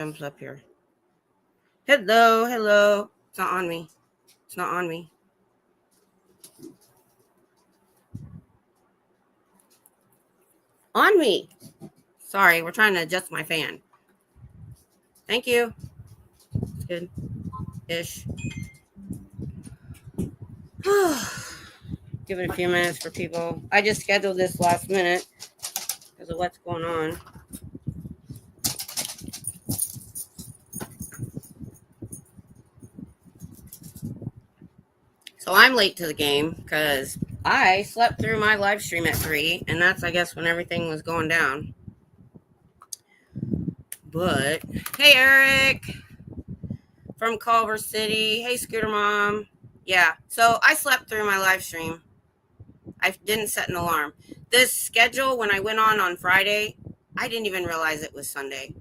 Comes up here. Hello, hello. It's not on me. It's not on me. On me. Sorry, we're trying to adjust my fan. Thank you. It's good. Ish. Give it a few minutes for people. I just scheduled this last minute because of what's going on. So I'm late to the game because I slept through my live stream at 3, and that's, I guess, when everything was going down. But, hey, Eric from Culver City. Hey, Scooter Mom. Yeah, so I slept through my live stream. I didn't set an alarm. This schedule, when I went on Friday, I didn't even realize it was Sunday.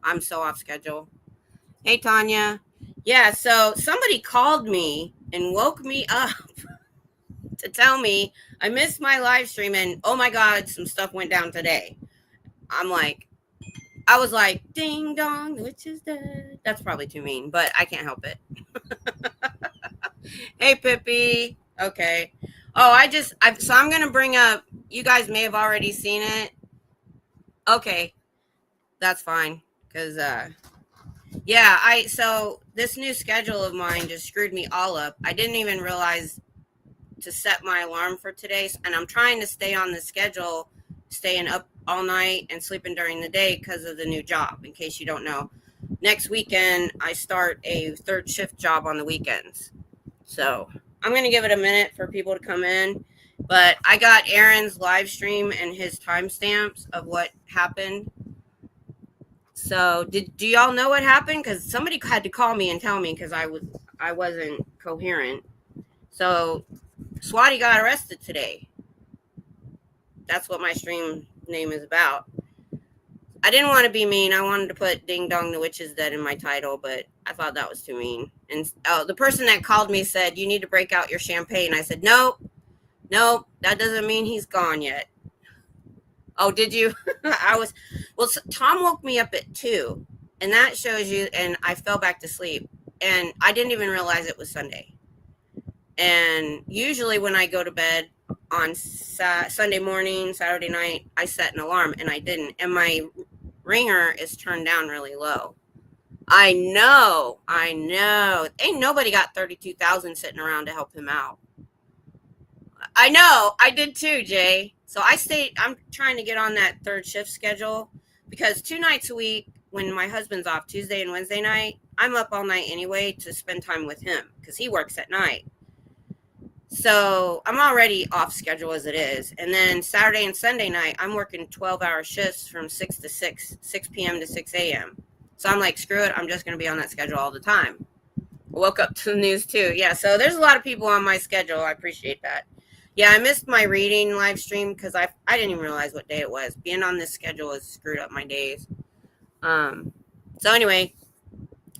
I'm so off schedule. Hey, Tanya. Yeah, so somebody called me and woke me up to tell me I missed my live stream and, oh my God, some stuff went down today. I was like, ding dong, the witch is dead. That's probably too mean, but I can't help it. Hey, Pippi. Okay. Oh, so I'm going to bring up, you guys may have already seen it. Okay. That's fine. Because, so this new schedule of mine just screwed me all up. I didn't even realize to set my alarm for today. And I'm trying to stay on the schedule, staying up all night and sleeping during the day because of the new job. In case you don't know, next weekend, I start a third shift job on the weekends. So I'm going to give it a minute for people to come in, but I got Aaron's live stream and his timestamps of what happened. So do y'all know what happened? Because somebody had to call me and tell me because I wasn't coherent. So Swati got arrested today. That's what my stream name is about. I didn't want to be mean. I wanted to put Ding Dong the Witch is Dead in my title, but I thought that was too mean. And the person that called me said, you need to break out your champagne. I said, nope, that doesn't mean he's gone yet. Oh, did you? Tom woke me up at 2, and that shows you, and I fell back to sleep, and I didn't even realize it was Sunday. And usually when I go to bed on Sunday morning, Saturday night, I set an alarm, and I didn't. And my ringer is turned down really low. I know. Ain't nobody got 32,000 sitting around to help him out. I know. I did too, Jay. So I'm trying to get on that third shift schedule because 2 nights a week when my husband's off, Tuesday and Wednesday night, I'm up all night anyway to spend time with him because he works at night. So I'm already off schedule as it is. And then Saturday and Sunday night, I'm working 12-hour shifts from 6 p.m. to 6 a.m. So I'm like, screw it. I'm just going to be on that schedule all the time. I woke up to the news too. Yeah, so there's a lot of people on my schedule. I appreciate that. Yeah, I missed my reading live stream because I didn't even realize what day it was. Being on this schedule has screwed up my days. So anyway,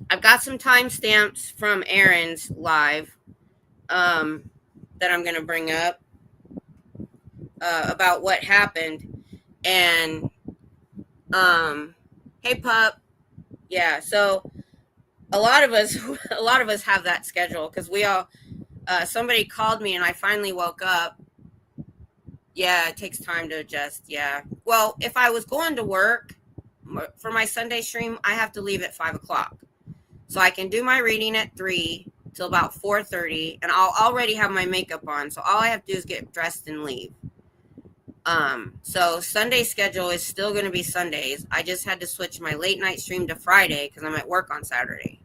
I've got some timestamps from Aaron's live that I'm going to bring up about what happened. And hey, pup. Yeah, so a lot of us have that schedule because we all. Somebody called me and I finally woke up. Yeah, it takes time to adjust. Yeah. Well, if I was going to work for my Sunday stream, I have to leave at 5 o'clock. So I can do my reading at 3 till about 4:30, and I'll already have my makeup on. So all I have to do is get dressed and leave. So Sunday schedule is still going to be Sundays. I just had to switch my late night stream to Friday because I'm at work on Saturday.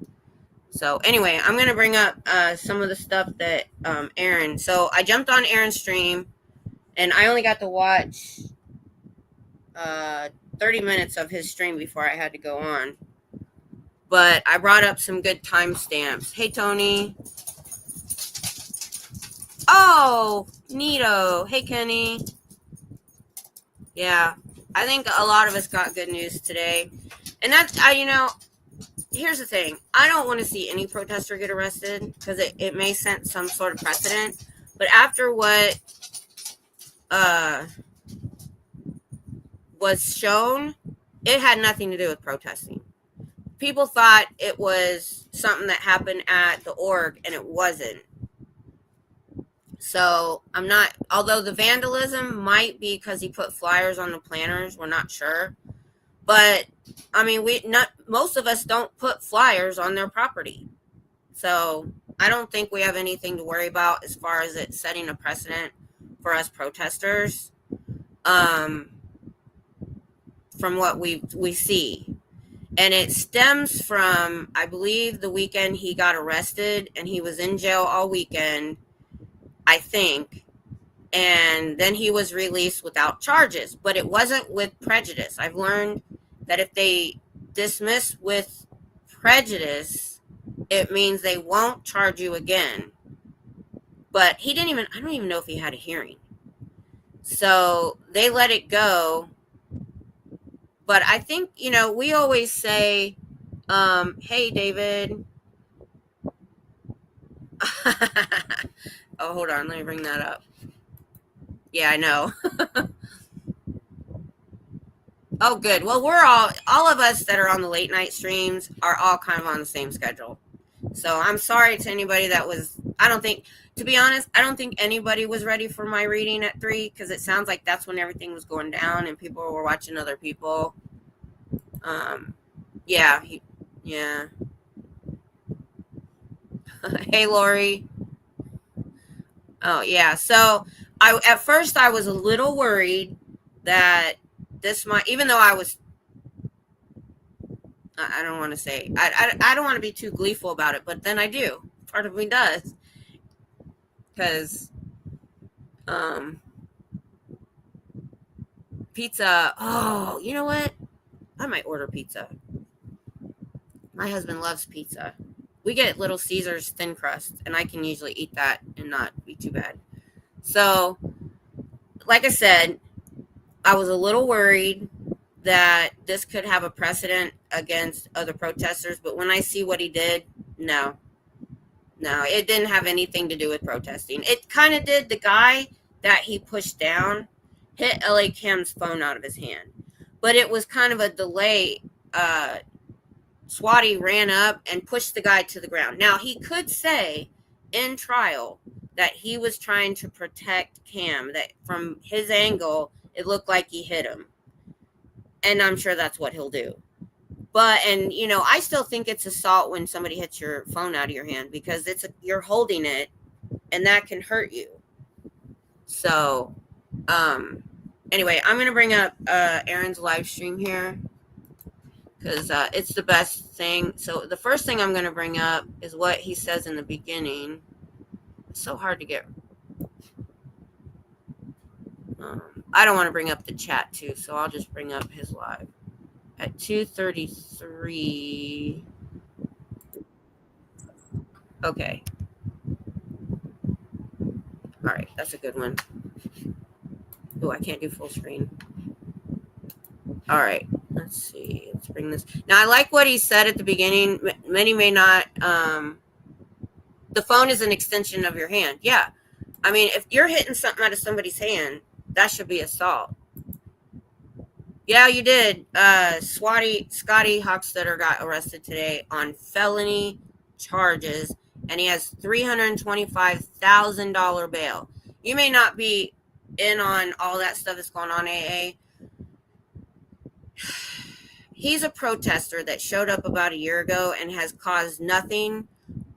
So anyway, I'm going to bring up some of the stuff that Aaron. So I jumped on Aaron's stream, and I only got to watch 30 minutes of his stream before I had to go on. But I brought up some good timestamps. Hey, Tony. Oh, neato. Hey, Kenny. Yeah, I think a lot of us got good news today. And that's, here's the thing. I don't want to see any protester get arrested because it may set some sort of precedent. But after what was shown, it had nothing to do with protesting. people thought it was something that happened at the org, and it wasn't. So I'm not, although the vandalism might be because he put flyers on the planters, we're not sure. But I mean, most of us don't put flyers on their property. So I don't think we have anything to worry about as far as it setting a precedent for us protesters. From what we see. And it stems from, I believe, the weekend he got arrested, and he was in jail all weekend, I think. And then he was released without charges, but it wasn't with prejudice. I've learned that if they dismiss with prejudice, it means they won't charge you again. But I don't even know if he had a hearing. So they let it go. But I think, we always say, hey, David. Oh, hold on. Let me bring that up. Yeah, I know. Oh, good. Well, we're all of us that are on the late night streams are all kind of on the same schedule. So I'm sorry to anybody that was, to be honest, I don't think anybody was ready for my reading at 3, because it sounds like that's when everything was going down and people were watching other people. Yeah. Hey, Lori. Oh, yeah. So at first I was a little worried that this might, even though I don't want to say, I don't want to be too gleeful about it, but then I do. Part of me does. Because, pizza, oh, you know what? I might order pizza. My husband loves pizza. We get Little Caesars thin crust, and I can usually eat that and not be too bad. So, like I said, I was a little worried that this could have a precedent against other protesters, but when I see what he did, no, it didn't have anything to do with protesting. It kind of did. The guy that he pushed down hit LA Cam's phone out of his hand, but it was kind of a delay. Swati ran up and pushed the guy to the ground. Now, he could say in trial that he was trying to protect Cam, that from his angle, it looked like he hit him. And I'm sure that's what he'll do. But, I still think it's assault when somebody hits your phone out of your hand, because you're holding it and that can hurt you. So, anyway, I'm going to bring up Aaron's live stream here, because it's the best thing. So the first thing I'm going to bring up is what he says in the beginning. It's so hard to get. I don't want to bring up the chat too, so I'll just bring up his live at 2:33. Okay. All right, that's a good one. Oh, I can't do full screen. All right, let's see. Let's bring this. Now, I like what he said at the beginning. Many may not. The phone is an extension of your hand. Yeah. I mean, if you're hitting something out of somebody's hand, that should be assault. Yeah, you did. Scotty Hochstetter got arrested today on felony charges, and he has $325,000 bail. You may not be in on all that stuff that's going on, AA. He's a protester that showed up about a year ago and has caused nothing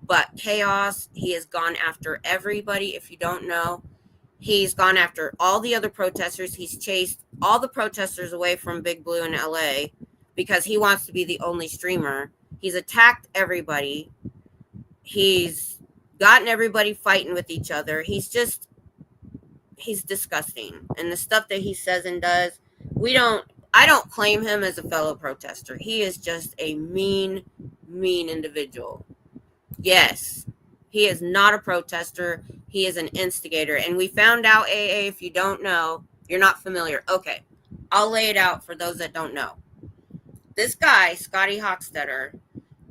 but chaos. He has gone after everybody. If you don't know, he's gone after all the other protesters. He's chased all the protesters away from Big Blue in LA because he wants to be the only streamer. He's attacked everybody. He's gotten everybody fighting with each other. He's disgusting. And the stuff that he says and does, I don't claim him as a fellow protester. He is just a mean individual. Yes, he is not a protester. He is an instigator. And we found out, AA, if you don't know, you're not familiar. Okay, I'll lay it out for those that don't know. This guy, Scotty Hochstetter,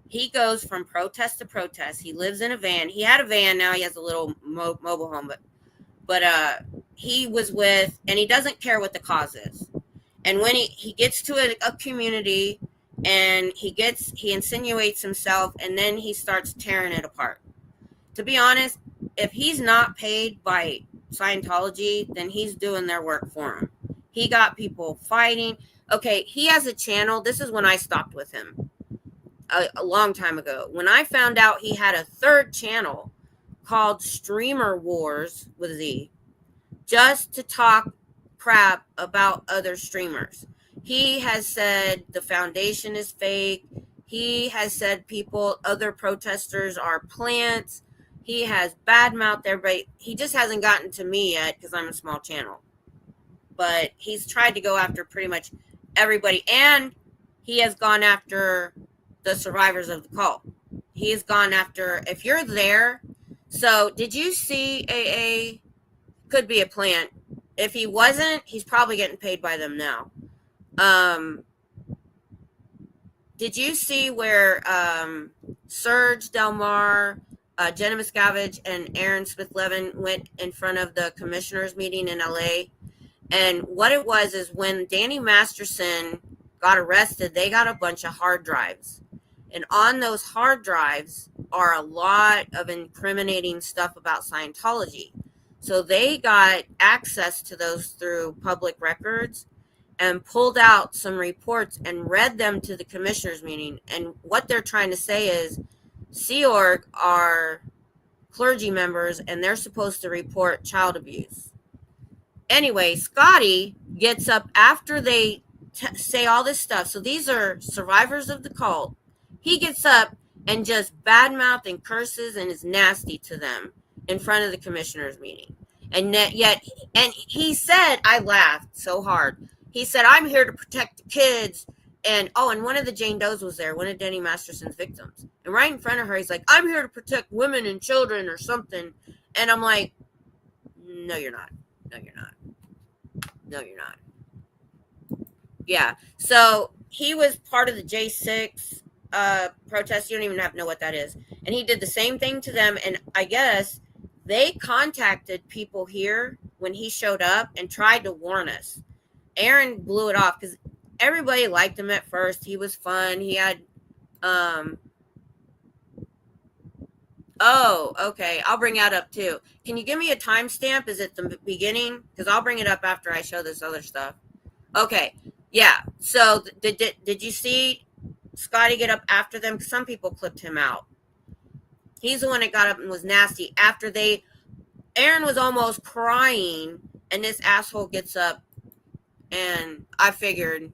he goes from protest to protest. He lives in a van. He had a van. Now he has a little mobile home. But he was with, and he doesn't care what the cause is. And when he gets to a community and he insinuates himself, and then he starts tearing it apart. To be honest, if he's not paid by Scientology, then he's doing their work for him. He got people fighting. Okay, he has a channel. This is when I stopped with him a long time ago. When I found out he had a third channel called Streamer Wars with Z, just to talk crap about other streamers. He has said the foundation is fake. He has said other protesters are plants. He has badmouthed everybody. He just hasn't gotten to me yet because I'm a small channel. But he's tried to go after pretty much everybody. And he has gone after the survivors of the cult. He has gone after, if you're there. So did you see AA? Could be a plant. If he wasn't, he's probably getting paid by them now. Did you see where Serge Delmar, Jenna Miscavige, and Aaron Smith-Levin went in front of the commissioners meeting in LA? And what it was is when Danny Masterson got arrested, they got a bunch of hard drives. And on those hard drives are a lot of incriminating stuff about Scientology. So they got access to those through public records and pulled out some reports and read them to the commissioners meeting. And what they're trying to say is Sea Org are clergy members and they're supposed to report child abuse. Anyway, Scotty gets up after they say all this stuff. So these are survivors of the cult. He gets up and just badmouth and curses and is nasty to them in front of the commissioners meeting. And he said, I laughed so hard. He said, I'm here to protect the kids. And one of the Jane Does was there, one of Denny Masterson's victims. And right in front of her, he's like, I'm here to protect women and children or something. And I'm like, no, you're not. No, you're not. No, you're not. Yeah. So he was part of the J6 protest. You don't even have to know what that is. And he did the same thing to them. And I guess they contacted people here when he showed up and tried to warn us. Aaron blew it off because everybody liked him at first. He was fun. He had, okay. I'll bring that up too. Can you give me a timestamp? Is it the beginning? Because I'll bring it up after I show this other stuff. Okay. Yeah. So did you see Scotty get up after them? Some people clipped him out. He's the one that got up and was nasty after Aaron was almost crying and this asshole gets up and I figured,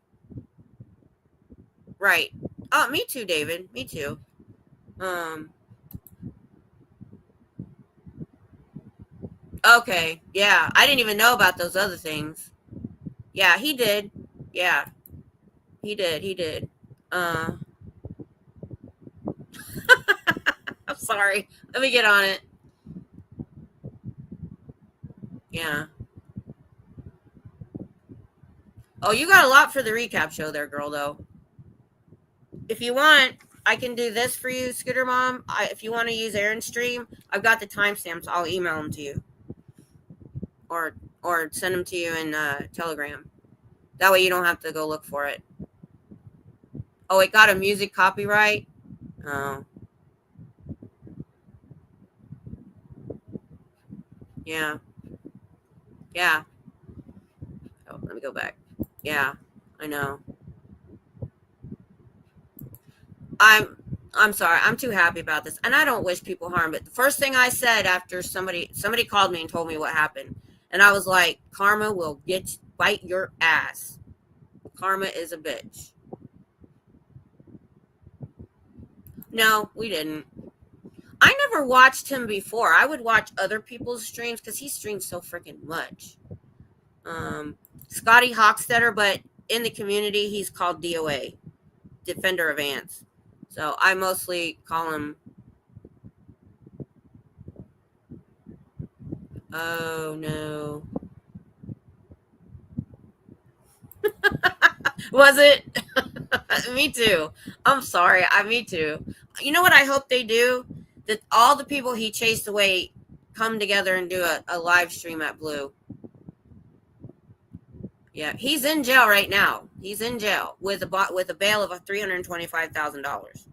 right. Oh, me too, David. Me too. Okay. Yeah. I didn't even know about those other things. Yeah, he did. Yeah. He did. I'm sorry. Let me get on it. Yeah. Oh, you got a lot for the recap show there, girl, though. If you want, I can do this for you, Scooter Mom. If you want to use Aaron's stream, I've got the timestamps. I'll email them to you. Or send them to you in Telegram. That way you don't have to go look for it. Oh, it got a music copyright? Oh. Yeah. Yeah. Oh, let me go back. Yeah, I know. I'm sorry. I'm too happy about this. And I don't wish people harm. But the first thing I said after somebody called me and told me what happened. And I was like, karma will bite your ass. Karma is a bitch. No, we didn't. I never watched him before. I would watch other people's streams because he streams so freaking much. Scotty Hochstetter, but in the community, he's called DOA, Defender of Ants. So I mostly call him. Oh, no. Was it? Me too. I'm sorry. Me too. You know what I hope they do? That all the people he chased away come together and do a live stream at Blue. Yeah, he's in jail right now. He's in jail with a bail of $325,000,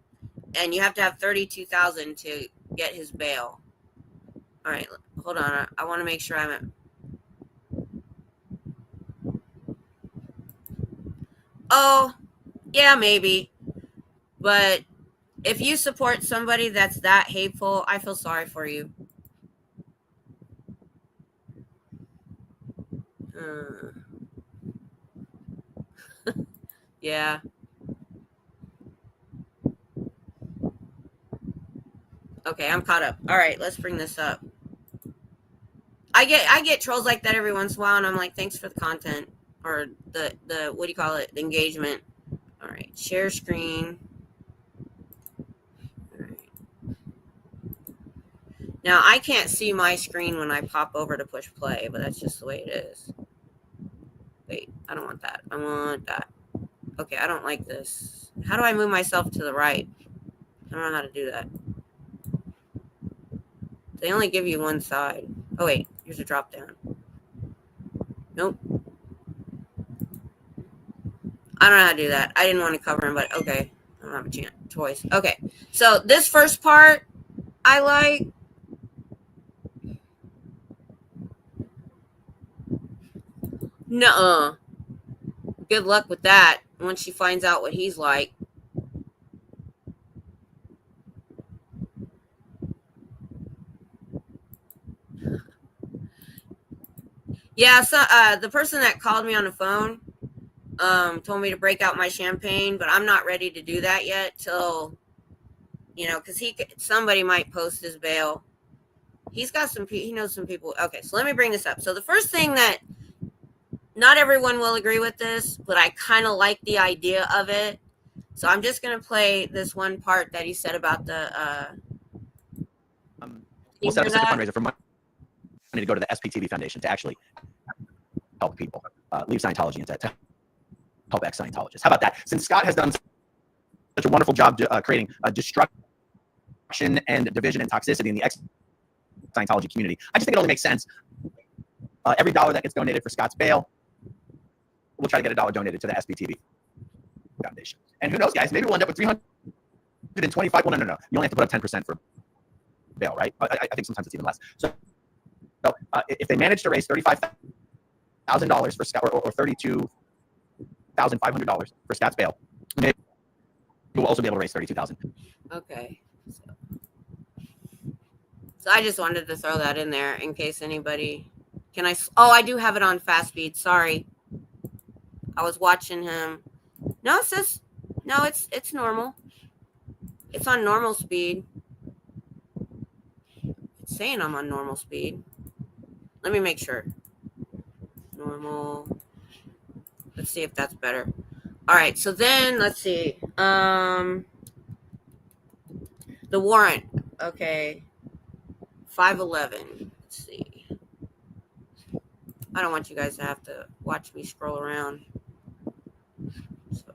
and you have to have 32,000 to get his bail. All right, hold on. I want to make sure I'm at. Oh, yeah, maybe. But if you support somebody that's that hateful, I feel sorry for you. Uh, yeah. Okay, I'm caught up. All right, let's bring this up. I get trolls like that every once in a while, and I'm like, thanks for the content, or the what do you call it, the engagement. All right, share screen. All right. Now I can't see my screen when I pop over to push play, but that's just the way it is. Wait, I don't want that. I want that. Okay, I don't like this. How do I move myself to the right? I don't know how to do that. They only give you one side. Oh wait, here's a drop down. Nope. I don't know how to do that. I didn't want to cover him, but okay. I don't have a choice. Okay, so this first part I like. Nuh-uh. Good luck with that once she finds out what he's like. Yeah, so the person that called me on the phone told me to break out my champagne, but I'm not ready to do that yet till, because somebody might post his bail. He knows some people. Okay, so let me bring this up. So the first thing that, not everyone will agree with this, but I kind of like the idea of it. So I'm just going to play this one part that he said about the... we'll set up a secret fundraiser for money to go to the SPTV Foundation to actually help people leave Scientology and to help ex-Scientologists. How about that? Since Scott has done such a wonderful job creating a destruction and division and toxicity in the ex-Scientology community, I just think it only makes sense. Every dollar that gets donated for Scott's bail, we'll try to get a dollar donated to the SPTV Foundation. And who knows, guys? Maybe we'll end up with 325. Well, no. You only have to put up 10% for bail, right? I think sometimes it's even less. So if they manage to raise $35,000 for Scott, or $32,500 for Scott's bail, maybe we'll also be able to raise $32,000. Okay. So I just wanted to throw that in there in case anybody. I do have it on fast speed. Sorry. I was watching him. No, it says, no, it's normal. It's on normal speed. It's saying I'm on normal speed. Let me make sure. Normal. Let's see if that's better. All right. So then let's see. The warrant. Okay. 511. Let's see. I don't want you guys to have to watch me scroll around. So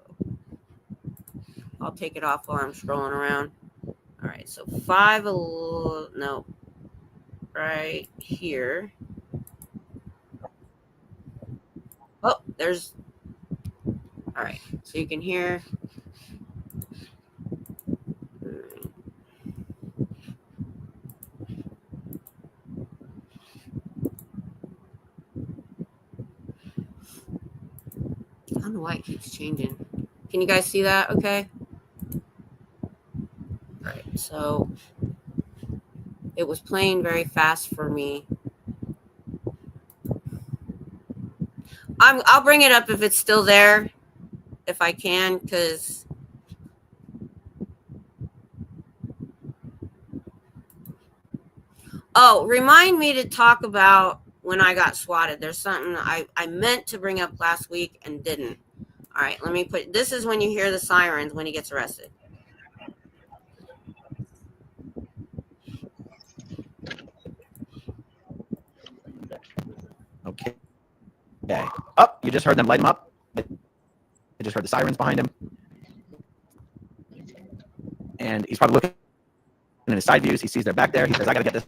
I'll take it off while I'm scrolling around. All right. So right here. Oh, there's. All right. So you can hear. I don't know why it keeps changing. Can you guys see that? Okay. All right. So it was playing very fast for me. I'll bring it up if it's still there, if I can, because remind me to talk about when I got swatted. There's something I meant to bring up last week and didn't. All right, let me put, this is when you hear the sirens when he gets arrested. Okay. Oh, you just heard them light him up. I just heard the sirens behind him. And he's probably looking in his side views. He sees they're back there. He says, I got to get this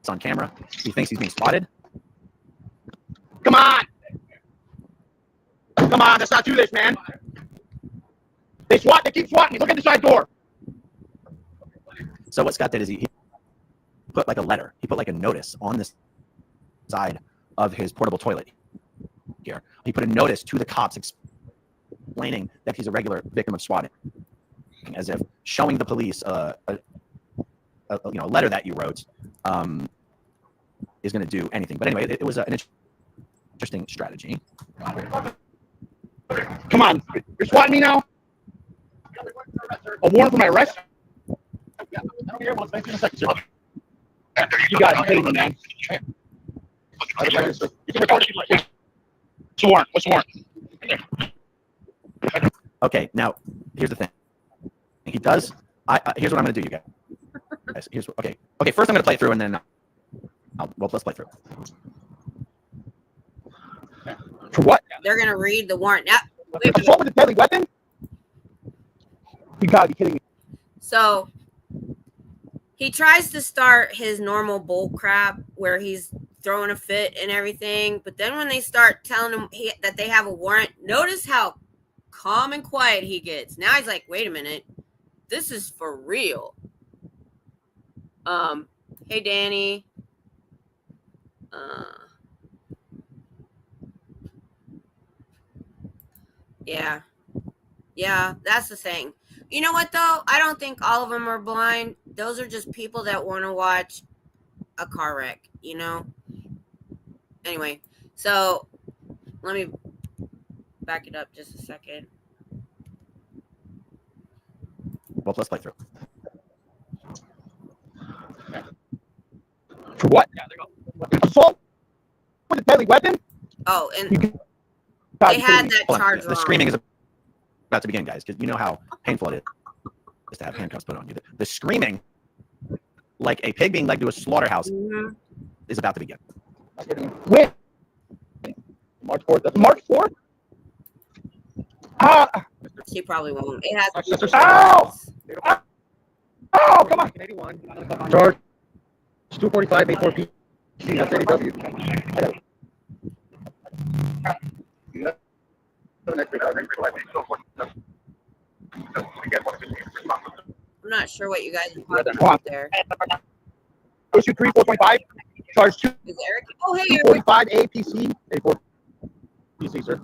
on camera. He thinks he's being spotted. Come on! Come on, let's not do this, man. They keep swatting. Look at the side door. So what Scott did is he put like a letter. He put like a notice on this side of his portable toilet here. He put a notice to the cops explaining that he's a regular victim of swatting, as if showing the police a letter that you wrote is going to do anything. But anyway, it was an interesting strategy. Come on, you're swatting me now? A warrant for my arrest? Yeah, I'm here. Well, thanks in a second, sir. You got it. Me, man. What's the warrant? What's the warrant? Okay, now here's the thing. He does. Here's what I'm going to do, you guys. Okay. First, I'm going to play through, and then let's play through. For what? They're going to read the warrant. Now, assault with a deadly weapon? You gotta be kidding me. So he tries to start his normal bull crap where he's throwing a fit and everything, but then when they start telling him that they have a warrant, notice how calm and quiet he gets. Now he's like, wait a minute, this is for real. Hey Danny. Yeah, that's the thing. You know what, though? I don't think all of them are blind. Those are just people that want to watch a car wreck, you know? Anyway, so let me back it up just a second. Well, let's play through. For what? Yeah, there you go. Assault with a deadly weapon? Oh, and they had that charge wrong. The screaming is about to begin, guys, because you know how painful it is to have handcuffs put on you. The screaming, like a pig being led to a slaughterhouse, is about to begin. When? March 4th. That's March 4th? She probably won't. It has to be. Oh, come on. 81. Charge 245 A4P. That's AW. I'm not sure what you guys are talking about there. Issue 3425. Charge 2. Is Eric? Oh, hey, 245 APC. A4PC, sir.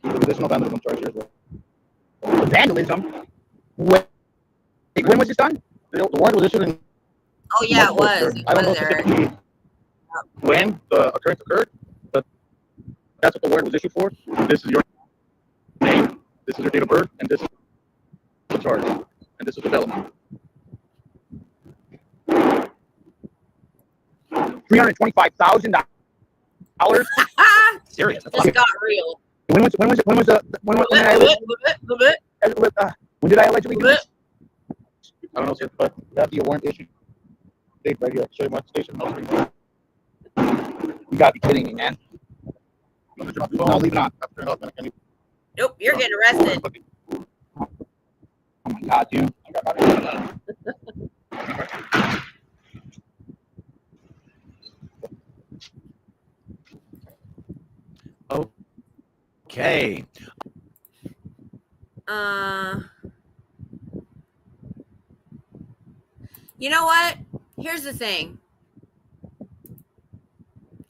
Additional vandalism charge here as well. Vandalism? Wait, when was this done? The warrant was issued in. Oh, yeah, it was. I don't know specifically when the occurrence occurred, but that's what the warrant was issued for. This is your name, this is your date of birth, and this is the charge, and this is the bail. $325,000. Serious? Just got real. When did I allegedly do this? I don't know, sir, but that'd be a warrant issue. Date right here. Show you my station. You gotta be kidding me, man. No, leave it on. Nope, you're getting arrested. Oh my God, dude. Okay. You know what? Here's the thing.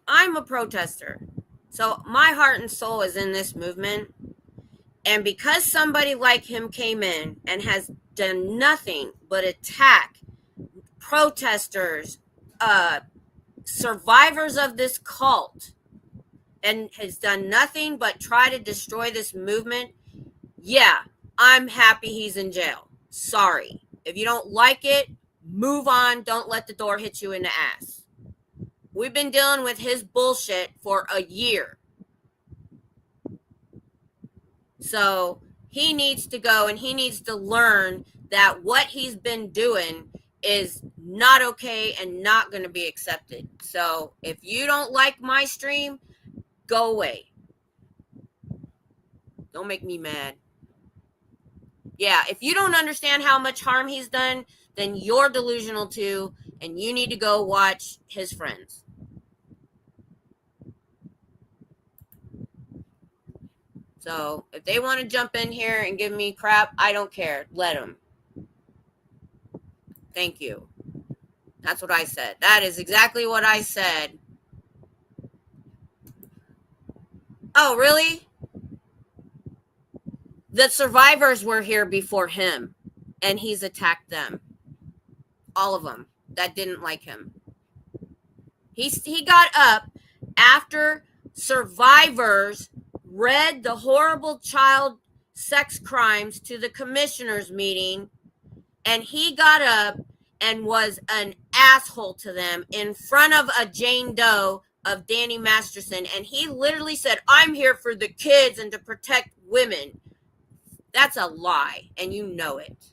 I'm a protester. So my heart and soul is in this movement. And because somebody like him came in and has done nothing but attack protesters, survivors of this cult, and has done nothing but try to destroy this movement, yeah, I'm happy he's in jail. Sorry. If you don't like it, move on. Don't let the door hit you in the ass. We've been dealing with his bullshit for a year. So he needs to go and he needs to learn that what he's been doing is not okay and not going to be accepted. So if you don't like my stream, go away. Don't make me mad. Yeah, if you don't understand how much harm he's done, then you're delusional too, and you need to go watch his friends. So if they want to jump in here and give me crap, I don't care. Let them. Thank you. That's what I said. That is exactly what I said. Oh, really? The survivors were here before him, and he's attacked them. All of them that didn't like him. He got up after survivors read the horrible child sex crimes to the commissioners meeting, and he got up and was an asshole to them in front of a Jane Doe of Danny Masterson, and he literally said, I'm here for the kids and to protect women. That's a lie, and you know it.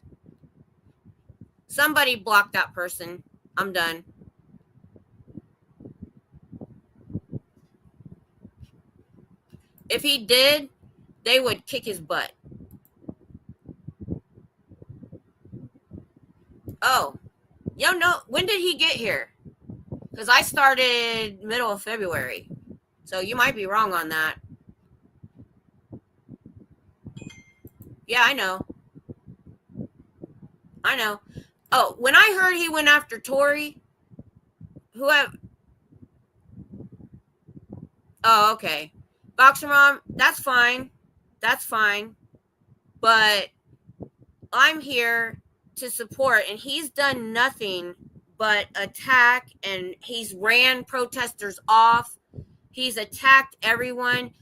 Somebody block that person. I'm done. If he did, they would kick his butt. Oh, no. When did he get here? Because I started middle of February. So you might be wrong on that. Yeah, I know. Oh, when I heard he went after Tori, oh, okay. Boxer Mom, that's fine. But I'm here to support, and he's done nothing but attack, and he's ran protesters off. He's attacked everyone.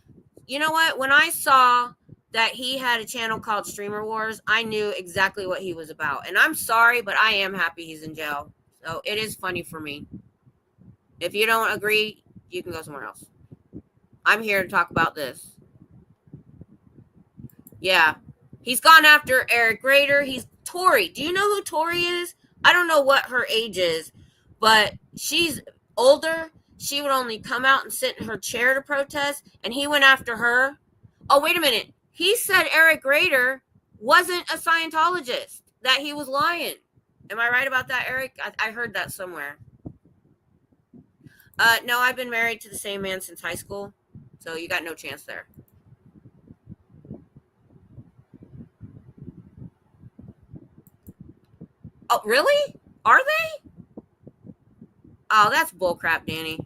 You know what? When I saw that he had a channel called Streamer Wars, I knew exactly what he was about. And I'm sorry, but I am happy he's in jail. So it is funny for me. If you don't agree, you can go somewhere else. I'm here to talk about this. Yeah. He's gone after Eric Rader. He's Tori. Do you know who Tori is? I don't know what her age is, but she's older. She would only come out and sit in her chair to protest, and he went after her. Oh, wait a minute. He said Eric Rader wasn't a Scientologist, that he was lying. Am I right about that, Eric? I heard that somewhere. No, I've been married to the same man since high school, so you got no chance there. Oh, really? Are they? Oh, that's bullcrap, Danny.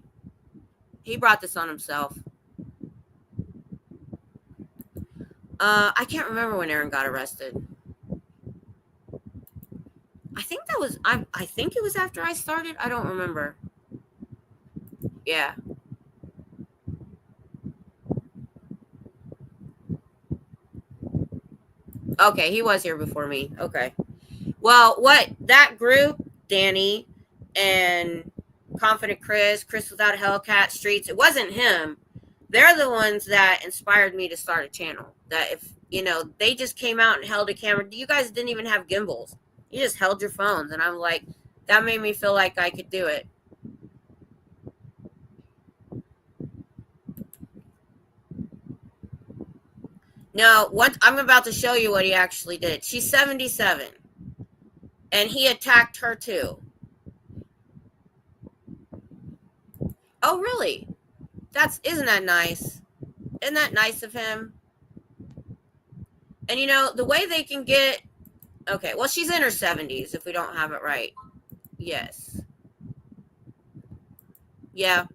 He brought this on himself. I can't remember when Aaron got arrested. I think it was after I started. I don't remember. Yeah. Okay, he was here before me. Okay. Well, that group, Danny and Confident Chris Without a Hellcat, Streets, it wasn't him. They're the ones that inspired me to start a channel. That if, they just came out and held a camera. You guys didn't even have gimbals. You just held your phones. And I'm like, that made me feel like I could do it. No, I'm about to show you what he actually did. She's 77. And he attacked her too. Oh, really? Isn't that nice? Isn't that nice of him? And the way they can get, okay, well, she's in her 70s if we don't have it right. Yes. Yeah.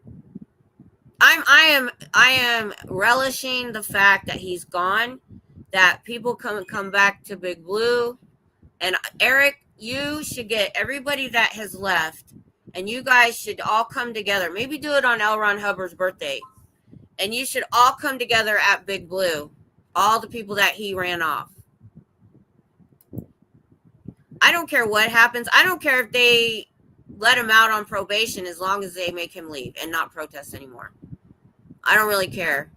I am relishing the fact that he's gone, that people come back to Big Blue. And Eric, you should get everybody that has left, and you guys should all come together. Maybe do it on L. Ron Hubbard's birthday. And you should all come together at Big Blue. All the people that he ran off. I don't care what happens. I don't care if they let him out on probation as long as they make him leave and not protest anymore. I don't really care.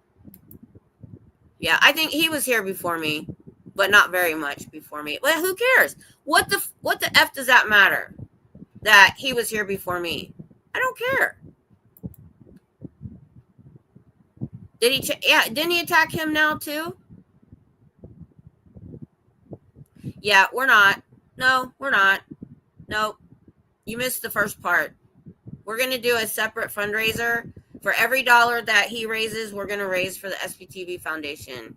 Yeah, I think he was here before me, but not very much before me. Well, who cares? What the F does that matter? That he was here before me. I don't care. Didn't he attack him now too? Yeah, we're not. No, we're not. Nope. You missed the first part. We're going to do a separate fundraiser. For every dollar that he raises, we're going to raise for the SPTV Foundation.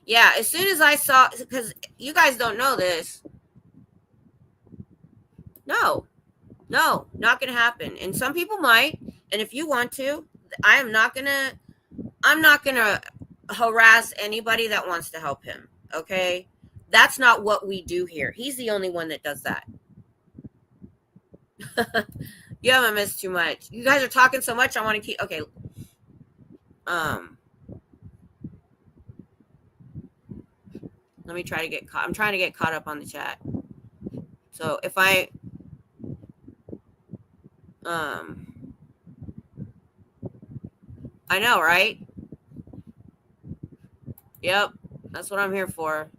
Yeah, as soon as I saw, because you guys don't know this. No, not going to happen. And some people might. And if you want to, I'm not going to harass anybody that wants to help him. Okay. That's not what we do here. He's the only one that does that. You haven't missed too much. You guys are talking so much. I want to keep, okay. Let me try to get caught. I'm trying to get caught up on the chat. So if I, I know, right? Yep. That's what I'm here for.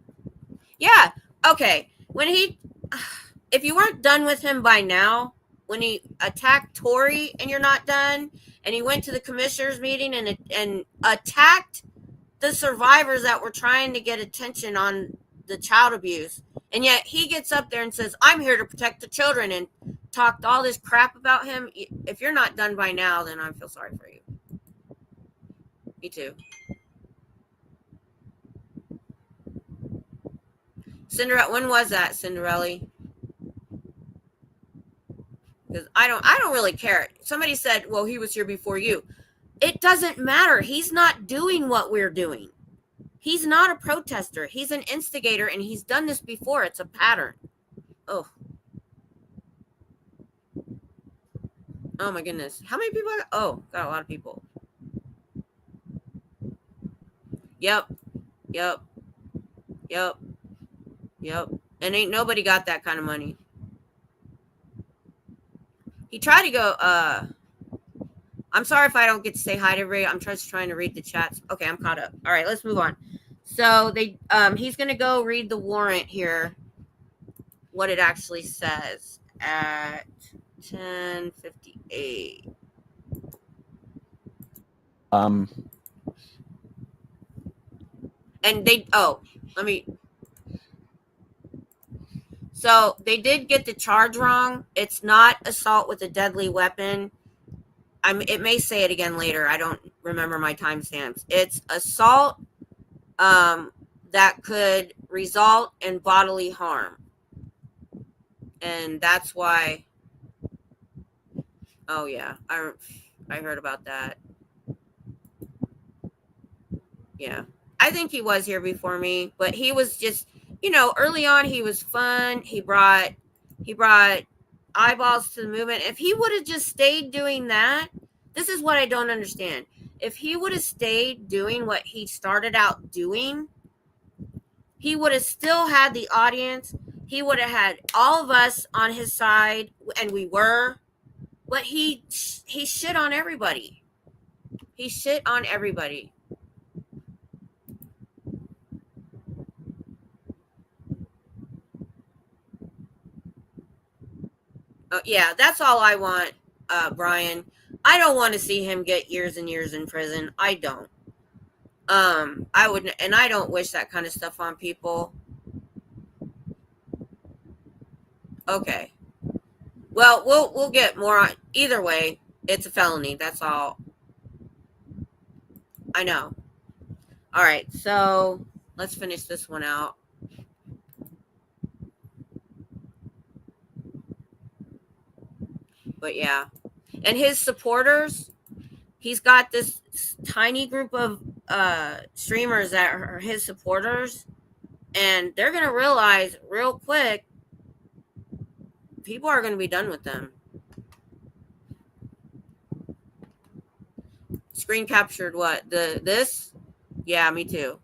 Yeah. Okay. If you weren't done with him by now, when he attacked Tori and you're not done, and he went to the commissioners meeting and attacked the survivors that were trying to get attention on the child abuse, and yet he gets up there and says, I'm here to protect the children, and talked all this crap about him. If you're not done by now, then I feel sorry for you. Me too. Cinderella, when was that, Cinderella? Because I don't really care. Somebody said, well, he was here before you. It doesn't matter. He's not doing what we're doing. He's not a protester. He's an instigator, and he's done this before. It's a pattern. Oh my goodness. How many people? Oh, got a lot of people. Yep. And ain't nobody got that kind of money. He tried to go, I'm sorry if I don't get to say hi to everybody. I'm just trying to read the chats. Okay, I'm caught up. All right, let's move on. So he's going to go read the warrant here, what it actually says at 10:58. And so they did get the charge wrong. It's not assault with a deadly weapon. It may say it again later. I don't remember my timestamps. It's assault that could result in bodily harm. And that's why. Oh yeah, I heard about that. Yeah, I think he was here before me, but he was just, early on he was fun. He brought eyeballs to the movement. If he would have just stayed doing that, this is what I don't understand. If he would have stayed doing what he started out doing, he would have still had the audience. He would have had all of us on his side, and we were. But he shit on everybody. He shit on everybody. Yeah, that's all I want, Brian. I don't want to see him get years and years in prison. I don't. I wouldn't, and I don't wish that kind of stuff on people. Okay. Well, we'll get more on. Either way, it's a felony. That's all. I know. All right, so let's finish this one out. But yeah, and his supporters, he's got this tiny group of streamers that are his supporters, and they're gonna realize real quick people are gonna be done with them. Screen captured what? This? Yeah, me too.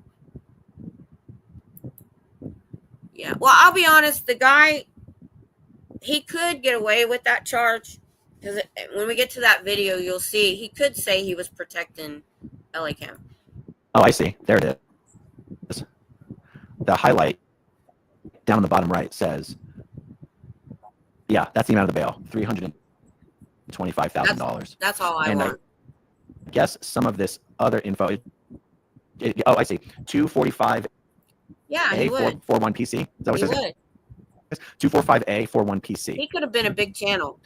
Yeah, well, I'll be honest, the guy, he could get away with that charge. Because when we get to that video, you'll see he could say he was protecting LA Cam. Oh, I see. There it is. The highlight down in the bottom right says, yeah, that's the amount of the bail, $325,000. That's all I want. I guess some of this other info. I see. 245. Yeah, he would. 41 PC. Is that what it says? 245A 41 PC. He could have been a big channel.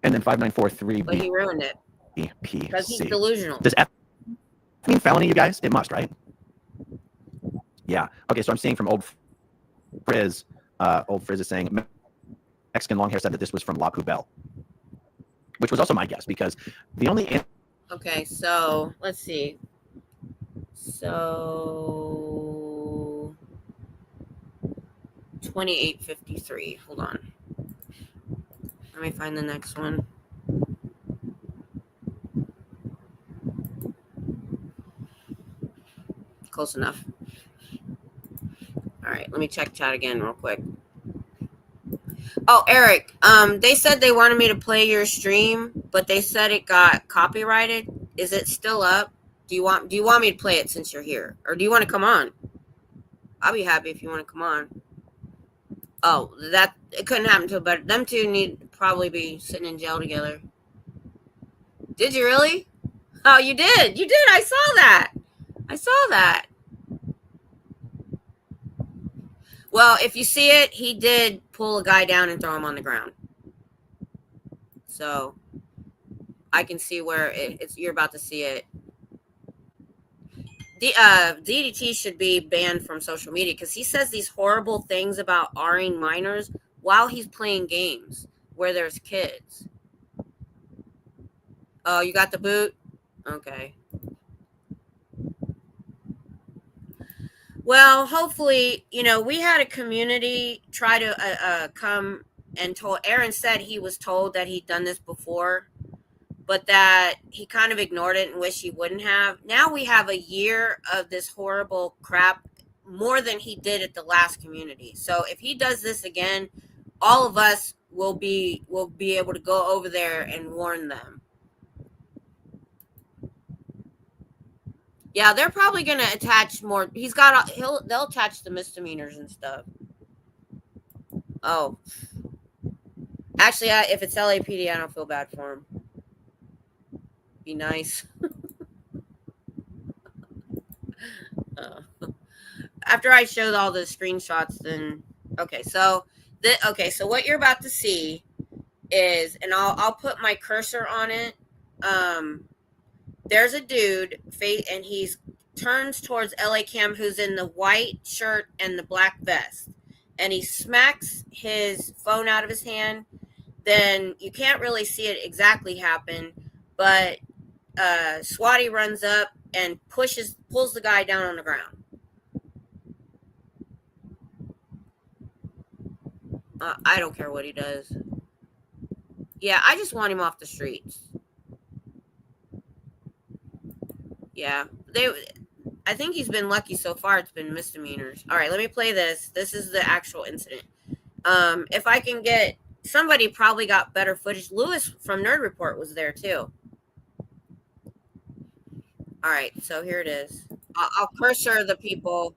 And then 5943B. But he ruined it. PC. Because he's delusional. Does F mean felony, you guys? It must, right? Yeah. Okay. So I'm seeing from Old Frizz is saying Mexican long hair said that this was from La Poubelle, which was also my guess because the only. Okay, so let's see. So 2853. Hold on. Let me find the next one. Close enough. All right, let me check chat again real quick. Oh, Eric, they said they wanted me to play your stream, but they said it got copyrighted. Is it still up? Do you want me to play it since you're here? Or do you want to come on? I'll be happy if you want to come on. Oh, that it couldn't happen to, but them two need to probably be sitting in jail together. Did you really? Oh, you did. You did. I saw that. I saw that. Well, if you see it, he did pull a guy down and throw him on the ground. So I can see where it's. You're about to see it. The DDT should be banned from social media because he says these horrible things about R-ing minors while he's playing games where there's kids. Oh, you got the boot? Okay. Well, hopefully, we had a community try to come and told. Aaron said he was told that he'd done this before, but that he kind of ignored it and wished he wouldn't have. Now we have a year of this horrible crap, more than he did at the last community. So if he does this again, all of us will be able to go over there and warn them. Yeah, they're probably going to attach more. They'll attach the misdemeanors and stuff. Oh. Actually, if it's LAPD, I don't feel bad for him. Be nice. After I showed all the screenshots, then okay. So what you're about to see is, and I'll put my cursor on it. There's a dude, and he's turns towards LA Cam, who's in the white shirt and the black vest, and he smacks his phone out of his hand. Then you can't really see it exactly happen, but Swatty runs up and pulls the guy down on the ground. I don't care what he does. Yeah, I just want him off the streets. Yeah, I think he's been lucky so far. It's been misdemeanors. All right, let me play this. This is the actual incident. If I can get somebody, probably got better footage. Lewis from Nerd Report was there too. All right, so here it is. I'll cursor the people.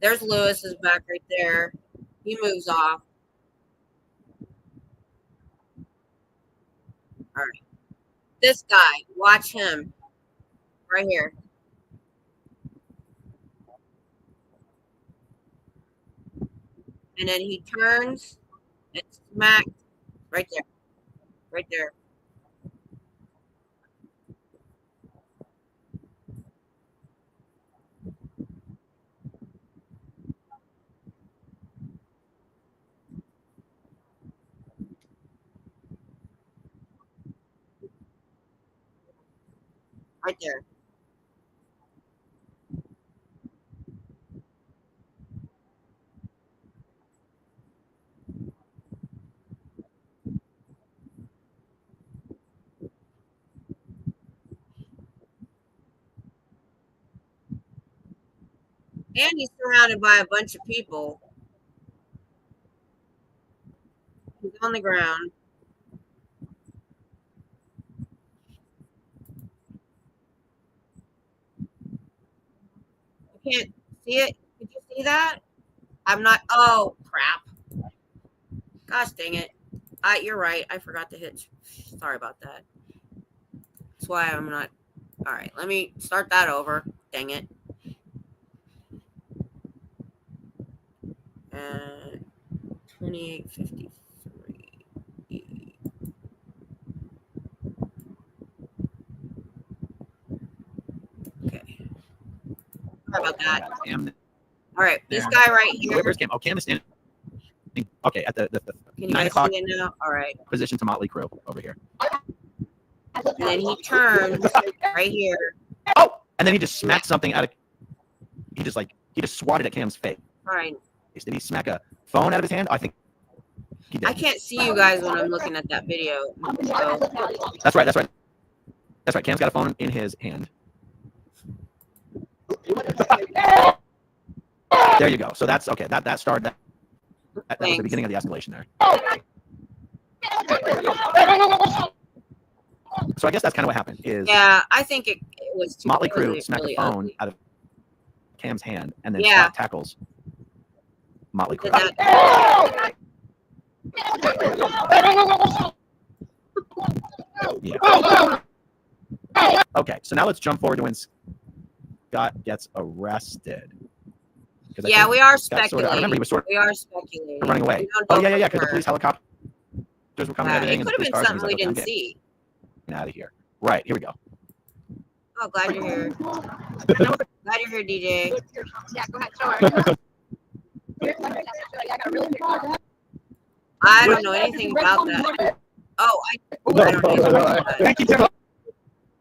There's Lewis's back right there. He moves off. All right, this guy. Watch him right here. And then he turns and smacks right there. Right there. Right there. And he's surrounded by a bunch of people. He's on the ground. You can't see it. Did you see that? I'm not. Oh, crap. Gosh dang it. You're right. I forgot to hit. Sorry about that. That's why I'm not. All right. Let me start that over. Dang it. 2853. Okay. Sorry about that. All right, this guy right here. Where's Cam? Oh, Cam is standing. Okay, at the Can you 9 guys o'clock see it now? All right. position to Motley Crue over here. And then he turns right here. Oh, and then he just smacked something out of. He just swatted at Cam's face. Right. Did he smack a phone out of his hand? I think he did. I can't see you guys when I'm looking at that video. So. That's right. That's right. That's right. Cam's got a phone in his hand. There you go. So that's okay. That started. That was the beginning of the escalation there. So I guess that's kind of what happened. Is yeah, I think it was Motley Crue really, smacked really a phone ugly. out of Cam's hand, and then Yeah. Scott tackles Motley Crue. Yeah. Okay, so now let's jump forward to when Scott gets arrested. Yeah, we are Sort speculating. of, I remember he was sort We are speculating. of running away. We don't Oh know yeah, for because the sure. police helicopters were coming and everything. It and could the have been police cars, and something we he's like, didn't okay, see. I'm out of here. Right, here we go. Oh, glad you're here. Glad you're here, DJ. Yeah, go ahead, show her. I don't know anything about that. Oh, I don't know anything about that.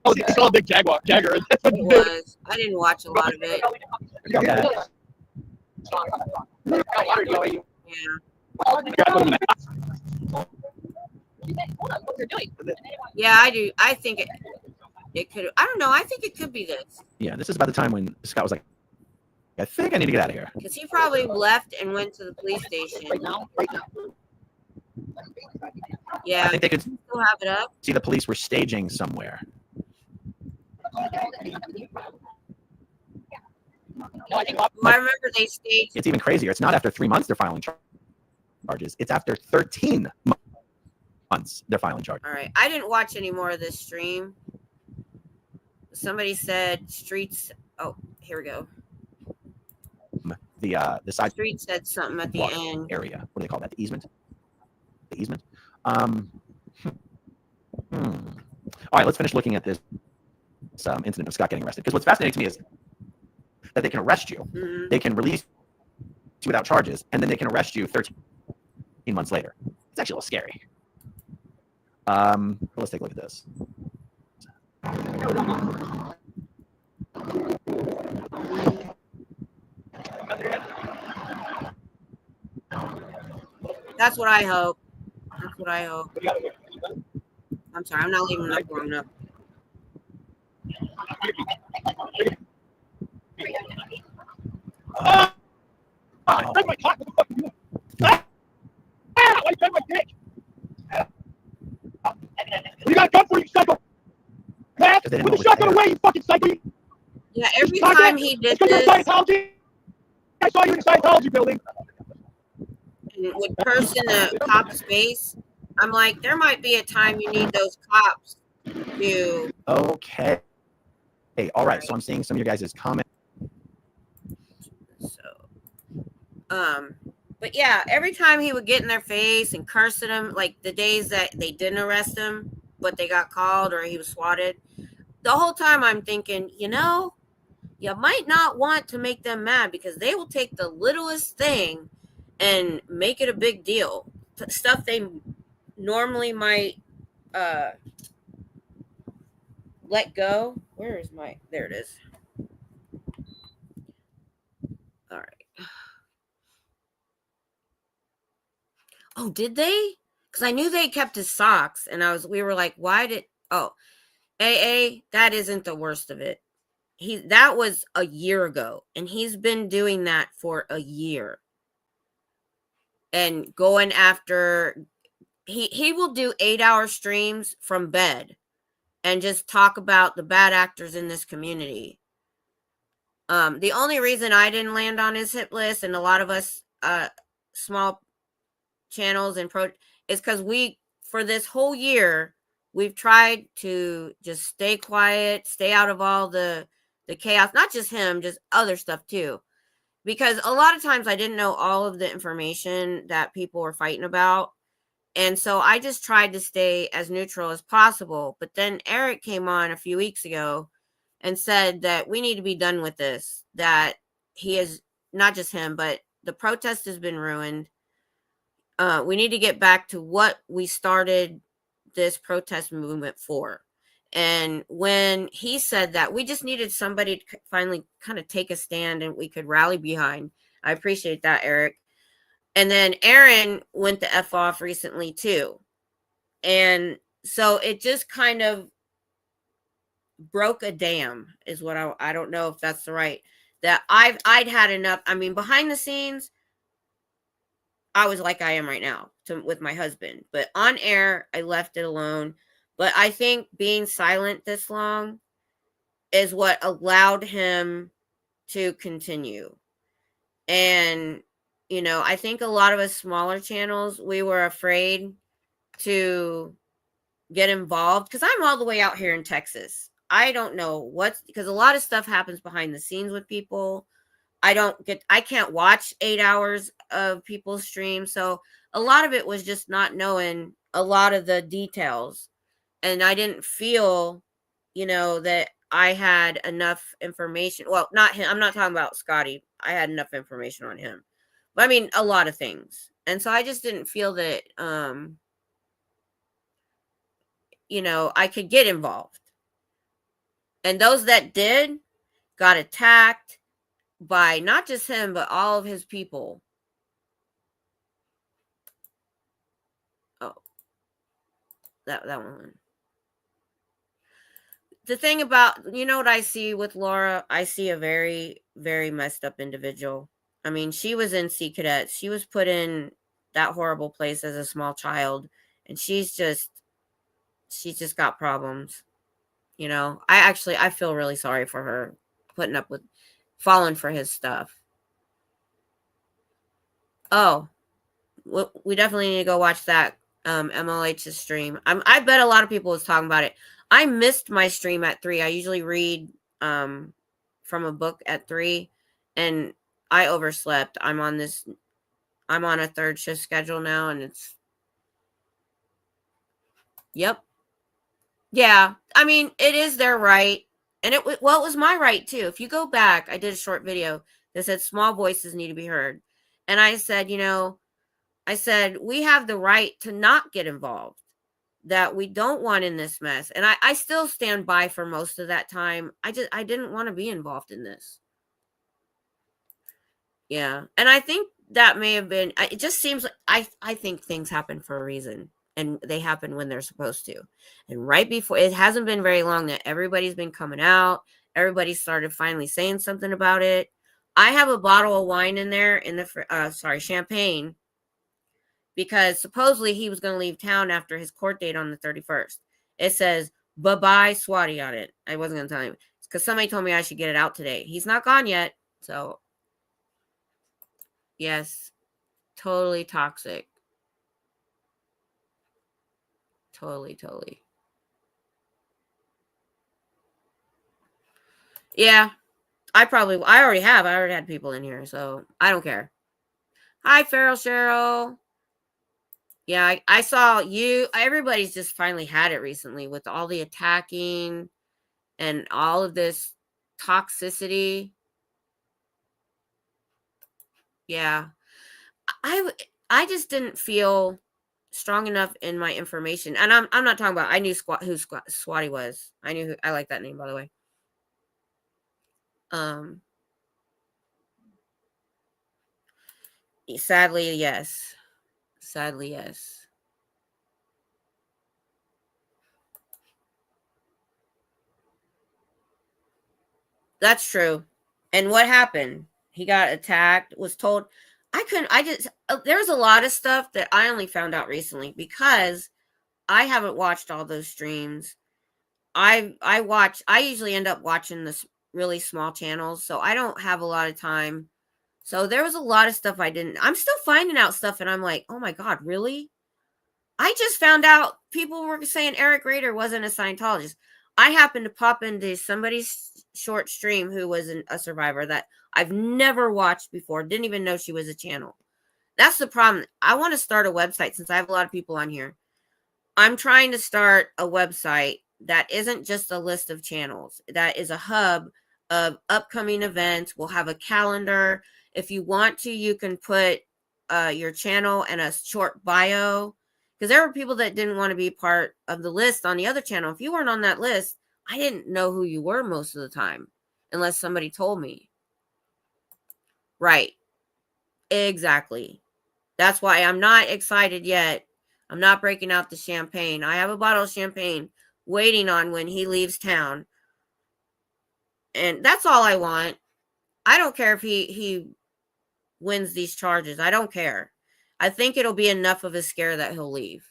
It's all a big Jagger. It was. I didn't watch a lot of it. Okay. Yeah, I do. I think it could. I don't know. I think it could be this Yeah, this is about the time when Scott was like, I think I need to get out of here. because he probably left and went to the police station. Yeah, I think they could still have it up. see the police were staging somewhere. Well, I remember they staged. It's even crazier. It's not after 3 months they're filing charges. It's after 13 months they're filing charges. All right, I didn't watch any more of this stream. Somebody said streets. Oh, here we go. The side Street said something at the walk end. area. What do they call that? The easement. The easement. All right, let's finish looking at this incident of Scott getting arrested. Because what's fascinating to me is that they can arrest you, Mhm. they can release you without charges, and then they can arrest you 13 months later. It's actually a little scary. Let's take a look at this. That's what I hope. That's what I hope. I'm sorry, I'm not leaving enough long enough. Take my cock. Why you take my dick? You got a gun for you, psycho. Matt, Because they didn't put know the it was shotgun there. away, you fucking psycho. Yeah, every time he did It's because this, you're Scientology. I saw you in the Scientology building. and would curse in the cop's face, I'm like, there might be a time you need those cops to. Okay. Hey, all right. So I'm seeing some of your guys' comments. So, but yeah, every time he would get in their face and curse at them, like the days that they didn't arrest him, but they got called or he was swatted, the whole time I'm thinking, you know, you might not want to make them mad because they will take the littlest thing and make it a big deal. Stuff they normally might let go. Where is my? There it is. All right. Oh, did they? Because I knew they kept his socks, and we were like, why did? Oh, AA, that isn't the worst of it. That was a year ago, and he's been doing that for a year, and going after. He will do 8-hour streams from bed, and just talk about the bad actors in this community. The only reason I didn't land on his hit list, and a lot of us small channels and is because for this whole year we've tried to just stay quiet, stay out of all the chaos, not just him, just other stuff too, because a lot of times I didn't know all of the information that people were fighting about, and so I just tried to stay as neutral as possible. But then Eric came on a few weeks ago and said that we need to be done with this, that he is not just him, but the protest has been ruined. We need to get back to what we started this protest movement for. And when he said that, we just needed somebody to finally kind of take a stand and we could rally behind. I appreciate that, Eric. And then Aaron went the F off recently too. And so it just kind of broke a dam is what I don't know if that's the right, that I'd had enough. I mean, behind the scenes, I was like I am right now with my husband, but on air, I left it alone. But I think being silent this long is what allowed him to continue. And, you know, I think a lot of us smaller channels, we were afraid to get involved because I'm all the way out here in Texas. I don't know because a lot of stuff happens behind the scenes with people. I can't watch 8 hours of people's streams. So a lot of it was just not knowing a lot of the details. And I didn't feel, you know, that I had enough information. Well, not him. I'm not talking about Scotty. I had enough information on him. But I mean, a lot of things. And so I just didn't feel that, you know, I could get involved. And those that did got attacked by not just him, but all of his people. Oh, that one. The thing about, you know what I see with Laura? I see a very, very messed up individual. I mean, she was in Sea Cadets. She was put in that horrible place as a small child. And she's just got problems. You know, I feel really sorry for her falling for his stuff. Oh, we definitely need to go watch that MLH's stream. I bet a lot of people was talking about it. I missed my stream at 3. I usually read from a book at 3, and I overslept. I'm on a third shift schedule now, and yep. Yeah, I mean, it is their right. And it was my right too. If you go back, I did a short video that said small voices need to be heard. And I said, you know, we have the right to not get involved, that we don't want in this mess. And I still stand by for most of that time. I didn't want to be involved in this. Yeah. And I think that may have been, it just seems like, I think things happen for a reason. And they happen when they're supposed to. And right before, it hasn't been very long that everybody's been coming out. Everybody started finally saying something about it. I have a bottle of wine in there champagne, because supposedly he was going to leave town after his court date on the 31st. It says, bye-bye Swati on it. I wasn't going to tell him because somebody told me I should get it out today. He's not gone yet. So, yes, totally toxic. Totally. Yeah, I already had people in here, so I don't care. Hi, Feral Cheryl. Yeah, I saw you. Everybody's just finally had it recently with all the attacking and all of this toxicity. Yeah, I just didn't feel strong enough in my information, and I'm not talking about. I knew who Swati was. I like that name, by the way. Sadly, yes. That's true. And what happened? He got attacked, was told. There's a lot of stuff that I only found out recently because I haven't watched all those streams. I usually end up watching this really small channels, so I don't have a lot of time. So there was a lot of stuff I'm still finding out stuff, and I'm like, oh my God, really? I just found out people were saying Eric Rader wasn't a Scientologist. I happened to pop into somebody's short stream who was a survivor that I've never watched before, didn't even know she was a channel. That's the problem. I want to start a website since I have a lot of people on here. I'm trying to start a website that isn't just a list of channels, that is a hub of upcoming events. We'll have a calendar. If you want to, you can put your channel and a short bio, because there were people that didn't want to be part of the list on the other channel. If you weren't on that list, I didn't know who you were most of the time, unless somebody told me. Right. Exactly. That's why I'm not excited yet. I'm not breaking out the champagne. I have a bottle of champagne waiting on when he leaves town. And that's all I want. I don't care if he wins these charges. I don't care. I think it'll be enough of a scare that he'll leave.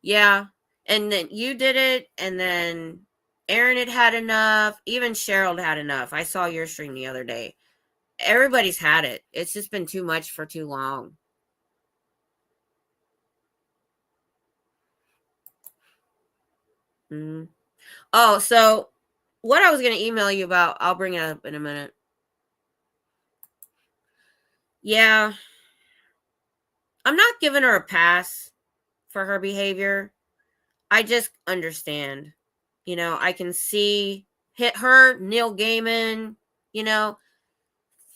Yeah. And then you did it, and then Aaron had enough. Even Cheryl had enough. I saw your stream the other day. Everybody's had it. It's just been too much for too long. Mm-hmm. Oh, so what I was going to email you about, I'll bring it up in a minute. Yeah. I'm not giving her a pass for her behavior. I just understand. You know, I can see hit her, Neil Gaiman, you know,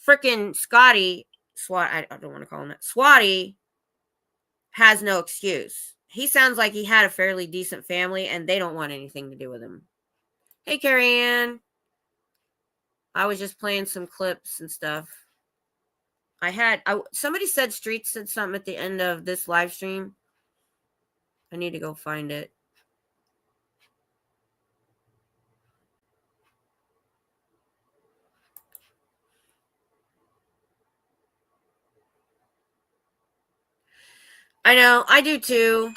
freaking Scotty, I don't want to call him that. Swatty has no excuse. He sounds like he had a fairly decent family and they don't want anything to do with him. Hey, Carrie Ann. I was just playing some clips and stuff. Somebody said Street said something at the end of this live stream. I need to go find it. I know, I do too.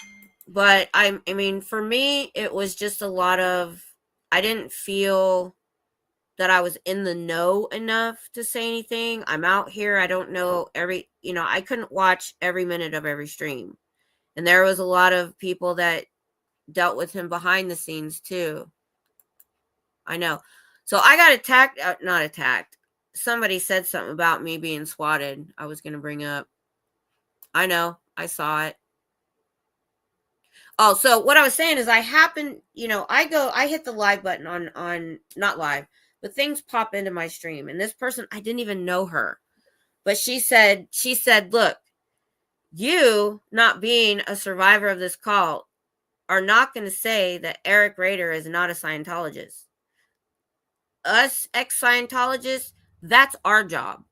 But I mean, for me, it was just a lot of, I didn't feel that I was in the know enough to say anything. I'm out here. I don't know I couldn't watch every minute of every stream. And there was a lot of people that dealt with him behind the scenes too. I know. So I got not attacked. Somebody said something about me being swatted. I was going to bring up. I know. I saw it. Oh, so what I was saying is I hit the live button on not live, but things pop into my stream. And this person, I didn't even know her, but she said, look, you not being a survivor of this cult are not going to say that Eric Rader is not a Scientologist. Us ex-Scientologists, that's our job.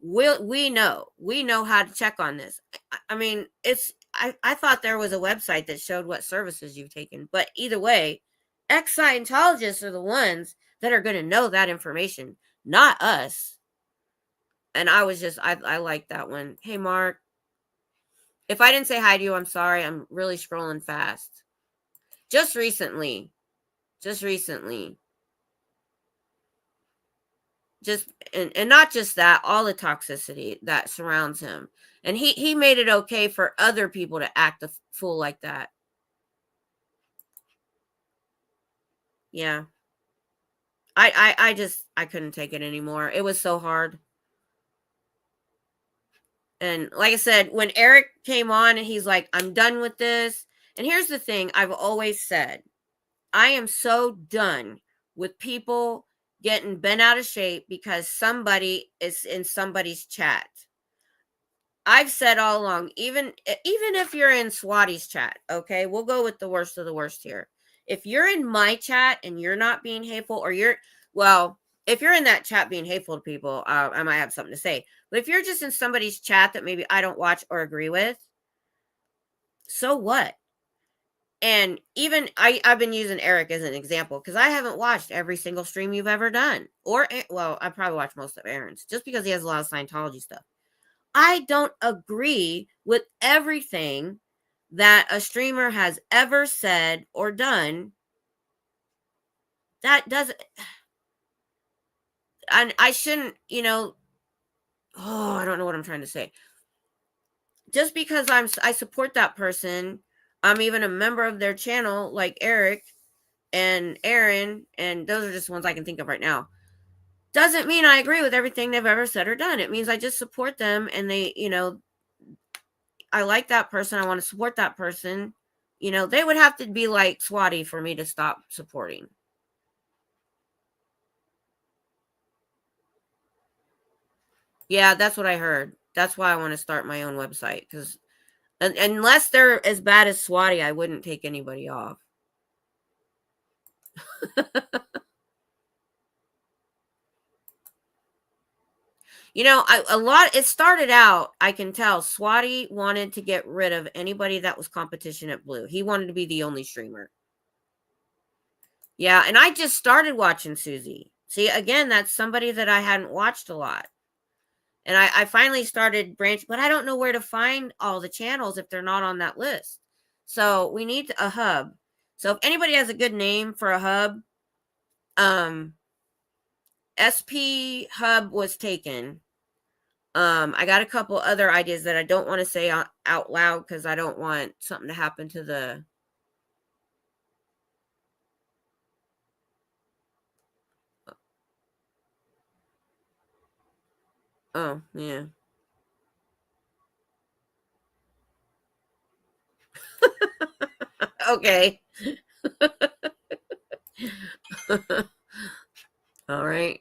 We know how to check on this. I mean, I thought there was a website that showed what services you've taken, but either way, ex-Scientologists are the ones that are going to know that information, not us. And I was just, I like that one. Hey, Mark, if I didn't say hi to you, I'm sorry. I'm really scrolling fast. Just recently. And not just that, all the toxicity that surrounds him. And he made it okay for other people to act a fool like that. Yeah. I couldn't take it anymore. It was so hard. And like I said, when Eric came on and he's like, I'm done with this. And here's the thing I've always said. I am so done with people getting bent out of shape because somebody is in somebody's chat. I've said all along, even if you're in Swati's chat, okay, we'll go with the worst of the worst here. If you're in my chat and you're not being hateful, or if you're in that chat being hateful to people, I might have something to say. But if you're just in somebody's chat that maybe I don't watch or agree with, so what? And even I've been using Eric as an example because I haven't watched every single stream you've ever done. I probably watched most of Aaron's just because he has a lot of Scientology stuff. I don't agree with everything that a streamer has ever said or done. That doesn't, and I shouldn't, I don't know what I'm trying to say. Just because I support that person, I'm even a member of their channel, like Eric and Aaron, and those are just ones I can think of right now. Doesn't mean I agree with everything they've ever said or done. It means I just support them, and they, I like that person. I want to support that person. They would have to be like Swati for me to stop supporting. Yeah, that's what I heard. That's why I want to start my own website, because unless they're as bad as Swati, I wouldn't take anybody off. You know, it started out, I can tell, Swati wanted to get rid of anybody that was competition at Blue. He wanted to be the only streamer. Yeah, and I just started watching Susie. See, again, that's somebody that I hadn't watched a lot. And I finally started branch, but I don't know where to find all the channels if they're not on that list. So we need a hub. So if anybody has a good name for a hub, SP hub was taken. I got a couple other ideas that I don't want to say out loud because I don't want something to happen to the. Oh, yeah. Okay. All right.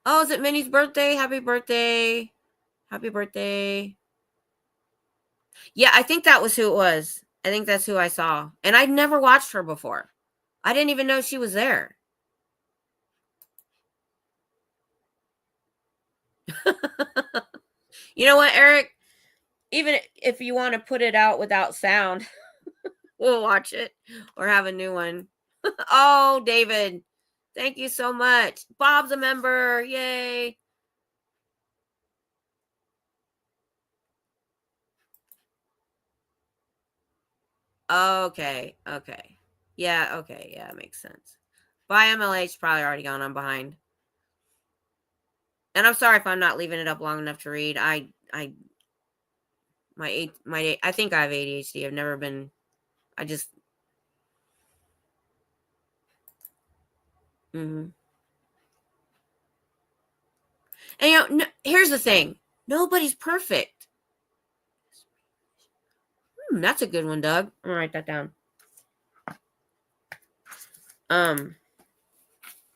Oh, is it Minnie's birthday? Happy birthday. Happy birthday. Yeah, I think that was who it was. I think that's who I saw. And I'd never watched her before. I didn't even know she was there. You know what, Eric? Even if you want to put it out without sound, we'll watch it or have a new one. Oh, David, thank you so much. Bob's a member. Yay. Okay. Okay. Yeah. Okay. Yeah. Makes sense. Bye, MLH. Probably already gone. I'm behind. And I'm sorry if I'm not leaving it up long enough to read. I think I have ADHD. I've never been. I just. Mm-hmm. And here's the thing. Nobody's perfect. That's a good one, Doug. I'm gonna write that down.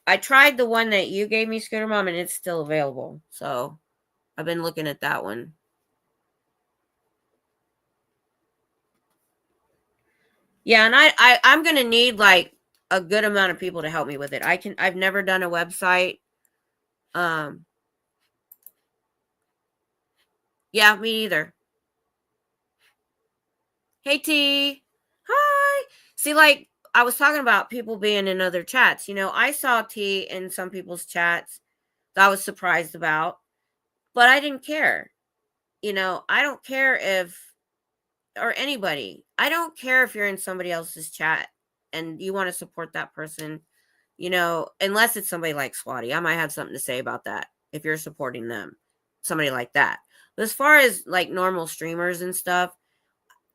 I tried the one that you gave me, Scooter Mom, and it's still available. So I've been looking at that one. Yeah, and I'm gonna need like a good amount of people to help me with it. I've never done a website. Yeah, me either. Hey T. Hi. See, like I was talking about people being in other chats. I saw T in some people's chats that I was surprised about, but I didn't care. I don't care if, or anybody, I don't care if you're in somebody else's chat and you want to support that person, unless it's somebody like Swati. I might have something to say about that if you're supporting them, somebody like that. But as far as like normal streamers and stuff,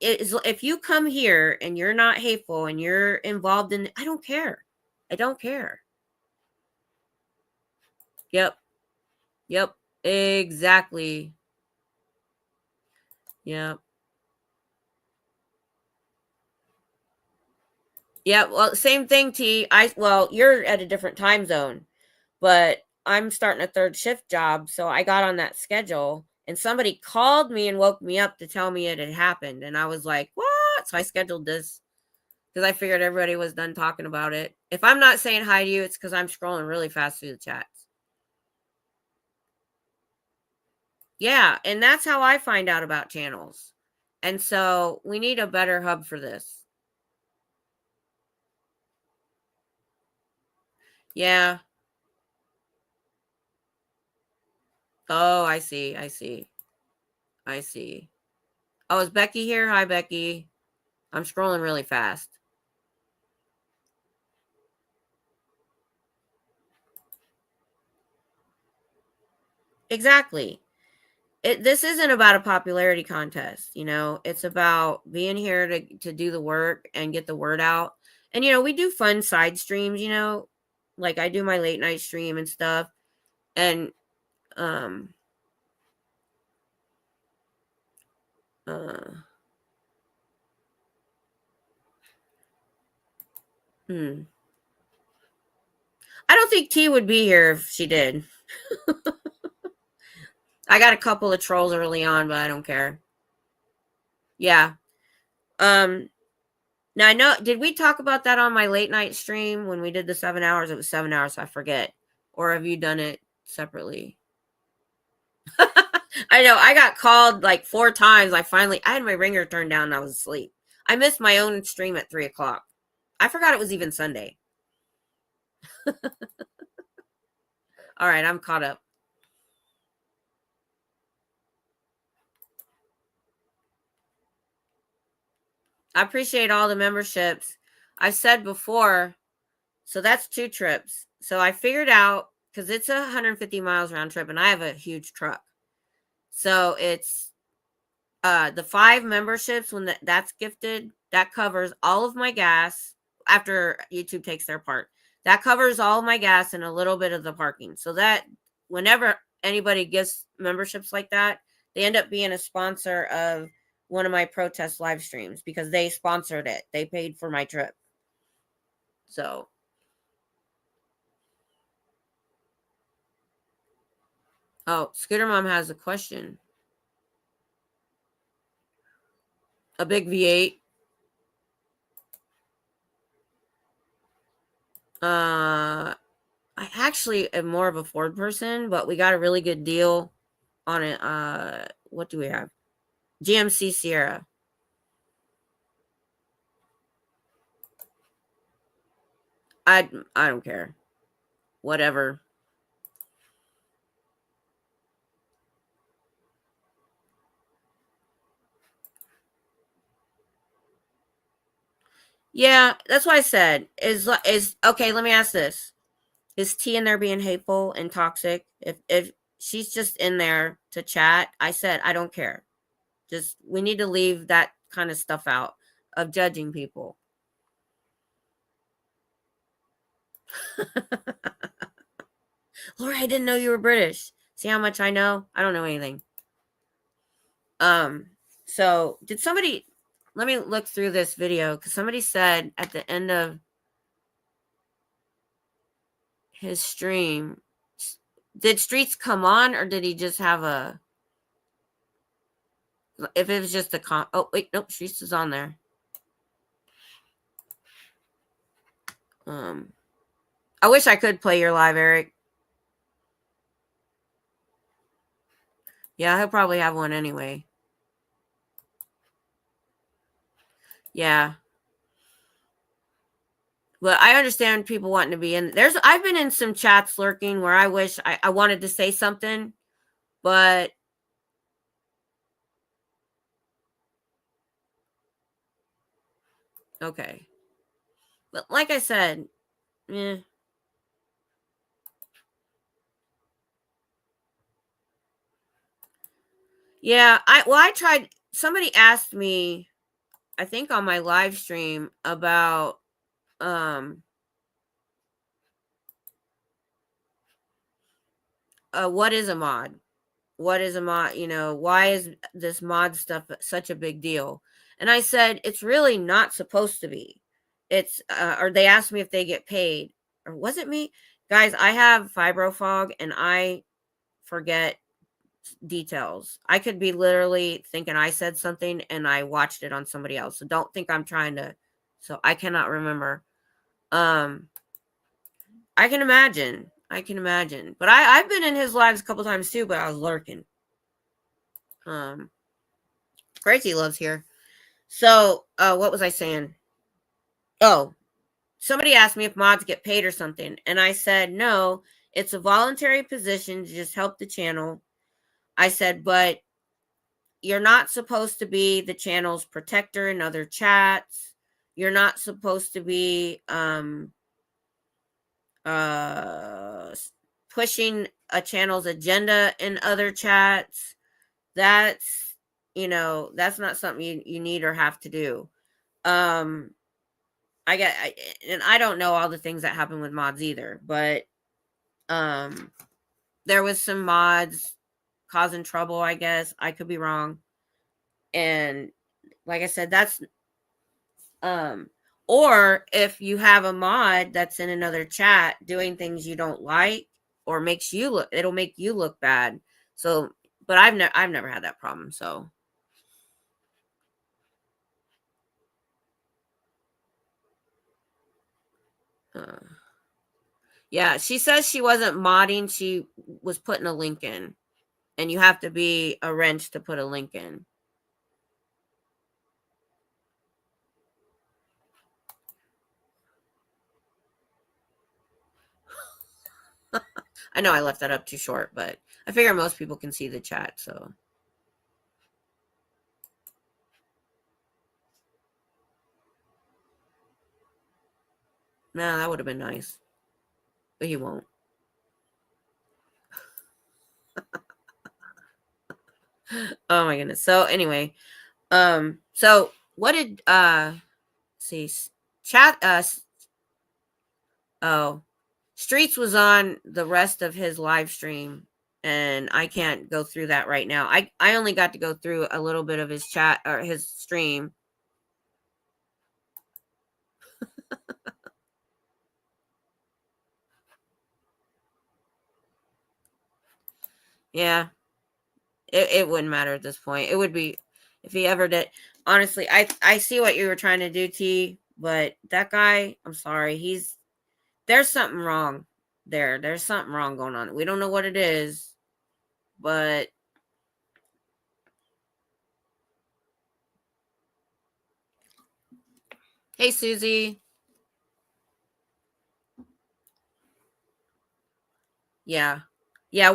if you come here and you're not hateful and you're involved in, I don't care. I don't care. Yep. Exactly. Yep. Yeah, well, same thing, T. You're at a different time zone, but I'm starting a third shift job, so I got on that schedule and somebody called me and woke me up to tell me it had happened, and I was like, "What?" So I scheduled this because I figured everybody was done talking about it. If I'm not saying hi to you, it's because I'm scrolling really fast through the chats. Yeah, and that's how I find out about channels. And so we need a better hub for this. Yeah. Oh, I see. Oh, is Becky here? Hi, Becky. I'm scrolling really fast. Exactly. This isn't about a popularity contest, it's about being here to do the work and get the word out. And we do fun side streams, like I do my late night stream and stuff. And I don't think T would be here if she did. I got a couple of trolls early on, but I don't care. Yeah. Now I know, did we talk about that on my late night stream when we did the 7 hours? It was 7 hours, so I forget. Or have you done it separately? I know, I got called like 4 times. I had my ringer turned down and I was asleep. I missed my own stream at 3 o'clock. I forgot it was even Sunday. All right, I'm caught up. I appreciate all the memberships. I've said before, so that's 2 trips. So I figured out, because it's 150 miles round trip and I have a huge truck. So it's the 5 memberships, when that's gifted, that covers all of my gas after YouTube takes their part. That covers all of my gas and a little bit of the parking. So that whenever anybody gets memberships like that, they end up being a sponsor of one of my protest live streams because they sponsored it. They paid for my trip. So Scooter Mom has a question. A big V8. I actually am more of a Ford person, but we got a really good deal on it. What do we have? GMC Sierra. I don't care. Whatever. Yeah, that's what I said. Is okay, let me ask this. Is T in there being hateful and toxic? If she's just in there to chat, I said I don't care. Just we need to leave that kind of stuff out of judging people. Laura, I didn't know you were British. See how much I know? I don't know anything. So did somebody, let me look through this video, because somebody said at the end of his stream, did Streets come on, or did he just have a, if it was just a oh wait, nope, Streets is on there. I wish I could play your live, Eric. Yeah, he'll probably have one anyway. Yeah. But I understand people wanting to be in. I've been in some chats lurking where I wish I wanted to say something, but okay. But like I said, yeah, I tried. Somebody asked me, I think on my live stream, about what is a mod? What is a mod? Why is this mod stuff such a big deal? And I said, it's really not supposed to be. It's, or they asked me if they get paid, or was it me? Guys, I have fibro fog and I forget details. I could be literally thinking I said something and I watched it on somebody else. So don't think I'm trying to, so I cannot remember. I can imagine. But I've been in his lives a couple times too, but I was lurking. Crazy loves here. So, what was I saying? Oh, somebody asked me if mods get paid or something, and I said no. It's a voluntary position to just help the channel. I said, but you're not supposed to be the channel's protector in other chats. You're not supposed to be pushing a channel's agenda in other chats. That's that's not something you need or have to do. And I don't know all the things that happen with mods either, but there was some mods causing trouble, I guess. I could be wrong. And like I said, that's Or if you have a mod that's in another chat doing things you don't like or makes you look, it'll make you look bad. So, but I've never had that problem. So, yeah, she says she wasn't modding. She was putting a link in, and you have to be a wrench to put a link in. I know I left that up too short, but I figure most people can see the chat, so. Nah, that would have been nice. But he won't. Oh my goodness. So anyway, so what did see chat oh, Streets was on the rest of his live stream, and I can't go through that right now. I only got to go through a little bit of his chat or his stream. Yeah. It wouldn't matter at this point. It would be if he ever did. Honestly, I see what you were trying to do, T, but that guy, I'm sorry, there's something wrong there. There's something wrong going on. We don't know what it is, but hey, Susie. Yeah. Yeah,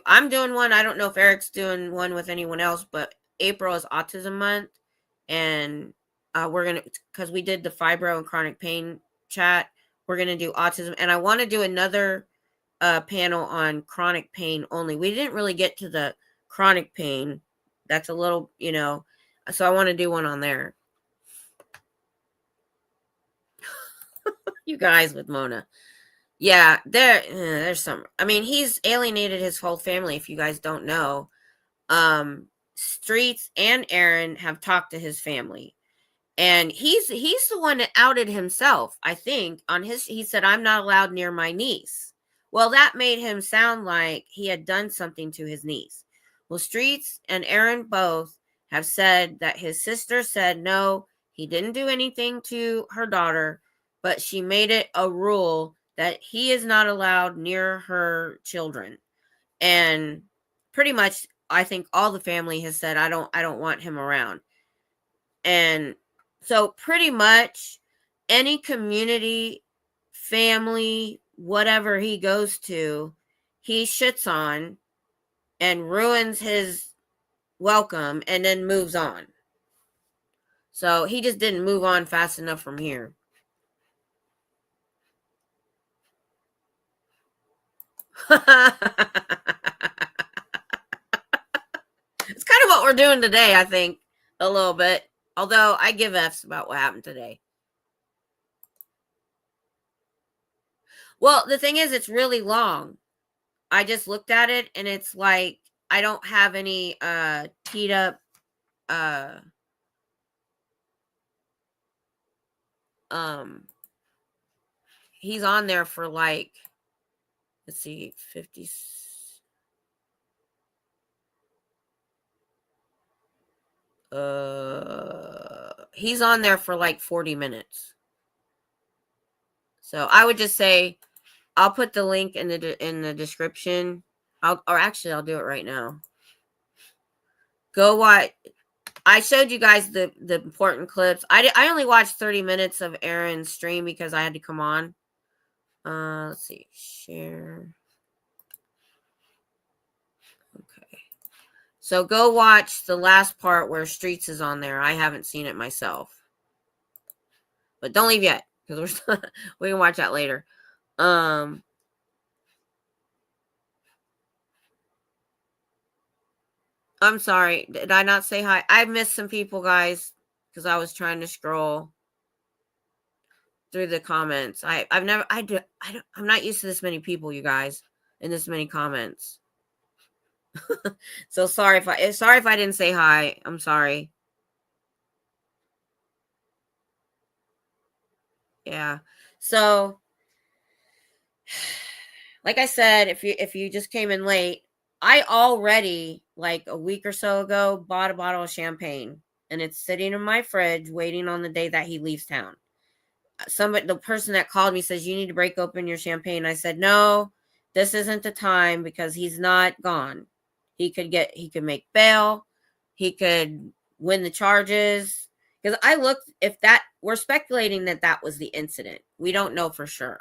I'm doing one. I don't know if Eric's doing one with anyone else, but April is Autism Month. And we're going to, because we did the fibro and chronic pain chat, we're going to do autism. And I want to do another panel on chronic pain only. We didn't really get to the chronic pain. That's a little, so I want to do one on there. You guys with Mona. Yeah, there's some. I mean, he's alienated his whole family. If you guys don't know, Streets and Aaron have talked to his family, and he's the one that outed himself. I think he said, "I'm not allowed near my niece." Well, that made him sound like he had done something to his niece. Well, Streets and Aaron both have said that his sister said no, he didn't do anything to her daughter, but she made it a rule that he is not allowed near her children. And pretty much I think all the family has said I don't want him around. And so pretty much any community, family, whatever he goes to, he shits on and ruins his welcome and then moves on. So he just didn't move on fast enough from here. It's kind of what we're doing today, I think, a little bit. Although I give F's about what happened today. Well, the thing is, it's really long. I just looked at it, and it's like I don't have any teed up he's on there for like, let's see, 50. He's on there for like 40 minutes. So I would just say, I'll put the link in the description. I'll do it right now. Go watch. I showed you guys the important clips. I only watched 30 minutes of Aaron's stream because I had to come on. Let's see, share. Okay. So go watch the last part where Streets is on there. I haven't seen it myself. But don't leave yet, because we can watch that later. I'm sorry. Did I not say hi? I missed some people, guys, because I was trying to scroll through the comments. I'm not used to this many people, you guys, and this many comments. So sorry if I didn't say hi. I'm sorry. Yeah. So, like I said, if you just came in late, I already, like a week or so ago, bought a bottle of champagne, and it's sitting in my fridge waiting on the day that he leaves town. The person that called me says, you need to break open your champagne. I said, no, this isn't the time, because he's not gone. He could make bail. He could win the charges. Because I looked, we're speculating that was the incident. We don't know for sure.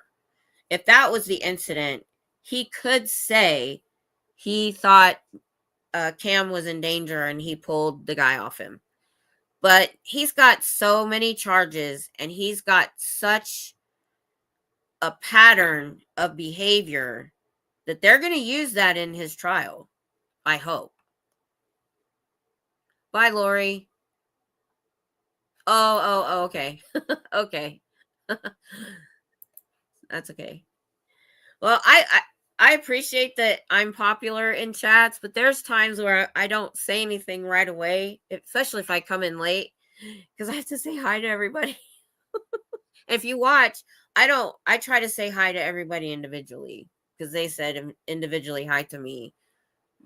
If that was the incident, he could say he thought Cam was in danger and he pulled the guy off him. But he's got so many charges, and he's got such a pattern of behavior that they're going to use that in his trial. I hope. Bye, Lori. Oh, okay. Okay. That's okay. Well, I appreciate that I'm popular in chats, but there's times where I don't say anything right away, especially if I come in late, because I have to say hi to everybody. If you watch, I try to say hi to everybody individually, because they said individually hi to me.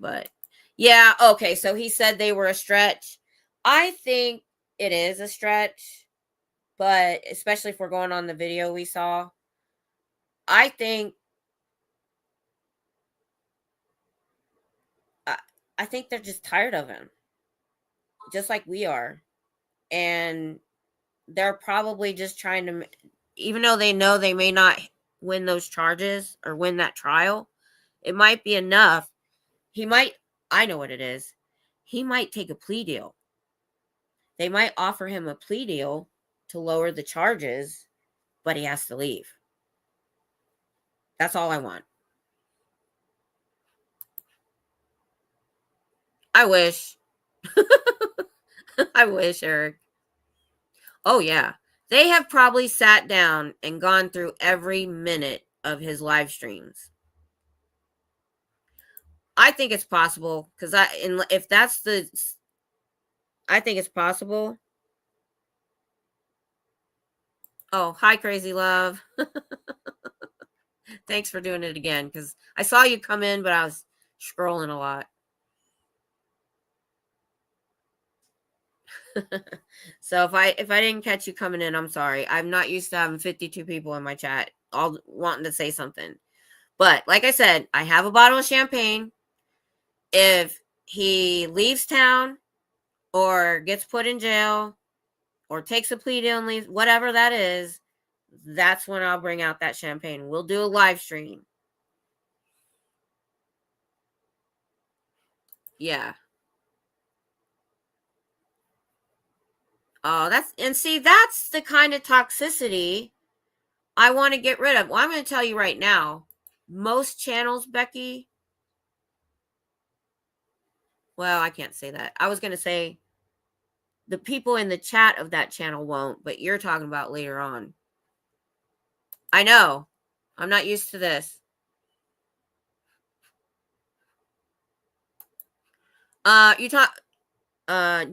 But yeah, okay, so he said they were a stretch. I think it is a stretch, but especially if we're going on the video we saw, I think I think they're just tired of him, just like we are. And they're probably just trying to, even though they know they may not win those charges or win that trial, it might be enough. I know what it is. He might take a plea deal. They might offer him a plea deal to lower the charges, but he has to leave. That's all I want. I wish. I wish, Eric. Oh, yeah. They have probably sat down and gone through every minute of his live streams. I think it's possible, because I think it's possible. Oh, hi, Crazy Love. Thanks for doing it again, because I saw you come in, but I was scrolling a lot. So if I didn't catch you coming in, I'm sorry. I'm not used to having 52 people in my chat all wanting to say something. But like I said, I have a bottle of champagne. If he leaves town or gets put in jail or takes a plea deal and leaves, whatever that is, that's when I'll bring out that champagne. We'll do a live stream. Yeah. Oh, that's the kind of toxicity I want to get rid of. Well, I'm going to tell you right now, most channels, Becky, well, I can't say that. I was going to say the people in the chat of that channel won't, but you're talking about later on. I know. I'm not used to this. Do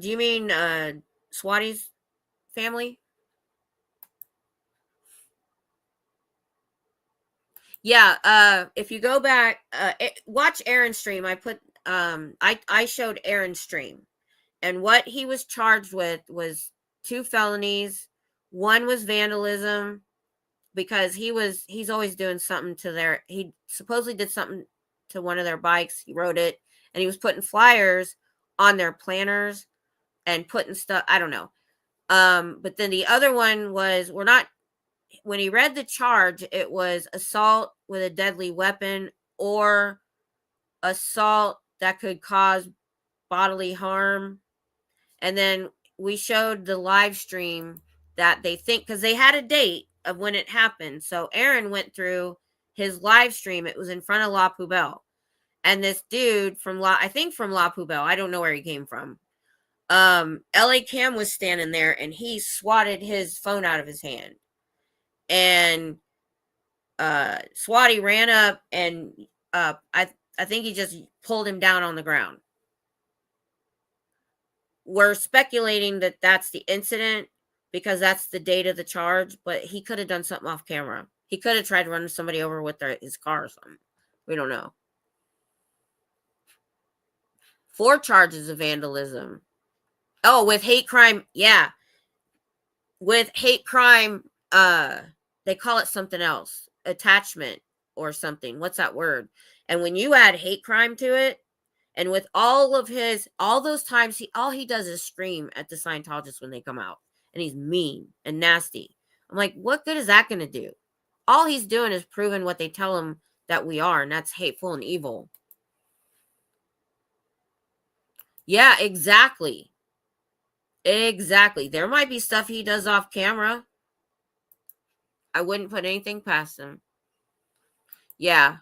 you mean Swati's family? Yeah, if you go back, watch Aaron's stream. I showed Aaron's stream, and what he was charged with was 2 felonies. One was vandalism, because he's always doing something to he supposedly did something to one of their bikes. He wrote it, and he was putting flyers on their planners and putting stuff, I don't know. But then the other one was, when he read the charge, it was assault with a deadly weapon or assault that could cause bodily harm. And then we showed the live stream that they think, because they had a date of when it happened. So Aaron went through his live stream. It was in front of La Poubelle. And this dude from La Poubelle, I don't know where he came from. LA Cam was standing there, and he swatted his phone out of his hand. And Swati ran up, and I think he just pulled him down on the ground. We're speculating that that's the incident, because that's the date of the charge, but he could have done something off camera. He could have tried to run somebody over with his car or something. We don't know. 4 charges of vandalism. Oh, with hate crime. Yeah. With hate crime, they call it something else. Attachment or something. What's that word? And when you add hate crime to it, and with all those times, all he does is scream at the Scientologists when they come out. And he's mean and nasty. I'm like, what good is that going to do? All he's doing is proving what they tell him that we are, and that's hateful and evil. Yeah, exactly. Exactly. There might be stuff he does off camera. I wouldn't put anything past him. Yeah.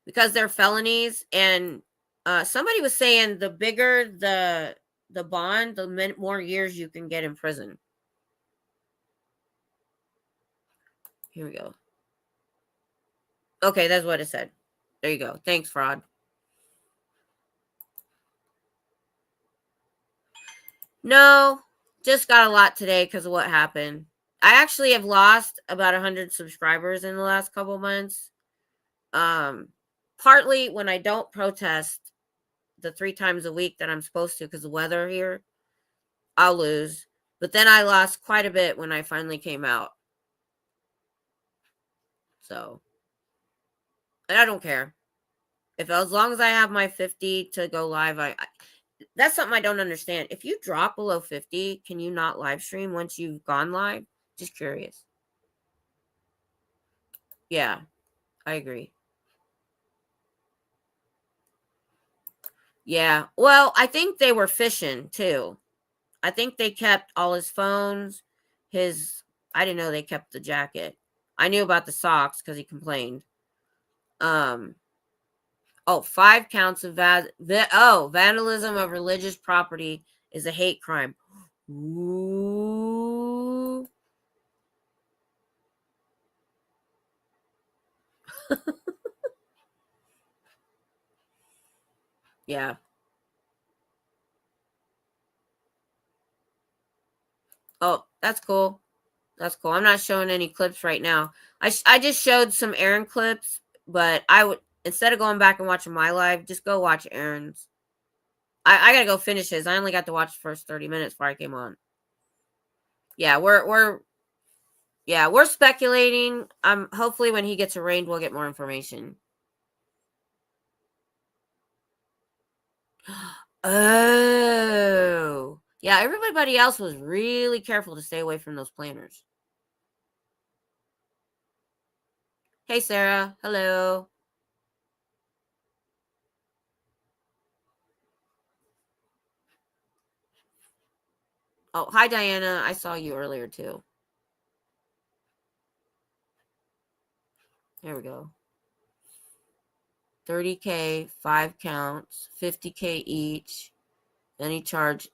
Because they're felonies, and somebody was saying the bigger the bond, the more years you can get in prison. Here we go. Okay, that's what it said. There you go. Thanks, fraud. No, just got a lot today because of what happened. I actually have lost about 100 subscribers in the last couple months. Partly when I don't protest the 3 times a week that I'm supposed to because of the weather here, I'll lose. But then I lost quite a bit when I finally came out. So, and I don't care. As long as I have my 50 to go live, that's something I don't understand. If you drop below 50, can you not live stream once you've gone live? Just curious. Yeah, I agree. Yeah. Well, I think they were fishing too. I think they kept all his phones, I didn't know they kept the jacket. I knew about the socks because he complained. 5 counts of vandalism of religious property is a hate crime. Ooh. Yeah. Oh, that's cool. That's cool. I'm not showing any clips right now. I just showed some Aaron clips, but I would, instead of going back and watching my live, just go watch Aaron's. I gotta go finish his. I only got to watch the first 30 minutes before I came on. Yeah, we're speculating. Hopefully when he gets arraigned, we'll get more information. Oh. Yeah, everybody else was really careful to stay away from those planners. Hey, Sarah. Hello. Oh, hi, Diana. I saw you earlier, too. There we go. 30K, 5 counts, 50K each. Then he charged.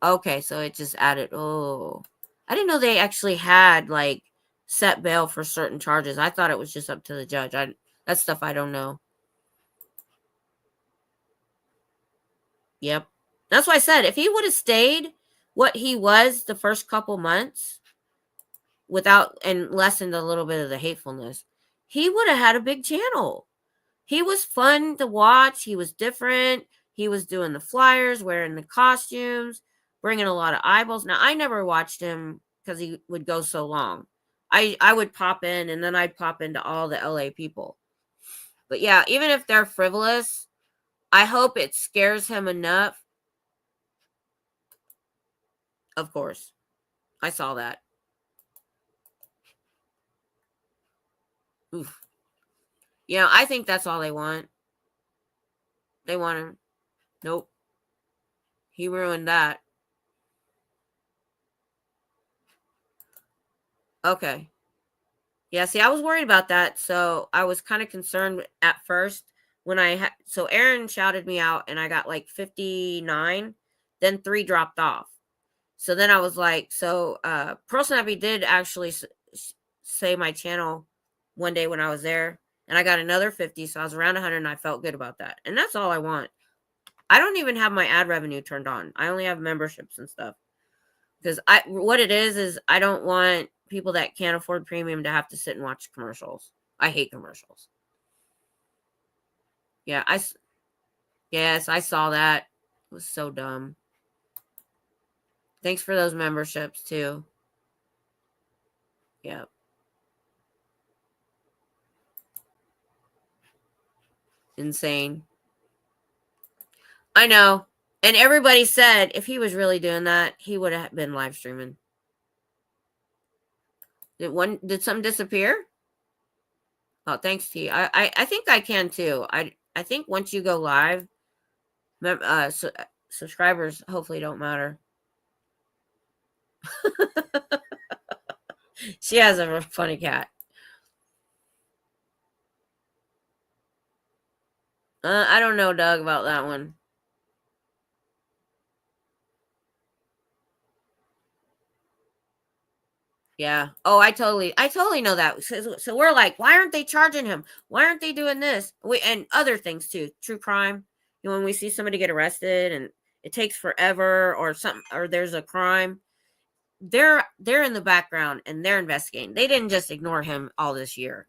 Okay, so it just added. Oh, I didn't know they actually had like set bail for certain charges. I thought it was just up to the judge. That's stuff I don't know. Yep. That's why I said if he would have stayed what he was the first couple months without and lessened a little bit of the hatefulness, he would have had a big channel. He was fun to watch. He was different. He was doing the flyers, wearing the costumes, bringing a lot of eyeballs. Now, I never watched him because he would go so long. I would pop in, and then I'd pop into all the LA people. But yeah, even if they're frivolous, I hope it scares him enough. Of course. I saw that. Oof. Yeah, I think that's all they want. They want him. Nope. He ruined that. Okay. Yeah, see, I was worried about that. So I was kind of concerned at first when so Aaron shouted me out and I got like 59, then 3 dropped off. So then I was like, Pearl Snappy did actually say my channel one day when I was there, and I got another 50, so I was around 100, and I felt good about that. And that's all I want. I don't even have my ad revenue turned on. I only have memberships and stuff. Because what it is I don't want people that can't afford premium to have to sit and watch commercials. I hate commercials. Yeah, yes, I saw that. It was so dumb. Thanks for those memberships too. Yep. Insane. I know. And everybody said if he was really doing that, he would have been live streaming. Did something disappear? Oh, thanks, T. I think I can too. I think once you go live, subscribers hopefully don't matter. She has a funny cat. I don't know, Doug, about that one. Yeah. Oh, I totally know that. So we're like, why aren't they charging him? Why aren't they doing this? And other things too. True crime. You know, when we see somebody get arrested and it takes forever or something, or there's a crime, they're in the background and they're investigating. They didn't just ignore him all this year.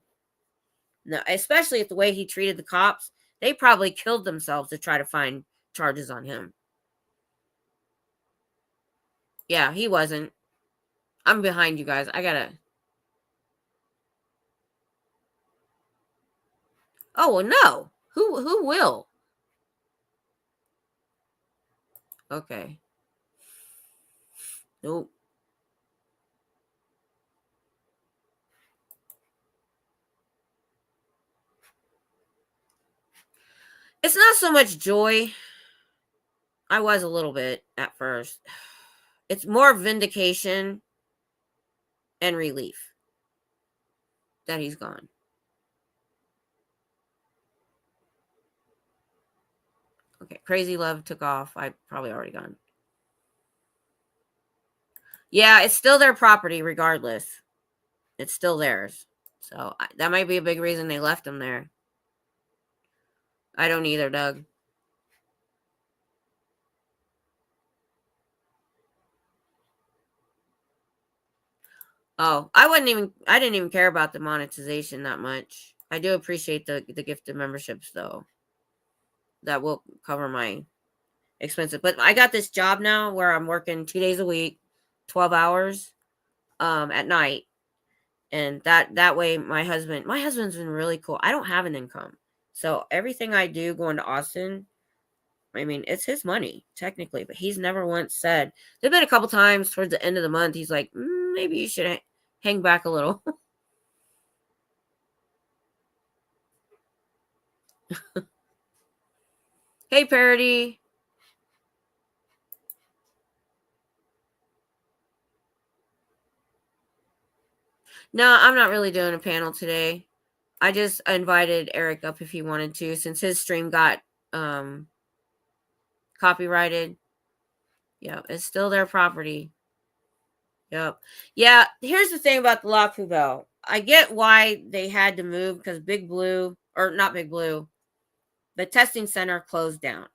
No, especially at the way he treated the cops. They probably killed themselves to try to find charges on him. Yeah, he wasn't. I'm behind you guys. I gotta. Oh well, no. Who will? Okay. Nope. It's not so much joy. I was a little bit at first. It's more vindication and relief that he's gone. Okay, Crazy Love took off. I probably already gone. Yeah, it's still their property regardless. It's still theirs. So that might be a big reason they left him there. I don't either, Doug. Oh, I didn't even care about the monetization that much. I do appreciate the gifted memberships though. That will cover my expenses. But I got this job now where I'm working 2 days a week, 12 hours at night. And that way my husband's been really cool. I don't have an income. So everything I do going to Austin, I mean, it's his money technically, but he's never once said. There've been a couple times towards the end of the month he's like, maybe you should hang back a little. Hey, Parody. No, I'm not really doing a panel today. I just invited Eric up if he wanted to, since his stream got copyrighted. Yeah, it's still their property. Yep. Yeah, here's the thing about the La Poubelle. I get why they had to move because Big Blue, or not Big Blue, the testing center closed down.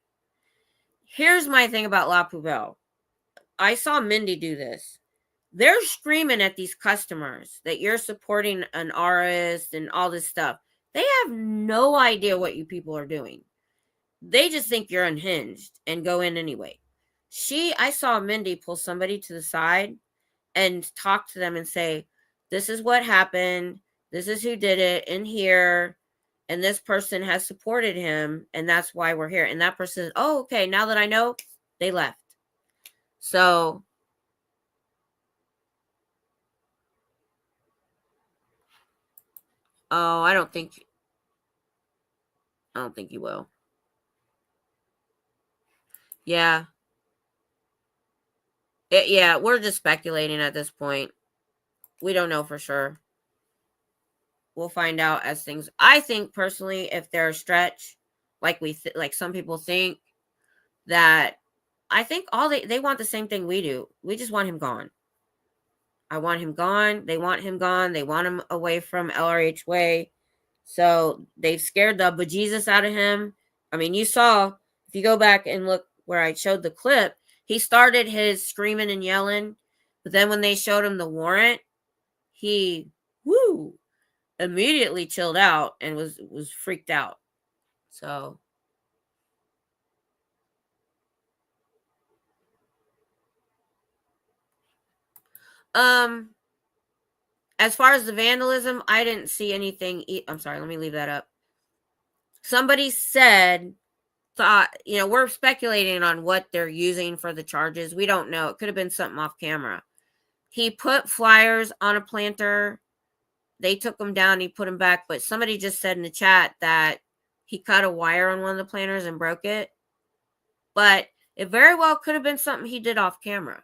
Here's my thing about La Poubelle. I saw Mindy do this. They're screaming at these customers that you're supporting an artist and all this stuff. They have no idea what you people are doing. They just think you're unhinged and go in anyway. I saw Mindy pull somebody to the side and talk to them and say, this is what happened. This is who did it in here. And this person has supported him. And that's why we're here. And that person says, oh, okay. Now that I know, they left. So I don't think you will. Yeah. Yeah, we're just speculating at this point. We don't know for sure. We'll find out as things. I think personally, if they're a stretch, like like some people think, that I think all they want the same thing we do. We just want him gone. I want him gone. They want him gone. They want him away from LRH Way. So they've scared the bejesus out of him. I mean, you saw, if you go back and look where I showed the clip, he started his screaming and yelling But then when they showed him the warrant, he immediately chilled out and was freaked out. So as far as the vandalism, I didn't see anything. I'm sorry, let me leave that up. Somebody thought, we're speculating on what they're using for the charges. We don't know. It could have been something off camera. He put flyers on a planter. They took them down. He put them back. But somebody just said in the chat that he cut a wire on one of the planters and broke it. But it very well could have been something he did off camera.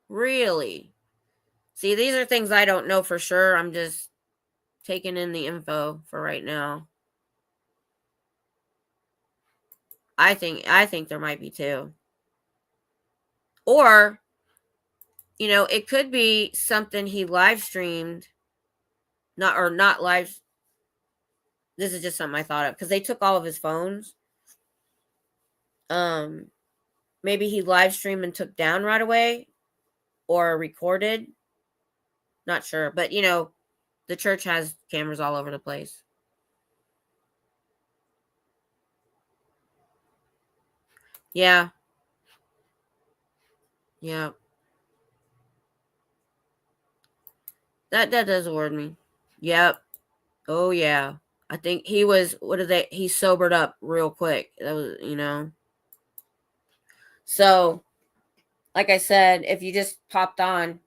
Really? See, these are things I don't know for sure. I'm just taking in the info for right now. I think there might be two. Or, it could be something he live streamed. Not live. This is just something I thought of because they took all of his phones. Maybe he live streamed and took down right away or recorded. Not sure. But, the church has cameras all over the place. Yeah. Yeah. That does word me. Yep. Oh, yeah. I think he was, he sobered up real quick. That was, So, like I said, if you just popped on,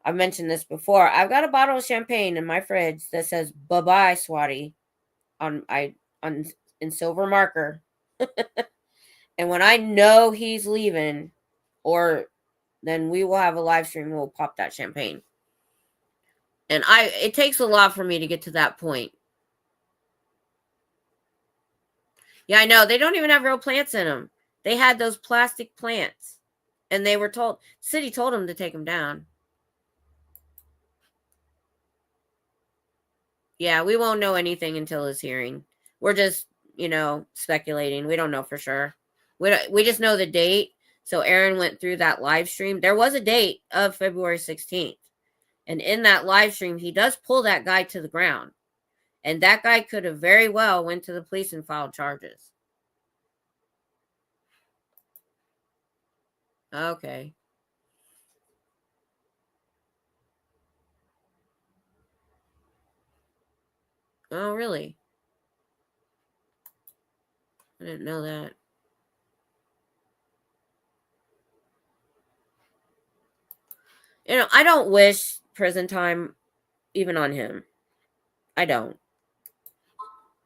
I've mentioned this before. I've got a bottle of champagne in my fridge that says "Bye-bye, Swati" in silver marker. And when I know he's leaving, then we will have a live stream and we'll pop that champagne. And it takes a lot for me to get to that point. Yeah, I know. They don't even have real plants in them. They had those plastic plants. And they were told, city told them to take them down. Yeah, we won't know anything until his hearing. We're just, speculating. We don't know for sure. We just know the date. So Aaron went through that live stream. There was a date of February 16th. And in that live stream, he does pull that guy to the ground. And that guy could have very well went to the police and filed charges. Okay. Oh, really? I didn't know that. I don't wish prison time even on him. I don't.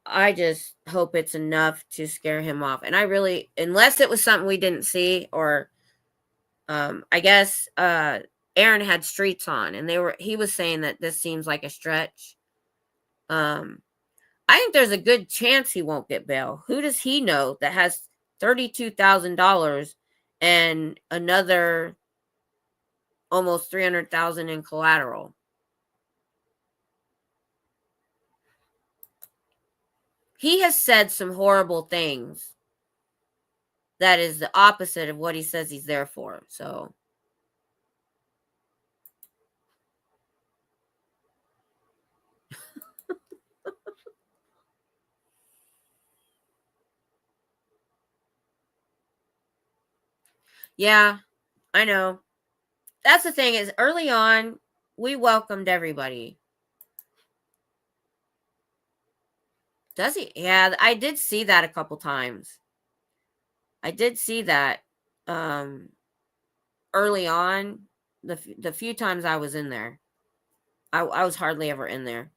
I just hope it's enough to scare him off. And I really, unless it was something we didn't see, or I guess Aaron had streets on and he was saying that this seems like a stretch. I think there's a good chance he won't get bail. Who does he know that has $32,000 and another almost $300,000 in collateral? He has said some horrible things that is the opposite of what he says he's there for. So yeah, I know. That's the thing is early on, we welcomed everybody. Does he? Yeah, I did see that a couple times. I did see that early on, the few times I was in there. I was hardly ever in there.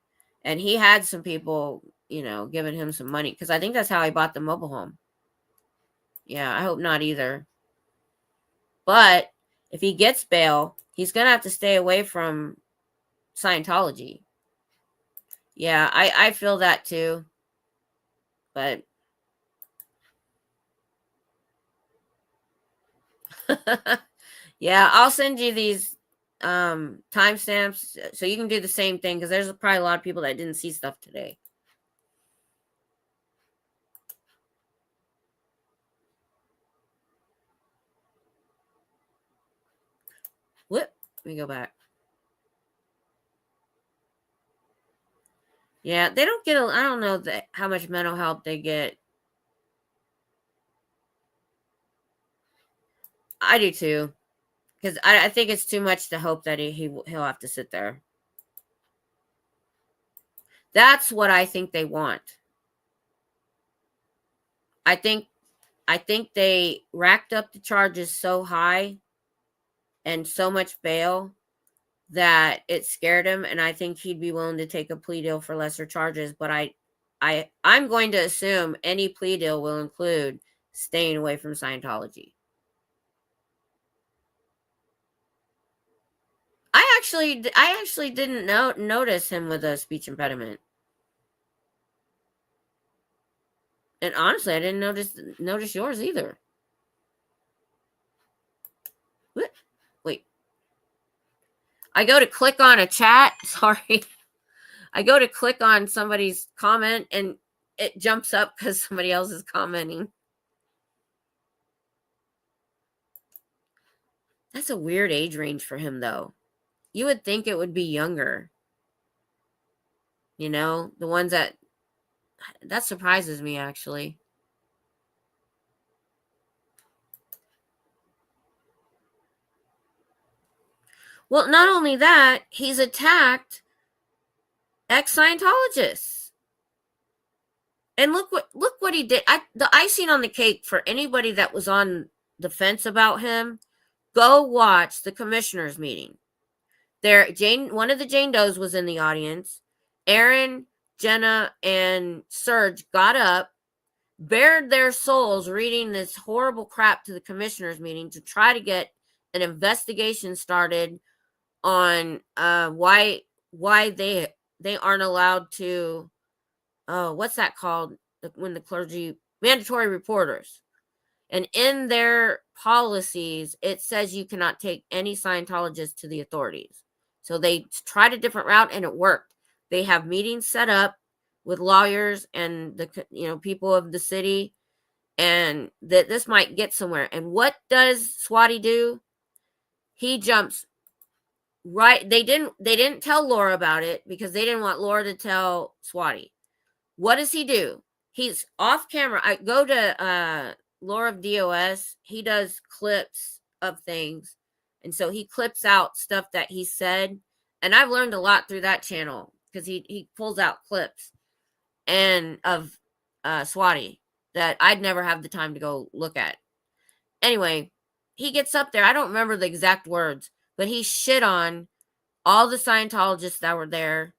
And he had some people, giving him some money because I think that's how he bought the mobile home. Yeah, I hope not either. But if he gets bail, he's going to have to stay away from Scientology. Yeah, I feel that too. But yeah, I'll send you these timestamps so you can do the same thing, because there's probably a lot of people that didn't see stuff today. What? Let me go back. Yeah, they don't get I don't know how much mental help they get. I do too, because I think it's too much to hope that he'll have to sit there. That's what I think they want. I think they racked up the charges so high and so much bail that it scared him, and I think he'd be willing to take a plea deal for lesser charges. But I'm going to assume any plea deal will include staying away from Scientology. I actually didn't notice him with a speech impediment. And honestly, I didn't notice yours either. What? Wait. I go to click on a chat. Sorry. I go to click on somebody's comment and it jumps up because somebody else is commenting. That's a weird age range for him, though. You would think it would be younger. You know, the ones that surprises me, actually. Well, not only that, he's attacked ex-Scientologists. And look what he did. The icing on the cake for anybody that was on the fence about him, go watch the commissioners meeting. One of the Jane Does was in the audience. Aaron, Jenna, and Serge got up, bared their souls reading this horrible crap to the commissioners meeting to try to get an investigation started on why they aren't allowed to, what's that called, when the clergy, mandatory reporters. And in their policies, it says you cannot take any Scientologists to the authorities. So they tried a different route and it worked. They have meetings set up with lawyers and the people of the city, and that this might get somewhere. And what does Swati do? He jumps right. They didn't tell Laura about it because they didn't want Laura to tell Swati. What does he do? He's off camera. I go to Laura of DOS. He does clips of things, and so he clips out stuff that he said. And I've learned a lot through that channel because he pulls out clips and of Swati that I'd never have the time to go look at. Anyway, he gets up there. I don't remember the exact words, but he shit on all the Scientologists that were there.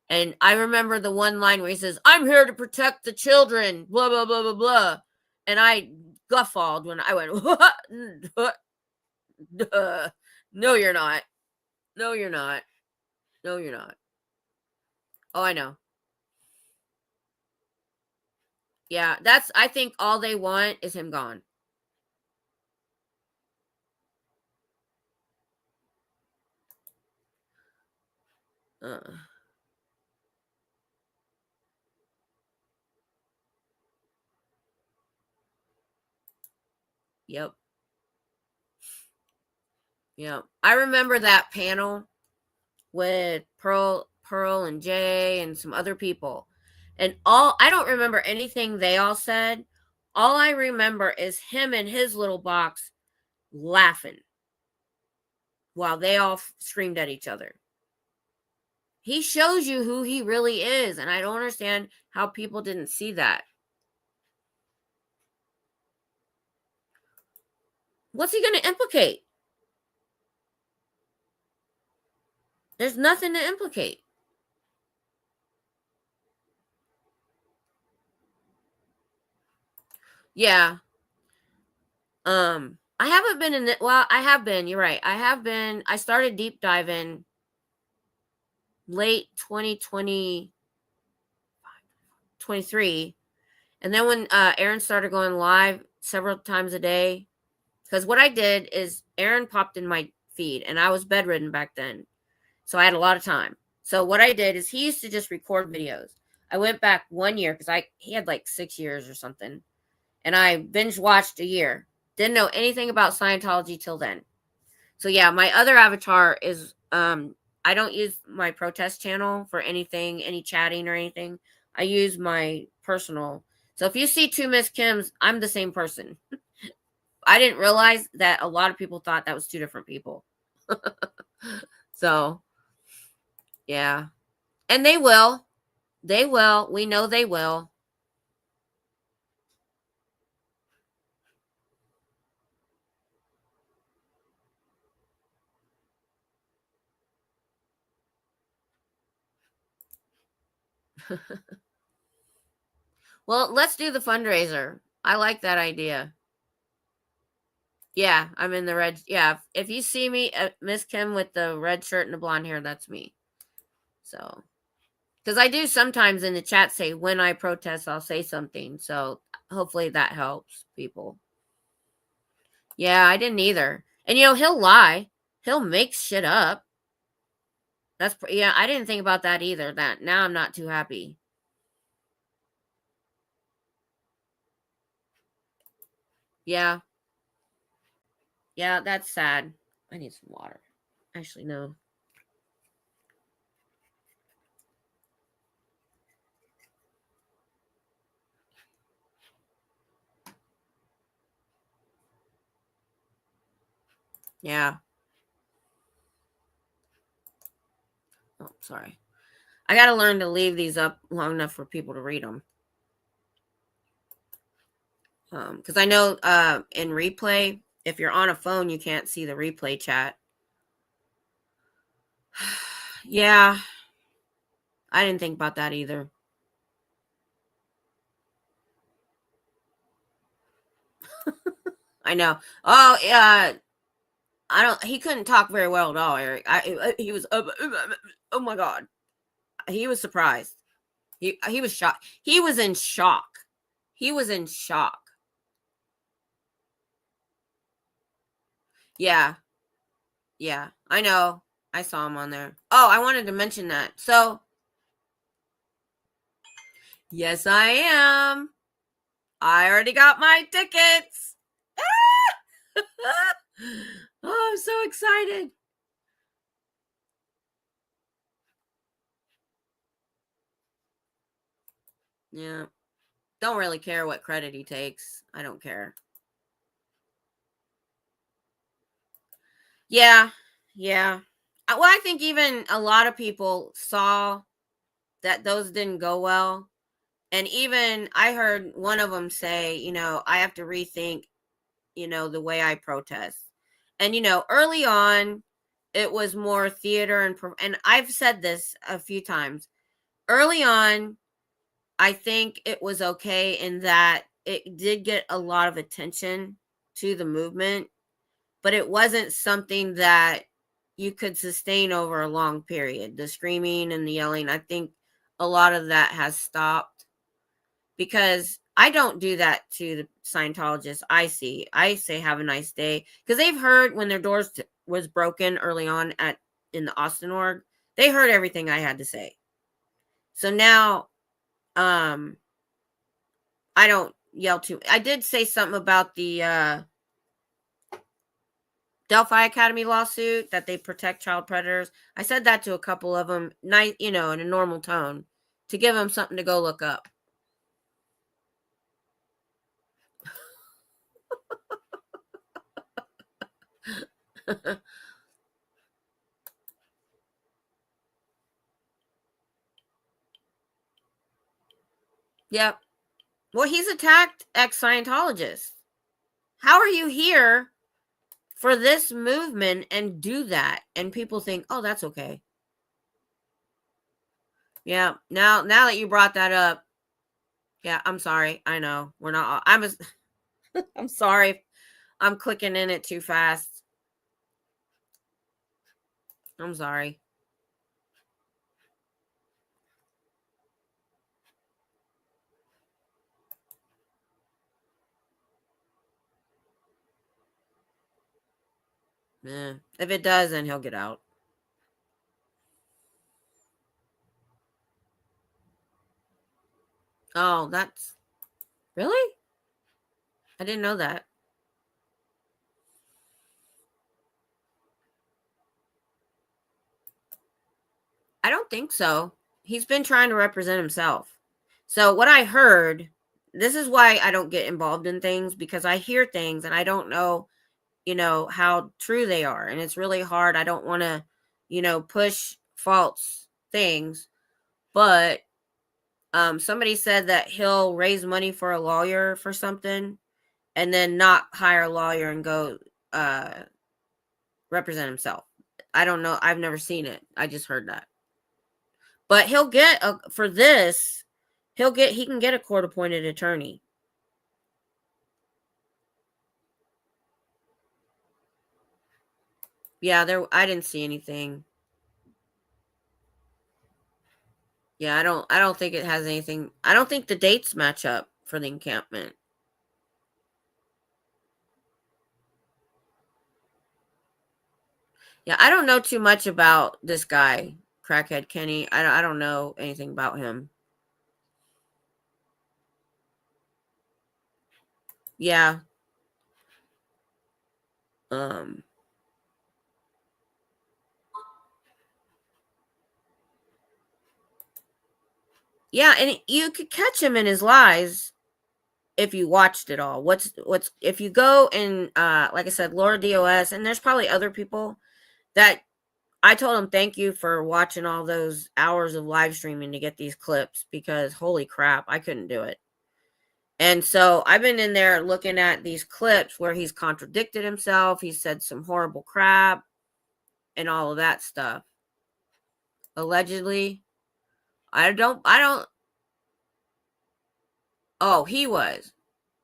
And I remember the one line where he says, "I'm here to protect the children, blah, blah, blah, blah, blah." And I guffawed when I went, "What? No, you're not. No, you're not. No, you're not." Oh, I know. Yeah, I think all they want is him gone. Yep. Yeah. I remember that panel with Pearl and Jay and some other people. And I don't remember anything they all said. All I remember is him in his little box laughing while they all screamed at each other. He shows you who he really is, and I don't understand how people didn't see that. What's he going to implicate? There's nothing to implicate. Yeah. I haven't been in it. Well, I have been. You're right. I have been. I started deep diving late 2023. And then when Aaron started going live several times a day, because what I did is Aaron popped in my feed, and I was bedridden back then. So I had a lot of time. So what I did is he used to just record videos. I went back 1 year because he had like 6 years or something. And I binge watched a year. Didn't know anything about Scientology till then. So yeah, my other avatar is I don't use my protest channel for anything, any chatting or anything. I use my personal. So if you see two Miss Kims, I'm the same person. I didn't realize that a lot of people thought that was two different people. So yeah. And they will. They will. We know they will. Well, let's do the fundraiser. I like that idea. Yeah, I'm in the red. Yeah, if you see me, Miss Kim with the red shirt and the blonde hair, that's me. So, because I do sometimes in the chat say when I protest, I'll say something. So hopefully that helps people. Yeah, I didn't either. And he'll lie. He'll make shit up. Yeah, I didn't think about that either. That now I'm not too happy. Yeah. Yeah, that's sad. I need some water. Actually, no. Yeah. Oh, sorry. I got to learn to leave these up long enough for people to read them. Because I know in replay, if you're on a phone, you can't see the replay chat. Yeah. I didn't think about that either. I know. Oh, yeah. He couldn't talk very well at all, Eric. He was, oh my God. He was surprised. He was shocked. He was in shock. He was in shock. Yeah. Yeah. I know. I saw him on there. Oh, I wanted to mention that. So, yes, I am. I already got my tickets. Oh, I'm so excited. Yeah. Don't really care what credit he takes. I don't care. Yeah. Yeah. Well, I think even a lot of people saw that those didn't go well. And even I heard one of them say, I have to rethink, the way I protest. And, early on, it was more theater and I've said this a few times. Early on, I think it was okay in that it did get a lot of attention to the movement, but it wasn't something that you could sustain over a long period. The screaming and the yelling, I think a lot of that has stopped because I don't do that to the Scientologists I see. I say have a nice day because they've heard when their doors was broken early on in the Austin org, they heard everything I had to say. So now I don't yell too. I did say something about the Delphi Academy lawsuit that they protect child predators. I said that to a couple of them, nice, in a normal tone, to give them something to go look up. Yep. Well, he's attacked ex-Scientologists. How are you here for this movement and do that? And people think, oh, that's okay. Yeah. Now that you brought that up, yeah, I'm sorry. I know we're not. I'm sorry. I'm clicking in it too fast. I'm sorry. If it does, then he'll get out. Oh, that's really? I didn't know that. I don't think so. He's been trying to represent himself. So what I heard, this is why I don't get involved in things, because I hear things and I don't know, how true they are. And it's really hard. I don't want to, push false things. But somebody said that he'll raise money for a lawyer for something and then not hire a lawyer and go represent himself. I don't know. I've never seen it. I just heard that. But he'll get for this, he can get a court appointed attorney. Yeah, I didn't see anything. Yeah, I don't think it has anything. I don't think the dates match up for the encampment. Yeah, I don't know too much about this guy, Crackhead Kenny. I don't know anything about him. Yeah. Yeah, and you could catch him in his lies if you watched it all. What's if you go and like I said, Laura DOS, and there's probably other people that I told them thank you for watching all those hours of live streaming to get these clips, because holy crap, I couldn't do it. And so I've been in there looking at these clips where he's contradicted himself, he said some horrible crap and all of that stuff. Allegedly. I don't Oh, he was.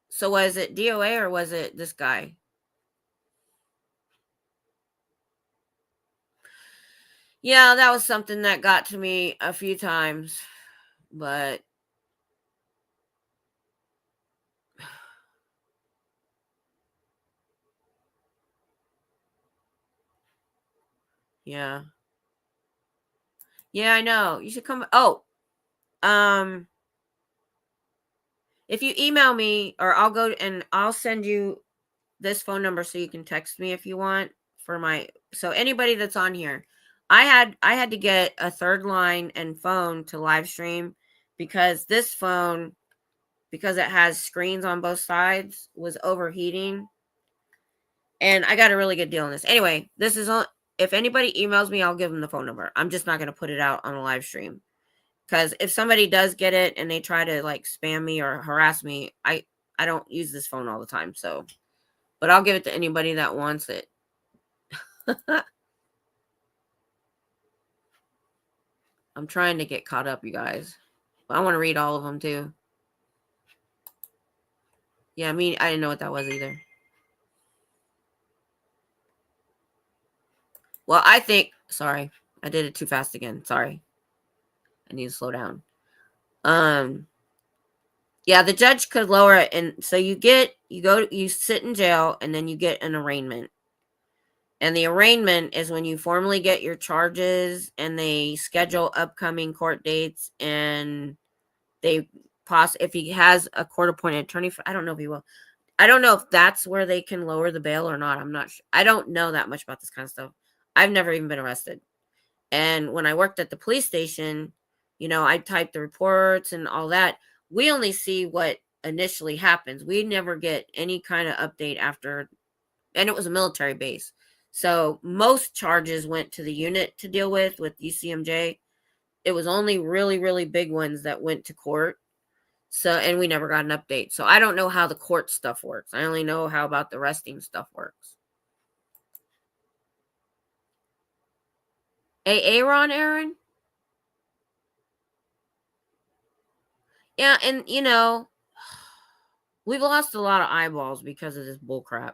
So was it DOA or was it this guy? Yeah, that was something that got to me a few times, but yeah. Yeah, I know. You should come. Oh, if you email me, or I'll go and I'll send you this phone number so you can text me if you want so anybody that's on here. I had to get a third line and phone to live stream, because this phone, because it has screens on both sides, was overheating. And I got a really good deal on this. Anyway, this is on. If anybody emails me, I'll give them the phone number. I'm just not going to put it out on a live stream, because if somebody does get it and they try to like spam me or harass me, I don't use this phone all the time. So, but I'll give it to anybody that wants it. I'm trying to get caught up, you guys. But I want to read all of them too. Yeah, I didn't know what that was either. Well, sorry, I did it too fast again. Sorry. I need to slow down. Yeah, the judge could lower it, and so you sit in jail, and then you get an arraignment. And the arraignment is when you formally get your charges, and they schedule upcoming court dates, and if he has a court appointed attorney, I don't know if he will. I don't know if that's where they can lower the bail or not. I'm not sure. I don't know that much about this kind of stuff. I've never even been arrested. And when I worked at the police station, I typed the reports and all that. We only see what initially happens. We never get any kind of update after. And it was a military base. So most charges went to the unit to deal with UCMJ. It was only really, really big ones that went to court. So, and we never got an update. So I don't know how the court stuff works. I only know how about the arresting stuff works. Aaron, Aaron? Yeah, and we've lost a lot of eyeballs because of this bullcrap.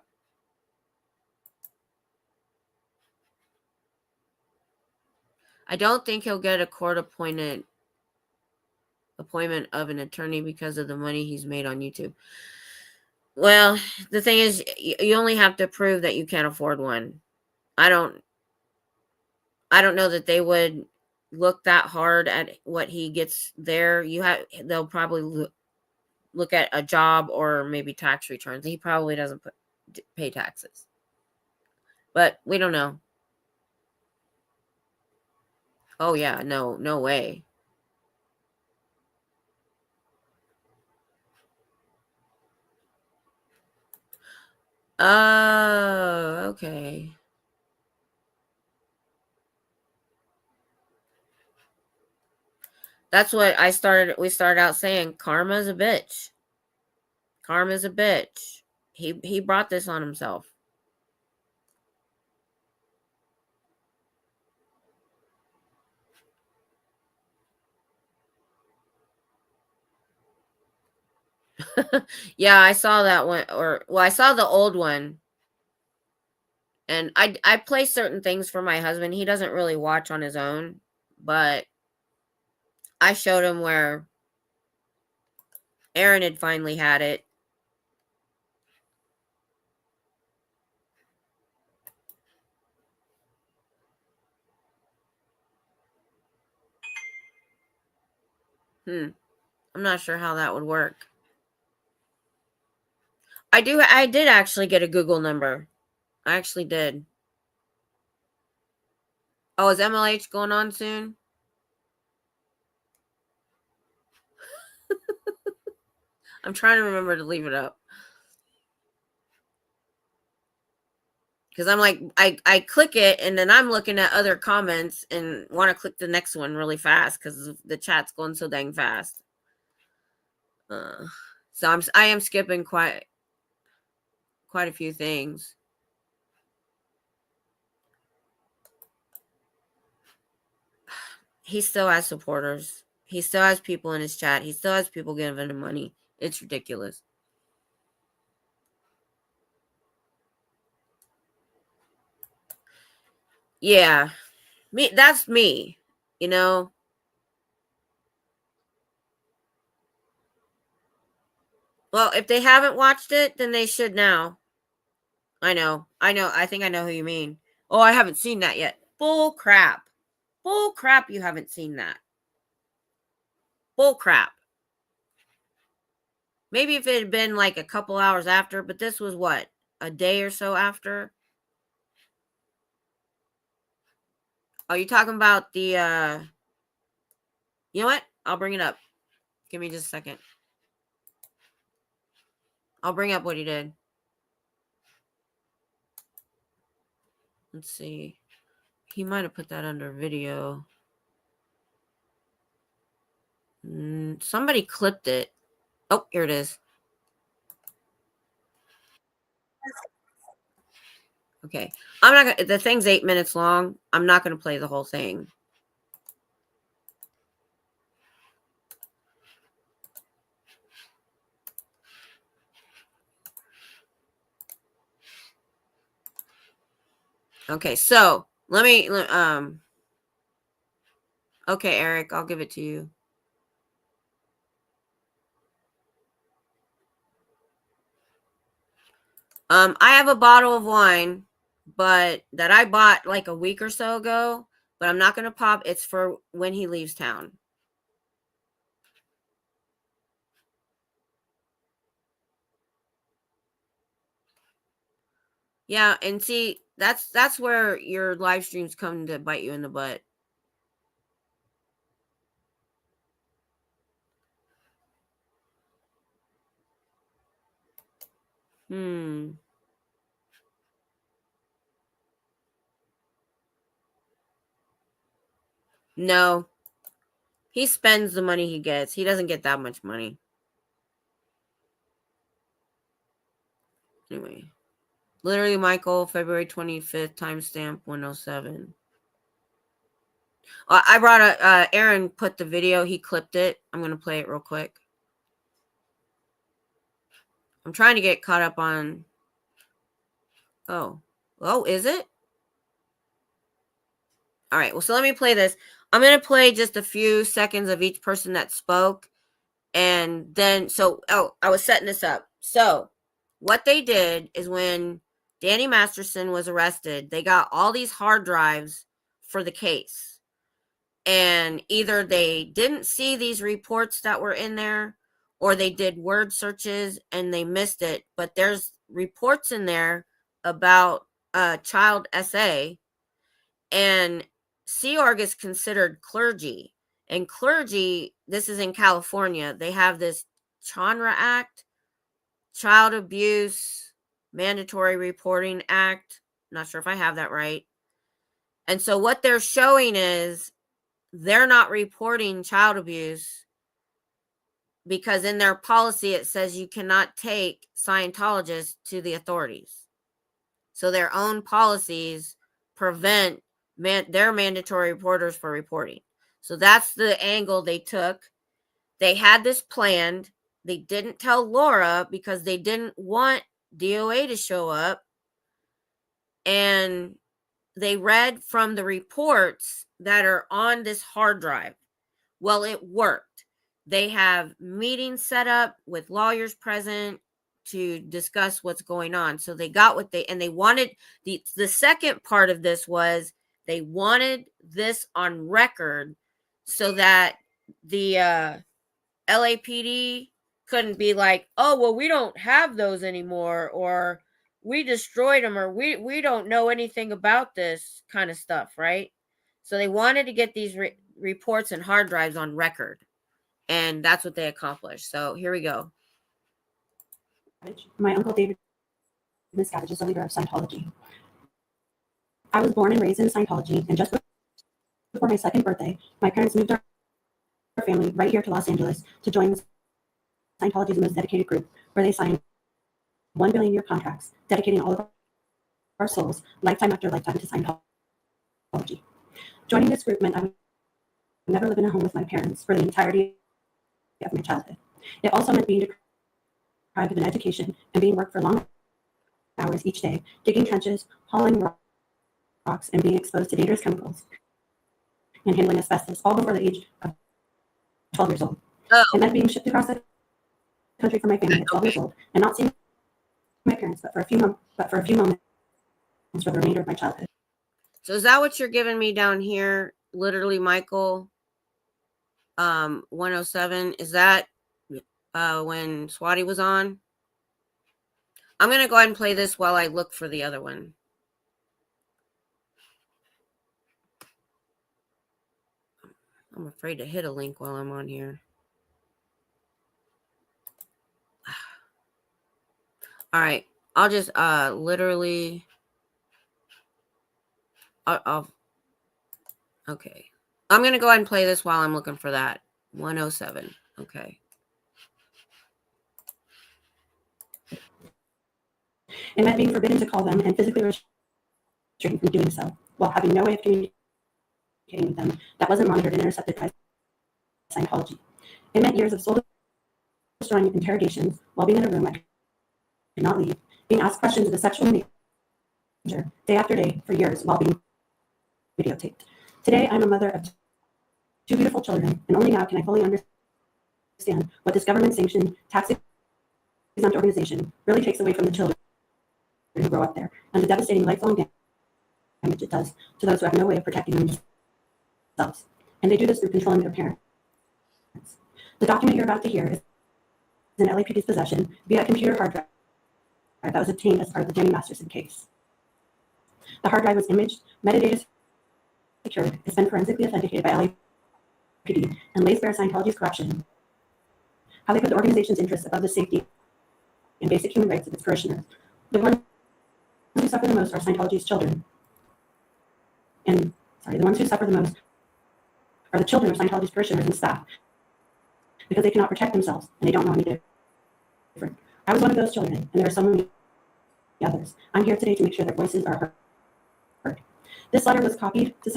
I don't think he'll get a court appointment of an attorney because of the money he's made on YouTube. Well, the thing is, you only have to prove that you can't afford one. I don't know that they would look that hard at what he gets there. They'll probably look at a job or maybe tax returns. He probably doesn't pay taxes. But we don't know. Oh yeah, no way. Oh, okay. That's what we started out saying. Karma's a bitch. Karma's a bitch. He brought this on himself. Yeah, I saw that one, I saw the old one. And I play certain things for my husband. He doesn't really watch on his own, but I showed him where Aaron had finally had it. I'm not sure how that would work. I did actually get a Google number. I actually did. Oh, is MLH going on soon? I'm trying to remember to leave it up. Because I'm like, I click it and then I'm looking at other comments and want to click the next one really fast because the chat's going so dang fast. So I am skipping quite a few things. He still has supporters. He still has people in his chat. He still has people giving him money. It's ridiculous. Yeah. That's me, you know. Well, if they haven't watched it, then they should now. I know. I think I know who you mean. Oh, I haven't seen that yet. Bull crap. Bull crap, you haven't seen that. Bull crap. Maybe if it had been like a couple hours after, but this was what? A day or so after? Are you talking about the you know what? I'll bring it up. Give me just a second. I'll bring up what he did. Let's see. He might have put that under video. Somebody clipped it. Oh, here it is. Okay. I'm not gonna, the thing's 8 minutes long. I'm not gonna play the whole thing. Okay, so let me okay, Eric, I'll give it to you. I have a bottle of wine, but that I bought like a week or so ago, but I'm not gonna pop. It's for when he leaves town. Yeah, and see, that's where your live streams come to bite you in the butt. No. He spends the money he gets. He doesn't get that much money. Anyway. Literally Michael, February 25th, timestamp 107. I brought Aaron put the video. He clipped it. I'm going to play it real quick. I'm trying to get caught up on. Oh, is it? All right. Well, so let me play this. I'm going to play just a few seconds of each person that spoke. And then, I was setting this up. So what they did is when Danny Masterson was arrested. They got all these hard drives for the case. And either they didn't see these reports that were in there, or they did word searches and they missed it. But there's reports in there about child SA, and Sea Org is considered clergy. And clergy, this is in California, they have this CHONRA Act, Child Abuse Mandatory Reporting Act. Not sure if I have that right. And so what they're showing is they're not reporting child abuse because in their policy it says you cannot take Scientologists to the authorities. So their own policies prevent their mandatory reporters for reporting. So that's the angle they took. They had this planned. They didn't tell Laura because they didn't want DOA to show up. And they read from the reports that are on this hard drive. Well, it worked. They have meetings set up with lawyers present to discuss what's going on. So they got what they wanted. The second part of this was they wanted this on record so that the LAPD couldn't be like, oh, well, we don't have those anymore, or we destroyed them, or we don't know anything about this kind of stuff, right? So they wanted to get these reports and hard drives on record, and that's what they accomplished. So here we go. My uncle David Miscavige is the leader of Scientology. I was born and raised in Scientology, and just before my second birthday, my parents moved our family right here to Los Angeles to join Scientology's most dedicated group, where they signed 1 billion year contracts, dedicating all of our souls, lifetime after lifetime, to Scientology. Joining this group meant I would never live in a home with my parents for the entirety of my childhood. It also meant being deprived of an education and being worked for long hours each day, digging trenches, hauling rocks, and being exposed to dangerous chemicals and handling asbestos, all before the age of 12 years old. Oh. It meant being shipped across the country for my family at 12 years old and not seeing my parents but for a few moments for the remainder of my childhood. So is that what you're giving me down here? Literally, Michael, 107. Is that when Swati was on? I'm going to go ahead and play this while I look for the other one. I'm afraid to hit a link while I'm on here. All right. I'll just literally... I'll okay. I'm going to go ahead and play this while I'm looking for that. 107. Okay. It meant being forbidden to call them and physically restrained from doing so, while having no way of communicating with them that wasn't monitored and intercepted by Scientology. It meant years of soul-destroying interrogations while being in a room I could not leave, being asked questions of a sexual nature day after day for years while being videotaped. Today, I'm a mother of 2 beautiful children, and only now can I fully understand what this government-sanctioned, tax-exempt organization really takes away from the children who grow up there, and the devastating lifelong damage it does to those who have no way of protecting themselves. And they do this through controlling their parents. The document you're about to hear is in LAPD's possession via a computer hard drive that was obtained as part of the Danny Masterson case. The hard drive was imaged, metadata secured, has been forensically authenticated by LAPD, and lays bare Scientology's corruption, how they put the organization's interests above the safety and basic human rights of its parishioners. The ones who suffer the most are Scientology's children. The ones who suffer the most are the children of Scientology's parishioners and staff, because they cannot protect themselves and they don't know any different. I was one of those children, and there are so many others. I'm here today to make sure their voices are heard. This letter was copied to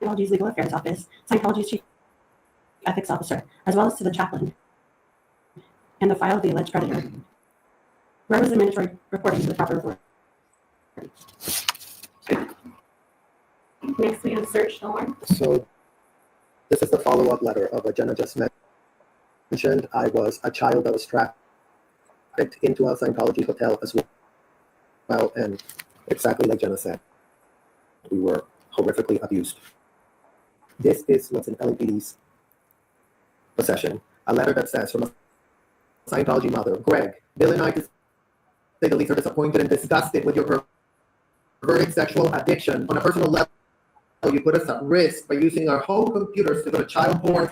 Scientology's Legal Affairs Office, Scientology's Chief Ethics Officer, as well as to the chaplain, and the file of the alleged predator. Where was the mandatory reporting to the proper authority? Next, we have Serge Delmar. So this is the follow-up letter of what Jenna just mentioned. I was a child that was trafficked into a Scientology hotel as Well, and exactly like Jenna said, we were horrifically abused. This is what's in LAPD's possession. A letter that says, from a Scientology mother, Greg, Bill and I, to say the least, are disappointed and disgusted with your perverted sexual addiction. On a personal level, you put us at risk by using our home computers to go to child porn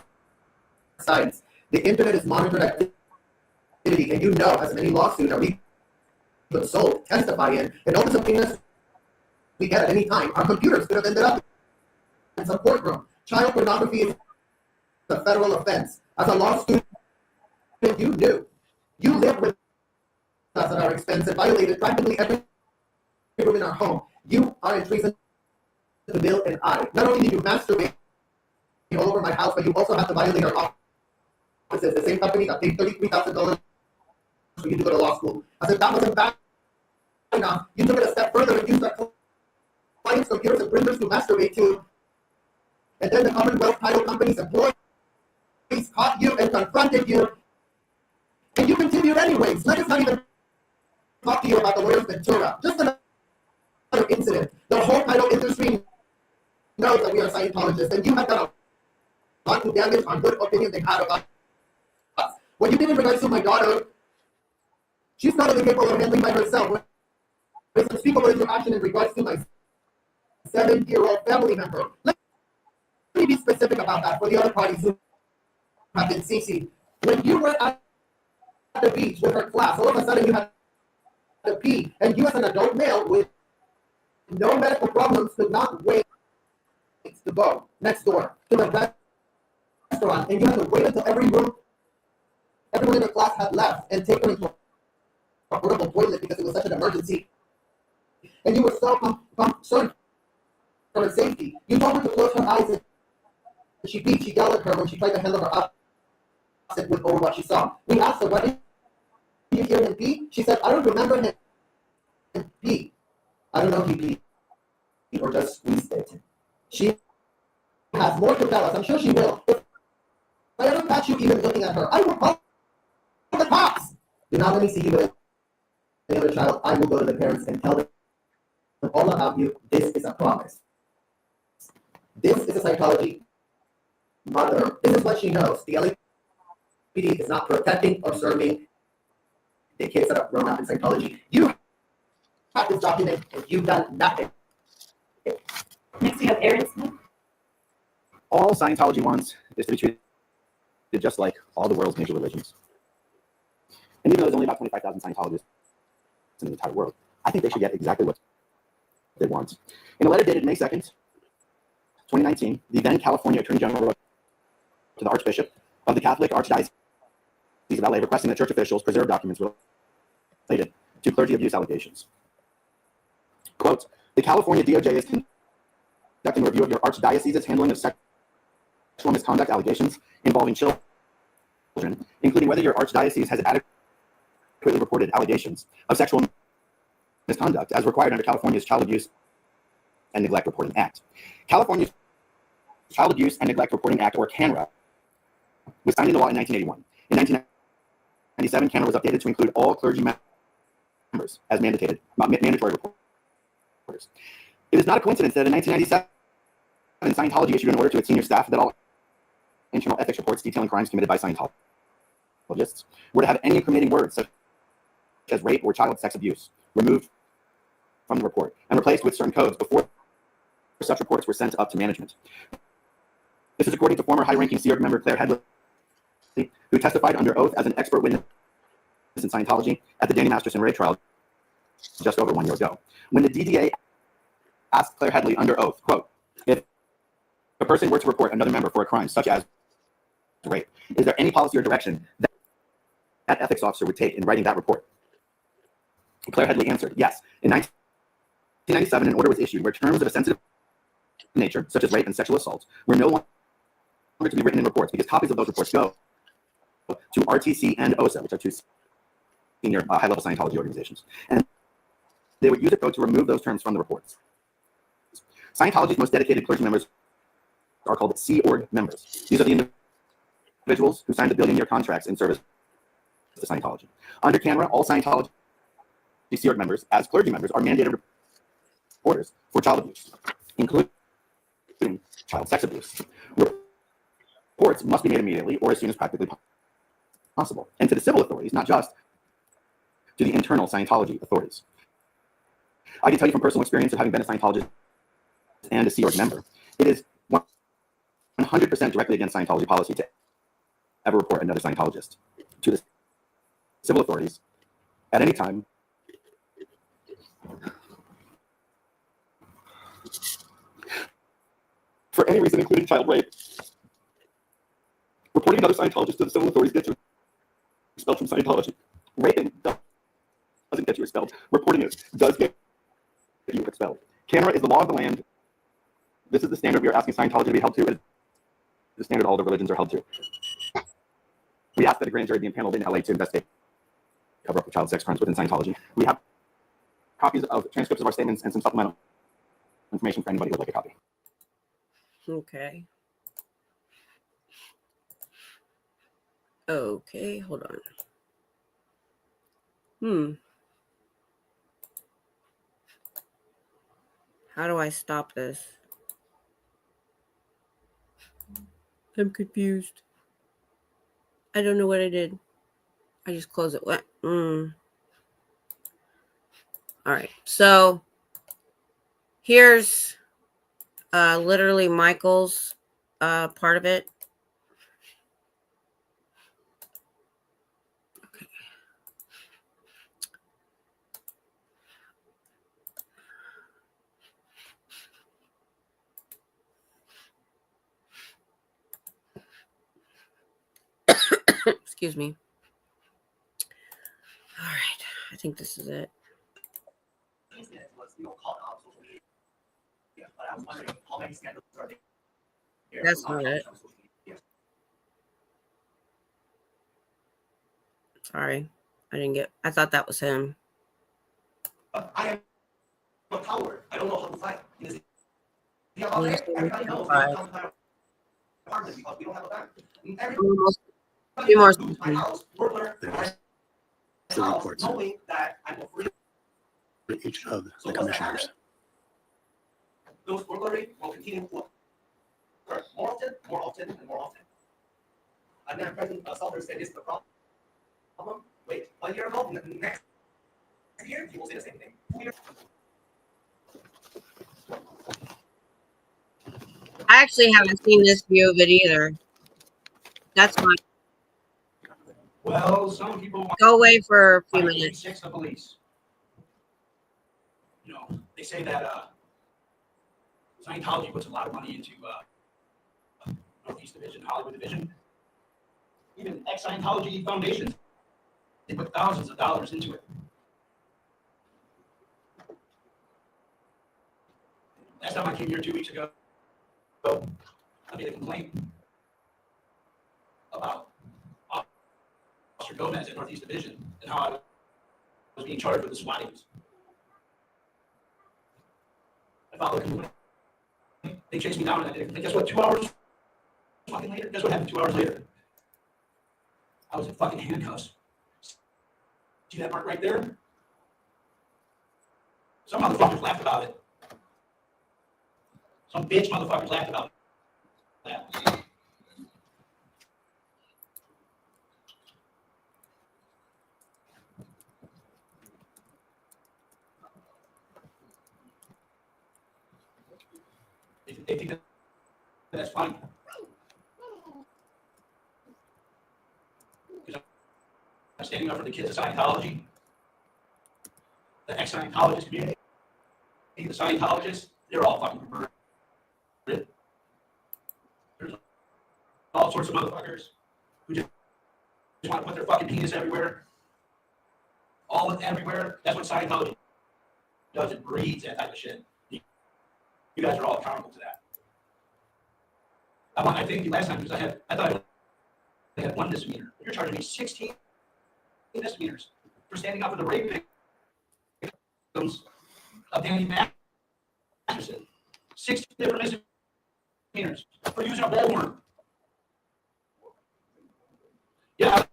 sites. The internet is monitored activity, and you know, as in any lawsuit that we consult, testify in, and all the subpoenas we get at any time, our computers could have ended up in some courtroom. Child pornography is a federal offense. As a law student, you knew. You lived with us at our expense and violated practically every room in our home. You are in treason to Bill and I. Not only did you masturbate all over my house, but you also have to violate our offices. The same company that paid $33,000 for you to go to law school. As if that wasn't bad enough, you took it a step further and used our clients' computers and printers to masturbate to. And then the Commonwealth Title Company's employees caught you and confronted you. And you continued anyways. Let us not even talk to you about the lawyer's Ventura. Just another incident. The whole title industry knows that we are Scientologists, and you have done a lot to damage our good opinion they had about us. What you did in regards to my daughter, she's not only capable of handling by herself. With unspeakable interaction in regards to my 7-year-old family member. Let me be specific about that for the other parties who have been CC'd. When you were at the beach with her class, all of a sudden you had to pee, and you as an adult male with no medical problems could not wait to go next door to the restaurant, and you had to wait until everyone in the class had left and taken into a portable toilet because it was such an emergency. And you were so concerned for her safety. You told her to close her eyes, and she peed. She yelled at her when she tried to handle her up over what she saw. We asked her, "What did you hear him pee?" She said, "I don't remember him pee. I don't know if he peed or just squeezed it." She has more to tell us. I'm sure she will. If I ever catch you even looking at her, I will call the cops. Do not let me see you with any other child. I will go to the parents and tell them all about you. This is a promise. This is a Scientology mother. This is what she knows. The LAPD is not protecting or serving the kids that have grown up in Scientology. You have this document and you've done nothing. Next we have Aaron Smith. All Scientology wants is to be treated just like all the world's major religions. And even though there's only about 25,000 Scientologists in the entire world, I think they should get exactly what they want. In a letter dated May 2nd, 2019, the then California Attorney General wrote to the Archbishop of the Catholic Archdiocese of LA requesting that church officials preserve documents related to clergy abuse allegations. Quote, "The California DOJ is conducting a review of your archdiocese's handling of sexual misconduct allegations involving children, including whether your archdiocese has adequately reported allegations of sexual misconduct as required under California's Child Abuse and Neglect Reporting Act." California's Child Abuse and Neglect Reporting Act, or CANRA, was signed into law in 1981. In 1997, CANRA was updated to include all clergy members as mandatory reporters. It is not a coincidence that in 1997, Scientology issued an order to its senior staff that all internal ethics reports detailing crimes committed by Scientologists were to have any incriminating words such as rape or child sex abuse removed from the report and replaced with certain codes before such reports were sent up to management. This is according to former high-ranking Sea Org member Claire Headley, who testified under oath as an expert witness in Scientology at the Danny Masterson rape trial just over 1 year ago. When the DDA asked Claire Headley under oath, quote, "If a person were to report another member for a crime such as rape, is there any policy or direction that that ethics officer would take in writing that report?" Claire Headley answered, "Yes. In 1997, an order was issued where terms of a sensitive nature, such as rape and sexual assault, were no longer to be written in reports because copies of those reports go to RTC and OSA, which are two senior high-level Scientology organizations. And they would use a code to remove those terms from the reports. Scientology's most dedicated clergy members are called Sea Org members. These are the individuals who signed the billion-year contracts in service to Scientology. Under CANRA, all Scientology these Sea Org members, as clergy members, are mandated reporters for child abuse, including child sex abuse. Reports must be made immediately or as soon as practically possible, and to the civil authorities, not just to the internal Scientology authorities. I can tell you from personal experience of having been a Scientologist and a Sea Org member, it is 100% directly against Scientology policy to ever report another Scientologist to the civil authorities at any time for any reason, including child rape. Reporting another Scientologist to the civil authorities gets you expelled from Scientology. Raping doesn't get you expelled. Reporting it does get you expelled. Camera is the law of the land. This is the standard we are asking Scientology to be held to. It is the standard all the religions are held to. We ask that a grand jury be impaneled in LA to investigate cover up the child sex crimes within Scientology. We have copies of transcripts of our statements and some supplemental information for anybody who would like a copy. Okay. Okay, hold on. How do I stop this? I'm confused. I don't know what I did. I just closed it. What? All right. So here's literally Michael's part of it. Okay. Excuse me. All right. I think this is it. That's not it. Sorry. I thought that was him. I am a coward. I don't know how to fight. Few more the reports for each of the commissioners. Those burglary will continue to occur more often, and more often. And then President Salter said, "Is the problem? Wait, 1 year ago, next year, he will say the same thing." 2 years. I actually haven't seen this view of it either. That's fine. Well, some people Go away for a few minutes. Six the police. You know, they say that Scientology puts a lot of money into Northeast Division, Hollywood Division, even ex-Scientology foundations. They put thousands of dollars into it. Last time I came here 2 weeks ago, I made a complaint about Officer Gomez at Northeast Division and how I was being charged with the swatting. I filed a complaint. They chased me down and I did a complaint. Guess what? 2 hours fucking later? Guess what happened 2 hours later? I was in fucking handcuffs. See that mark right there? Some motherfuckers laughed about it. Some bitch motherfuckers laughed about that. They think that's funny. Because I'm standing up for the kids of Scientology, the ex-Scientologist community, the Scientologists, they're all fucking perverted. There's all sorts of motherfuckers who just want to put their fucking penis everywhere. All everywhere. That's what Scientology does. It breeds that type of shit. You guys are all accountable to that. I think last time, because I thought I had 1 misdemeanor. You're charging me 16 misdemeanors for standing up for the rape victims of Danny Masterson. 16 different misdemeanors for using a bullhorn. Yeah,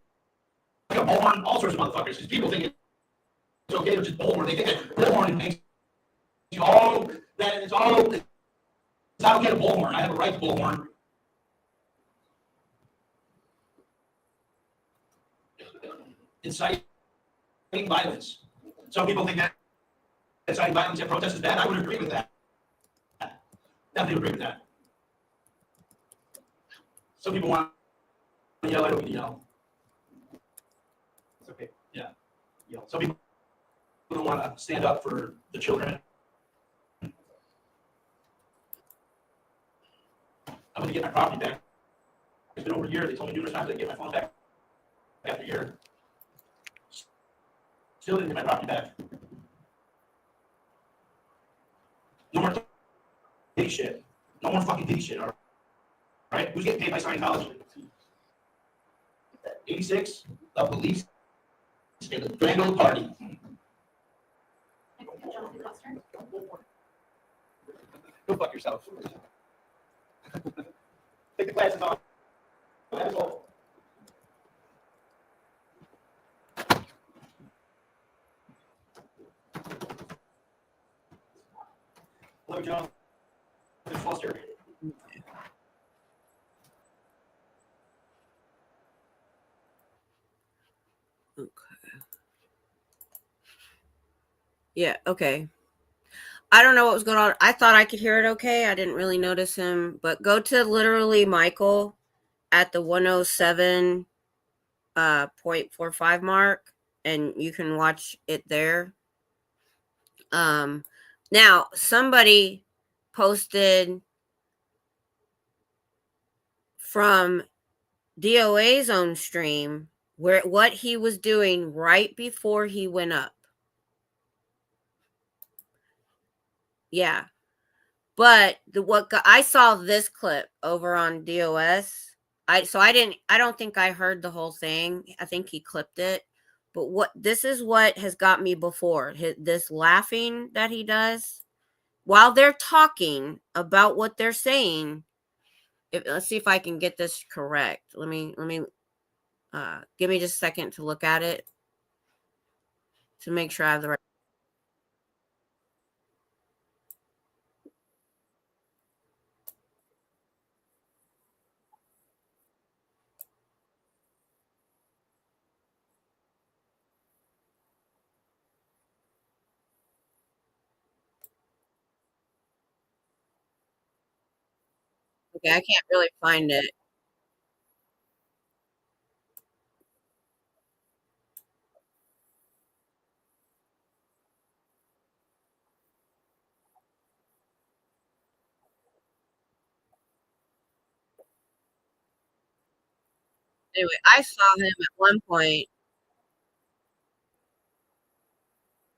like a bullhorn, all sorts of motherfuckers, because people think okay to just bullhorn. They think that bullhorning makes you all that it's all. It's not okay to bullhorn. I have a right to bullhorn. Inciting violence. Some people think that inciting violence and protest is bad. I would agree with that. Definitely agree with that. Some people want to yell. I don't yell. It's okay. Yeah. Yell. Some people don't want to stand up for the children. I'm going to get my property back. It's been over a year. They told me numerous times I'd get my phone back after a year. Still didn't get my property back. No more ditty shit. No more fucking ditty shit. All right? Who's getting paid by Scientology? 86, the police, and the grand old party. Go fuck yourself. Take the glasses off. Asshole. Hello, John. Foster. Okay. Yeah, okay. I don't know what was going on. I thought I could hear it okay. I didn't really notice him. But go to literally Michael at the 107.45 mark, and you can watch it there. Now, somebody posted from DOA's own stream where what he was doing right before he went up. Yeah. But I saw this clip over on DOS. I don't think I heard the whole thing. I think he clipped it. But this is what has got me before. This laughing that he does while they're talking about what they're saying. Let's see if I can get this correct. Let me give me just a second to look at it to make sure I have the right. Okay, I can't really find it. Anyway, I saw him at one point.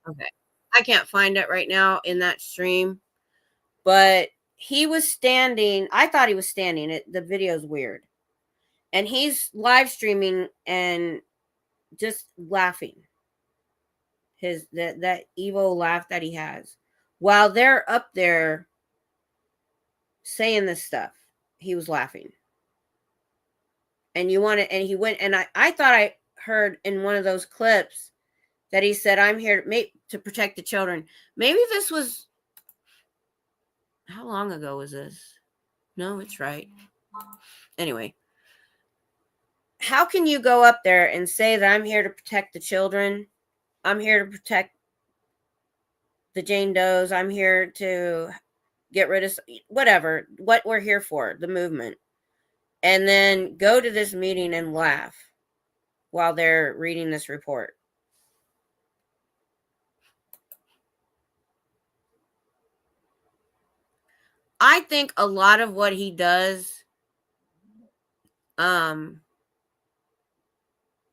Okay. I can't find it right now in that stream, but he was standing. I thought he was standing. The video's weird. And he's live streaming and just laughing. That evil laugh that he has. While they're up there saying this stuff, he was laughing. And he went, and I thought I heard in one of those clips that he said, I'm here to protect the children. Maybe this was, how long ago was this? No, it's right. Anyway, how can you go up there and say that I'm here to protect the children? I'm here to protect the Jane Does. I'm here to get rid of whatever, what we're here for, the movement. And then go to this meeting and laugh while they're reading this report. I think a lot of what he does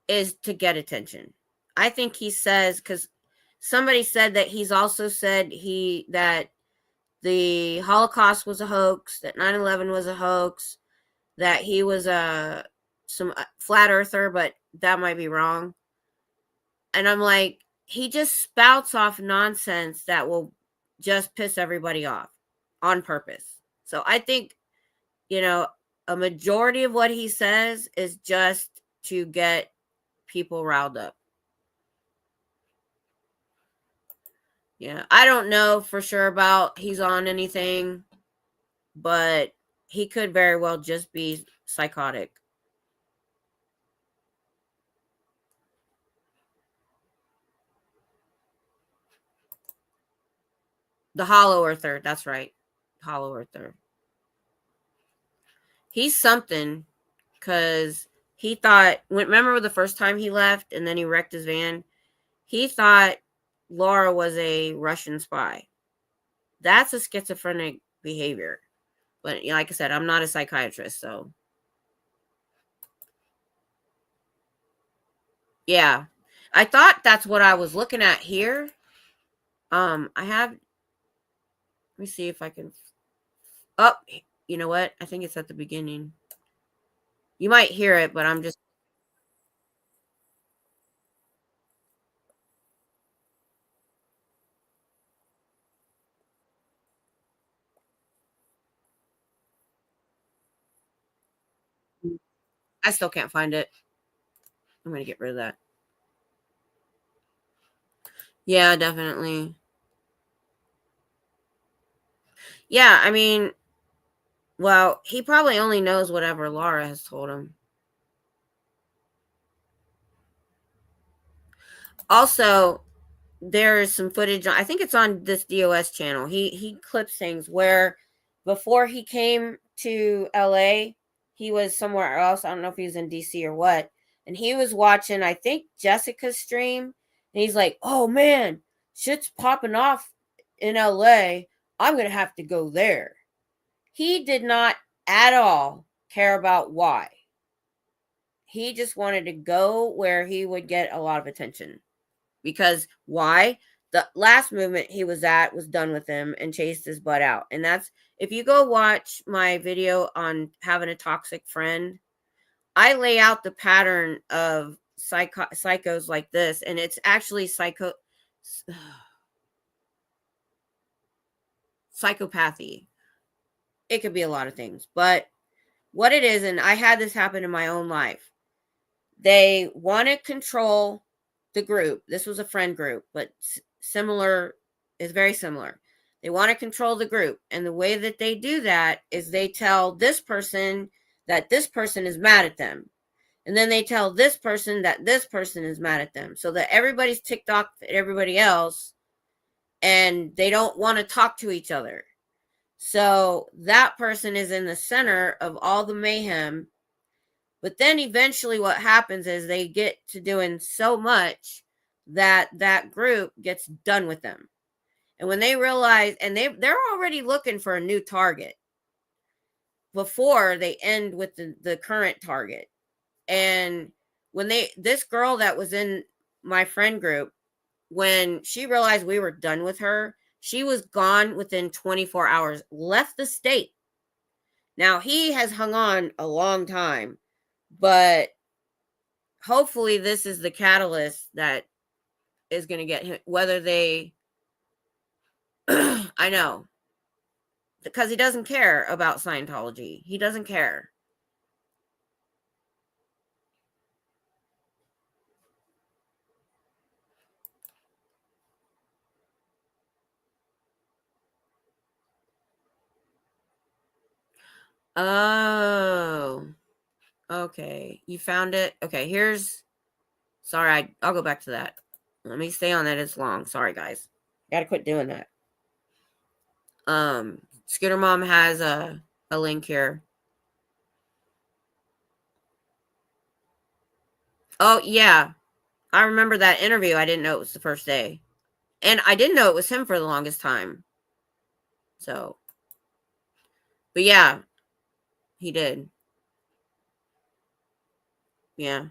is to get attention. I think he says, because somebody said that he's also said that the Holocaust was a hoax, that 9/11 was a hoax, that he was some flat earther, but that might be wrong. And I'm like, he just spouts off nonsense that will just piss everybody off on purpose. So I think, a majority of what he says is just to get people riled up. Yeah, I don't know for sure about he's on anything, but he could very well just be psychotic. The Hollow Earther, that's right. Hollow Earther. He's something because he thought, remember the first time he left and then he wrecked his van? He thought Laura was a Russian spy. That's a schizophrenic behavior. But like I said, I'm not a psychiatrist, so. Yeah. I thought that's what I was looking at here. I have, let me see if I can, oh, you know what? I think it's at the beginning. You might hear it, but I'm just, I still can't find it. I'm going to get rid of that. Yeah, definitely. Yeah, I mean, well, he probably only knows whatever Laura has told him. Also, there is some footage, I think it's on this DOS channel. He clips things where before he came to LA, he was somewhere else. I don't know if he was in DC or what. And he was watching, I think, Jessica's stream. And he's like, oh man, shit's popping off in LA. I'm going to have to go there. He did not at all care about why. He just wanted to go where he would get a lot of attention. Because why? The last movement he was at was done with him and chased his butt out. And that's, if you go watch my video on having a toxic friend, I lay out the pattern of psychos like this. And it's actually psychopathy. It could be a lot of things. But what it is, and I had this happen in my own life. They want to control the group. This was a friend group, but similar is very similar. They want to control the group. And the way that they do that is they tell this person that this person is mad at them. And then they tell this person that this person is mad at them. So that everybody's ticked off at everybody else. And they don't want to talk to each other. So that person is in the center of all the mayhem. But then eventually what happens is they get to doing so much that that group gets done with them. And when they realize, and they're already looking for a new target before they end with the current target. And when this girl that was in my friend group, when she realized we were done with her, she was gone within 24 hours, left the state. Now he has hung on a long time. But hopefully this is the catalyst that is going to get him, whether they, I know, because he doesn't care about Scientology. He doesn't care. Oh, okay. You found it? Okay, sorry, I'll go back to that. Let me stay on that. It's long. Sorry, guys. Gotta quit doing that. Scooter Mom has a link here. Oh, yeah. I remember that interview. I didn't know it was the first day. And I didn't know it was him for the longest time. So, but yeah, he did. Yeah.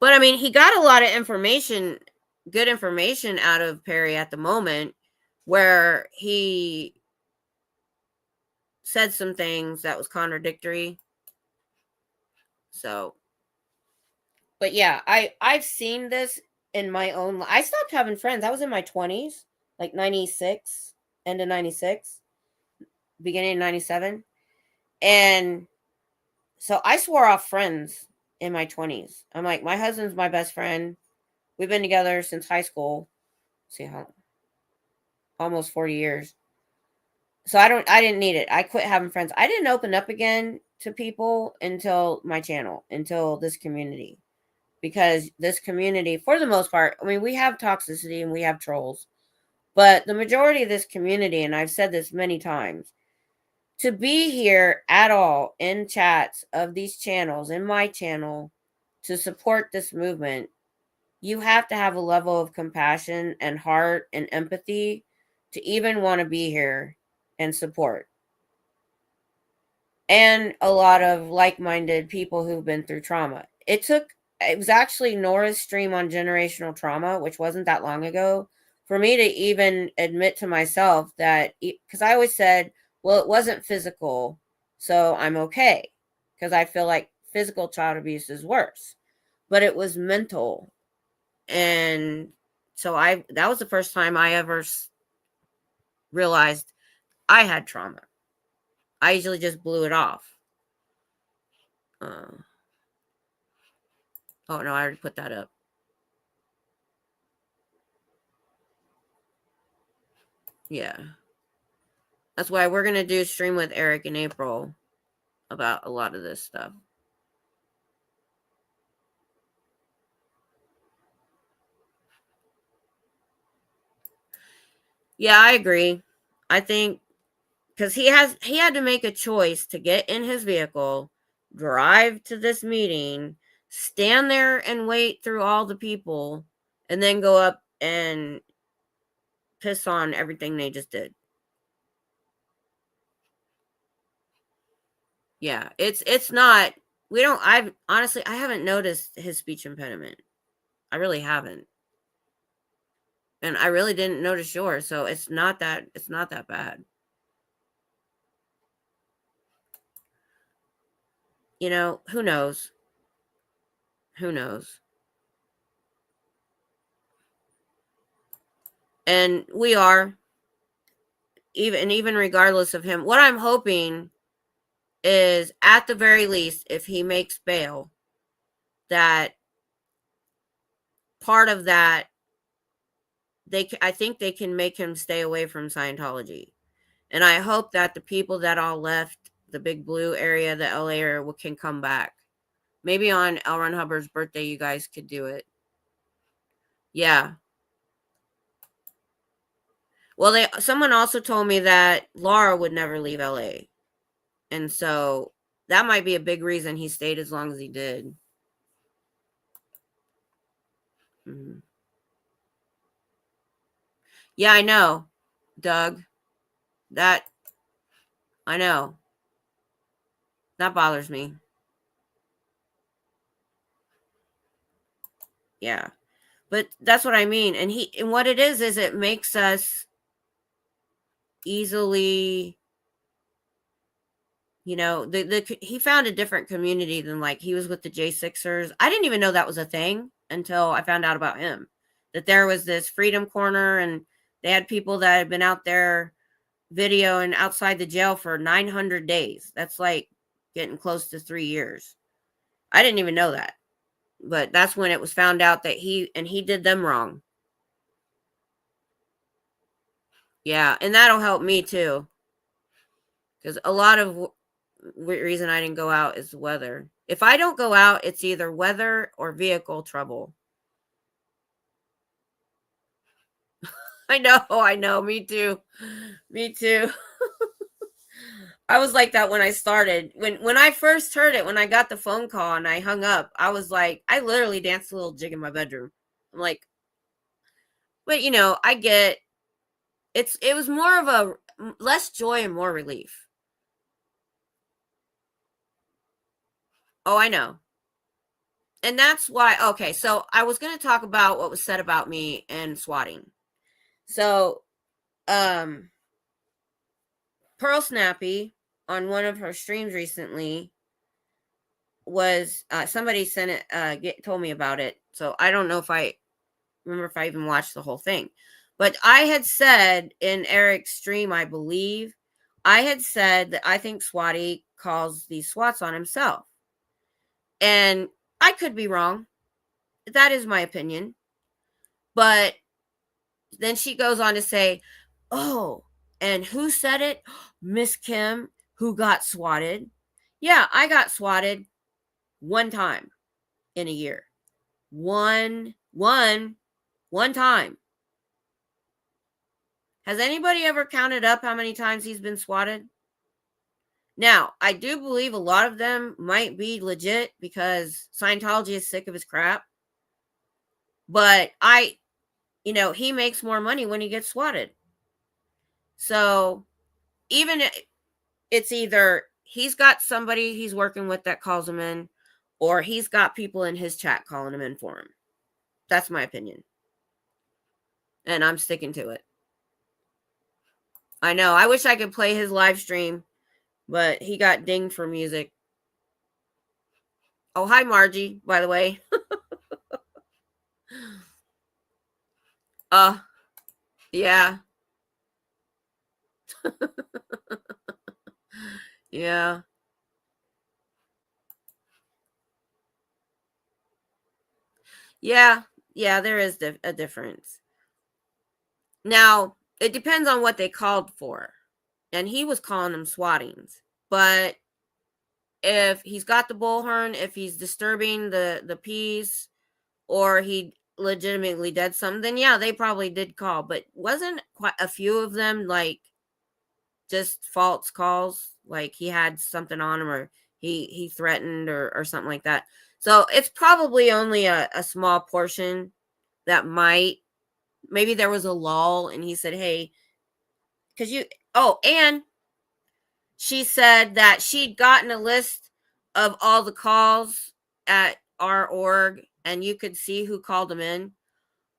But I mean, he got a lot of information, good information out of Perry at the moment, where he said some things that was contradictory. So, but yeah, I've seen this in my own life. I stopped having friends. I was in my 20s, like 96, end of 96, beginning of 97. And so I swore off friends in my 20s. I'm like, my husband's my best friend. We've been together since high school. Let's see how almost 40 years. So I didn't need it. I quit having friends. I didn't open up again to people until my channel, until this community. Because this community, for the most part, I mean, we have toxicity and we have trolls. But the majority of this community, and I've said this many times, to be here at all in chats of these channels, in my channel, to support this movement, you have to have a level of compassion and heart and empathy to even want to be here and support. And a lot of like-minded people who've been through trauma. It was actually Nora's stream on generational trauma, which wasn't that long ago, for me to even admit to myself that, because I always said, well, it wasn't physical, so I'm okay, because I feel like physical child abuse is worse, but it was mental. And so that was the first time I ever realized I had trauma. I usually just blew it off. Oh no, I already put that up. Yeah. That's why we're going to do a stream with Eric in April about a lot of this stuff. Yeah, I agree. I think because he had to make a choice to get in his vehicle, drive to this meeting, stand there and wait through all the people, and then go up and piss on everything they just did. Yeah, it's not, I haven't noticed his speech impediment. I really haven't. And I really didn't notice yours, so it's not that bad. You know, who knows? Who knows? And we are, even regardless of him, what I'm hoping is, at the very least, if he makes bail, that part of that, I think they can make him stay away from Scientology. And I hope that the people that all left the Big Blue area, the LA area, can come back. Maybe on L. Ron Hubbard's birthday, you guys could do it. Yeah. Well, someone also told me that Laura would never leave LA. And so that might be a big reason he stayed as long as he did. Mm-hmm. Yeah, I know, Doug. I know. That bothers me. Yeah. But that's what I mean. And what it is it makes us easily, you know, he found a different community than, like, he was with the J6ers. I didn't even know that was a thing until I found out about him, that there was this freedom corner, and they had people that had been out there videoing outside the jail for 900 days. That's like getting close to 3 years. I didn't even know that. But that's when it was found out that he did them wrong. Yeah, and that'll help me too. Because a lot of reason I didn't go out is weather. If I don't go out, it's either weather or vehicle trouble. I know, me too. I was like that when I started. When I first heard it, when I got the phone call and I hung up, I was like, I literally danced a little jig in my bedroom. I'm like, but you know, I get it was more of a less joy and more relief. Oh, I know. And that's why, okay, so I was going to talk about what was said about me and swatting. So, Pearl Snappy on one of her streams recently was, somebody sent it, told me about it. So I don't know if I remember if I even watched the whole thing, but I had said in Eric's stream, I believe I had said that I think Swatty calls these swats on himself. And I could be wrong. That is my opinion. But then she goes on to say, Oh, and who said it? Miss Kim, who got swatted. Yeah, I got swatted one time in a year. One time. Has anybody ever counted up how many times he's been swatted? Now, I do believe a lot of them might be legit because Scientology is sick of his crap. But he makes more money when he gets swatted. So even it's either he's got somebody he's working with that calls him in, or he's got people in his chat calling him in for him. That's my opinion. And I'm sticking to it. I know. I wish I could play his live stream, but he got dinged for music. Oh, hi, Margie, by the way. Yeah. Yeah. Yeah, there is a difference. Now, it depends on what they called for. And he was calling them swattings. But if he's got the bullhorn, if he's disturbing the peace, or he legitimately did something, then yeah, they probably did call. But wasn't quite a few of them like just false calls? Like he had something on him, or he threatened or something like that. So it's probably only a small portion that maybe there was a lull and he said, hey, and she said that she'd gotten a list of all the calls at our org and you could see who called them in.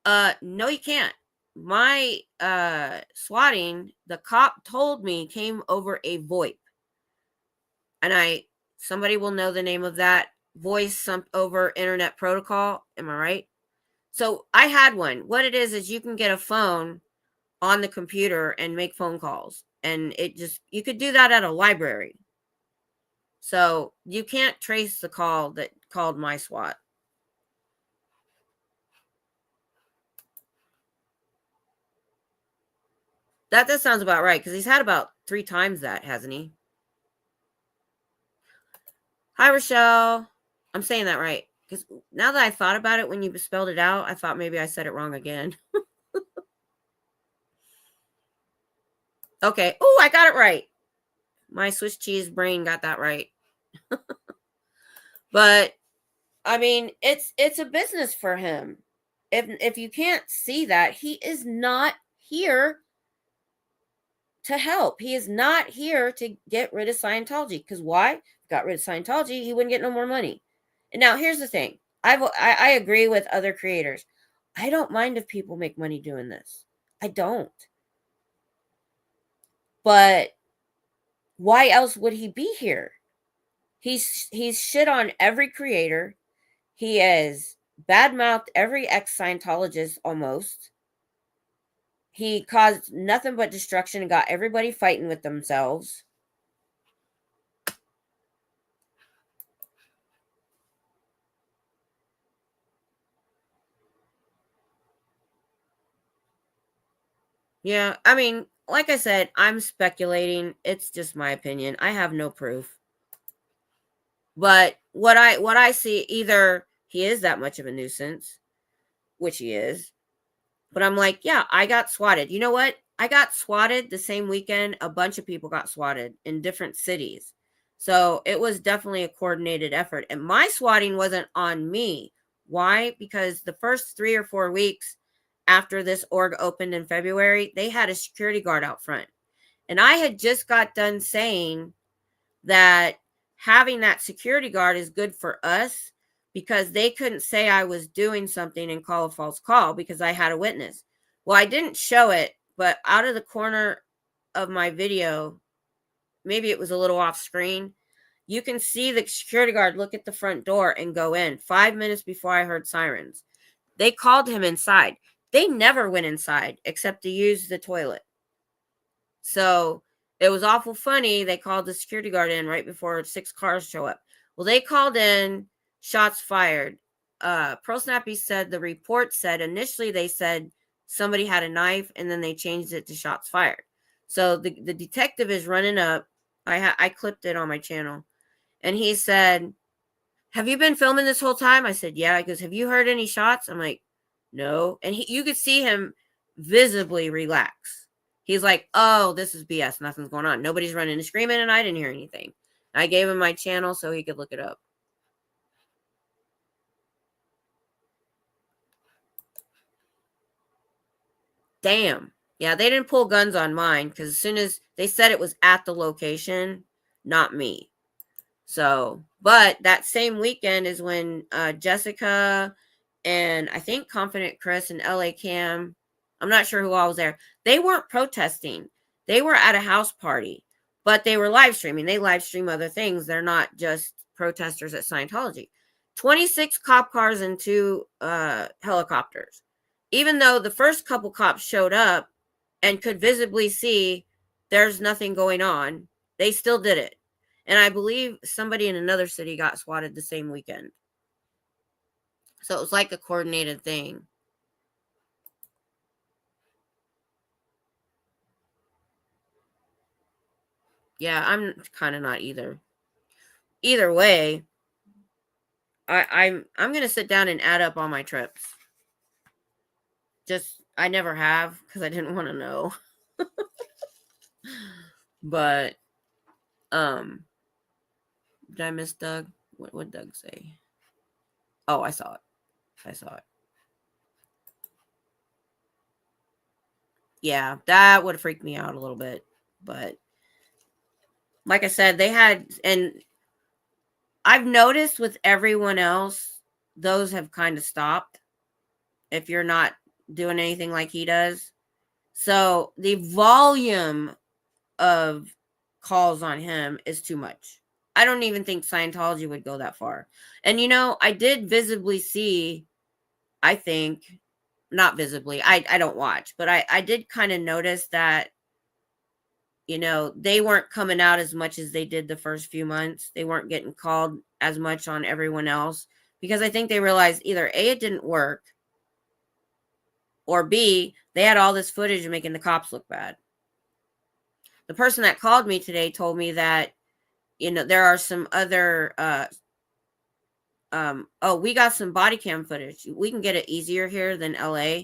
No, you can't. My swatting, the cop told me, came over a VoIP. And somebody will know the name of that voice over internet protocol. Am I right? So I had one. What it is you can get a phone on the computer and make phone calls. And you could do that at a library. So you can't trace the call that called my SWAT. That sounds about right, because he's had about 3 times that, hasn't he? Hi, Rochelle. I'm saying that right. Because now that I thought about it when you spelled it out, I thought maybe I said it wrong again. Okay. Oh, I got it right. My Swiss cheese brain got that right. But I mean, it's a business for him. If you can't see that, he is not here to help. He is not here to get rid of Scientology. Because why? If he got rid of Scientology, he wouldn't get no more money. And now here's the thing. I agree with other creators. I don't mind if people make money doing this. I don't. But why else would he be here? He's shit on every creator. He has badmouthed every ex-Scientologist almost. He caused nothing but destruction and got everybody fighting with themselves. Yeah, I mean, like I said, I'm speculating. It's just my opinion. I have no proof. But what I see, either he is that much of a nuisance, which he is. But I'm like, yeah, I got swatted. You know what? I got swatted the same weekend. A bunch of people got swatted in different cities. So it was definitely a coordinated effort. And my swatting wasn't on me. Why? Because the first 3 or 4 weeks after this org opened in February, they had a security guard out front. And I had just got done saying that having that security guard is good for us because they couldn't say I was doing something and call a false call because I had a witness. Well, I didn't show it, but out of the corner of my video, maybe it was a little off screen, you can see the security guard look at the front door and go in 5 minutes before I heard sirens. They called him inside. They never went inside except to use the toilet. So it was awful funny. They called the security guard in right before 6 cars show up. Well, they called in, shots fired. Pro Snappy said the report said initially they said somebody had a knife, and then they changed it to shots fired. So the detective is running up. I clipped it on my channel, and he said, "Have you been filming this whole time?" I said, "Yeah." He goes, "Have you heard any shots?" I'm like, "No." And you could see him visibly relax. He's like, "Oh, this is BS. Nothing's going on. Nobody's running and screaming, and I didn't hear anything." I gave him my channel so he could look it up. Damn. Yeah, they didn't pull guns on mine because as soon as they said it was at the location, not me. So, but that same weekend is when Jessica and I think Confident Chris and LA Cam, I'm not sure who all was there. They weren't protesting. They were at a house party, but they were live streaming. They live stream other things. They're not just protesters at Scientology. 26 cop cars and 2 helicopters. Even though the first couple cops showed up and could visibly see there's nothing going on, they still did it. And I believe somebody in another city got swatted the same weekend. So it was like a coordinated thing. Yeah, I'm kind of not either. Either way, I'm gonna sit down and add up all my trips. Just I never have because I didn't want to know. But did I miss Doug? What would Doug say? Oh, I saw it. Yeah, that would have freaked me out a little bit. But like I said, they had, and I've noticed with everyone else, those have kind of stopped if you're not doing anything like he does. So the volume of calls on him is too much. I don't even think Scientology would go that far. And I did visibly see, I think, not visibly, I don't watch, but I did kind of notice that, they weren't coming out as much as they did the first few months. They weren't getting called as much on everyone else because I think they realized either A, it didn't work, or B, they had all this footage making the cops look bad. The person that called me today told me that, there are some other, we got some body cam footage. We can get it easier here than LA.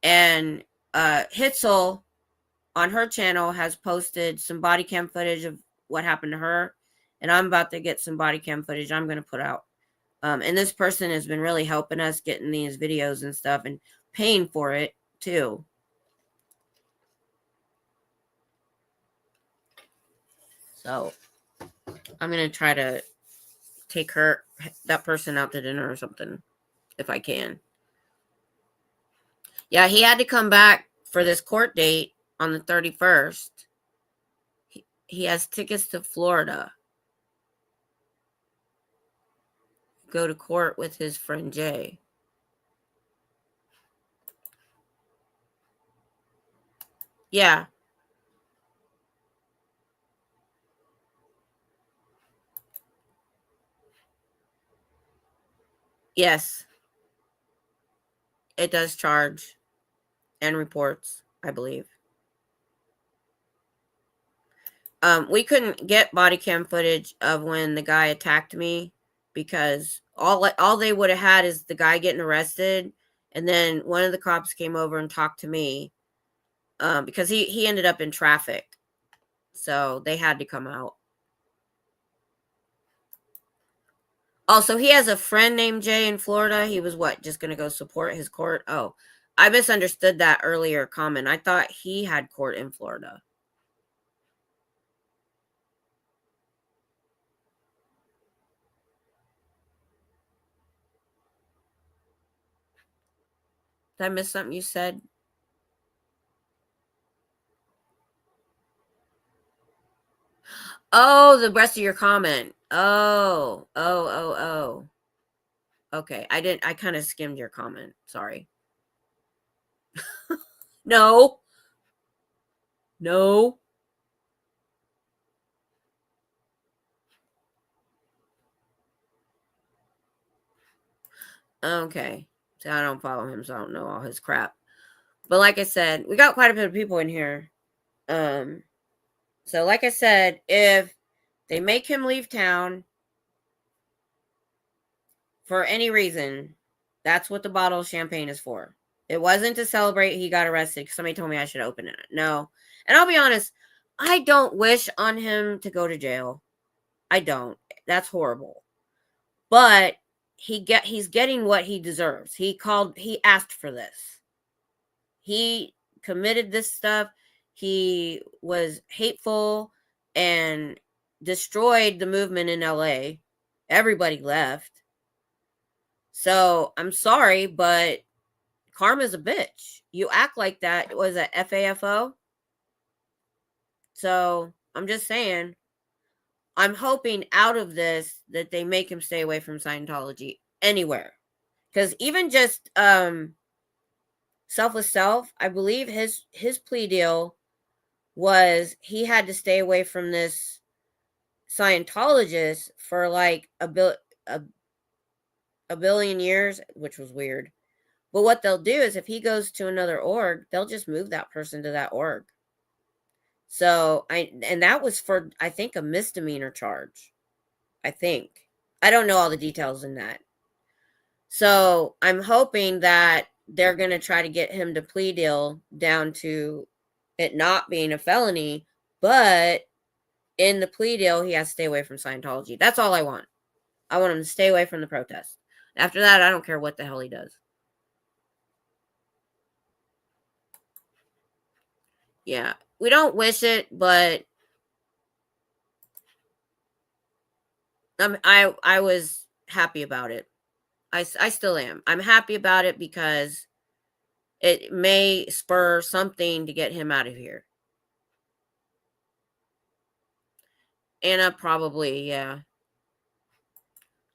And Hitzel on her channel has posted some body cam footage of what happened to her. And I'm about to get some body cam footage I'm going to put out. And this person has been really helping us getting these videos and stuff and paying for it too. So I'm going to try to take that person out to dinner or something if I can. Yeah, he had to come back for this court date on the 31st. He has tickets to Florida. Go to court with his friend Jay. Yeah. Yes. It does charge and reports, I believe. We couldn't get body cam footage of when the guy attacked me because all they would have had is the guy getting arrested, and then one of the cops came over and talked to me because he ended up in traffic, so they had to come out. Also, he has a friend named Jay in Florida. He was just going to go support his court? Oh, I misunderstood that earlier comment. I thought he had court in Florida. Did I miss something you said? Oh, the rest of your comment. Oh. Okay, I kind of skimmed your comment. Sorry. No. Okay. So I don't follow him, so I don't know all his crap. But like I said, we got quite a bit of people in here. So like I said, if they make him leave town for any reason, that's what the bottle of champagne is for. It wasn't to celebrate he got arrested. Somebody told me I should open it. No. And I'll be honest, I don't wish on him to go to jail. I don't. That's horrible. But he's getting what he deserves. He asked for this. He committed this stuff. He was hateful and destroyed the movement in LA. Everybody left. So I'm sorry, but karma's a bitch. You act like that. Was a FAFO? So I'm just saying, I'm hoping out of this that they make him stay away from Scientology anywhere. Because even just Selfless Self, I believe his plea deal was he had to stay away from this Scientologist for like a billion years, which was weird. But what they'll do is if he goes to another org, they'll just move that person to that org. So and that was for, I think, a misdemeanor charge. I think. I don't know all the details in that. So I'm hoping that they're going to try to get him to plea deal down to it not being a felony, but in the plea deal, he has to stay away from Scientology. That's all I want. I want him to stay away from the protest. After that, I don't care what the hell he does. Yeah, we don't wish it, but I was happy about it. I still am. I'm happy about it because it may spur something to get him out of here. Anna probably, yeah.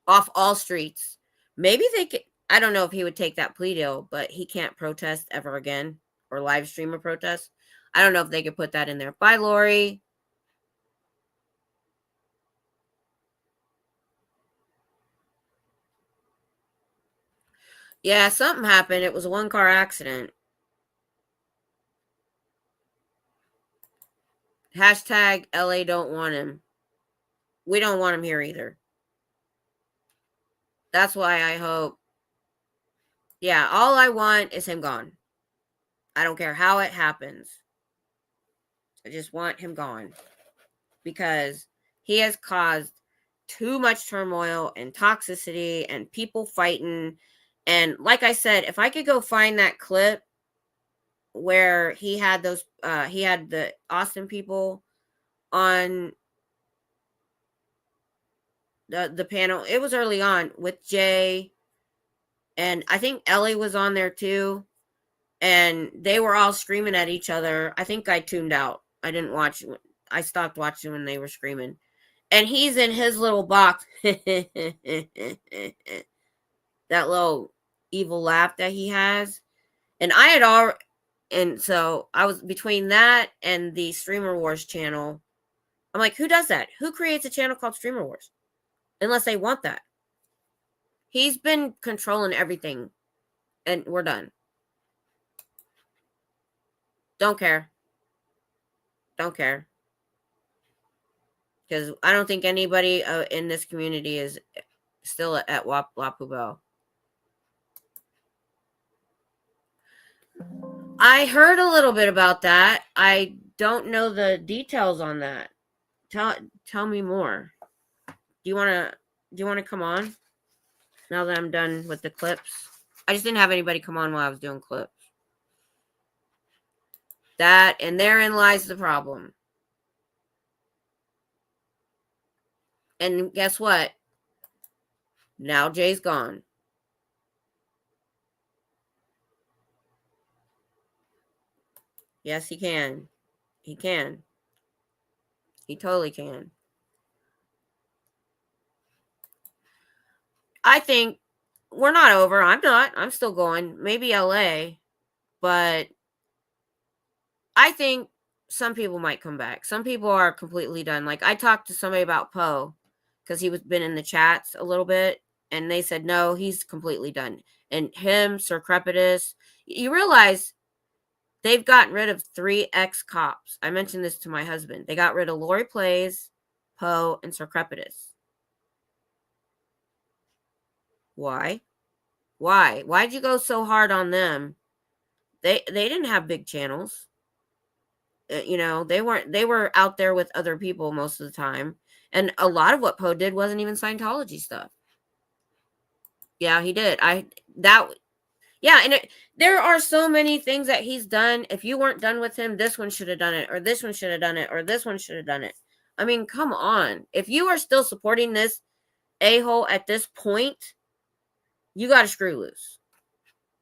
Off all streets. Maybe they could, I don't know if he would take that plea deal, but he can't protest ever again or live stream a protest. I don't know if they could put that in there. Bye, Lori. Yeah, something happened. It was a one-car accident. Hashtag LA don't want him. We don't want him here either. That's why I hope. Yeah, all I want is him gone. I don't care how it happens. I just want him gone. Because he has caused too much turmoil and toxicity and people fighting. And like I said, if I could go find that clip where he had those, he had the Austin people on the panel. It was early on with Jay, and I think Ellie was on there too. And they were all screaming at each other. I think I tuned out. I didn't watch. I stopped watching when they were screaming. And he's in his little box. That little evil laugh that he has. And I had already, and so I was between that and the Streamer Wars channel. I'm like, who does that? Who creates a channel called Streamer Wars? Unless they want that. He's been controlling everything. And we're done. Don't care. Don't care. Because I don't think anybody in this community is still at Lapu Bell. I heard a little bit about that. I don't know the details on that. Tell me more. Do you want to come on now that I'm done with the clips? I just didn't have anybody come on while I was doing clips. That, and therein lies the problem. And guess what? Now Jay's gone. Yes, he can. He can. He totally can. I think we're not over. I'm not. I'm still going. Maybe LA. But I think some people might come back. Some people are completely done. Like I talked to somebody about Poe because he was been in the chats a little bit. And they said, no, he's completely done. And him, Sir Crepitus, you realize they've gotten rid of 3 ex-cops. I mentioned this to my husband. They got rid of Lori Plays, Poe, and Sir Crepitus. Why? Why'd you go so hard on them? They didn't have big channels. You know, they were out there with other people most of the time. And a lot of what Poe did wasn't even Scientology stuff. Yeah, he did. There are so many things that he's done. If you weren't done with him, this one should have done it, or this one should have done it, or this one should have done it. I mean, come on. If you are still supporting this a-hole at this point, you got to screw loose.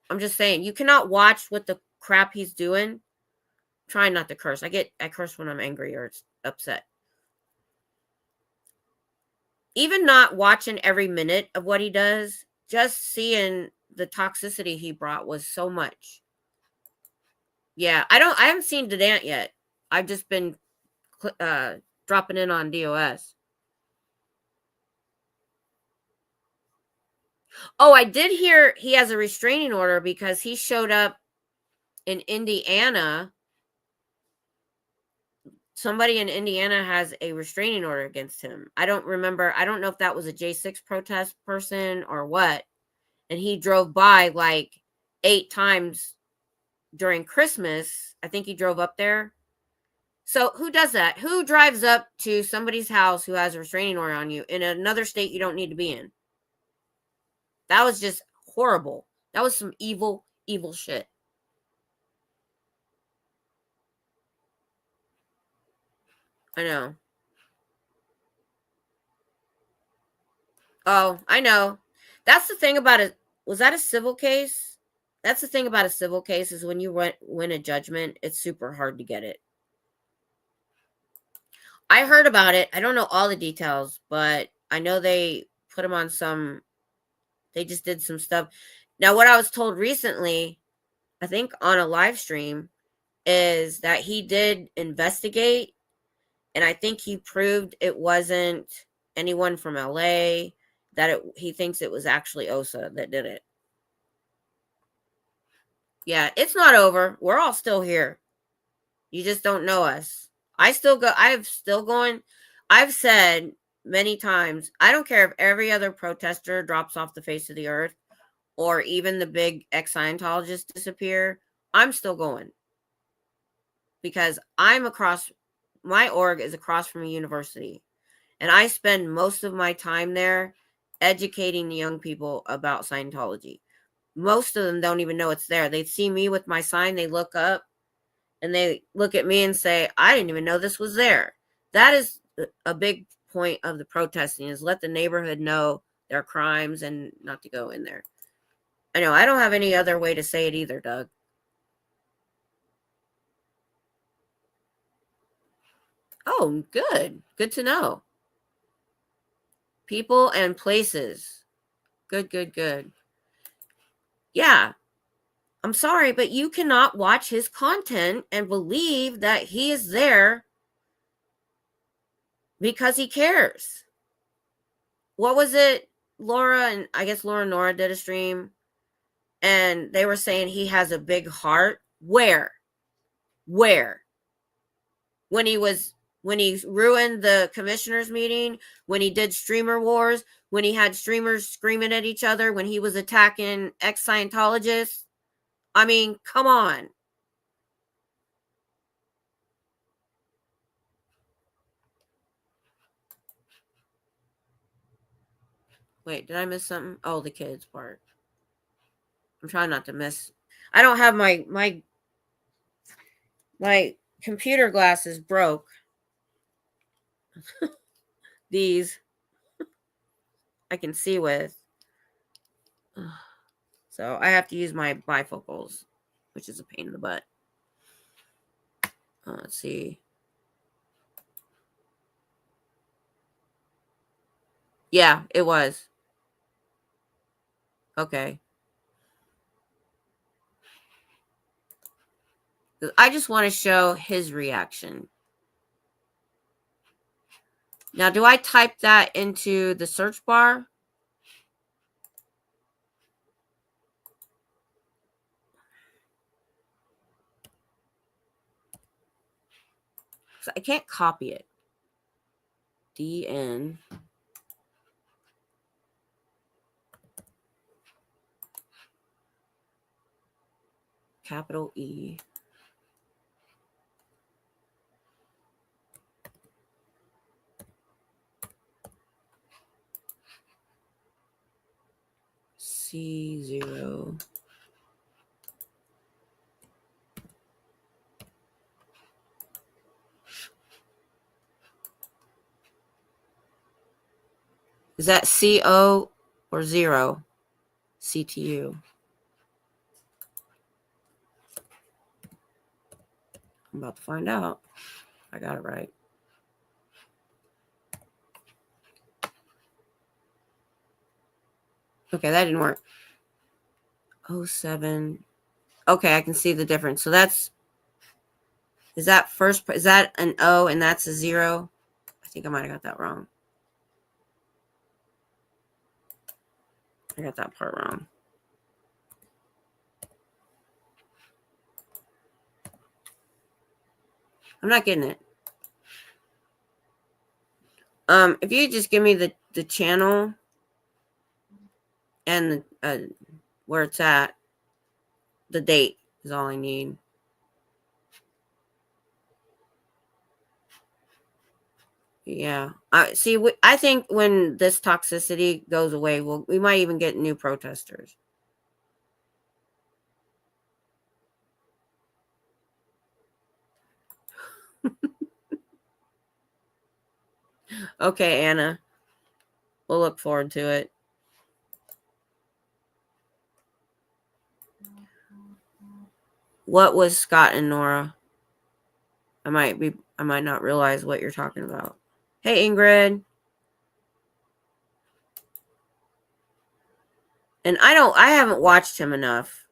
I'm just saying, you cannot watch what the crap he's doing. Try not to curse. I curse when I'm angry or upset. Even not watching every minute of what he does, just seeing the toxicity he brought was so much. Yeah, I haven't seen Dedant yet. I've just been dropping in on DOS. Oh, I did hear he has a restraining order because he showed up in Indiana. Somebody in Indiana has a restraining order against him. I don't remember. I don't know if that was a J6 protest person or what. And he drove by like 8 times during Christmas. I think he drove up there. So who does that? Who drives up to somebody's house who has a restraining order on you in another state you don't need to be in? That was just horrible. That was some evil, evil shit. I know. Oh, I know. That's the thing about it. Was that a civil case? That's the thing about a civil case is when you win a judgment, it's super hard to get it. I heard about it. I don't know all the details, but I know they put him on some, they just did some stuff. Now, what I was told recently, I think on a live stream, is that he did investigate, and I think he proved it wasn't anyone from LA, that he thinks it was actually OSA that did it. Yeah, it's not over. We're all still here. You just don't know us. I've still going. I've said many times, I don't care if every other protester drops off the face of the earth or even the big ex-Scientologists disappear. I'm still going. Because my org is across from a university. And I spend most of my time there educating the young people about Scientology. Most of them don't even know it's there. They see me with my sign, they look up, and they look at me and say, I didn't even know this was there. That is a big point of the protesting, is let the neighborhood know their crimes and not to go in there. I know, I don't have any other way to say it either, Doug. Oh, good. Good to know. People and places. Good. Yeah. I'm sorry, but you cannot watch his content and believe that he is there because he cares. What was it? Laura and I guess Laura Nora did a stream, and they were saying he has a big heart. Where? When he ruined the commissioners meeting, when he did streamer wars, when he had streamers screaming at each other, when he was attacking ex-Scientologists. I mean, come on. Wait, did I miss something? Oh, the kids part. I'm trying not to miss. I don't have my computer glasses broke. These I can see with. So I have to use my bifocals, which is a pain in the butt. Let's see. Yeah, it was. Okay. I just want to show his reaction. Now, do I type that into the search bar? I can't copy it. DN. Capital E. C0. Is that CO or 0? CTU. I'm about to find out. I got it right. Okay, that didn't work. 07. Okay, I can see the difference. So that's, is that an O and that's a 0? I think I might have got that wrong. I got that part wrong. I'm not getting it. If you just give me the channel and the, where it's at, the date is all I need. Yeah. I think when this toxicity goes away, we might even get new protesters. Okay, Anna. We'll look forward to it. What was Scott and Nora? I might not realize what you're talking about. Hey, Ingrid. And I haven't watched him enough.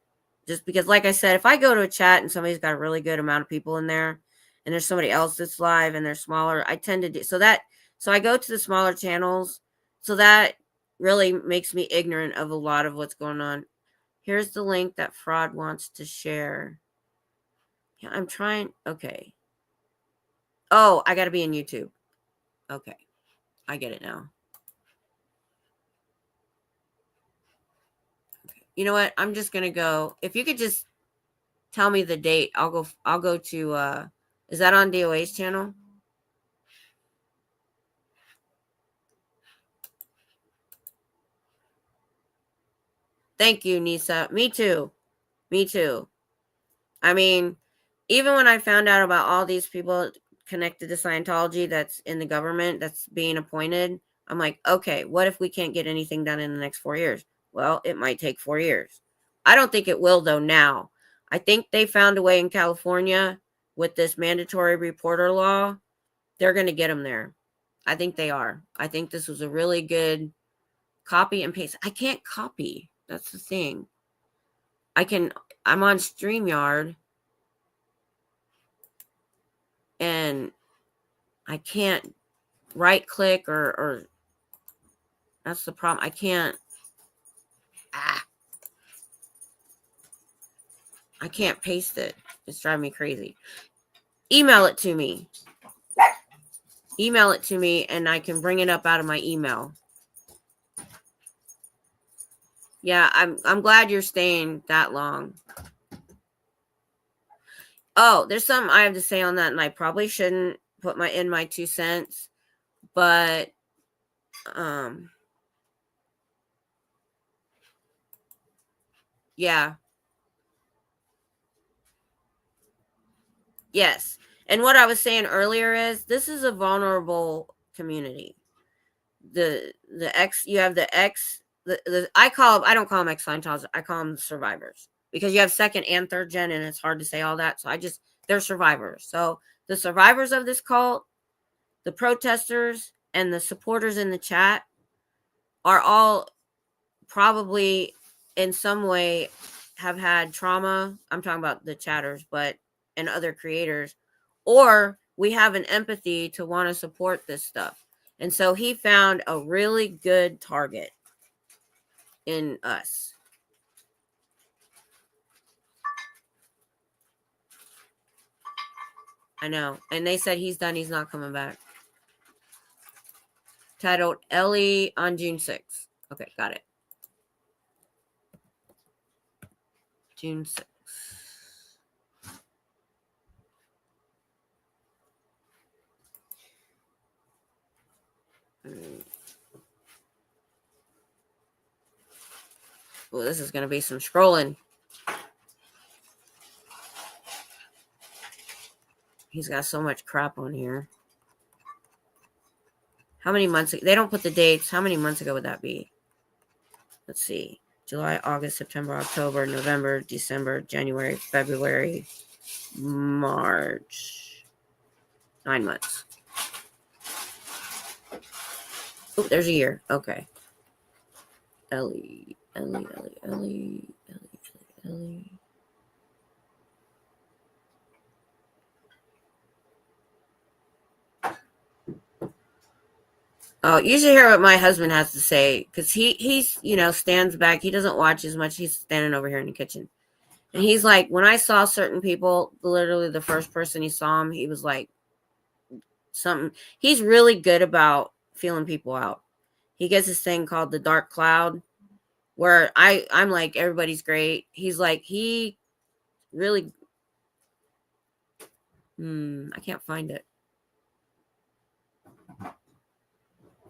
Just because, like I said, if I go to a chat and somebody's got a really good amount of people in there and there's somebody else that's live and they're smaller, I tend to do so I go to the smaller channels. So that really makes me ignorant of a lot of what's going on. Here's the link that Fraud wants to share. Yeah, I'm trying. Okay. Oh, I got to be in YouTube. Okay. I get it now. Okay. You know what? I'm just going to go. If you could just tell me the date, I'll go to, is that on DOA's channel? Thank you, Nisa. Me too. Me too. I mean, even when I found out about all these people connected to Scientology that's in the government that's being appointed, I'm like, okay, what if we can't get anything done in the next 4 years? Well, it might take 4 years. I don't think it will, though, now. I think they found a way in California with this mandatory reporter law. They're going to get them there. I think they are. I think this was a really good copy and paste. I can't copy. That's the thing. I'm on StreamYard and I can't right click or that's the problem. I can't paste it. It's driving me crazy. Email it to me. Email it to me and I can bring it up out of my email. Yeah, I'm glad you're staying that long. Oh, there's something I have to say on that, and I probably shouldn't put my 2 cents, but yeah. Yes. And what I was saying earlier is this is a vulnerable community. You have the I don't call them ex-Scientologists, I call them survivors. Because you have second and third gen, and it's hard to say all that. So they're survivors. So the survivors of this cult, the protesters, and the supporters in the chat are all probably in some way have had trauma. I'm talking about the chatters, and other creators, or we have an empathy to want to support this stuff. And so he found a really good target in us. I know. And they said he's done. He's not coming back. Titled Ellie on June 6th. Okay, got it. June 6th. Oh, this is going to be some scrolling. He's got so much crap on here. How many months? They don't put the dates. How many months ago would that be? Let's see. July, August, September, October, November, December, January, February, March. 9 months. Oh, there's a year. Okay. Ellie. Oh, you should hear what my husband has to say, because he's stands back. He doesn't watch as much. He's standing over here in the kitchen. And he's like, when I saw certain people, literally the first person he saw him, he was like, something. He's really good about feeling people out. He gets this thing called the dark cloud, where I'm like, everybody's great. He's like, he really, I can't find it.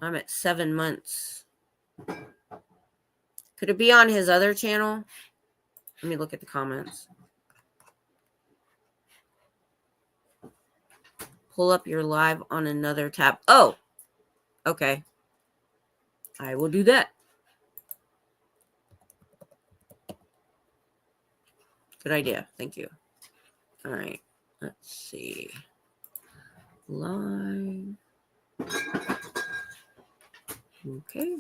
I'm at 7 months. Could it be on his other channel? Let me look at the comments. Pull up your live on another tab. Oh, okay. I will do that. Good idea. Thank you. All right. Let's see. Live. Okay.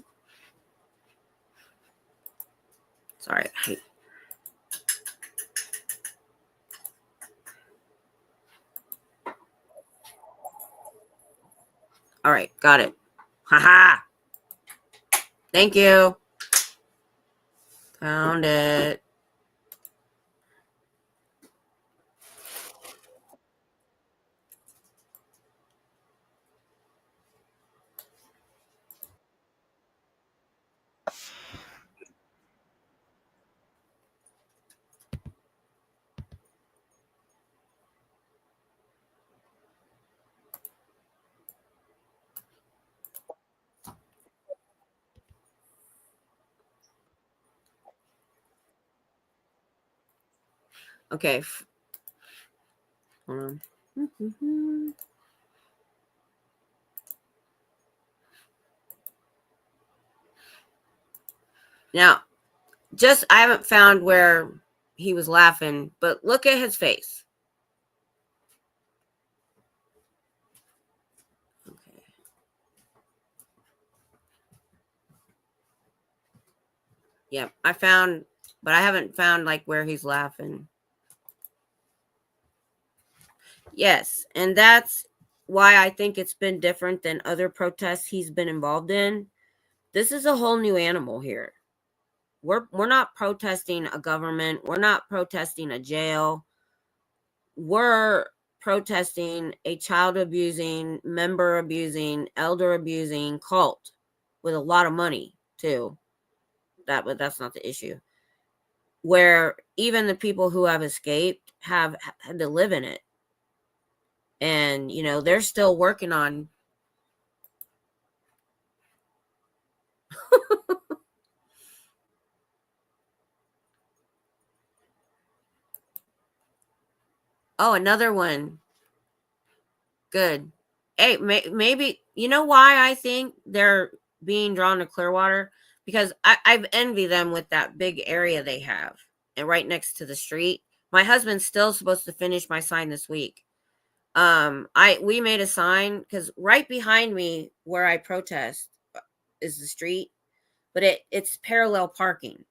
Sorry. All right. Got it. Haha. Thank you. Found it. Okay. Hold on. Now, I haven't found where he was laughing, but look at his face. Okay. Yeah, I found, but I haven't found like where he's laughing. Yes, and that's why I think it's been different than other protests he's been involved in. This is a whole new animal here. We're not protesting a government. We're not protesting a jail. We're protesting a child abusing, member abusing, elder abusing cult with a lot of money too. But that's not the issue. Where even the people who have escaped have had to live in it. And, they're still working on. Oh, another one. Good. Hey, maybe, you know why I think they're being drawn to Clearwater? Because I've envy them with that big area they have and right next to the street. My husband's still supposed to finish my sign this week. We made a sign because right behind me where I protest is the street, but it's parallel parking.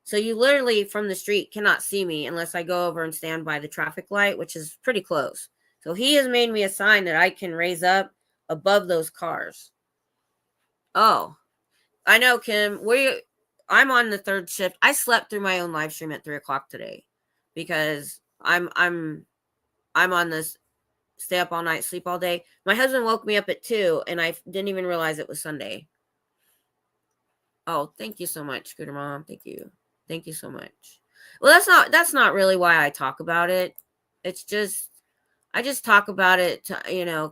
So you literally from the street cannot see me unless I go over and stand by the traffic light, which is pretty close. So he has made me a sign that I can raise up above those cars. Oh, I know, Kim. I'm on the third shift. I slept through my own live stream at 3:00 today because I'm on this stay up all night, sleep all day. My husband woke me up at 2 and I didn't even realize it was Sunday. Oh, thank you so much, Scooter Mom. Thank you. Thank you so much. Well, that's not really why I talk about it. It's just, I just talk about it to,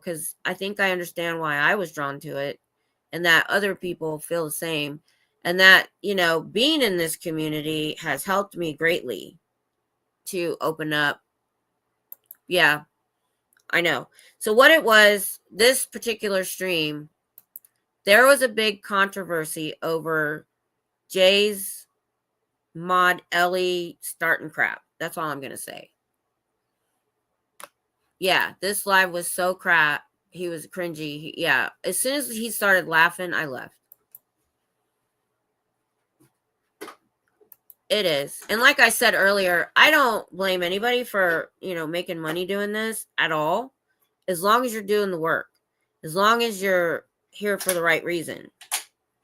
because I think I understand why I was drawn to it and that other people feel the same. And that, being in this community has helped me greatly to open up. Yeah, I know. So what it was, this particular stream, there was a big controversy over Jay's mod Ellie starting crap. That's all I'm going to say. Yeah, this live was so crap. He was cringy. Yeah, as soon as he started laughing, I left. It is. And like I said earlier, I don't blame anybody for, making money doing this at all. As long as you're doing the work. As long as you're here for the right reason.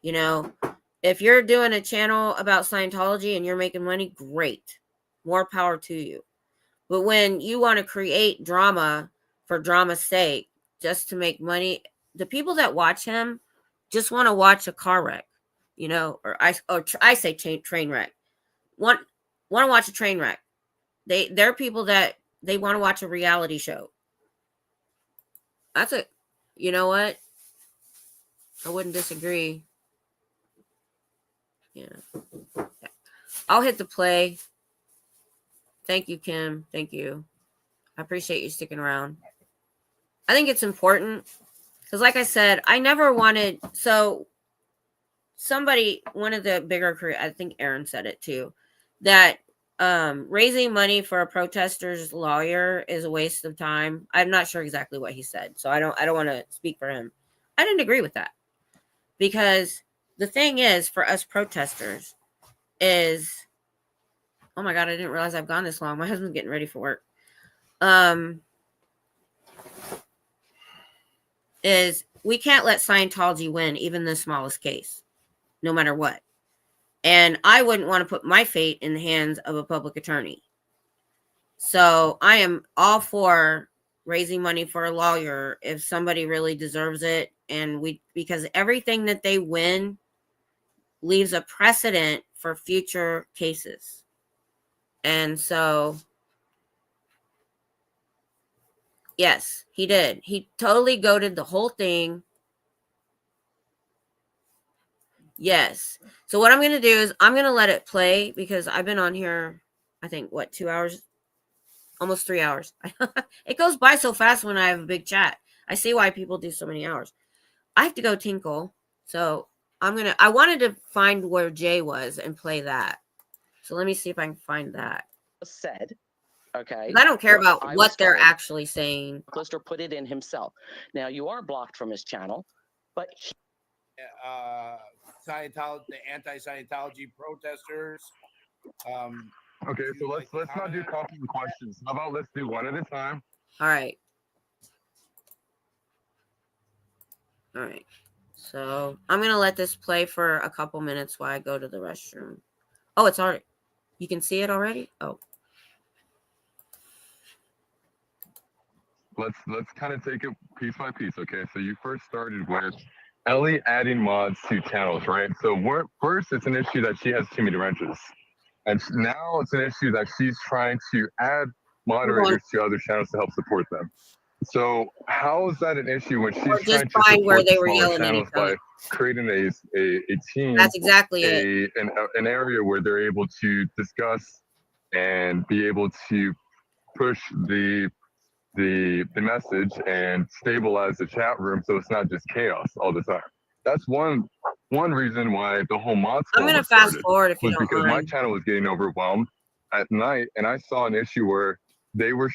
If you're doing a channel about Scientology and you're making money, great. More power to you. But when you want to create drama for drama's sake, just to make money, the people that watch him just want to watch a car wreck, or I say train wreck. Want to watch a train wreck. They're people that they want to watch a reality show. That's it. You know what? I wouldn't disagree. Yeah. I'll hit the play. Thank you, Kim. Thank you. I appreciate you sticking around. I think it's important because, like I said, I never wanted. So, one of the bigger, I think Aaron said it too, that raising money for a protester's lawyer is a waste of time. I'm not sure exactly what he said, so I don't want to speak for him. I didn't agree with that because the thing is, for us protesters, is, oh my God, I didn't realize I've gone this long. My husband's getting ready for work. Is we can't let Scientology win even the smallest case, no matter what. And I wouldn't want to put my fate in the hands of a public attorney. So I am all for raising money for a lawyer if somebody really deserves it. And because everything that they win leaves a precedent for future cases. And so, yes, he did. He totally goated the whole thing. Yes. So what I'm going to do is I'm going to let it play because I've been on here, I think, 2 hours? Almost 3 hours. It goes by so fast when I have a big chat. I see why people do so many hours. I have to go tinkle. So I wanted to find where Jay was and play that. So let me see if I can find that. Said, okay. I don't care about what they're actually saying. Lister put it in himself. Now you are blocked from his channel, but Scientology, the anti-Scientology protesters. Okay, so let's not do couple of questions. How about let's do one at a time? All right. So I'm gonna let this play for a couple minutes while I go to the restroom. Oh, it's already. You can see it already? Oh. Let's kind of take it piece by piece, okay? So you first started with Ellie adding mods to channels, right? So first, it's an issue that she has too many wrenches. And now it's an issue that she's trying to add moderators to other channels to help support them. So how is that an issue when she's trying to support where they were smaller yelling at channels each by other. creating a team? That's exactly it. An area where they're able to discuss and be able to push the message and stabilize the chat room so it's not just chaos all the time. That's one reason why the whole mod I'm going to fast forward if you don't because mind. my channel was getting overwhelmed at night, and I saw an issue where they were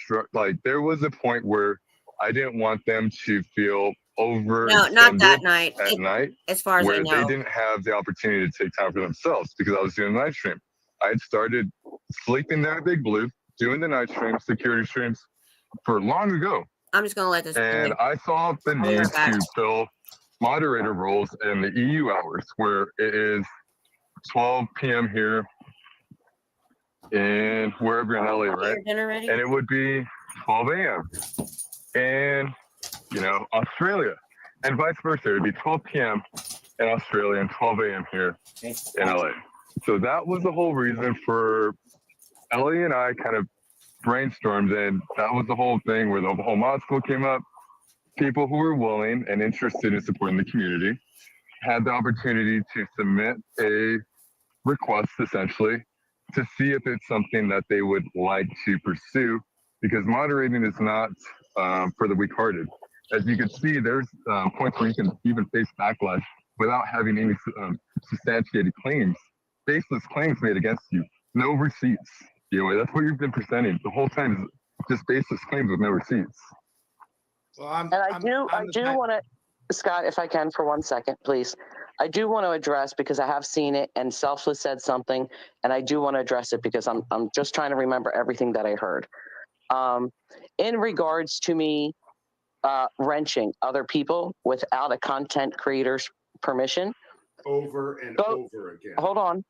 there was a point where I didn't want them to feel over. No, not that night. At night, as far as where I know, they didn't have the opportunity to take time for themselves because I was doing the night stream. I had started sleeping there at Big Blue, doing the night stream, security streams for long ago. I'm just going to let this And play. I saw the need to fill moderator roles in the EU hours where it is 12 p.m. here and wherever in LA, right? Dinner ready? And it would be 12 a.m. in, Australia, and vice versa. It would be 12 p.m. in Australia and 12 a.m. here in LA. So that was the whole reason for Ellie and I kind of brainstormed, and that was the whole thing where the whole mod school came up. People who were willing and interested in supporting the community had the opportunity to submit a request, essentially, to see if it's something that they would like to pursue, because moderating is not for the weak-hearted. As you can see, there's points where you can even face backlash without having any substantiated claims, baseless claims made against you. No receipts. That's what you've been presenting the whole time, is just baseless claims with no receipts. Well, I do want to, Scott, if I can for 1 second, please. I do want to address, because I have seen it and Selfless said something, and I do want to address it because I'm just trying to remember everything that I heard. In regards to me wrenching other people without a content creator's permission. Over and over again. Hold on.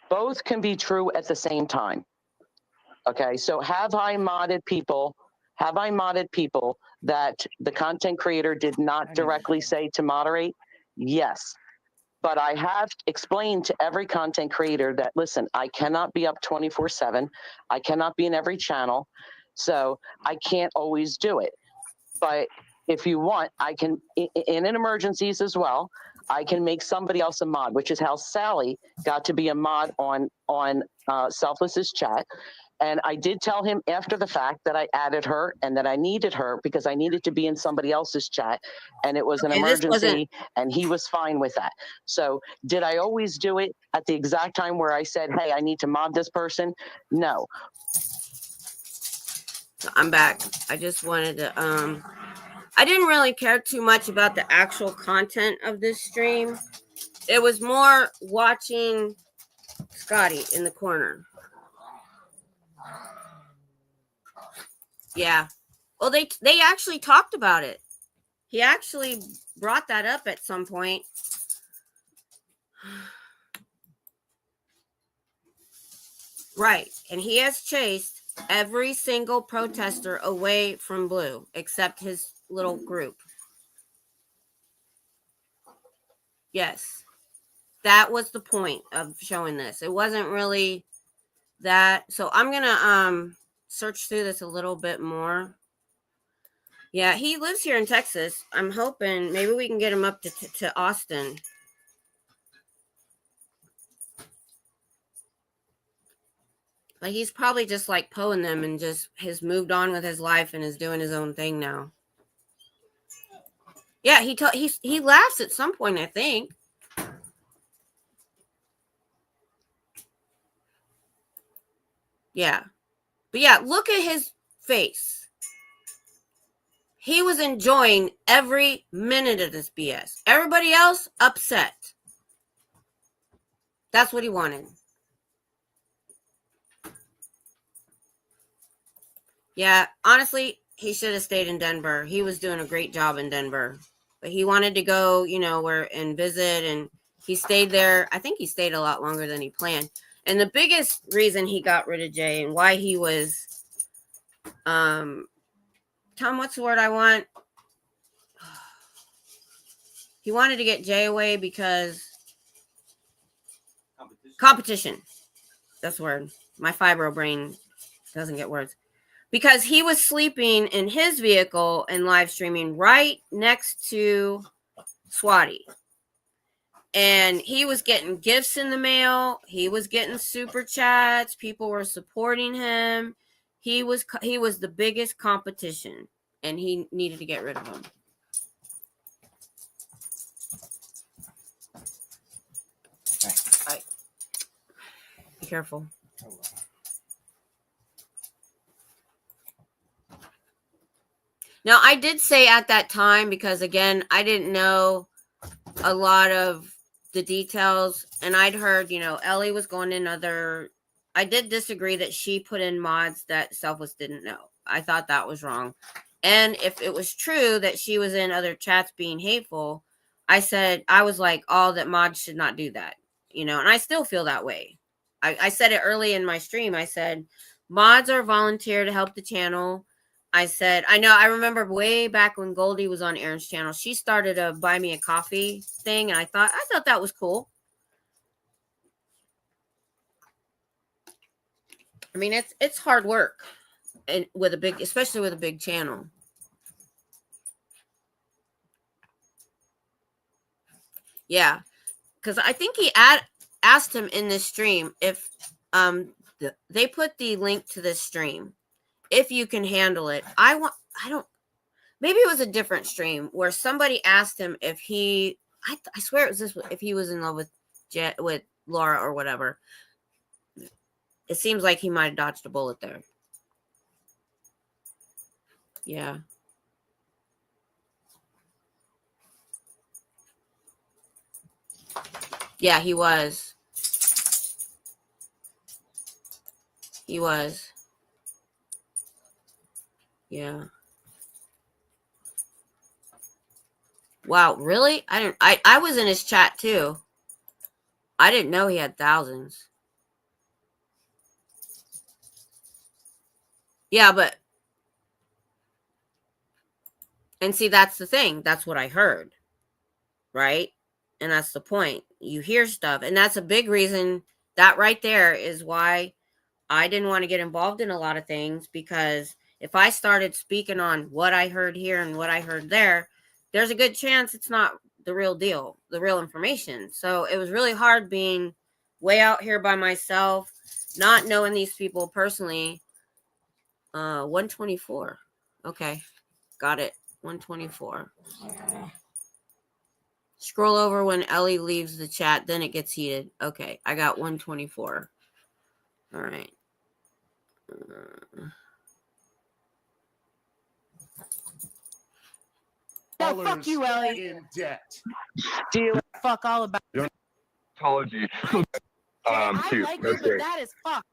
Both can be true at the same time. Okay, so have I modded people that the content creator did not directly say to moderate? Yes. But I have explained to every content creator that, listen, I cannot be up 24/7. I cannot be in every channel. So I can't always do it. But if you want, I can, in emergencies as well, I can make somebody else a mod, which is how Sally got to be a mod on Selfless's chat. And I did tell him after the fact that I added her and that I needed her because I needed to be in somebody else's chat, and it was an emergency, and he was fine with that. So did I always do it at the exact time where I said, hey, I need to mod this person? No. I'm back. I just wanted to, I didn't really care too much about the actual content of this stream. It was more watching Scotty in the corner. Yeah. Well, they actually talked about it. He actually brought that up at some point. Right. And he has chased every single protester away from Blue except his little group. Yes. That was the point of showing this. It wasn't really that. So I'm going to search through this a little bit more. Yeah, he lives here in Texas. I'm hoping maybe we can get him up to Austin. But he's probably just like Poeing them and just has moved on with his life and is doing his own thing now. Yeah, he laughs at some point, I think. Yeah. But yeah, look at his face. He was enjoying every minute of this BS. Everybody else upset. That's what he wanted. Yeah, honestly, he should have stayed in Denver. He was doing a great job in Denver. But he wanted to go, and visit, and he stayed there. I think he stayed a lot longer than he planned. And the biggest reason he got rid of Jay and why he was, Tom, what's the word I want? He wanted to get Jay away because competition. That's the word. My fibro brain doesn't get words. Because he was sleeping in his vehicle and live streaming right next to Swati. And he was getting gifts in the mail. He was getting super chats. People were supporting him. He was the biggest competition, and he needed to get rid of him. Right. Be careful. Now, I did say at that time, because again, I didn't know a lot of the details, and I'd heard, Ellie was going in I did disagree that she put in mods that Selfless didn't know. I thought that was wrong. And if it was true that she was in other chats being hateful, I was like, that mods should not do that, and I still feel that way. I said it early in my stream. I said, mods are volunteer to help the channel. I said, I remember way back when Goldie was on Aaron's channel, she started a buy me a coffee thing, and I thought that was cool. I mean, it's hard work, and especially with a big channel. Yeah, because I think he asked him in this stream if they put the link to this stream, if you can handle it. Maybe it was a different stream where somebody asked him if I swear it was this, if he was in love with Laura or whatever. It seems like he might have dodged a bullet there. Yeah. Yeah, he was. He was. Yeah. Wow, really? I was in his chat too. I didn't know he had thousands. Yeah, and see, that's the thing. That's what I heard. Right? And that's the point. You hear stuff. And that's a big reason. That right there is why I didn't want to get involved in a lot of things, because if I started speaking on what I heard here and what I heard there, there's a good chance it's not the real deal, the real information. So it was really hard being way out here by myself, not knowing these people personally. 124. Okay. Got it. 124. Scroll over when Ellie leaves the chat, then it gets heated. Okay. I got 124. All right. Yeah, fuck you, Ellie. In debt. Fuck all about Scientology. I Cute. like That's it, but great. that is fuck.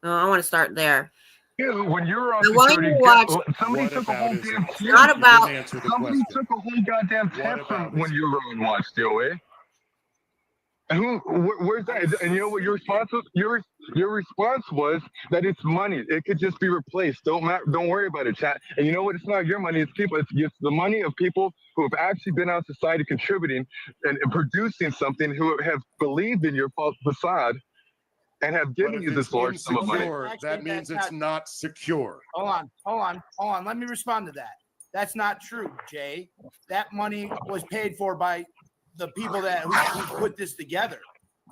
Oh, I want to start there. When you were on I want you security, to watch. somebody What took a about whole his damn house? tip. Not about. You didn't answer the Somebody question. took a whole goddamn What tip from about when his you were on watch, DOA. And where's that? And you know what your response was? Your response was that it's money. It could just be replaced. Don't worry about it, chat. And you know what? It's not your money. It's people. It's the money of people who have actually been out in society contributing and producing something, who have believed in your false facade and have But given if you this it's large sum of money. insecure, that means it's not secure. Hold on. Let me respond to that. That's not true, Jay. That money was paid for by the people who put this together.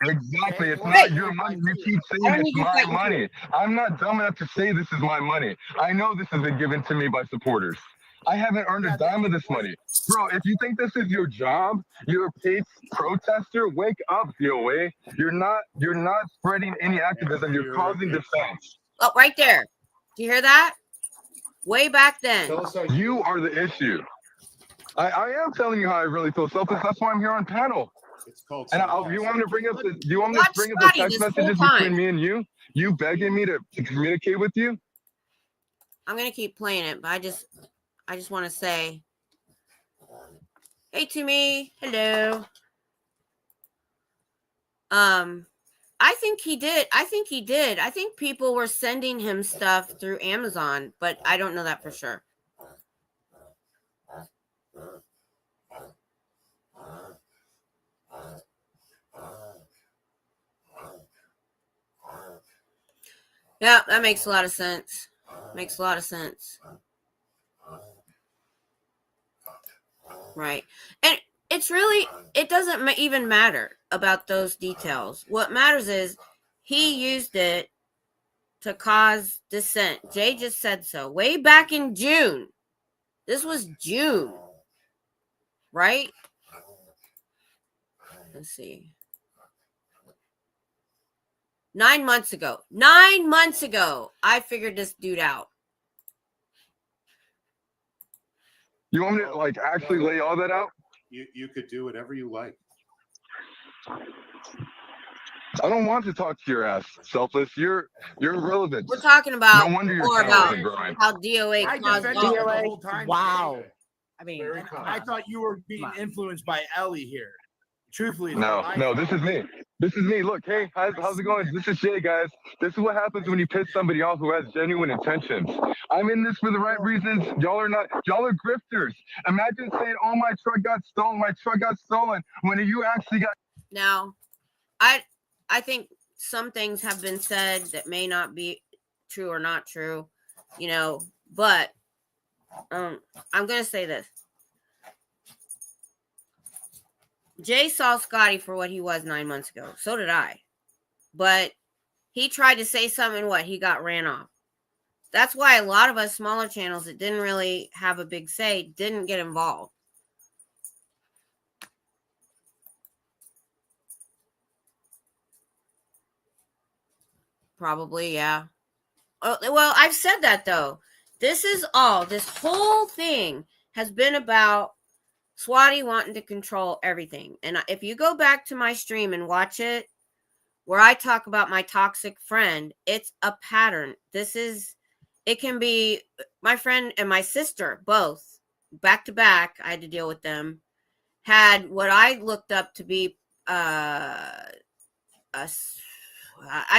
Exactly. It's Okay? not your money. You keep saying it's my money. I'm not dumb enough to say this is my money. I know this has been given to me by supporters. I haven't earned a dime of this money. Bro, if you think this is your job, you're a paid protester, wake up, DOA. You're not spreading any activism. You're causing dissent. Oh, right there. Do you hear that? Way back then. You are the issue. I am telling you how I really feel selfish. That's why I'm here on panel. It's called. And you want me to bring up the Watch Scotty text this whole messages time. between me and you? You begging me to communicate with you? I'm gonna keep playing it, but I just want to say, hey to me, hello. I think he did. I think people were sending him stuff through Amazon, but I don't know that for sure. Yeah, that makes a lot of sense. Makes a lot of sense. Right. And it's really, it doesn't even matter about those details. What matters is he used it to cause dissent. Jay just said so way back in June. This was June, right? Let's see. 9 months ago. 9 months ago, I figured this dude out. You want me to like actually lay all that out? You could do whatever you like. I don't want to talk to your ass, selfless. You're irrelevant. We're talking about No wonder your more channel about isn't growing. how DOA I caused defended you the all whole time. Wow. I mean, Very And calm. I thought you were being influenced by Ellie here. Truthfully, No, this is me. This is me. Look, hey, how's it going? This is Shay, guys. This is what happens when you piss somebody off who has genuine intentions. I'm in this for the right reasons. Y'all are not. Y'all are grifters. Imagine saying, "Oh, my truck got stolen. My truck got stolen," when you actually got. Now, I think some things have been said that may not be true or not true, you know, but I'm gonna say this. Jay saw Scotty for what he was 9 months ago. So did I. But he tried to say something, he got ran off. That's why a lot of us smaller channels that didn't really have a big say didn't get involved. Probably, yeah. Well, I've said that though. This whole thing has been about Swati wanting to control everything. And if you go back to my stream and watch it, where I talk about my toxic friend, it's a pattern. It can be my friend and my sister, both back to back. I had to deal with them. Had what I looked up to be, I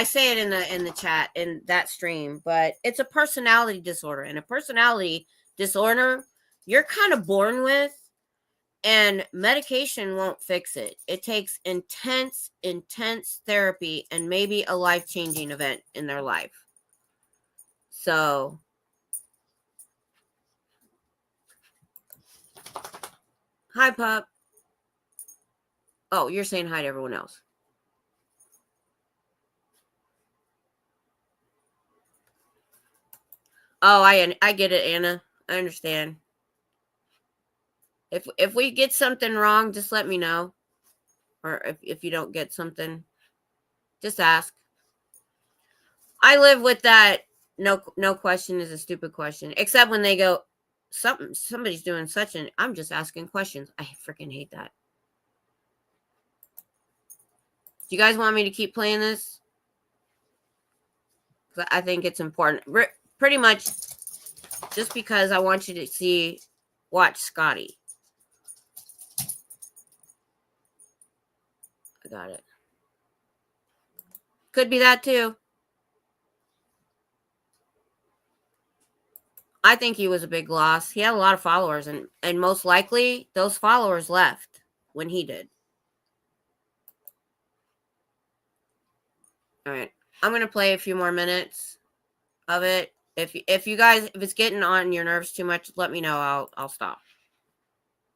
say it in the chat in that stream, but it's a personality disorder, and a personality disorder you're kind of born with. And medication won't fix it. It takes intense therapy and maybe a life-changing event in their life. So, hi, Pup. Oh, you're saying hi to everyone else. Oh, I get it, Anna. I understand. If we get something wrong, just let me know. Or if you don't get something, just ask. I live with that. No question is a stupid question. Except when they go, somebody's doing such an. I'm just asking questions. I freaking hate that. Do you guys want me to keep playing this? I think it's important. Pretty much, just because I want you to watch Scotty. I got it. Could be that too. I think he was a big loss. He had a lot of followers, and most likely those followers left when he did. All right. I'm going to play a few more minutes of it. If it's getting on your nerves too much, let me know. I'll stop.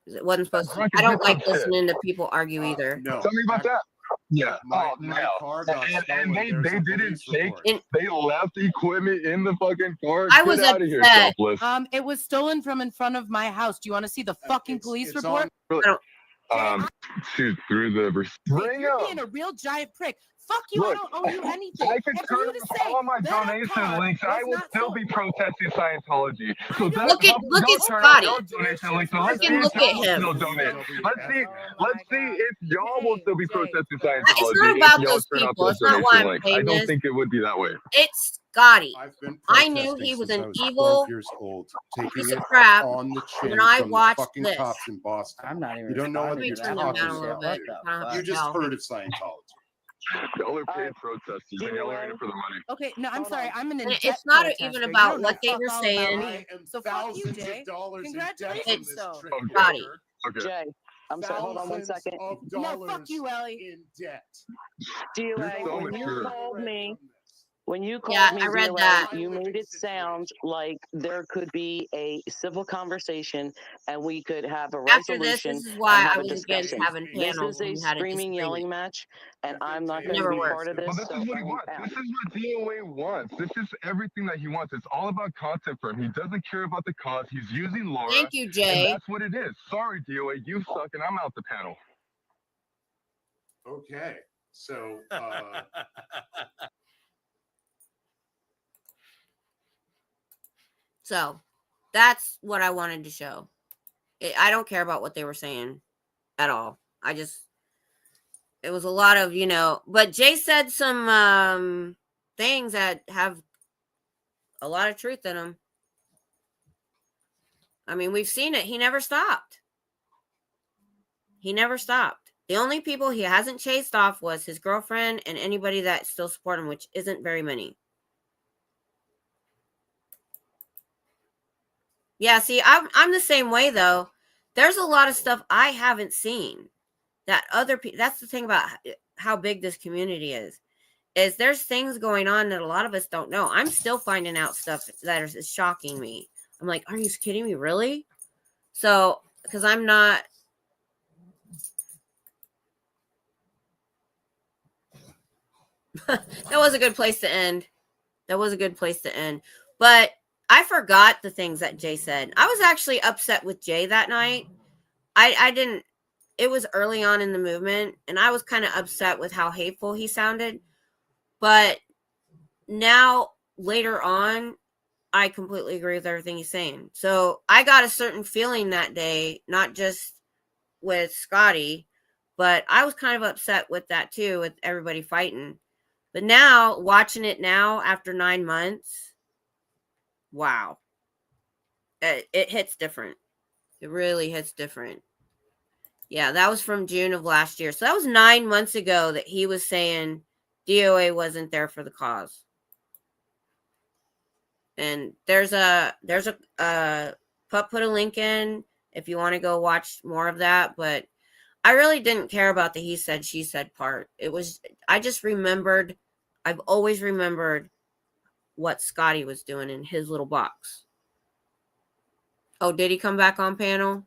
It wasn't supposed to. I don't like listening to people argue either. No. Tell me about that. Yeah. My car got and they stolen. There's a didn't police take. report. They left the equipment in the fucking car. I was Get out of here, upset. selfless. It was stolen from in front of my house. Do you want to see the fucking police report? Shoot through the. If you're being a real giant prick. Fuck you, Look, I don't owe you anything. I could And for turn you off to say all my that donation car links. I was would not still sold. be protesting Scientology. So Look look at turn Scotty. off your donation links. So let's see Look if at y'all him. still donate. Let's see if y'all will still be protesting Scientology. It's not about if y'all those turn off people. those It's not why I'm donation links. I saying don't this. think it would be that way. It's Scotty. I've been I knew protesting he was since an I was evil 12 years old, taking piece it of crap on the chin when I from the watched fucking this. cops in Boston. I'm not even. You don't know what Let me you're turn them talking down a little about, bit. dude. I don't have You to just tell. heard of Scientology. Y'all are paid protesters, and y'all are in it for the money. Okay, no, I'm sorry. I'm an And in-debt it's not protester. even You about don't know what they fuck were all saying. about me. So fuck you, Jay. Congratulations, this though. trip. Scotty. Okay. Jay, I'm sorry. Hold on 1 second. Of No, dollars fuck you, Ellie. in debt. DOA, so when you mature. called me, when you called Yeah, me, I read DOA, that. you made it sound like there could be a civil conversation and we could have a After this resolution is and why have I a was against discussion. having This panels is when a we had a screaming, yelling disagreement. match, and I'm not going Never to be worked. part of this. Well, this So is what he I'm wants. out. This is what DOA wants. This is everything that he wants. It's all about content for him. He doesn't care about the cause. He's using Laura. Thank you, And Jay. that's what it is. Sorry, DOA. You suck, and I'm out the panel. Okay. So, So that's what I wanted to show. I don't care about what they were saying at all. It was a lot of, but Jay said some things that have a lot of truth in them. I mean, we've seen it. He never stopped. The only people he hasn't chased off was his girlfriend and anybody that still support him, which isn't very many. Yeah, see, I'm the same way though. There's a lot of stuff I haven't seen that other people. That's the thing about how big this community is there's things going on that a lot of us don't know. I'm still finding out stuff that is shocking me. I'm like, are you kidding me? Really? So, because I'm not. That was a good place to end. That was a good place to end. But I forgot the things that Jay said. I was actually upset with Jay that night. I didn't. It was early on in the movement, and I was kind of upset with how hateful he sounded. But now, later on, I completely agree with everything he's saying. So I got a certain feeling that day, not just with Scotty, but I was kind of upset with that too, with everybody fighting. But now, watching it now after 9 months, wow. It hits different. It really hits different. Yeah, that was from June of last year. So that was 9 months ago that he was saying DOA wasn't there for the cause. And there's a Pup put a link in if you want to go watch more of that. But I really didn't care about the he said, she said part. I just remembered, I've always remembered what Scotty was doing in his little box. Oh, did he come back on panel?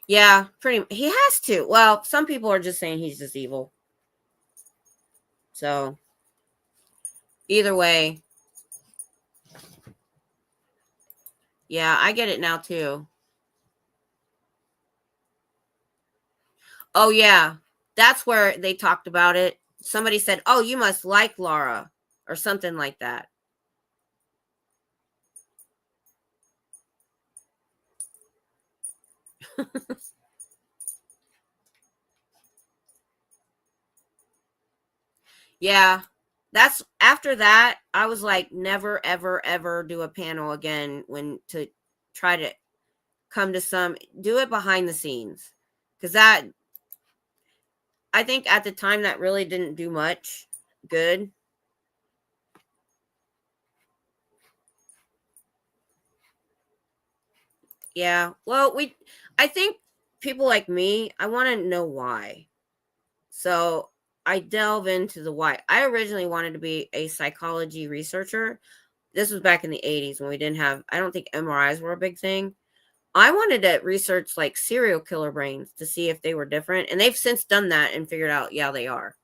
Yeah, he has to. Well, some people are just saying he's just evil. So, either way. Yeah, I get it now too. Oh, yeah. That's where they talked about it. Somebody said, oh, you must like Laura or something like that. Yeah. That's after that, I was like, never, ever, ever do a panel again to try to come to do it behind the scenes. Because I think at the time that really didn't do much good. Yeah. Well, I think people like me, I want to know why. So I delve into the why. I originally wanted to be a psychology researcher. This was back in the 80s when we didn't have, I don't think MRIs were a big thing. I wanted to research like serial killer brains to see if they were different. And they've since done that and figured out, yeah, they are.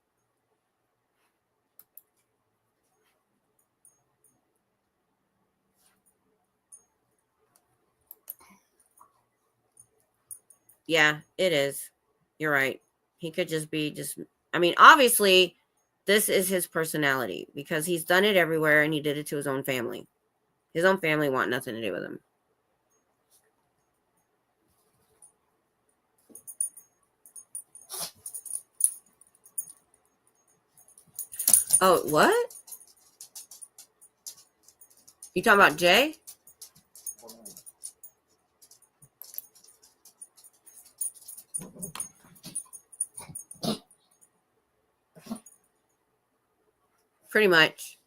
Yeah, it is. You're right. He could just be I mean, obviously, this is his personality because he's done it everywhere and he did it to his own family. His own family want nothing to do with him. Oh, what? You talking about Jay? Pretty much.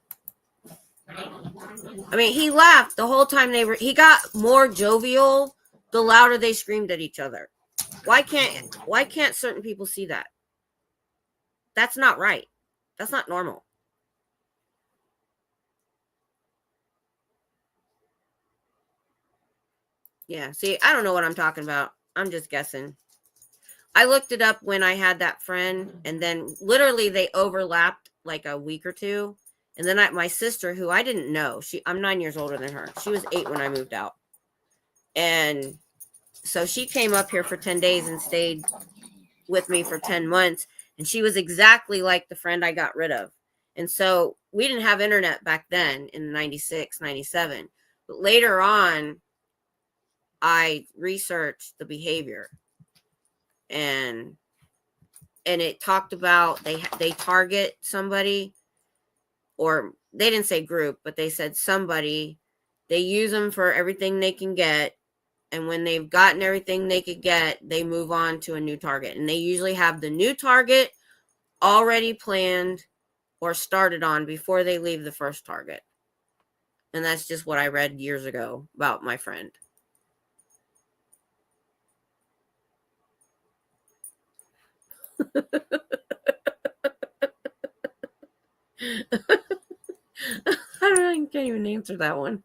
I mean, he laughed the whole time he got more jovial the louder they screamed at each other. Why can't certain people see that? That's not right. That's not normal. Yeah, see, I don't know what I'm talking about. I'm just guessing. I looked it up when I had that friend, and then literally they overlapped like a week or two. And then my sister, who I didn't know, I'm 9 years older than her. She was 8 when I moved out. And so she came up here for 10 days and stayed with me for 10 months. And she was exactly like the friend I got rid of. And so we didn't have internet back then in 96, 97. But later on, I researched the behavior. And it talked about they target somebody, or they didn't say group, but they said somebody. They use them for everything they can get, And when they've gotten everything they could get, they move on to a new target. And they usually have the new target already planned or started on before they leave the first target. And that's just what I read years ago about my friend. I can't even answer that one.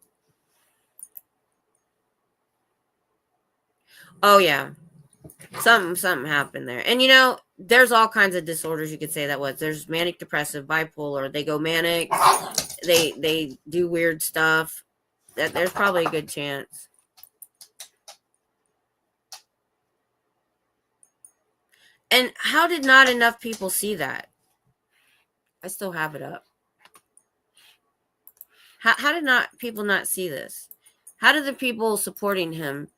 Oh yeah, something happened there. And there's all kinds of disorders you could say that was. There's manic depressive, bipolar. They go manic. They do weird stuff. That there's probably a good chance. And how did not enough people see that? I still have it up. How did people not see this? How did the people supporting him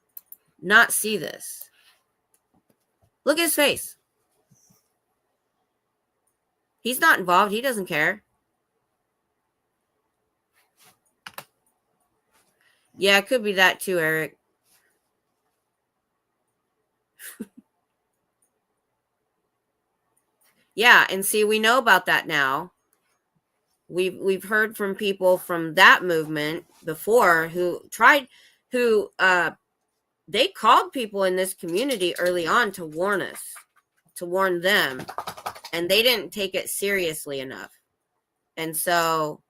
not see this? Look at his face. He's not involved. He doesn't care. Yeah, it could be that too, Eric. Yeah, and see, we know about that now. We've heard from people from that movement before they called people in this community early on to warn us, to warn them, and they didn't take it seriously enough. And so,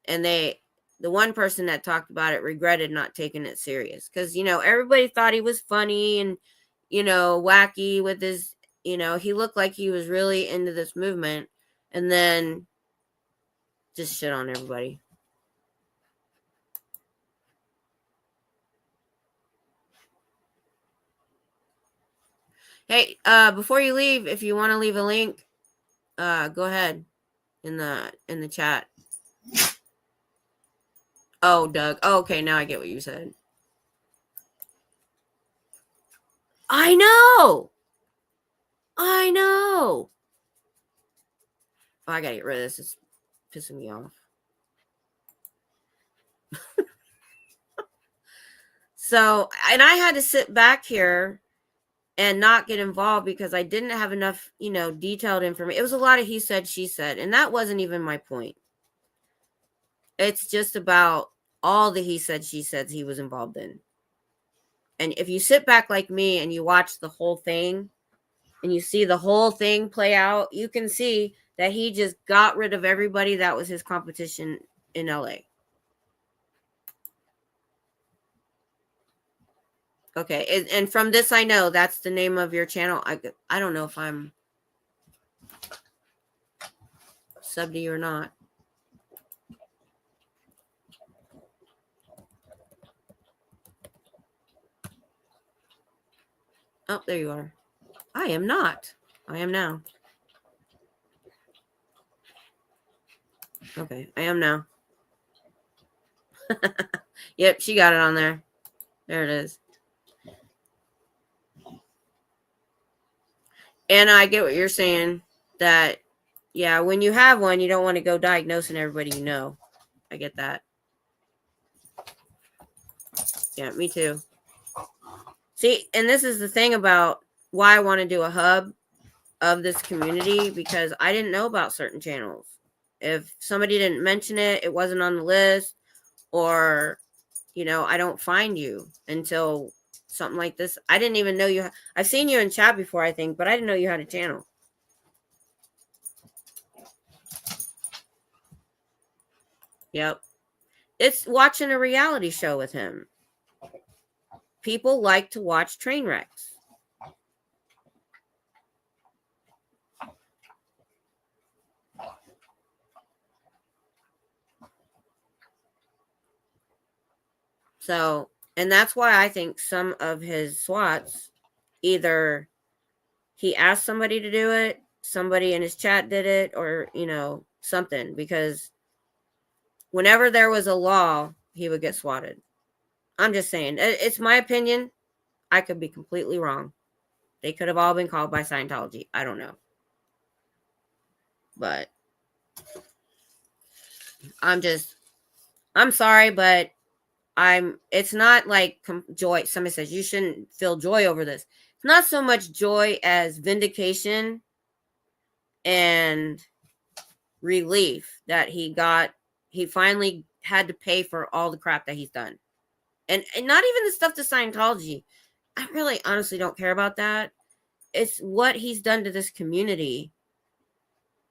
the one person that talked about it regretted not taking it serious because, everybody thought he was funny and, wacky with his, he looked like he was really into this movement, and then just shit on everybody. Hey, before you leave, if you want to leave a link, go ahead in the chat. Oh, Doug. Oh, okay, now I get what you said. I know. Oh, I gotta get rid of this. It's pissing me off. So, and I had to sit back here and not get involved because I didn't have enough, detailed information. It was a lot of he said, she said, and that wasn't even my point. It's just about all the he said, she said he was involved in. And if you sit back like me and you watch the whole thing and you see the whole thing play out, you can see that he just got rid of everybody that was his competition in LA. Okay, and from this, I know that's the name of your channel. I don't know if I'm subbed to you or not. Oh, there you are. I am not. I am now. Okay, I am now. Yep, she got it on there. There it is. And I get what you're saying, that, yeah, when you have one, you don't want to go diagnosing everybody you know. I get that. Yeah, me too. See, and this is the thing about why I want to do a hub of this community, because I didn't know about certain channels. If somebody didn't mention it, it wasn't on the list, or, I don't find you until something like this. I didn't even know you. I've seen you in chat before, I think, but I didn't know you had a channel. Yep. It's watching a reality show with him. People like to watch train wrecks. So, and that's why I think some of his SWATs, either he asked somebody to do it, somebody in his chat did it, or, something, because whenever there was a law, he would get swatted. I'm just saying, it's my opinion. I could be completely wrong. They could have all been called by Scientology. I don't know. But I'm sorry, but It's not like joy. Somebody says you shouldn't feel joy over this. It's not so much joy as vindication and relief that he finally had to pay for all the crap that he's done. And not even the stuff to Scientology. I really honestly don't care about that. It's what he's done to this community.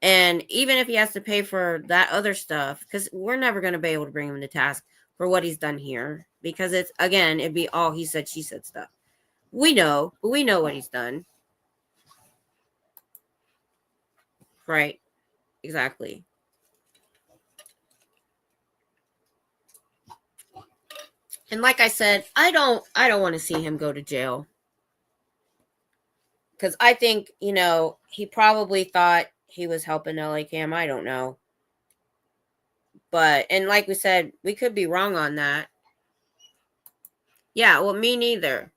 And even if he has to pay for that other stuff, because we're never going to be able to bring him to task for what he's done here, because it'd be all he said, she said stuff. We know what he's done. Right. Exactly. And like I said, I don't want to see him go to jail. Because I think, he probably thought he was helping LA Cam. I don't know. But, and like we said, we could be wrong on that. Yeah, well, me neither.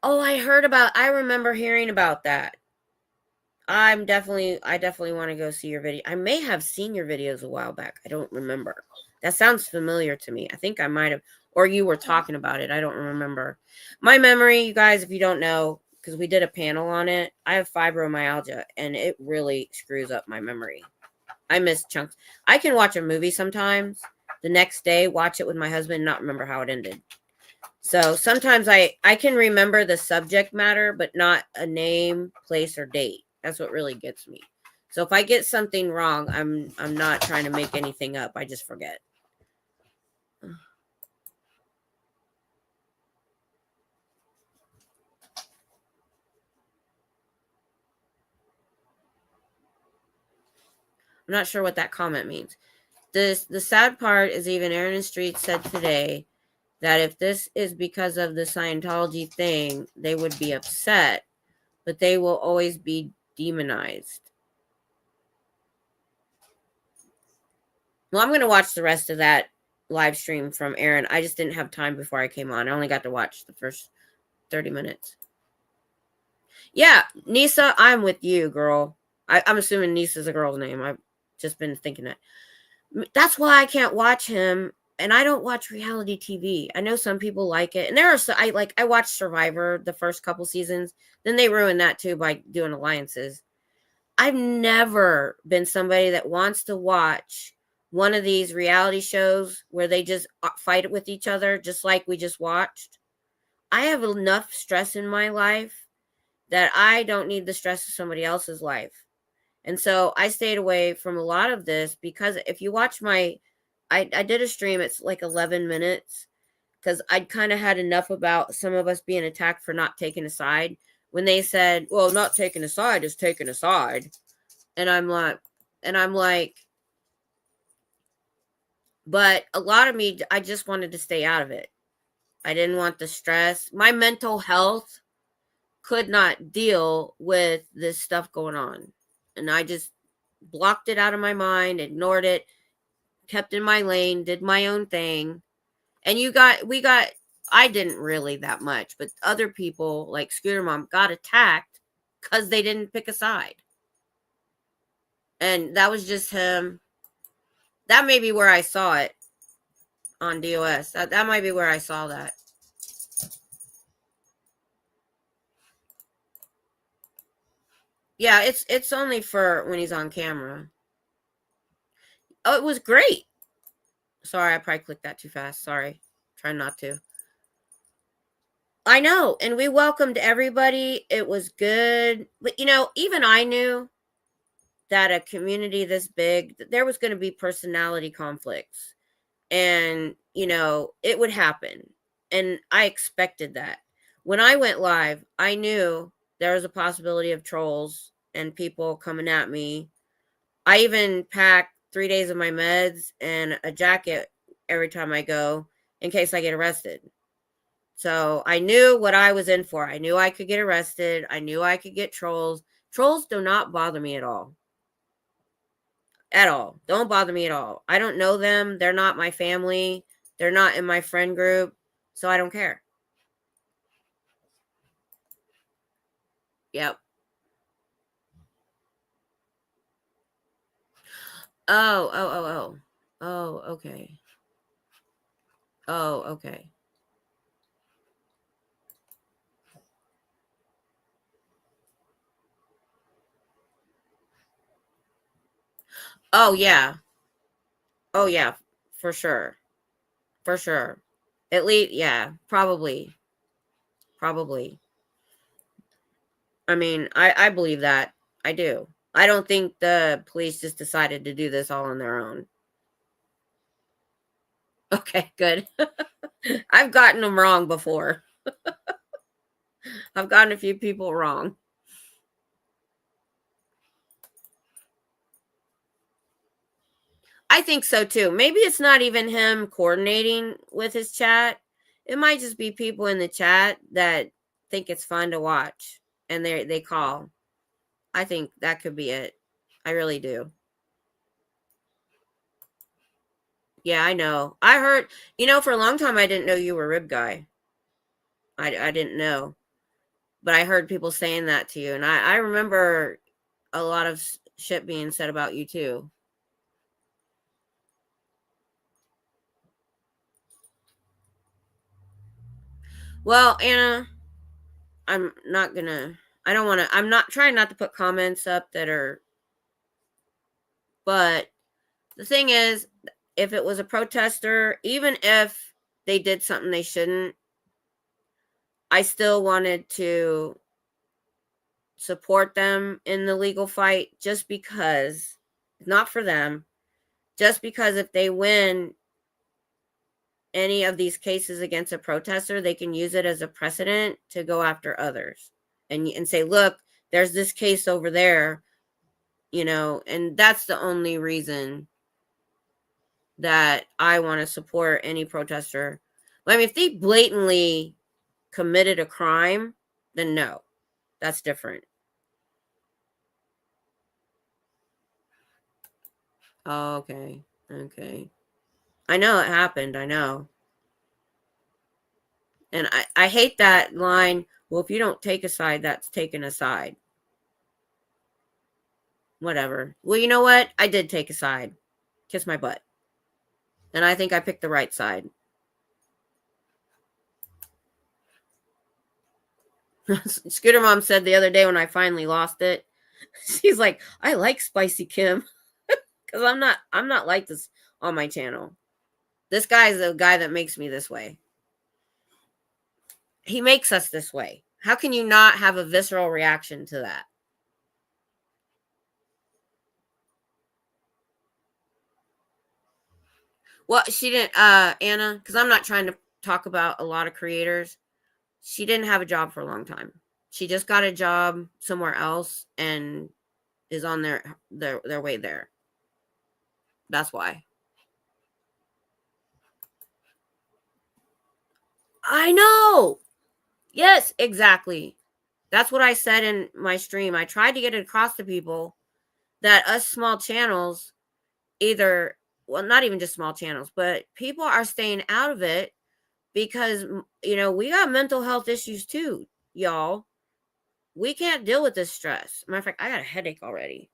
Oh, I remember hearing about that. I definitely want to go see your video. I may have seen your videos a while back. I don't remember. That sounds familiar to me. I think I might have, or you were talking about it. I don't remember. My memory, you guys, if you don't know, because we did a panel on it, I have fibromyalgia, and it really screws up my memory. I miss chunks. I can watch a movie sometimes, the next day, watch it with my husband, and not remember how it ended. So sometimes I can remember the subject matter, but not a name, place, or date. That's what really gets me. So if I get something wrong, I'm not trying to make anything up. I just forget. I'm not sure what that comment means. The sad part is even Aaron Street said today that if this is because of the Scientology thing, they would be upset, but they will always be demonized. Well, I'm going to watch the rest of that live stream from Aaron. I just didn't have time before I came on. I only got to watch the first 30 minutes. Yeah, Nisa, I'm with you, girl. I'm assuming Nisa's a girl's name. I've just been thinking that. That's why I can't watch him, and I don't watch reality TV. I know some people like it, and I watched Survivor the first couple seasons. Then they ruined that too by doing alliances. I've never been somebody that wants to watch one of these reality shows where they just fight with each other, just like we just watched. I have enough stress in my life that I don't need the stress of somebody else's life. And so I stayed away from a lot of this, because if you watch I did a stream, it's like 11 minutes, because I'd kind of had enough about some of us being attacked for not taking a side. When they said, well, not taking a side is taking a side. And I'm like, but a lot of me, I just wanted to stay out of it. I didn't want the stress. My mental health could not deal with this stuff going on. And I just blocked it out of my mind, ignored it, kept in my lane, did my own thing. And I didn't really that much, but other people like Scooter Mom got attacked because they didn't pick a side. And that was just him. That may be where I saw it on DOS. That might be where I saw that. Yeah, it's only for when he's on camera. Oh, it was great. Sorry, I probably clicked that too fast. Sorry. Try not to. I know. And we welcomed everybody. It was good. But, even I knew that a community this big, there was going to be personality conflicts. And, it would happen. And I expected that. When I went live, I knew there was a possibility of trolls and people coming at me. I even packed 3 days of my meds and a jacket every time I go in case I get arrested. So I knew what I was in for. I knew I could get arrested. I knew I could get trolls. Trolls do not bother me at all. At all. Don't bother me at all. I don't know them. They're not my family. They're not in my friend group. So I don't care. Yep. Oh. Oh, okay. Oh, okay. Oh, yeah. Oh, yeah, for sure. For sure. At least, yeah, probably. Probably. I mean, I believe that. I do. I don't think the police just decided to do this all on their own. Okay, good. I've gotten them wrong before. I've gotten a few people wrong. I think so too. Maybe it's not even him coordinating with his chat. It might just be people in the chat that think it's fun to watch and they call. I think that could be it. I really do. Yeah, I know. I heard, for a long time I didn't know you were Rib Guy. I didn't know. But I heard people saying that to you. And I remember a lot of shit being said about you too. Well, Anna, I'm not trying not to put comments up that are, but the thing is, if it was a protester, even if they did something they shouldn't, I still wanted to support them in the legal fight just because, not for them, just because if they win any of these cases against a protester, they can use it as a precedent to go after others and say, look, there's this case over there, and that's the only reason that I want to support any protester. I mean, if they blatantly committed a crime, then no, that's different. Oh, okay. Okay. I know it happened. I know. And I hate that line. Well, if you don't take a side, that's taken a side. Whatever. Well, you know what? I did take a side. Kiss my butt. And I think I picked the right side. Scooter Mom said the other day when I finally lost it, she's like, I like Spicy Kim. Because I'm not like this on my channel. This guy is the guy that makes me this way. He makes us this way. How can you not have a visceral reaction to that? Well, she didn't, Anna, because I'm not trying to talk about a lot of creators. She didn't have a job for a long time. She just got a job somewhere else and is on their way there. That's why. I know. Yes, exactly. That's what I said in my stream. I tried to get it across to people that us small channels, either, well, not even just small channels, but people are staying out of it because, we got mental health issues too, y'all. We can't deal with this stress. Matter of fact, I got a headache already.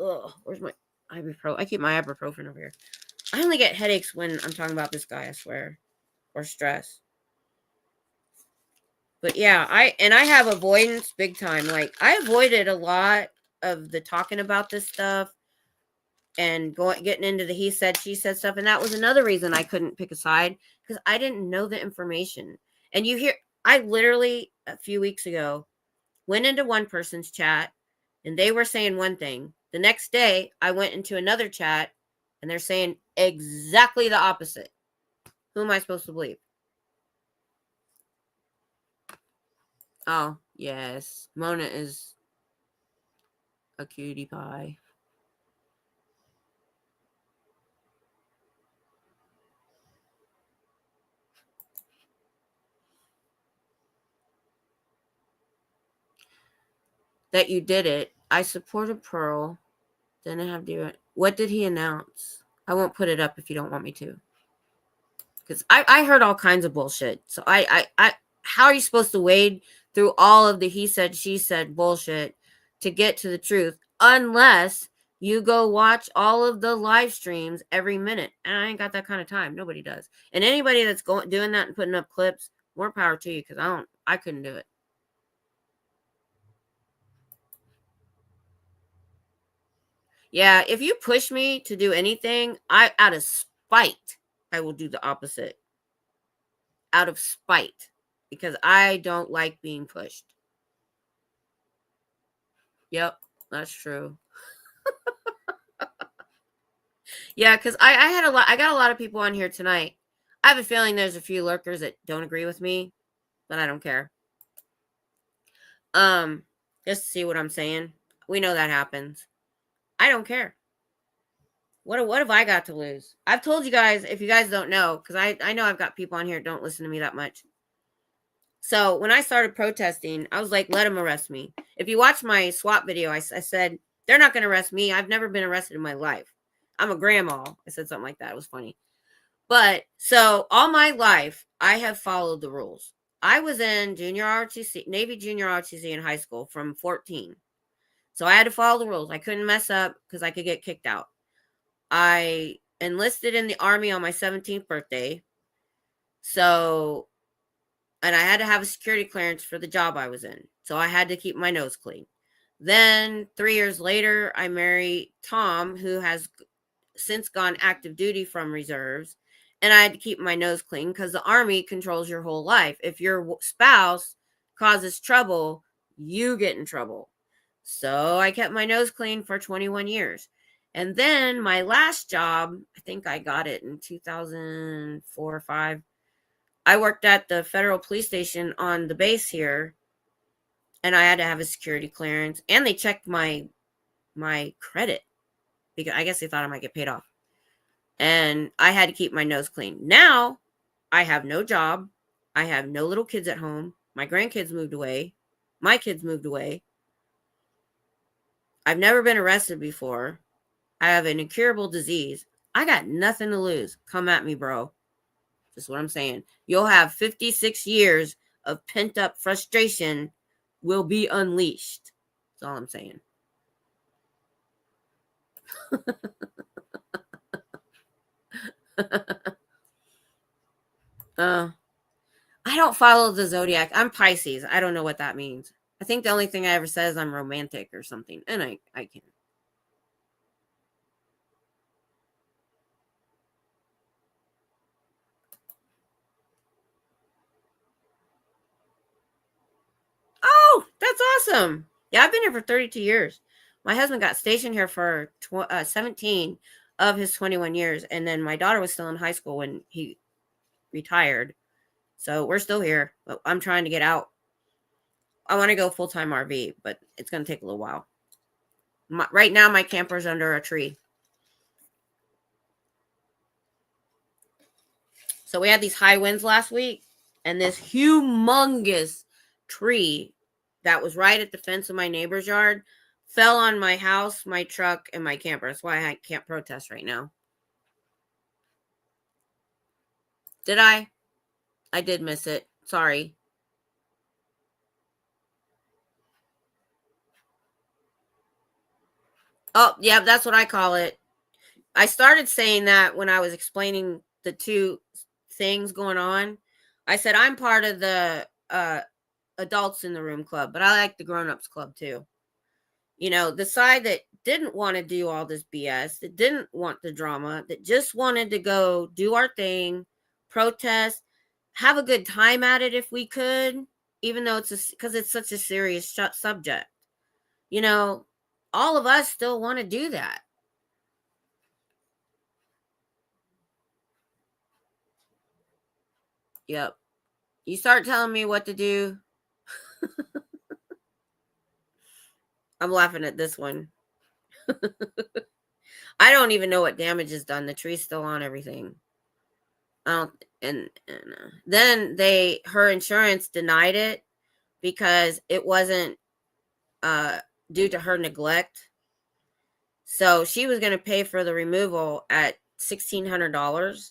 Ugh, where's my ibuprofen? I keep my ibuprofen over here. I only get headaches when I'm talking about this guy, I swear, or stress. But yeah, I have avoidance big time. Like, I avoided a lot of the talking about this stuff and getting into the he said, she said stuff. And that was another reason I couldn't pick a side, because I didn't know the information. And I literally a few weeks ago went into one person's chat and they were saying one thing. The next day I went into another chat and they're saying exactly the opposite. Who am I supposed to believe? Oh, yes. Mona is a cutie pie. That you did it. I supported Pearl. Didn't have to do it. What did he announce? I won't put it up if you don't want me to. Because I heard all kinds of bullshit. So I how are you supposed to wade through all of the he said, she said bullshit to get to the truth, unless You go watch all of the live streams every minute. And I ain't got that kind of time. Nobody does. And anybody that's doing that and putting up clips, more power to you, because I couldn't do it. Yeah, if you push me to do anything, out of spite, I will do the opposite. Out of spite, because I don't like being pushed. Yep, that's true. Yeah, because I got a lot of people on here tonight. I have a feeling there's a few lurkers that don't agree with me, but I don't care. Just to see what I'm saying. We know that happens. I don't care. What have I got to lose? I've told you guys, if you guys don't know, because I know I've got people on here that don't listen to me that much. So when I started protesting, I was like, let them arrest me. If you watch my SWAT video, I said, they're not going to arrest me. I've never been arrested in my life. I'm a grandma. I said something like that. It was funny. But so all my life, I have followed the rules. I was in junior ROTC, Navy junior ROTC in high school from 14. So I had to follow the rules. I couldn't mess up because I could get kicked out. I enlisted in the Army on my 17th birthday. So, and I had to have a security clearance for the job I was in. So I had to keep my nose clean. Then 3 years later, I married Tom, who has since gone active duty from reserves. And I had to keep my nose clean because the Army controls your whole life. If your spouse causes trouble, you get in trouble. So I kept my nose clean for 21 years. And then my last job, I think I got it in 2004 or 5. I worked at the federal police station on the base here. And I had to have a security clearance. And they checked my credit, because I guess they thought I might get paid off. And I had to keep my nose clean. Now, I have no job. I have no little kids at home. My grandkids moved away. My kids moved away. I've never been arrested before. I have an incurable disease. I got nothing to lose. Come at me, bro. That's what I'm saying. You'll have 56 years of pent-up frustration will be unleashed. That's all I'm saying. I don't follow the zodiac. I'm Pisces. I don't know what that means. I think the only thing I ever said is I'm romantic or something. And I can't. Oh, that's awesome. Yeah, I've been here for 32 years. My husband got stationed here for 17 of his 21 years. And then my daughter was still in high school when he retired. So we're still here. But I'm trying to get out. I want to go full-time RV, but it's going to take a little while. Right now, my camper's under a tree. So we had these high winds last week. And this humongous tree that was right at the fence of my neighbor's yard fell on my house, my truck, and my camper. That's why I can't protest right now. Did I? I did miss it. Sorry. Oh, yeah, that's what I call it. I started saying that when I was explaining the two things going on. I said I'm part of the adults in the room club, but I like the grown-ups club too. You know, the side that didn't want to do all this BS, that didn't want the drama, that just wanted to go do our thing, protest, have a good time at it if we could, even though because it's such a serious subject. You know, all of us still want to do that. Yep. You start telling me what to do. I'm laughing at this one. I don't even know what damage is done. The tree's still on everything. And then her insurance denied it because it wasn't due to her neglect. So she was going to pay for the removal at $1,600.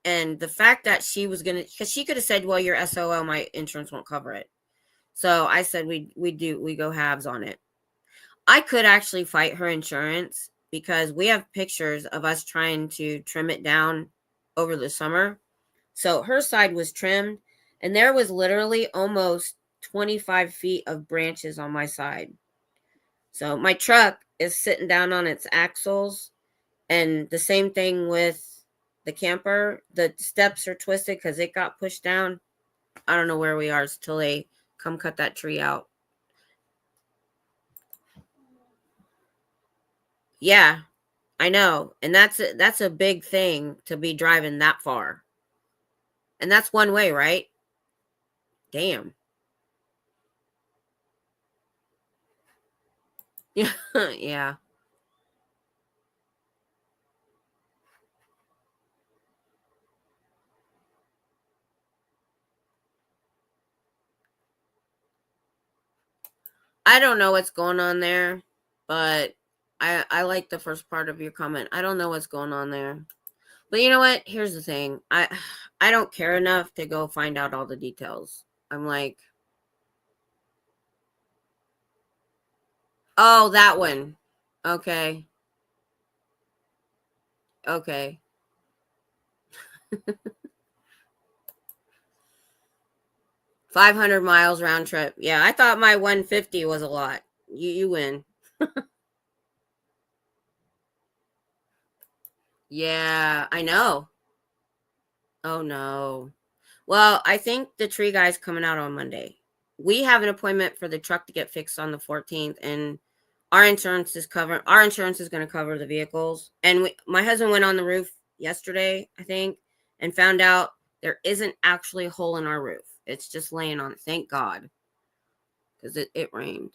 And the fact that she was going to, because she could have said, well, your SOL, my insurance won't cover it. So I said, we go halves on it. I could actually fight her insurance because we have pictures of us trying to trim it down over the summer. So her side was trimmed, and there was literally almost 25 feet of branches on my side. So my truck is sitting down on its axles, and the same thing with the camper. The steps are twisted because it got pushed down. I don't know where we are until they come cut that tree out. Yeah, I know. And that's a big thing to be driving that far. And that's one way, right? Damn. Yeah. Yeah. I don't know what's going on there, but I like the first part of your comment. I don't know what's going on there. But you know what? Here's the thing. I don't care enough to go find out all the details. I'm like, oh, that one. Okay. Okay. 500 miles round trip. Yeah, I thought my 150 was a lot. You win. Yeah, I know. Oh no. Well, I think the tree guy's coming out on Monday. We have an appointment for the truck to get fixed on the 14th, and our insurance is going to cover the vehicles. And my husband went on the roof yesterday, I think, and found out there isn't actually a hole in our roof. It's just laying on it. Thank God. Because it rained.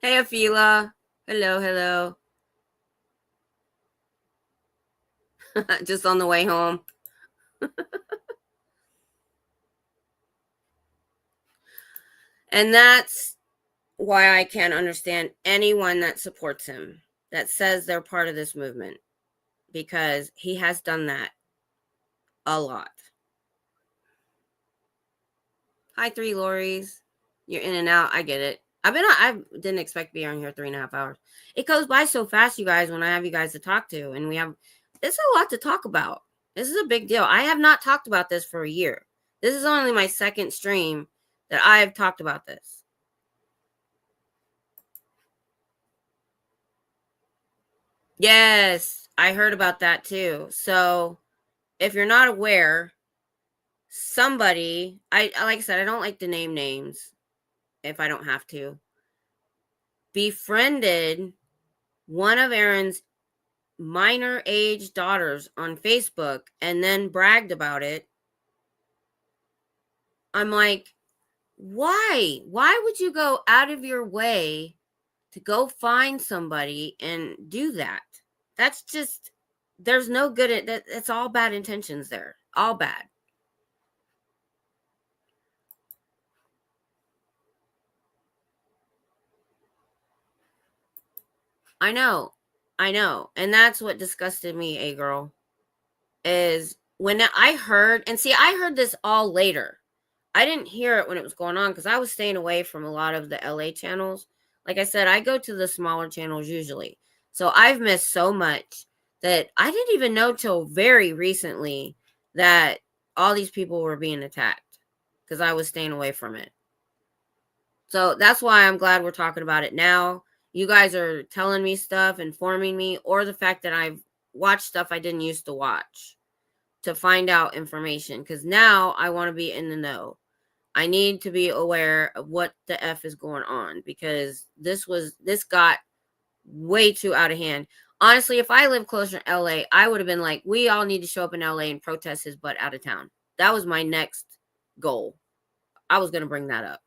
Hey, Afila. Hello. Just on the way home. And that's why I can't understand anyone that supports him, that says they're part of this movement, because he has done that a lot. Hi, 3 Lorries. You're in and out. I get it. I didn't expect to be on here 3.5 hours. It goes by so fast, you guys, when I have you guys to talk to, and it's a lot to talk about. This is a big deal. I have not talked about this for a year. This is only my second stream that I have talked about this. Yes, I heard about that too. So if you're not aware, somebody, like I said, I don't like to name names if I don't have to, befriended one of Aaron's minor age daughters on Facebook and then bragged about it. I'm like, why? Why would you go out of your way to go find somebody and do that? That's just, there's no good at that. It's all bad intentions there. All bad. I know. And that's what disgusted me, a girl, is when I heard, and see, I heard this all later. I didn't hear it when it was going on because I was staying away from a lot of the LA channels. Like I said, I go to the smaller channels usually. So I've missed so much that I didn't even know till very recently that all these people were being attacked because I was staying away from it. So that's why I'm glad we're talking about it now. You guys are telling me stuff, informing me, or the fact that I've watched stuff I didn't used to watch to find out information, because now I want to be in the know. I need to be aware of what the F is going on, because this got way too out of hand. Honestly, if I lived closer to LA, I would have been like, we all need to show up in LA and protest his butt out of town. That was my next goal. I was going to bring that up.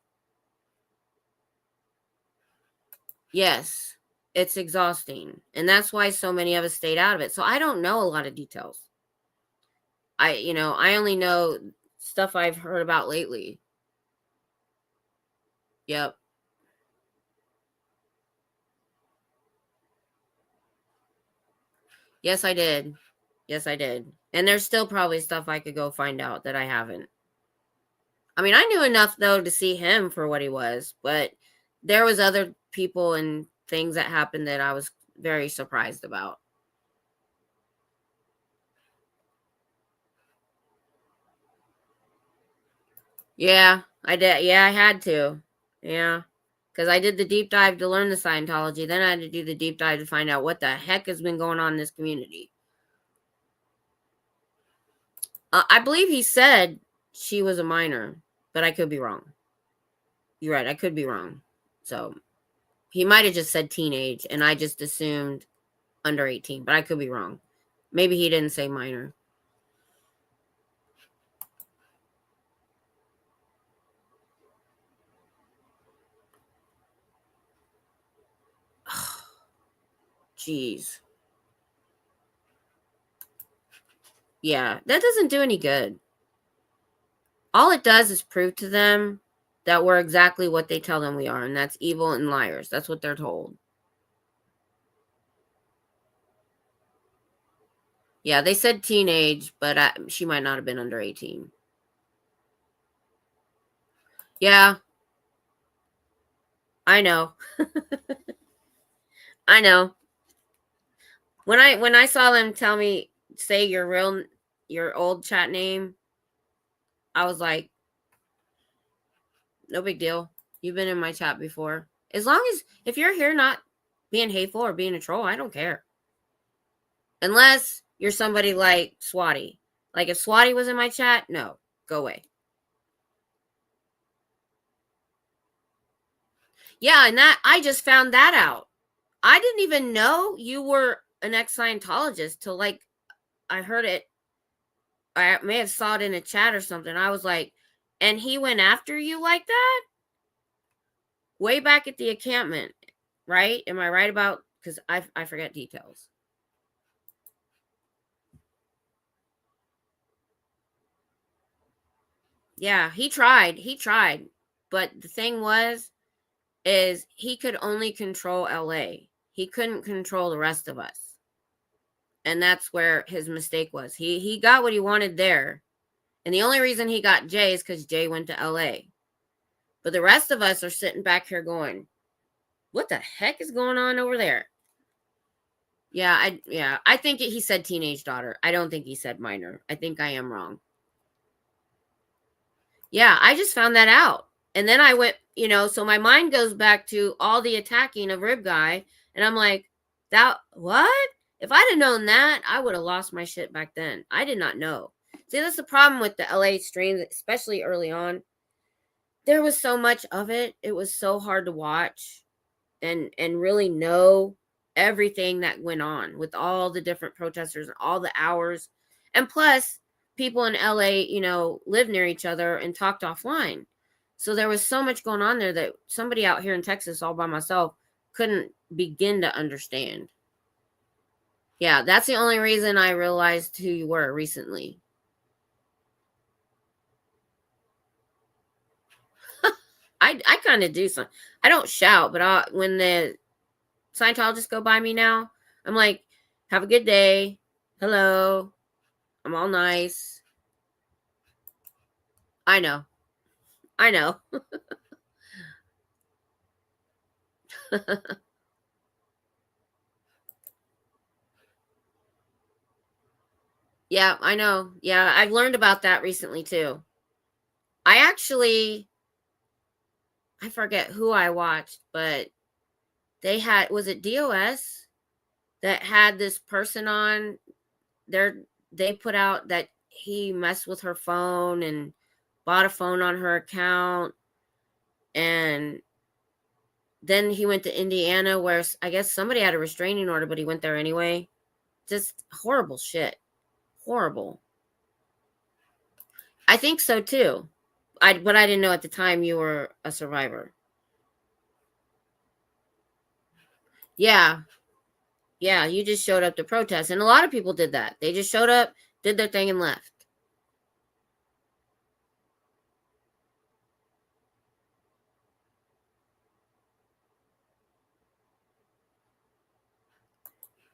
Yes, it's exhausting. And that's why so many of us stayed out of it. So I don't know a lot of details. I only know stuff I've heard about lately. Yep. Yes, I did. And there's still probably stuff I could go find out that I haven't. I mean, I knew enough though to see him for what he was, but there was other people and things that happened that I was very surprised about. Yeah, I did. Yeah, I had to. Yeah. Because I did the deep dive to learn the Scientology. Then I had to do the deep dive to find out what the heck has been going on in this community. I believe he said she was a minor, but I could be wrong. You're right. I could be wrong. So he might have just said teenage, and I just assumed under 18, but I could be wrong. Maybe he didn't say minor. Jeez. Yeah, that doesn't do any good. All it does is prove to them that we're exactly what they tell them we are, and that's evil and liars. That's what they're told. Yeah, they said teenage, but she might not have been under 18. Yeah. I know. I know. When I saw them tell me, say your old chat name, I was like, no big deal. You've been in my chat before. As long as, if you're here not being hateful or being a troll, I don't care. Unless you're somebody like Swati. Like if Swati was in my chat, no, go away. Yeah, and that I just found that out. I didn't even know you were an ex-Scientologist till like I heard it. I may have saw it in a chat or something. I was like, and he went after you like that? Way back at the encampment, right? Am I right about, because I forget details. Yeah, he tried. But the thing is he could only control LA. He couldn't control the rest of us. And that's where his mistake was. He got what he wanted there. And the only reason he got Jay is because Jay went to LA. But the rest of us are sitting back here going, what the heck is going on over there? Yeah, I think he said teenage daughter. I don't think he said minor. I think I am wrong. Yeah, I just found that out. And then I went, so my mind goes back to all the attacking of Rib Guy. And I'm like, what? If I'd have known that, I would have lost my shit back then. I did not know. See, that's the problem with the LA streams, especially early on. There was so much of it. It was so hard to watch and really know everything that went on with all the different protesters and all the hours. And plus, people in LA, live near each other and talked offline. So there was so much going on there that somebody out here in Texas all by myself couldn't begin to understand. Yeah, that's the only reason I realized who you were recently. I kind of do something. I don't shout, but when the Scientologists go by me now, I'm like, have a good day. Hello. I'm all nice. I know. Yeah, I know. Yeah, I've learned about that recently too. I forget who I watched, but they had, was it DOS that had this person on there? They put out that he messed with her phone and bought a phone on her account. And then he went to Indiana where I guess somebody had a restraining order, but he went there anyway. Just horrible shit. Horrible. I think so too. But I didn't know at the time you were a survivor. Yeah. Yeah, you just showed up to protest. And a lot of people did that. They just showed up, did their thing, and left.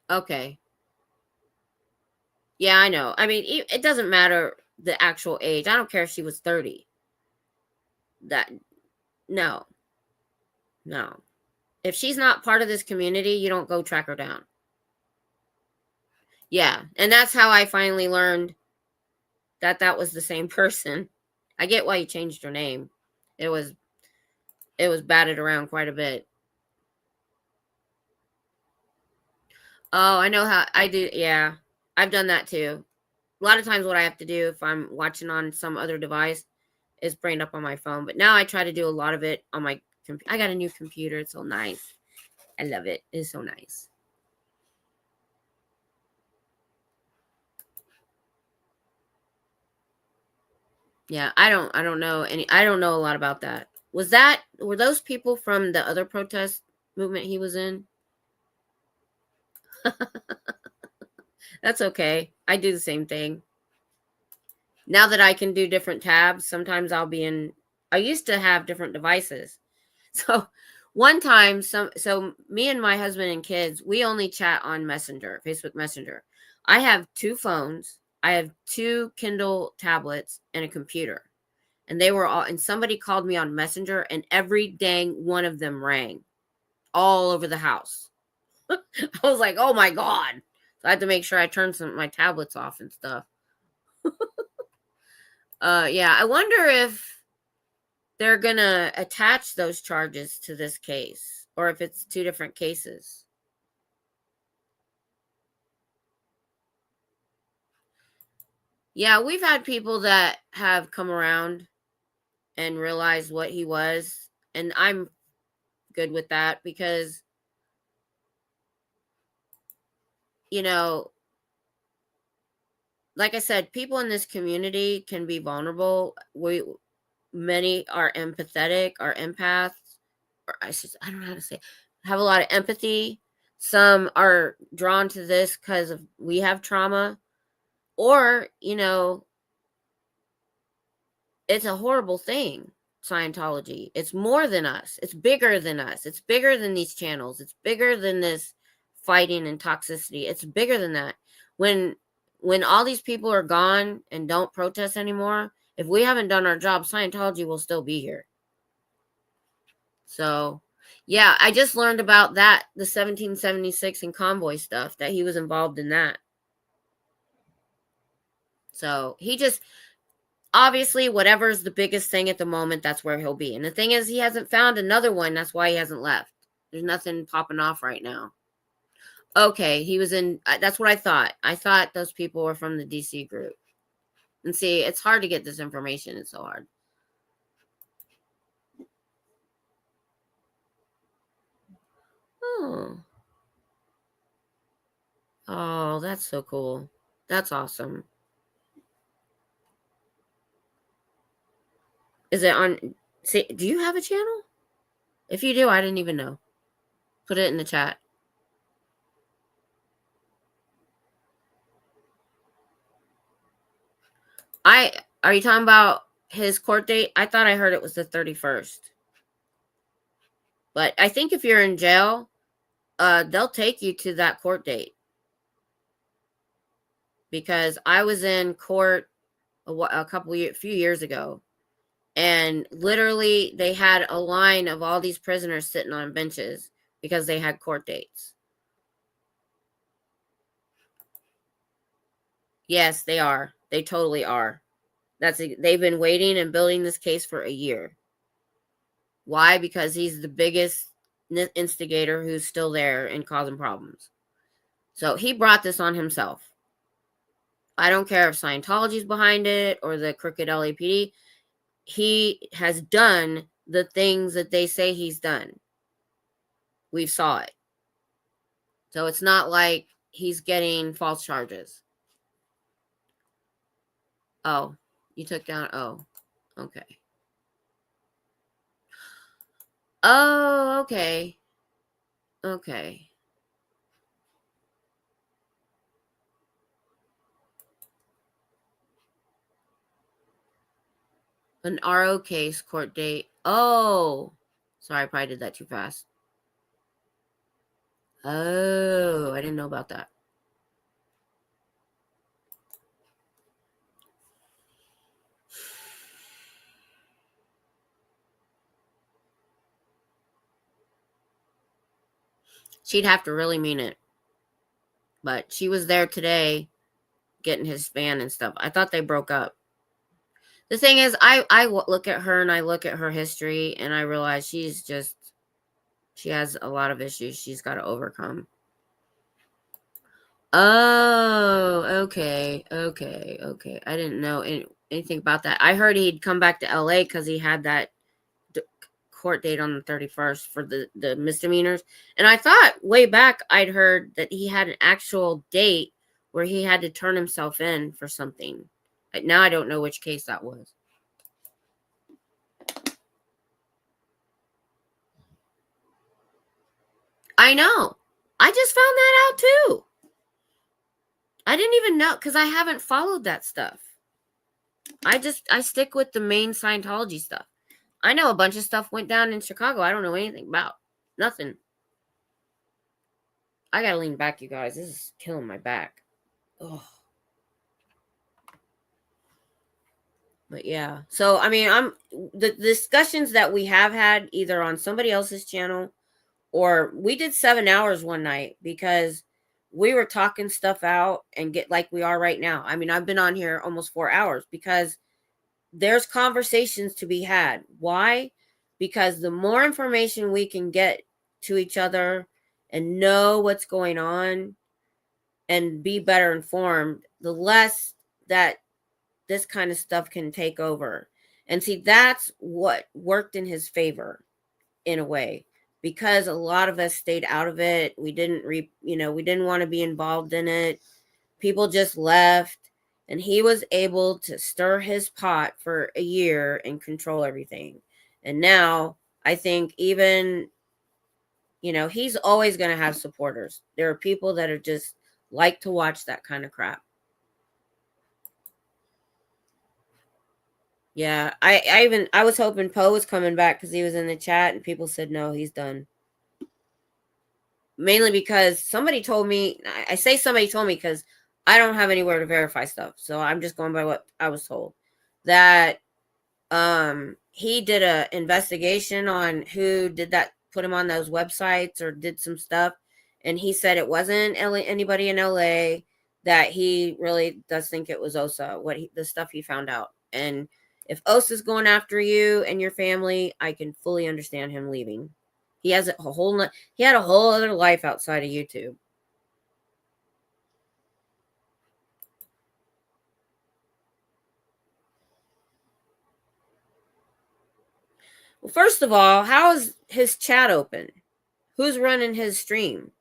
Okay. Yeah, I know. I mean, it doesn't matter the actual age. I don't care if she was 30. That no. No. If she's not part of this community, you don't go track her down. Yeah, and that's how I finally learned that was the same person. I get why you changed her name. It was batted around quite a bit. Oh, I know how I do. Yeah, I've done that too. A lot of times what I have to do if I'm watching on some other device is bring it up on my phone. But now I try to do a lot of it on my computer. I got a new computer. It's so nice. I love it. It's so nice. Yeah, I don't know I don't know a lot about that. Were those people from the other protest movement he was in? That's okay. I do the same thing. Now that I can do different tabs, sometimes I used to have different devices. So one time, so me and my husband and kids, we only chat on Messenger, Facebook Messenger. I have 2 phones. I have 2 Kindle tablets and a computer. And somebody called me on Messenger and every dang one of them rang all over the house. I was like, oh my God. So I had to make sure I turned some of my tablets off and stuff. Yeah, I wonder if they're gonna attach those charges to this case or if it's 2 different cases. Yeah, we've had people that have come around and realized what he was, and I'm good with that because, you know, like I said, people in this community can be vulnerable. Many are empathetic, are empaths, or I don't know how to say it, have a lot of empathy. Some are drawn to this because we have trauma, or, you know, it's a horrible thing. Scientology. It's more than us. It's bigger than us. It's bigger than these channels. It's bigger than this fighting and toxicity. It's bigger than that. When all these people are gone and don't protest anymore, if we haven't done our job, Scientology will still be here. So, yeah, I just learned about that, the 1776 and convoy stuff, that he was involved in that. So, he just, obviously, whatever's the biggest thing at the moment, that's where he'll be. And the thing is, he hasn't found another one. That's why he hasn't left. There's nothing popping off right now. Okay, he was in, that's what I thought. I thought those people were from the DC group. And see, it's hard to get this information. It's so hard. Oh. Oh, that's so cool. That's awesome. Is it on, see, do you have a channel? If you do, I didn't even know. Put it in the chat. Are you talking about his court date? I thought I heard it was the 31st. But I think if you're in jail, they'll take you to that court date. Because I was in court a few years ago, and literally they had a line of all these prisoners sitting on benches because they had court dates. Yes, they are. They totally are. They've been waiting and building this case for a year. Why? Because he's the biggest instigator who's still there and causing problems. So he brought this on himself. I don't care if Scientology's behind it or the crooked LAPD. He has done the things that they say he's done. We saw it. So it's not like he's getting false charges. Oh, you took down. Oh, okay. Oh, okay. Okay. An RO case court date. Oh, sorry, I probably did that too fast. Oh, I didn't know about that. She'd have to really mean it. But she was there today getting his fan and stuff. I thought they broke up. The thing is, I look at her and I look at her history and I realize she has a lot of issues she's got to overcome. Oh, okay. I didn't know anything about that. I heard he'd come back to LA because he had that court date on the 31st for the misdemeanors. And I thought way back I'd heard that he had an actual date where he had to turn himself in for something. Now I don't know which case that was. I know. I just found that out too. I didn't even know because I haven't followed that stuff. I stick with the main Scientology stuff. I know a bunch of stuff went down in Chicago I don't know anything about. Nothing. I gotta lean back, you guys. This is killing my back. Oh. But yeah. So, I mean, the discussions that we have had either on somebody else's channel or we did 7 hours one night because we were talking stuff out and get like we are right now. I mean, I've been on here almost 4 hours because there's conversations to be had. Why? Because the more information we can get to each other and know what's going on and be better informed, the less that this kind of stuff can take over. And see, that's what worked in his favor in a way, because a lot of us stayed out of it. We didn't we didn't want to be involved in it. People just left, and he was able to stir his pot for a year and control everything. And now I think even, he's always going to have supporters. There are people that are just like to watch that kind of crap. Yeah, I was hoping Poe was coming back because he was in the chat and people said no, he's done. Mainly because somebody told me, I say somebody told me because I don't have anywhere to verify stuff. So I'm just going by what I was told. That he did a investigation on who did that, put him on those websites or did some stuff. And he said it wasn't anybody in LA, that he really does think it was Osa, the stuff he found out. And if Osa's going after you and your family, I can fully understand him leaving. He had a whole other life outside of YouTube. Well, first of all, how is his chat open? Who's running his stream?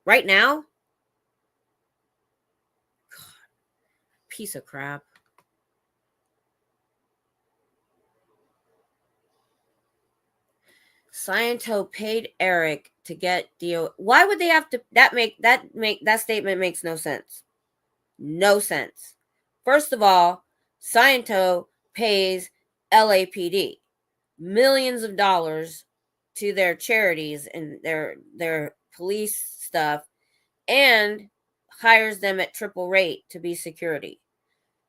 Right now? God, piece of crap. Sciento paid Eric to get DO. Why would they have to? That statement makes no sense. No sense. First of all, Sciento pays LAPD millions of dollars to their charities and their police stuff, and hires them at triple rate to be security.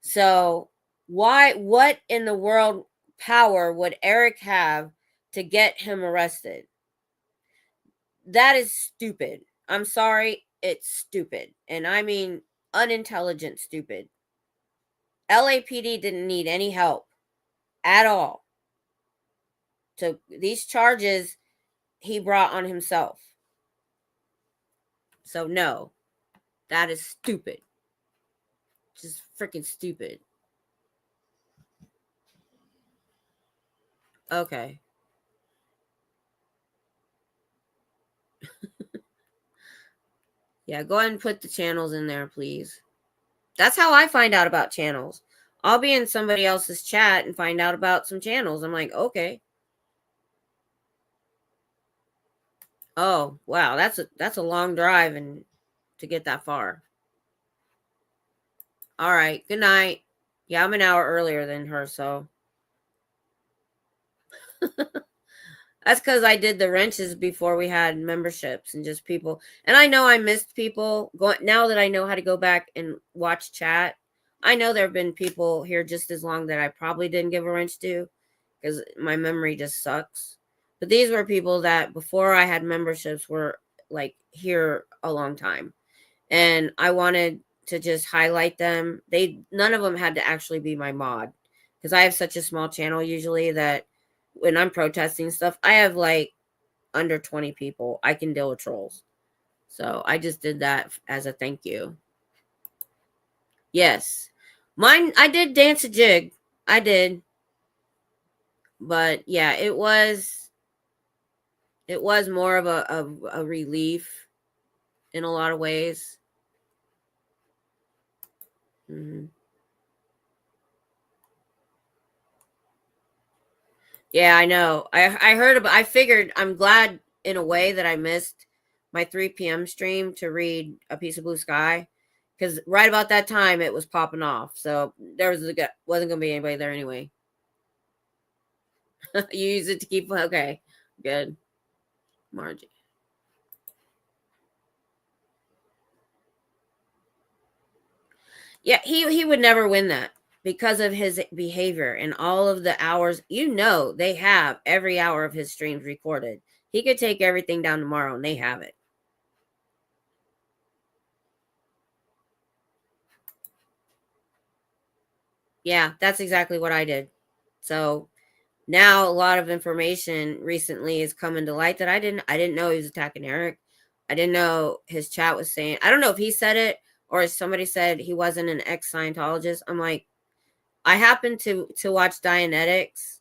So what in the world power would Eric have to get him arrested? That is stupid. I'm sorry, it's stupid. And I mean unintelligent stupid. LAPD didn't need any help at all. So these charges he brought on himself. So no, that is stupid. Just freaking stupid. Okay. Yeah, go ahead and put the channels in there, please. That's how I find out about channels. I'll be in somebody else's chat and find out about some channels. I'm like, okay. Oh, wow, that's a long drive and to get that far. All right, good night. Yeah, I'm an hour earlier than her, so. That's because I did the wrenches before we had memberships and just people. And I know I missed people. Now that I know how to go back and watch chat, I know there have been people here just as long that I probably didn't give a wrench to because my memory just sucks. But these were people that before I had memberships were like here a long time. And I wanted to just highlight them. None of them had to actually be my mod, because I have such a small channel usually that when I'm protesting stuff, I have like under 20 people. I can deal with trolls. So I just did that as a thank you. Yes. Mine, I did dance a jig. I did. But yeah, it was more of a relief in a lot of ways. Mm-hmm. Yeah, I know. I heard about. I figured. I'm glad in a way that I missed my 3 p.m. stream to read A Piece of Blue Sky, because right about that time it was popping off. So there wasn't going to be anybody there anyway. You use it to keep. Okay, good. Margie. Yeah, he would never win that because of his behavior and all of the hours. They have every hour of his streams recorded. He could take everything down tomorrow and they have it. Yeah, that's exactly what I did. So now a lot of information recently is coming to light that I didn't know he was attacking Eric. I didn't know his chat was saying, I don't know if he said it or if somebody said he wasn't an ex-Scientologist. I'm like, I happened to watch Diane Eddix.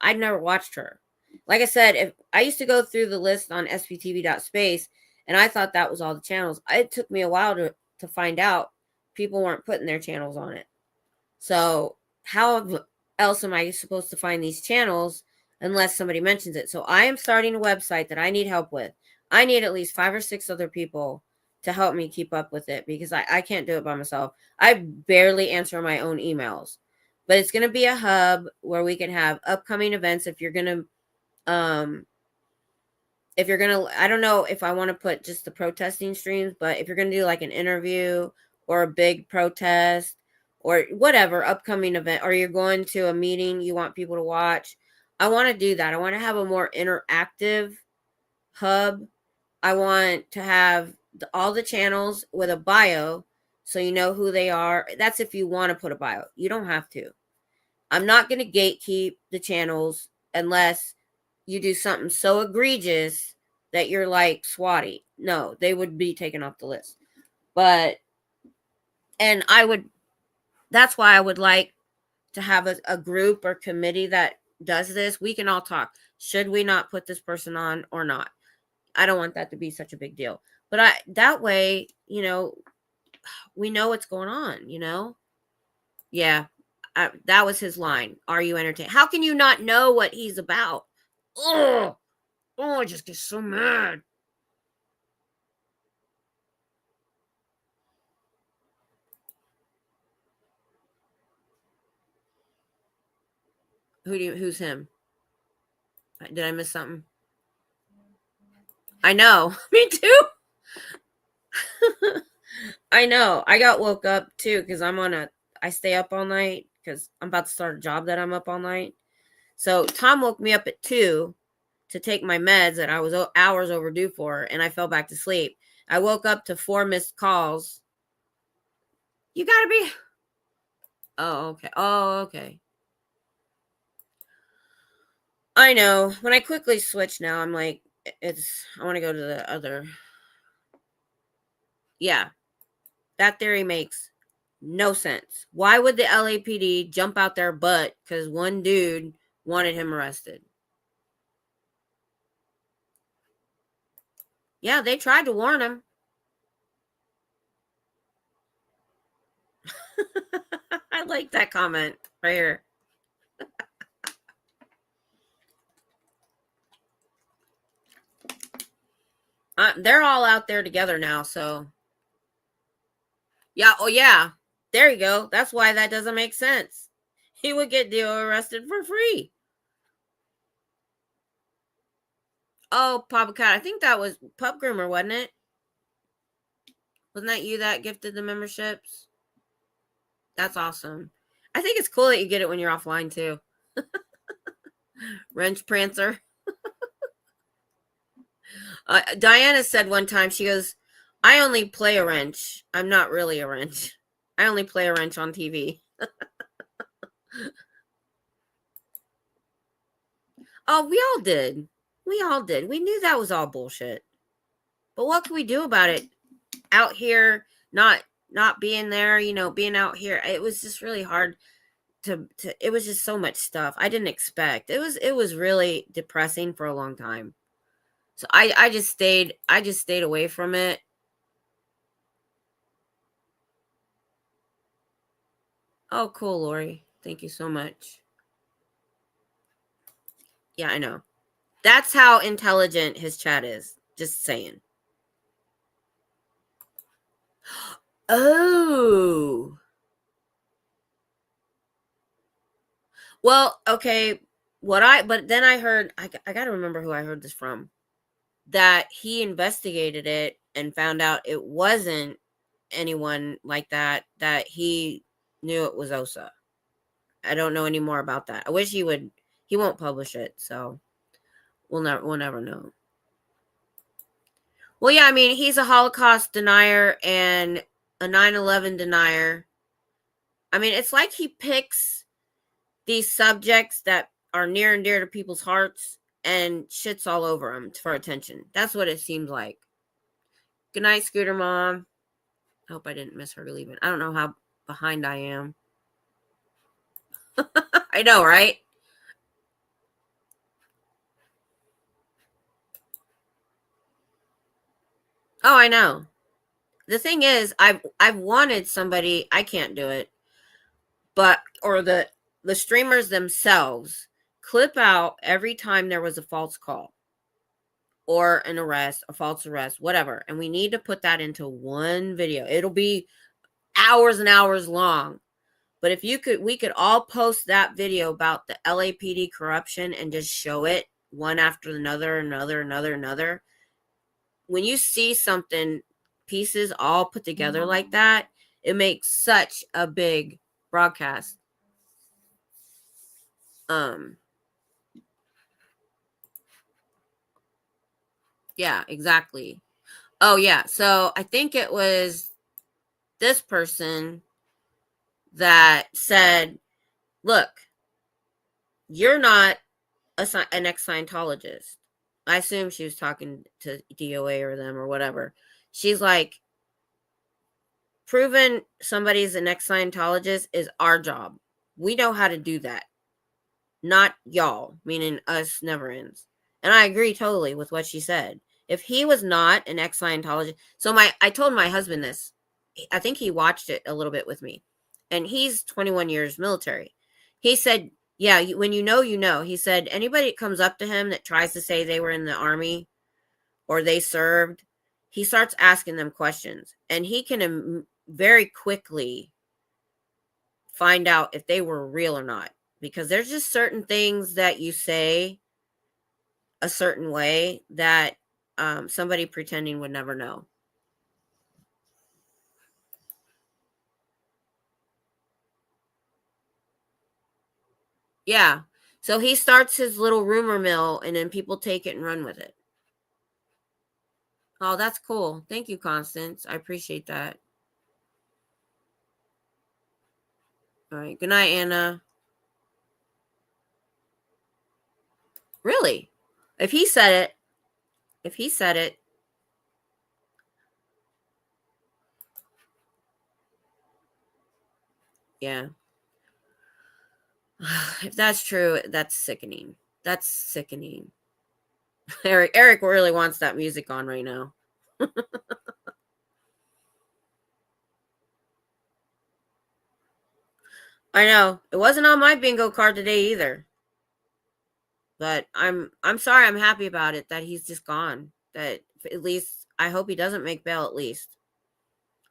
I'd never watched her. Like I said, if I used to go through the list on sptv.space, and I thought that was all the channels. It took me a while to find out people weren't putting their channels on it. So how else am I supposed to find these channels unless somebody mentions it? So I am starting a website that I need help with. I need at least 5 or 6 other people to help me keep up with it, because I can't do it by myself. I barely answer my own emails. But it's going to be a hub where we can have upcoming events. If you're going to, I don't know if I want to put just the protesting streams, but if you're going to do like an interview or a big protest or whatever upcoming event, or you're going to a meeting you want people to watch, I want to do that. I want to have a more interactive hub. I want to have all the channels with a bio so you know who they are. That's if you want to put a bio. You don't have to. I'm not going to gatekeep the channels unless you do something so egregious that you're like swatty. No, they would be taken off the list. That's why I would like to have a group or committee that does this. We can all talk. Should we not put this person on or not? I don't want that to be such a big deal. But that way, we know what's going on, Yeah. That was his line. Are you entertained? How can you not know what he's about? Oh, I just get so mad. Who's him? Did I miss something? I know. Me too. I know. I got woke up too because I stay up all night because I'm about to start a job that I'm up all night. So Tom woke me up at 2 to take my meds that I was hours overdue for, and I fell back to sleep. I woke up to 4 missed calls. You gotta be. Oh, okay. I know. When I quickly switch now, I'm like, I want to go to the other. Yeah. That theory makes no sense. Why would the LAPD jump out their butt because one dude wanted him arrested? Yeah, they tried to warn him. I like that comment right here. They're all out there together now, so. Yeah, oh yeah. There you go. That's why that doesn't make sense. He would get Dio arrested for free. Oh, Papa Cat. I think that was Pup Groomer, wasn't it? Wasn't that you that gifted the memberships? That's awesome. I think it's cool that you get it when you're offline too. Wrench Prancer. Diana said one time, she goes, I only play a wrench. I'm not really a wrench. I only play a wrench on TV. Oh, we all did. We all did. We knew that was all bullshit. But what can we do about it? Out here, not being there, being out here. It was just really hard to it was just so much stuff I didn't expect. It was really depressing for a long time. So I just stayed away from it. Oh, cool, Lori. Thank you so much. Yeah, I know. That's how intelligent his chat is. Just saying. Oh. Well, okay. But then I heard, I got to remember who I heard this from, that he investigated it and found out it wasn't anyone like that he knew it was Osa. I don't know any more about that. I wish he would. He won't publish it, so we'll never know. Well, yeah, I mean, he's a Holocaust denier and a 9/11 denier. I mean, it's like he picks these subjects that are near and dear to people's hearts and shits all over them for attention. That's what it seems like. Good night, Scooter Mom. I hope I didn't miss her leaving. I don't know how behind I am. I know, right? Oh, I know. The thing is, I've wanted somebody, I can't do it, or the streamers themselves clip out every time there was a false call or an arrest, a false arrest, whatever. And we need to put that into one video. It'll be hours and hours long. But if we could all post that video about the LAPD corruption and just show it one after another. When you see something, pieces all put together like that, it makes such a big broadcast. Yeah, exactly. Oh, yeah. So I think it was this person that said, look, you're not an ex-Scientologist. I assume she was talking to DOA or them or whatever. She's like, proving somebody's an ex-Scientologist is our job. We know how to do that. Not y'all, meaning us never ends. And I agree totally with what she said. If he was not an ex-Scientologist, I told my husband this. I think he watched it a little bit with me. And he's 21 years military. He said, yeah, when you know, you know. He said, anybody that comes up to him that tries to say they were in the army or they served, he starts asking them questions. And he can very quickly find out if they were real or not. Because there's just certain things that you say a certain way that somebody pretending would never know. Yeah. So he starts his little rumor mill and then people take it and run with it. Oh, that's cool. Thank you, Constance. I appreciate that. All right. Good night, Anna. Really? If he said it. Yeah. If that's true, that's sickening. That's sickening. Eric really wants that music on right now. I know. It wasn't on my bingo card today either. But I'm sorry, I'm happy about it that he's just gone. That at least I hope he doesn't make bail at least.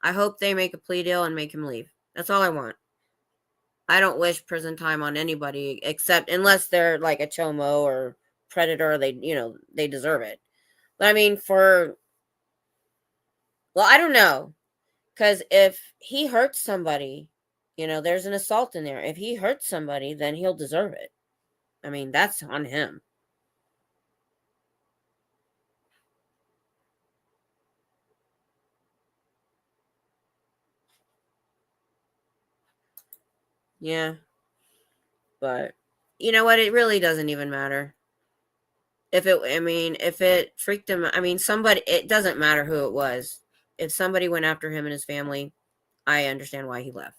I hope they make a plea deal and make him leave. That's all I want. I don't wish prison time on anybody except unless they're like a chomo or predator, they deserve it. But I mean I don't know. Cuz if he hurts somebody, there's an assault in there. If he hurts somebody, then he'll deserve it. I mean, that's on him. Yeah. But you know what? It really doesn't even matter. If it freaked him, somebody, it doesn't matter who it was. If somebody went after him and his family, I understand why he left.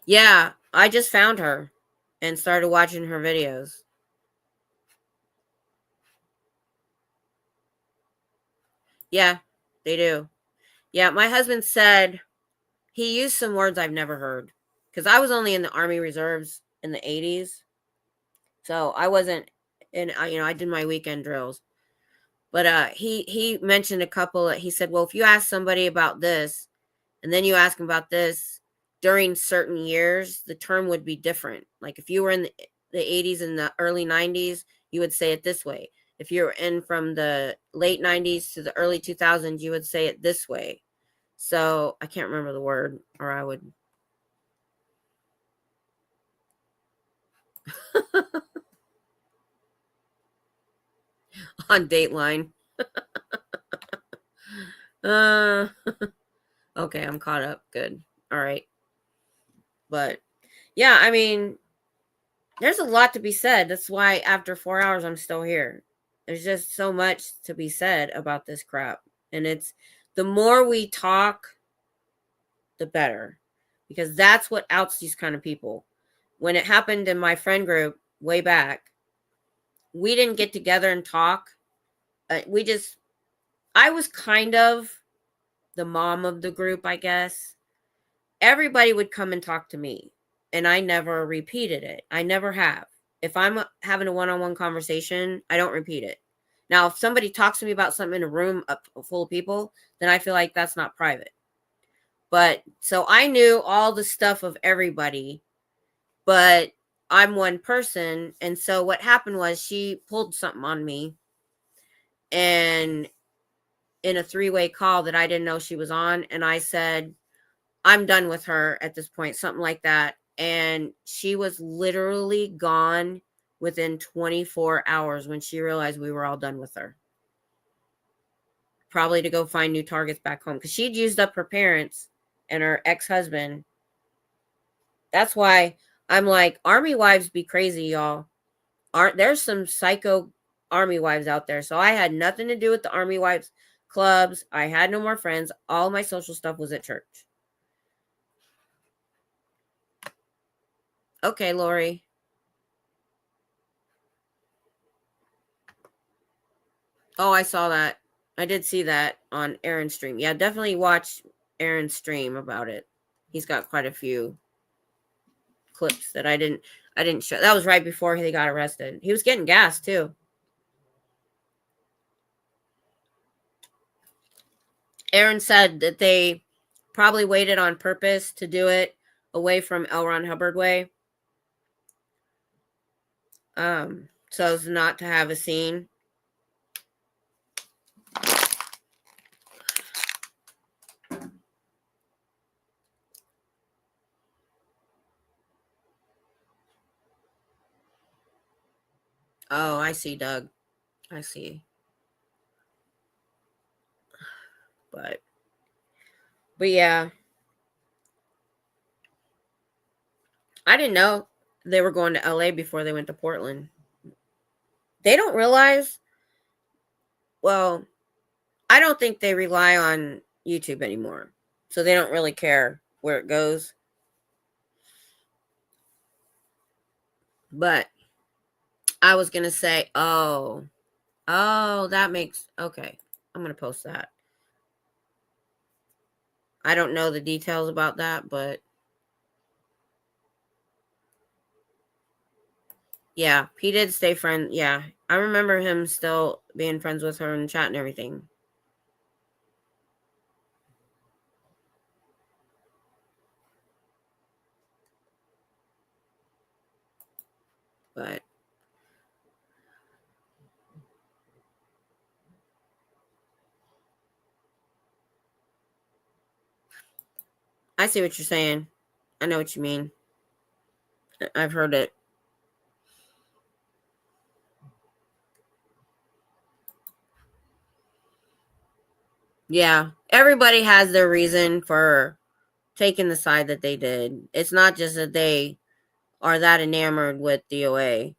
Yeah, I just found her and started watching her videos. Yeah, they do. Yeah, my husband said he used some words I've never heard because I was only in the Army Reserves in the 80s. So I wasn't in, I did my weekend drills. But he mentioned a couple. He said, well, if you ask somebody about this and then you ask them about this during certain years, the term would be different. Like if you were in the 80s and the early 90s, you would say it this way. If you were in from the late 90s to the early 2000s, you would say it this way. So I can't remember the word, or I would. On Dateline. Okay, I'm caught up. Good. All right. But yeah, there's a lot to be said. That's why after 4 hours, I'm still here. There's just so much to be said about this crap. And it's the more we talk, the better. Because that's what outs these kind of people. When it happened in my friend group way back, we didn't get together and talk. I was kind of the mom of the group, I guess. Everybody would come and talk to me, and I never repeated it. I never have. If I'm having a one-on-one conversation, I don't repeat it. Now, if somebody talks to me about something in a room full of people, then I feel like that's not private. But so I knew all the stuff of everybody, but I'm one person. And so what happened was she pulled something on me, and in a three-way call that I didn't know she was on. And I said, I'm done with her at this point, something like that. And she was literally gone within 24 hours when she realized we were all done with her. Probably to go find new targets back home because she'd used up her parents and her ex-husband. That's why I'm like, Army wives be crazy, y'all. There's some psycho Army wives out there. So I had nothing to do with the Army wives clubs. I had no more friends. All my social stuff was at church. Okay, Lori. Oh, I saw that. I did see that on Aaron's stream. Yeah, definitely watch Aaron's stream about it. He's got quite a few clips that I didn't show. That was right before he got arrested. He was getting gas too. Aaron said that they probably waited on purpose to do it away from L. Ron Hubbard way. So as not to have a scene. Oh, I see, Doug. I see. But yeah. I didn't know they were going to LA before they went to Portland. They don't realize, well, I don't think they rely on YouTube anymore. So they don't really care where it goes. But I was going to say, oh, that makes, okay. I'm going to post that. I don't know the details about that, but yeah, he did stay friend. Yeah, I remember him still being friends with her and chat and everything. But I see what you're saying. I know what you mean. I've heard it. Yeah. Everybody has their reason for taking the side that they did. It's not just that they are that enamored with DOA.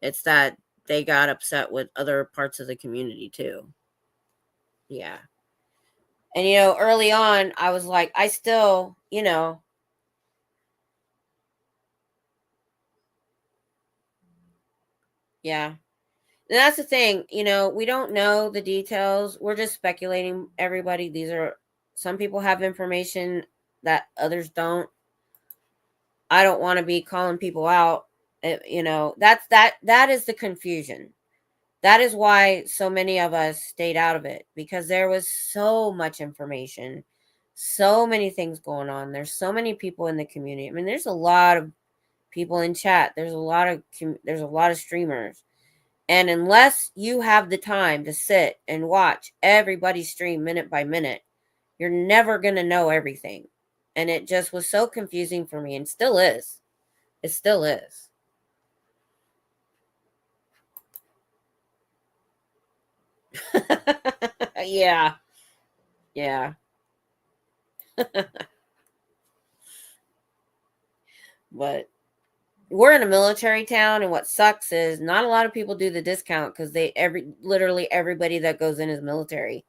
It's that they got upset with other parts of the community too. Yeah. And early on, I was like, I still, yeah. And that's the thing, we don't know the details. We're just speculating, everybody. Some people have information that others don't. I don't want to be calling people out. That is the confusion. That is why so many of us stayed out of it, because there was so much information, so many things going on. There's so many people in the community. I mean, there's a lot of people in chat. There's a lot of streamers. And unless you have the time to sit and watch everybody stream minute by minute, you're never going to know everything. And it just was so confusing for me, and still is. It still is. Yeah. Yeah. But we're in a military town, and what sucks is not a lot of people do the discount because literally everybody that goes in is military.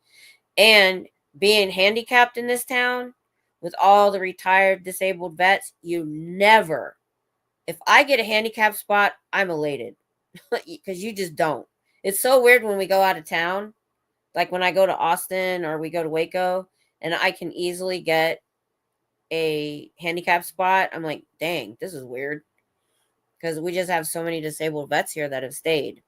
And being handicapped in this town with all the retired disabled vets, if I get a handicapped spot, I'm elated because you just don't. It's so weird when we go out of town, like when I go to Austin or we go to Waco, and I can easily get a handicap spot. I'm like, dang, this is weird, because we just have so many disabled vets here that have stayed,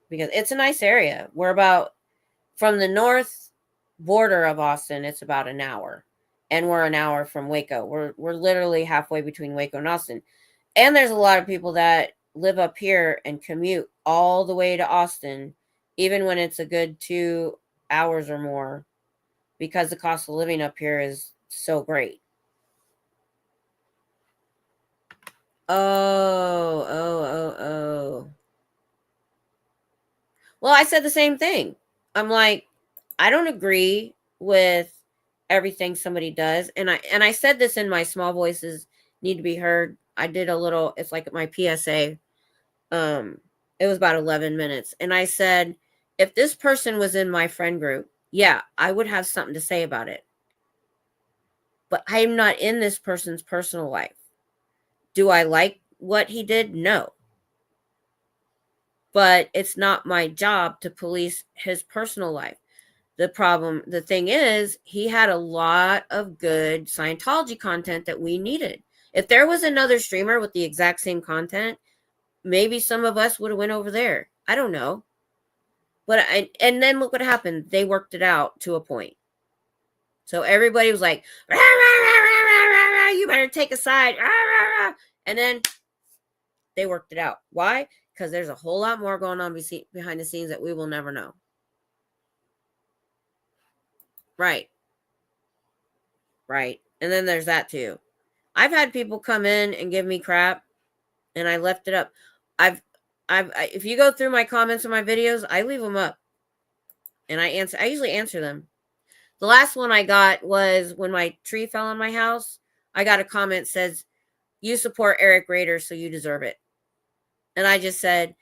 because it's a nice area. From the north border of Austin, it's about an hour, and we're an hour from Waco. We're literally halfway between Waco and Austin. And there's a lot of people that live up here and commute all the way to Austin, even when it's a good 2 hours or more, because the cost of living up here is so great. Oh. Well, I said the same thing. I'm like, I don't agree with everything somebody does. And I said this in my Small Voices Need to Be Heard. I did it's like my PSA. It was about 11 minutes. And I said, if this person was in my friend group, yeah, I would have something to say about it. But I'm not in this person's personal life. Do I like what he did? No. But it's not my job to police his personal life. The thing is, he had a lot of good Scientology content that we needed. If there was another streamer with the exact same content, maybe some of us would have went over there. I don't know. And then look what happened. They worked it out to a point. So everybody was like, rah, rah, rah, rah, rah, rah, you better take a side. Rah, rah, rah. And then they worked it out. Why? Because there's a whole lot more going on behind the scenes that we will never know. Right. And then there's that too. I've had people come in and give me crap, and I left it up. If you go through my comments on my videos, I leave them up, and I usually answer them. The last one I got was when my tree fell on my house. I got a comment that says, "You support Eric Rader, so you deserve it." And I just said,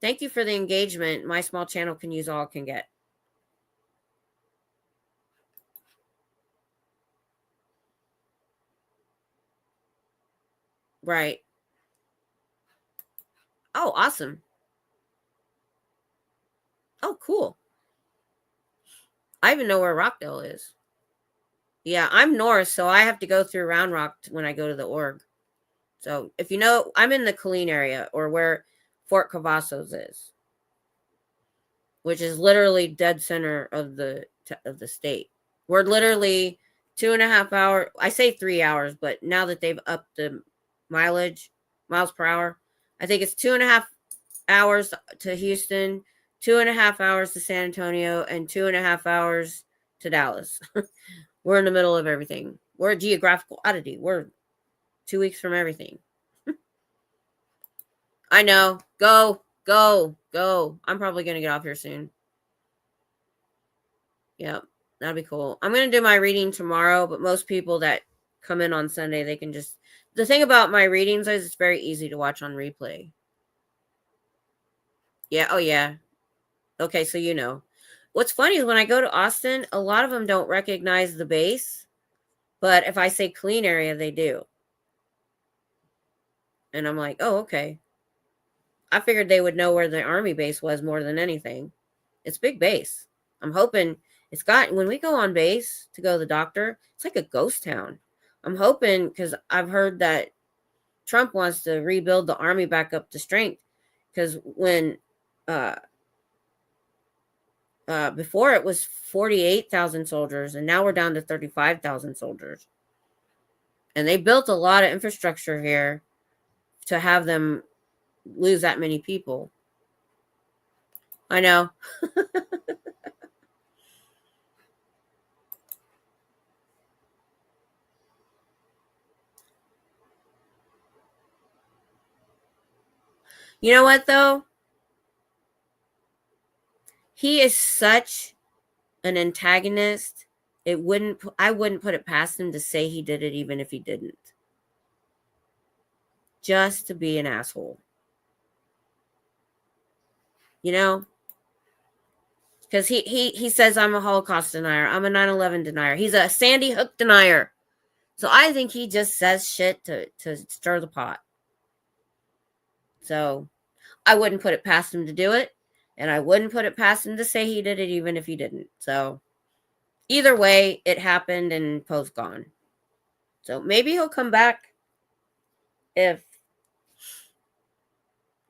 "Thank you for the engagement. My small channel can use all it can get." Right. Oh, awesome. Oh, cool. I even know where Rockdale is. Yeah, I'm north, so I have to go through Round Rock when I go to the org. So if you know, I'm in the Killeen area, or where Fort Cavazos is, which is literally dead center of the state. We're literally 2.5 hours. I say 3 hours, but now that they've upped the miles per hour, I think it's 2.5 hours to Houston, 2.5 hours to San Antonio, and 2.5 hours to Dallas. We're in the middle of everything. We're a geographical oddity. We're 2 weeks from everything. I know. Go. I'm probably going to get off here soon. Yep. That'd be cool. I'm going to do my reading tomorrow, but most people that come in on Sunday, they can just... The thing about my readings is it's very easy to watch on replay. Yeah. Oh, yeah. Okay, so you know. What's funny is when I go to Austin, a lot of them don't recognize the base, but if I say clean area, they do. And I'm like, oh, okay. I figured they would know where the Army base was more than anything. It's big base. I'm hoping it's got... When we go on base to go to the doctor, it's like a ghost town. I'm hoping, because I've heard that Trump wants to rebuild the Army back up to strength. Because when... before it was 48,000 soldiers, and now we're down to 35,000 soldiers. And they built a lot of infrastructure here to have them lose that many people. I know. You know what, though? He is such an antagonist. I wouldn't put it past him to say he did it even if he didn't. Just to be an asshole. You know? Because he says I'm a Holocaust denier. I'm a 9/11 denier. He's a Sandy Hook denier. So I think he just says shit to stir the pot. So I wouldn't put it past him to do it. And I wouldn't put it past him to say he did it even if he didn't. So either way, it happened and Poe's gone. So maybe he'll come back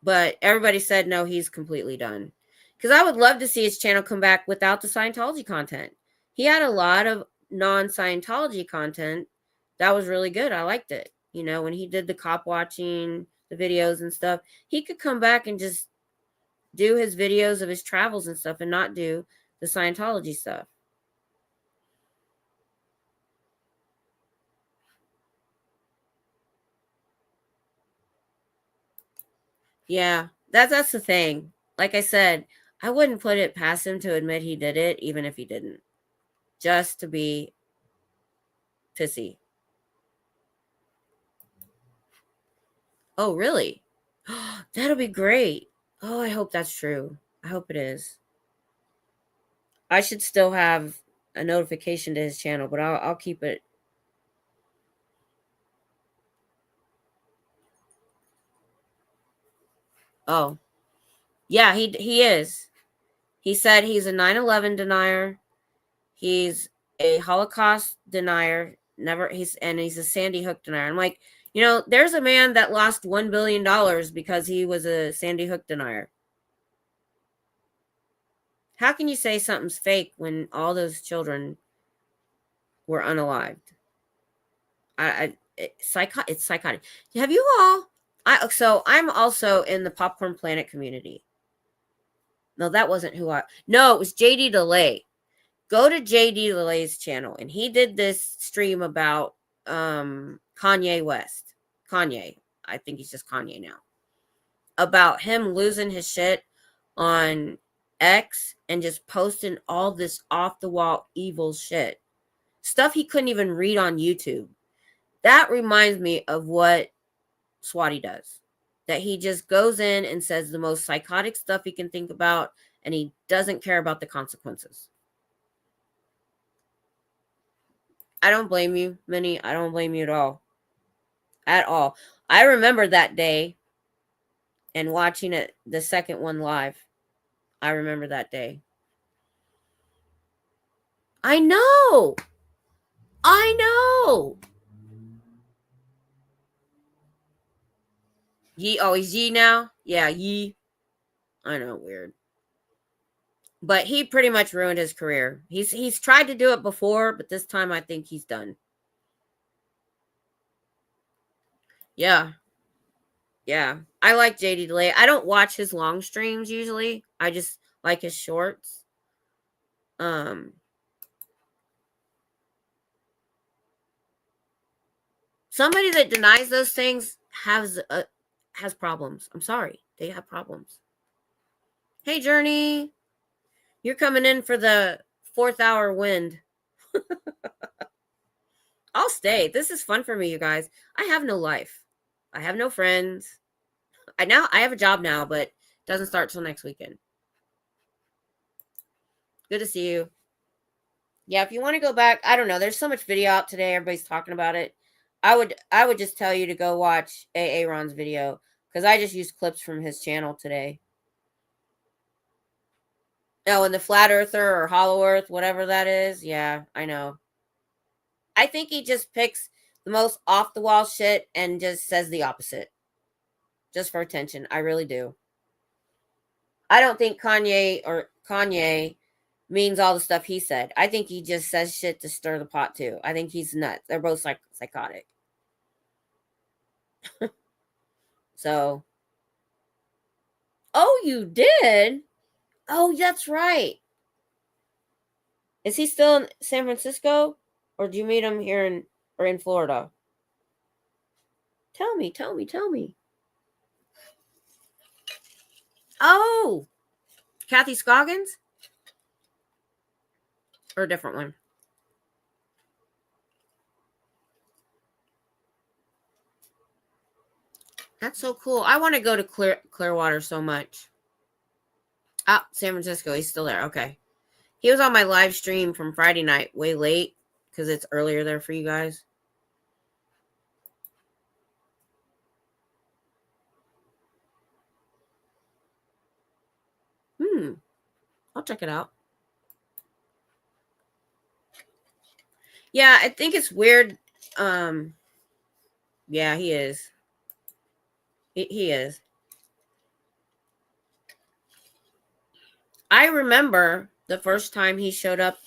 but everybody said no, he's completely done. Because I would love to see his channel come back without the Scientology content. He had a lot of non-Scientology content that was really good. I liked it. You know, when he did the cop watching, the videos and stuff, he could come back and just do his videos of his travels and stuff and not do the Scientology stuff. Yeah, that's the thing. Like I said, I wouldn't put it past him to admit he did it, even if he didn't. Just to be pissy. Oh, really? That'll be great. Oh, I hope that's true. I hope it is. I should still have a notification to his channel, but I'll keep it. Oh. Yeah, he is. He said he's a 9/11 denier. He's a Holocaust denier. He's a Sandy Hook denier. I'm like, you know, there's a man that lost $1 billion because he was a Sandy Hook denier. How can you say something's fake when all those children were unalived? It's psychotic. Have you all? So I'm also in the Popcorn Planet community. No, that wasn't No, it was JD DeLay. Go to JD DeLay's channel, and he did this stream about Kanye West. Kanye. I think he's just Kanye now. About him losing his shit on X and just posting all this off-the-wall evil shit. Stuff he couldn't even read on YouTube. That reminds me of what Swati does. That he just goes in and says the most psychotic stuff he can think about, and he doesn't care about the consequences. I don't blame you, Minnie. I don't blame you at all. At all. I remember that day and watching it, the second one live. I remember that day. I know. Yee, oh, he's Yee now? Yeah, Yee. I know, weird. But he pretty much ruined his career. He's tried to do it before, but this time I think he's done. Yeah. Yeah. I like JD DeLay. I don't watch his long streams usually. I just like his shorts. Somebody that denies those things has problems. I'm sorry. They have problems. Hey, Journey. You're coming in for the fourth hour wind. I'll stay. This is fun for me, you guys. I have no life. I have no friends. I have a job now, but it doesn't start till next weekend. Good to see you. Yeah, if you want to go back, I don't know. There's so much video out today. Everybody's talking about it. I would just tell you to go watch Aaron's video because I just used clips from his channel today. Oh, and the flat earther or hollow earth, whatever that is. Yeah, I know. I think he just picks the most off the wall shit and just says the opposite. Just for attention. I really do. I don't think Kanye means all the stuff he said. I think he just says shit to stir the pot too. I think he's nuts. They're both psychotic. So. Oh, you did? Oh, that's right. Is he still in San Francisco? Or do you meet him here in Florida? Tell me. Oh, Kathy Scoggins? Or a different one? That's so cool. I want to go to Clearwater so much. Ah, San Francisco. He's still there. Okay. He was on my live stream from Friday night, way late, because it's earlier there for you guys. I'll check it out. Yeah, I think it's weird. Yeah, he is. He is. I remember the first time he showed up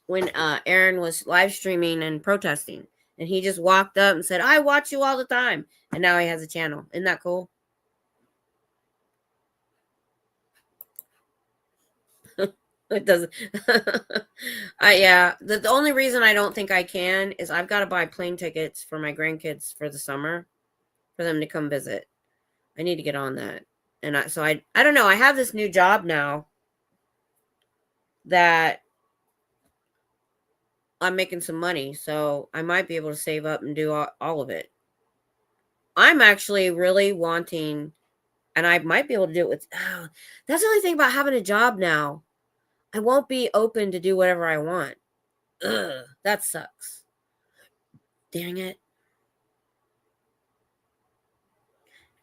when Aaron was live streaming and protesting. And he just walked up and said, I watch you all the time. And now he has a channel. Isn't that cool? It doesn't. Yeah. The only reason I don't think I can is I've got to buy plane tickets for my grandkids for the summer for them to come visit. I need to get on that. And I don't know. I have this new job now that I'm making some money. So I might be able to save up and do all of it. I'm actually really wanting, and I might be able to do it with, that's the only thing about having a job now. I won't be open to do whatever I want. Ugh, that sucks. Dang it.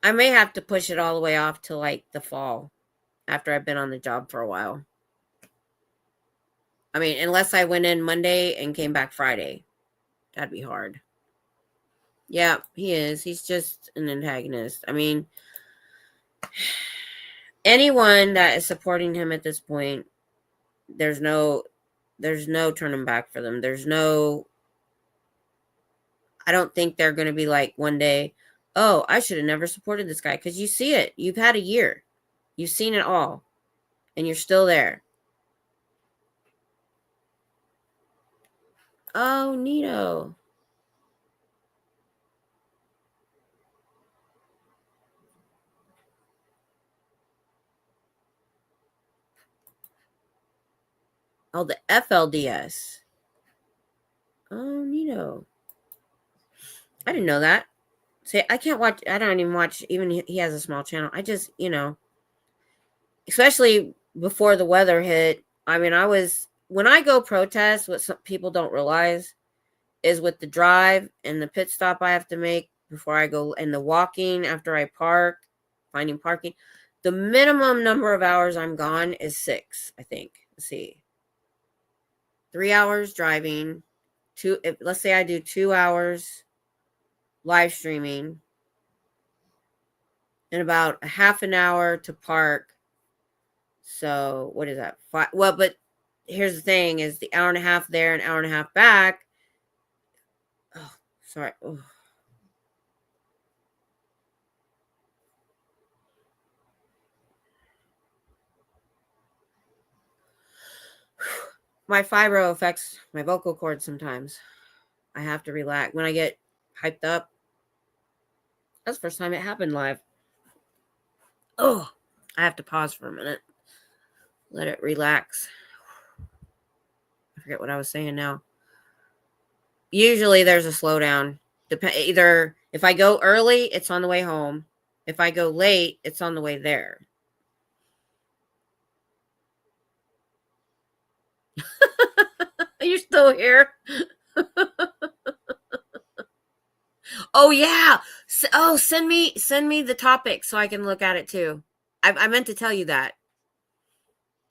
I may have to push it all the way off to like the fall after I've been on the job for a while. I mean, unless I went in Monday and came back Friday. That'd be hard. Yeah, he is. He's just an antagonist. I mean, anyone that is supporting him at this point, there's no turning back for them. I don't think they're going to be like one day, oh, I should have never supported this guy. Because you see it. You've had a year. You've seen it all. And you're still there. Oh, neato. Oh, the FLDS. Oh, neato. I didn't know that. See, I can't watch. I don't even watch. Even he has a small channel. I just, especially before the weather hit. I mean, when I go protest, what some people don't realize is with the drive and the pit stop I have to make before I go, and the walking after I park, finding parking. The minimum number of hours I'm gone is 6, I think. Let's see. 3 hours driving. Let's say I do 2 hours live streaming and about a half an hour to park. So what is that? 5, well, but here's the thing is the hour and a half there, an hour and a half back. Oh, sorry. Oh. My fibro affects my vocal cords sometimes. I have to relax. When I get hyped up, that's the first time it happened live. Oh, I have to pause for a minute. Let it relax. forget what I was saying now. Usually there's a slowdown. Either if I go early, it's on the way home. If I go late, it's on the way there. You're still here? Oh yeah. Send me the topic so I can look at it too. I meant to tell you that.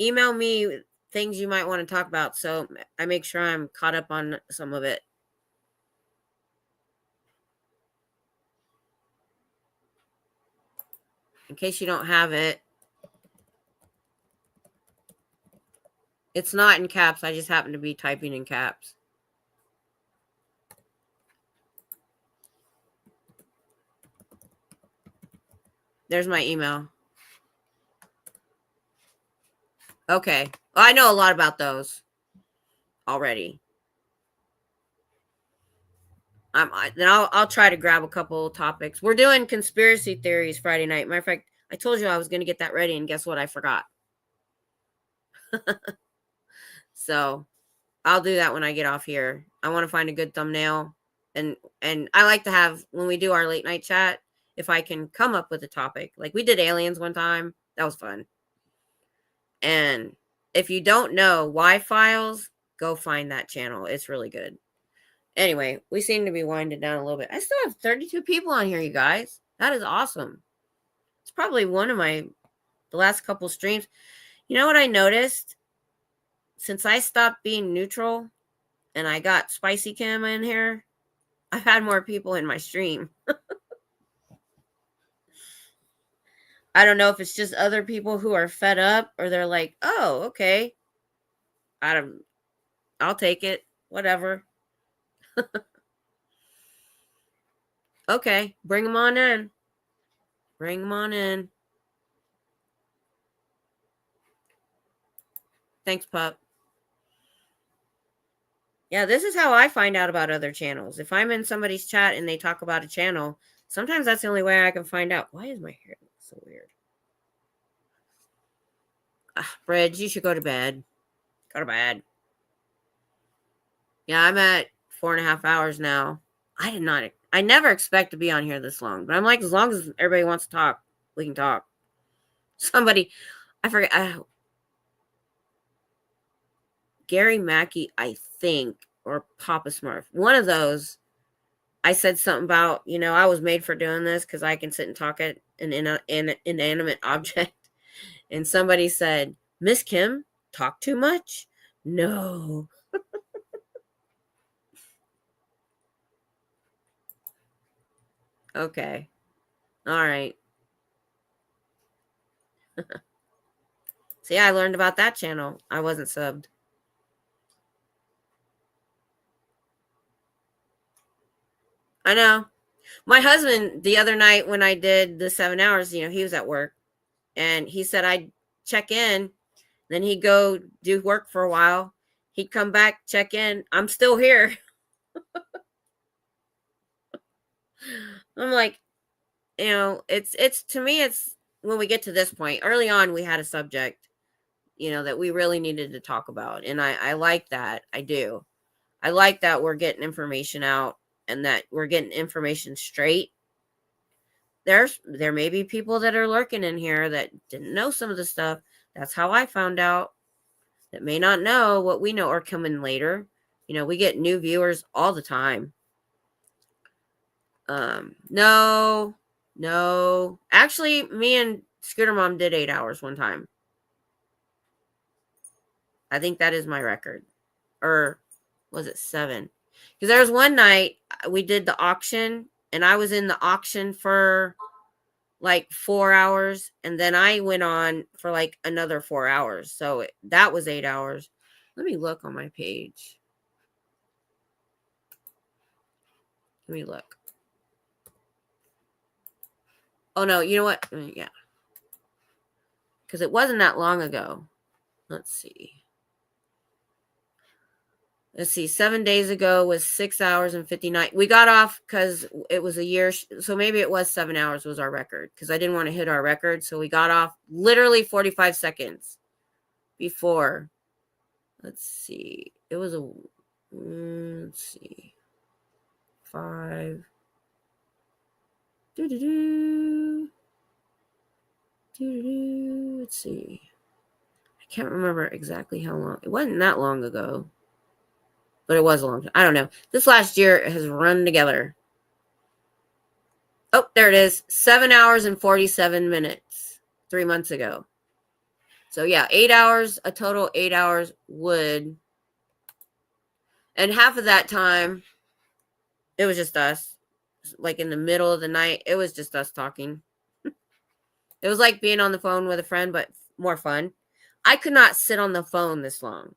Email me things you might want to talk about so I make sure I'm caught up on some of it. In case you don't have it. It's not in caps. I just happen to be typing in caps. There's my email. Okay. Well, I know a lot about those already. Then I'll try to grab a couple topics. We're doing conspiracy theories Friday night. Matter of fact, I told you I was going to get that ready, and guess what? I forgot. So I'll do that when I get off here. I want to find a good thumbnail, and I like to have, when we do our late night chat, if I can come up with a topic. Like we did aliens one time. That was fun. And if you don't know Y Files, go find that channel. It's really good. Anyway, we seem to be winding down a little bit. I still have 32 people on here, you guys. That is awesome. It's probably one of the last couple streams. You know what I noticed? Since I stopped being neutral and I got Spicy Kim in here, I've had more people in my stream. I don't know if it's just other people who are fed up or they're like, oh, okay. I'll take it. Whatever. Okay. Bring them on in. Bring them on in. Thanks, pup. Yeah, this is how I find out about other channels. If I'm in somebody's chat and they talk about a channel, sometimes that's the only way I can find out. Why is my hair so weird? Bridge, you should go to bed. Go to bed. Yeah, I'm at 4.5 hours now. I never expect to be on here this long, but I'm like, as long as everybody wants to talk, we can talk. Somebody, I forget, Gary Mackey, I think, or Papa Smurf, one of those. I said something about, I was made for doing this because I can sit and talk at an inanimate object. And somebody said, Miss Kim, talk too much? No. Okay. All right. See, I learned about that channel. I wasn't subbed. I know. My husband, the other night when I did the 7 hours, he was at work. And he said I'd check in. Then he'd go do work for a while. He'd come back, check in. I'm still here. I'm like, it's to me, it's when we get to this point. Early on, we had a subject, that we really needed to talk about. And I like that. I do. I like that we're getting information out and that we're getting information straight. There may be people that are lurking in here that didn't know some of the stuff. That's how I found out, that may not know what we know or come in later. We get new viewers all the time. No. Actually, me and Scooter Mom did 8 hours one time. I think that is my record. Or was it 7? Because there was one night we did the auction and I was in the auction for like 4 hours. And then I went on for like another 4 hours. So that was 8 hours. Let me look on my page. Let me look. Oh, no. You know what? Yeah. Because it wasn't that long ago. Let's see. 7 days ago was 6 hours and 59. We got off because it was a year. So maybe it was 7 hours was our record because I didn't want to hit our record. So we got off literally 45 seconds before. Let's see. it was a, let's see, 5. Let's see. I can't remember exactly how long. It wasn't that long ago, but it was a long time. I don't know. This last year has run together. Oh, there it is. 7 hours and 47 minutes 3 months ago. So yeah, 8 hours, a total 8 hours would. And half of that time, it was just us. Like in the middle of the night, it was just us talking. It was like being on the phone with a friend, but more fun. I could not sit on the phone this long.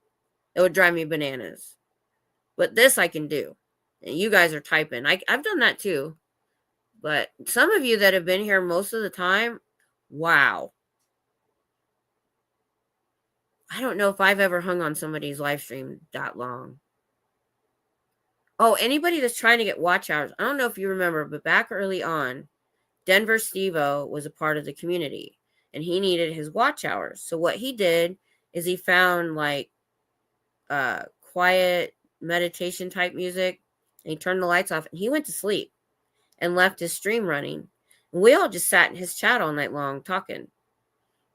It would drive me bananas. But this I can do. And you guys are typing. I've done that too. But some of you that have been here most of the time, wow. I don't know if I've ever hung on somebody's live stream that long. Oh, anybody that's trying to get watch hours. I don't know if you remember, but back early on, Denver Steve-O was a part of the community. And he needed his watch hours. So what he did is he found like quiet meditation type music. And he turned the lights off. And he went to sleep. And left his stream running. And we all just sat in his chat all night long talking.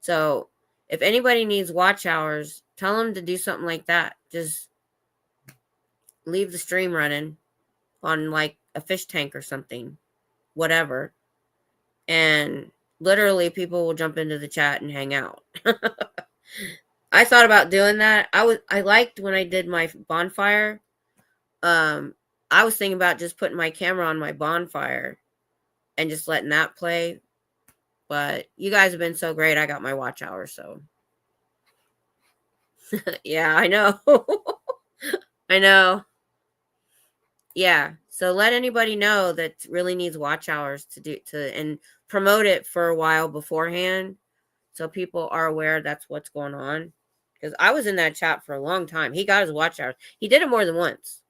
So if anybody needs watch hours, tell them to do something like that. Just leave the stream running on like a fish tank or something, whatever. And literally people will jump into the chat and hang out. I thought about doing that. I liked when I did my bonfire. I was thinking about just putting my camera on my bonfire and just letting that play. But you guys have been so great. I got my watch hours, so. Yeah, I know. I know. Yeah. So let anybody know that really needs watch hours and promote it for a while beforehand so people are aware that's what's going on. Because I was in that chat for a long time. He got his watch hours. He did it more than once,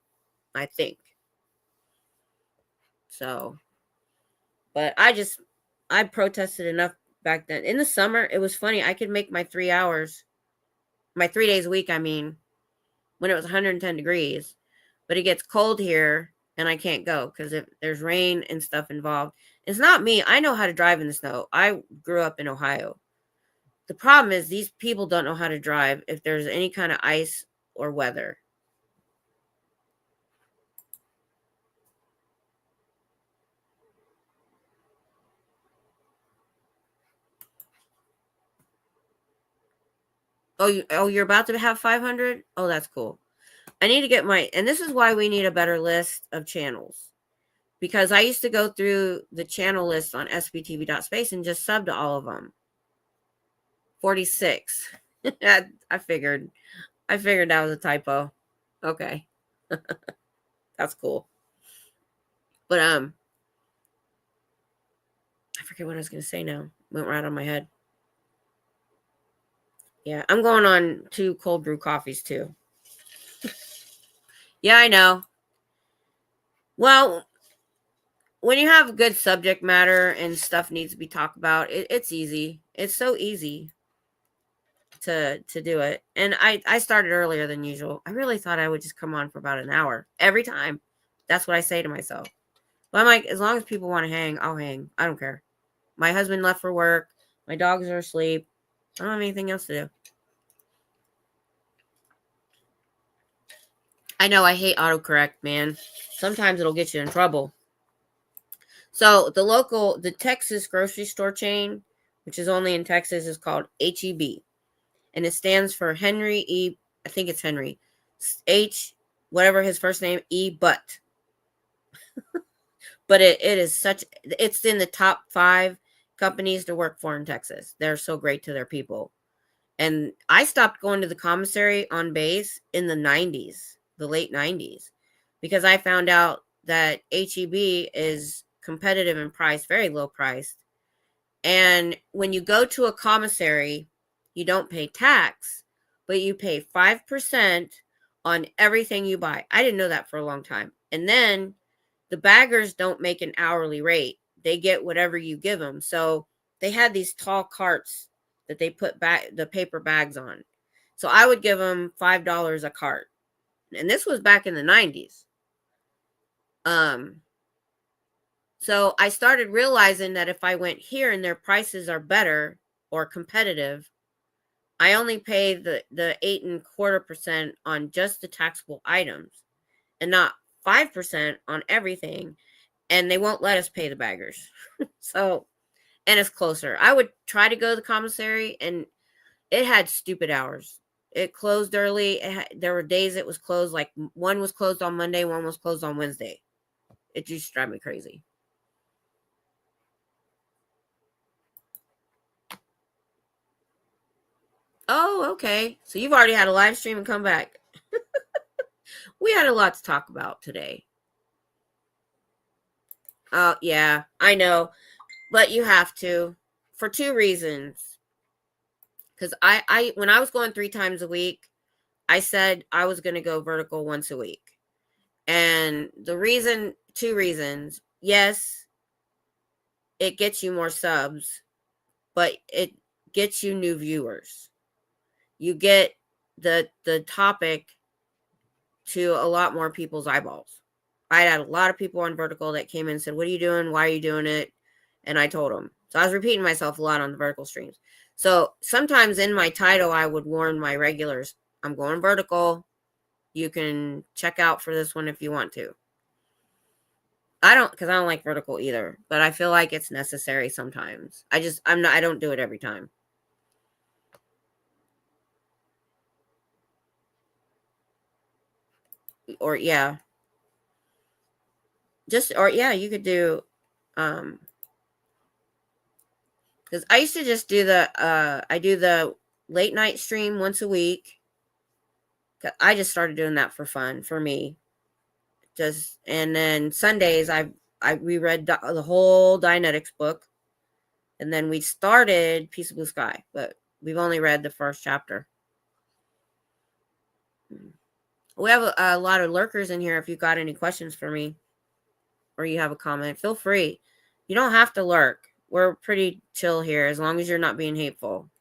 I think. So, but I protested enough back then. In the summer, it was funny. I could make my 3 hours, my 3 days a week, I mean, when it was 110 degrees. But it gets cold here and I can't go because if there's rain and stuff involved. It's not me. I know how to drive in the snow. I grew up in Ohio. The problem is these people don't know how to drive if there's any kind of ice or weather. Oh, you're about to have 500? Oh, that's cool. I need to get and this is why we need a better list of channels. Because I used to go through the channel list on sbtv.space and just sub to all of them. 46. I figured that was a typo. Okay. That's cool. But I forget what I was going to say now. Went right on my head. Yeah, I'm going on 2 cold brew coffees too. Yeah, I know. Well, when you have good subject matter and stuff needs to be talked about, it's easy. It's so easy to do it. And I started earlier than usual. I really thought I would just come on for about an hour every time. That's what I say to myself. But I'm like, as long as people want to hang, I'll hang. I don't care. My husband left for work. My dogs are asleep. I don't have anything else to do. I know I hate autocorrect, man. Sometimes it'll get you in trouble. So the Texas grocery store chain, which is only in Texas, is called HEB. And it stands for Henry E. I think it's Henry. H, whatever his first name, E. Butt. But it is it's in the top 5 companies to work for in Texas. They're so great to their people. And I stopped going to the commissary on base in the 90s, the late 90s, because I found out that HEB is competitive in price, very low priced. And when you go to a commissary, you don't pay tax, but you pay 5% on everything you buy. I didn't know that for a long time. And then the baggers don't make an hourly rate. They get whatever you give them. So they had these tall carts that they put the paper bags on. So I would give them $5 a cart. And this was back in the 90s. So I started realizing that if I went here and their prices are better or competitive, I only pay the 8.25% on just the taxable items and not 5% on everything. And they won't let us pay the baggers. So, and it's closer. I would try to go to the commissary, and it had stupid hours. It closed early. There were days it was closed. Like one was closed on Monday, one was closed on Wednesday. It just drive me crazy. Oh, okay. So you've already had a live stream and come back. We had a lot to talk about today. Oh, yeah, I know. But you have to, for two reasons. Because I when I was going 3 times a week, I said I was going to go vertical once a week. And the reason, 2 reasons. Yes, it gets you more subs, but it gets you new viewers. You get the topic to a lot more people's eyeballs. I had a lot of people on vertical that came in and said, "What are you doing? Why are you doing it?" And I told them. So I was repeating myself a lot on the vertical streams. So sometimes in my title, I would warn my regulars, I'm going vertical. You can check out for this one if you want to. I don't like vertical either, but I feel like it's necessary sometimes. I don't do it every time. Or yeah. You could do, because I used to just do I do the late night stream once a week. I just started doing that for fun, for me. And then Sundays, we read the whole Dianetics book, and then we started Peace of Blue Sky, but we've only read the first chapter. We have a lot of lurkers in here. If you got any questions for me, or you have a comment, feel free. You don't have to lurk. We're pretty chill here, as long as you're not being hateful.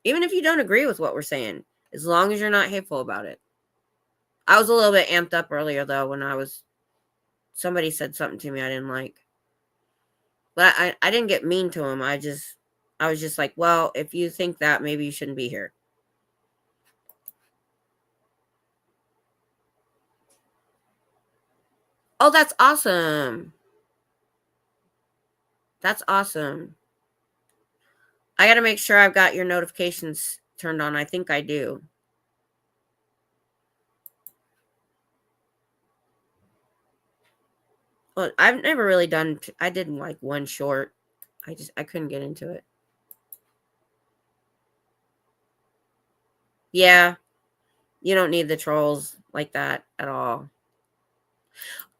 Even if you don't agree with what we're saying, as long as you're not hateful about it. I was a little bit amped up earlier, though, when somebody said something to me I didn't like. But I didn't get mean to him. I was just like, well, if you think that, maybe you shouldn't be here. Oh, that's awesome. That's awesome. I got to make sure I've got your notifications turned on. I think I do. Well, I've never really done, I did like one short. I couldn't get into it. Yeah. You don't need the trolls like that at all.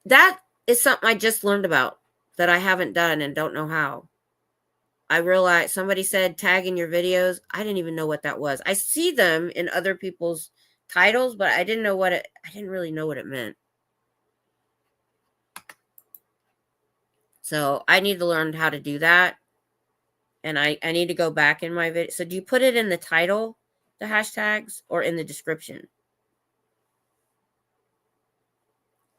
That is something I just learned about that I haven't done and don't know how. I realized somebody said tag in your videos. I didn't even know what that was. I see them in other people's titles, but I didn't really know what it meant. So I need to learn how to do that. And I need to go back in my video. So do you put it in the title, the hashtags, or in the description?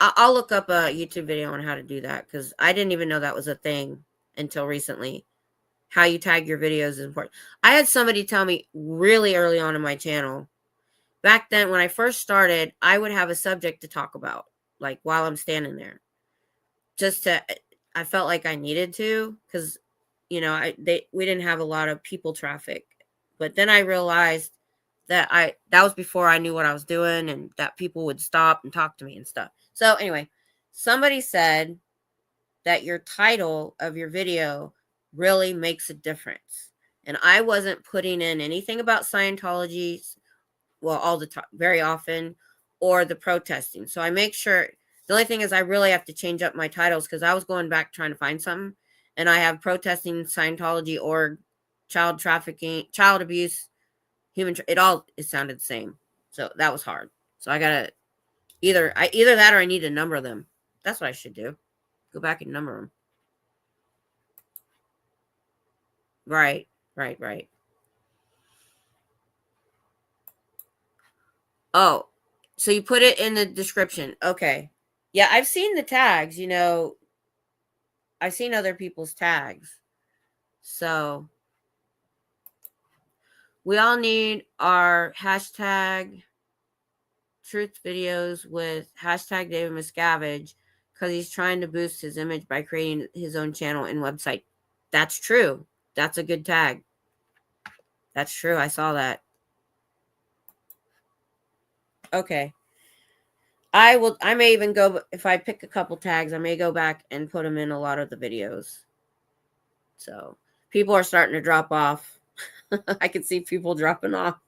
I'll look up a YouTube video on how to do that, because I didn't even know that was a thing until recently. How you tag your videos is important. I had somebody tell me really early on in my channel. Back then, when I first started, I would have a subject to talk about, like while I'm standing there. I felt like I needed to, because, we didn't have a lot of people traffic. But then I realized that was before I knew what I was doing, and that people would stop and talk to me and stuff. So anyway, somebody said that your title of your video really makes a difference. And I wasn't putting in anything about Scientology, well, all the time, very often, or the protesting. So I make sure, the only thing is I really have to change up my titles, because I was going back trying to find something, and I have protesting, Scientology, org, child trafficking, child abuse, it sounded the same. So that was hard. So I gotta either that, or I need to number them. That's what I should do. Go back and number them. Right. Oh, So you put it in the description. Okay. Yeah, I've seen the tags, you know. I've seen other people's tags. So we all need our hashtag truth videos with hashtag David Miscavige because he's trying to boost his image by creating his own channel and website. That's true. That's a good tag. That's true. I saw that. Okay. I may even go, if I pick a couple tags, I may go back and put them in a lot of the videos. So people are starting to drop off. I can see people dropping off.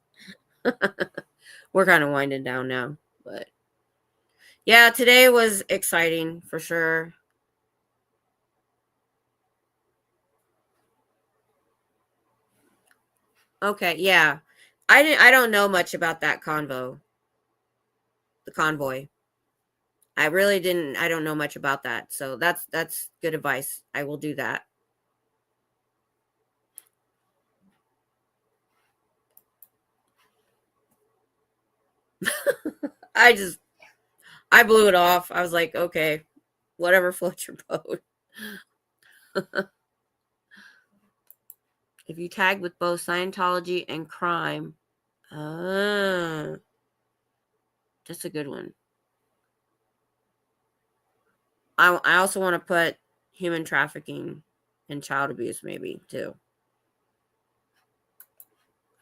We're kind of winding down now, but yeah, today was exciting for sure. Okay, yeah. I don't know much about that convoy. The convoy. I really didn't. I don't know much about that. So that's good advice. I will do that. I blew it off. I was like, okay, whatever floats your boat. If you tag with both Scientology and crime, that's a good one. I also want to put human trafficking and child abuse maybe too.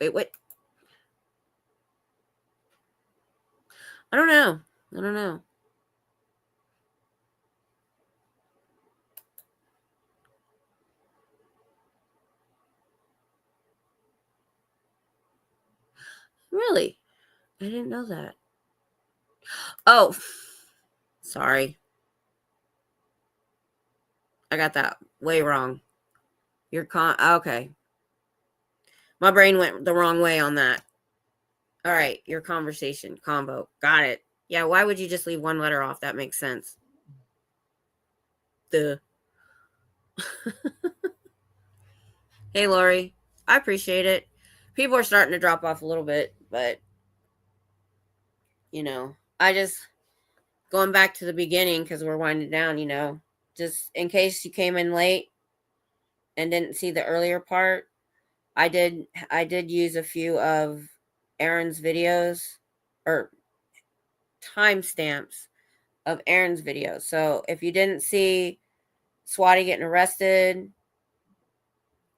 Wait. I don't know. Really? I didn't know that. Oh, sorry. I got that way wrong. Okay. My brain went the wrong way on that. All right, your conversation combo. Got it. Yeah, why would you just leave one letter off? That makes sense. Duh. Hey, Lori. I appreciate it. People are starting to drop off a little bit, but you know, I just going back to the beginning because we're winding down, you know, just in case you came in late and didn't see the earlier part. I did use a few of Aaron's videos or timestamps of Aaron's videos. So if you didn't see Swati getting arrested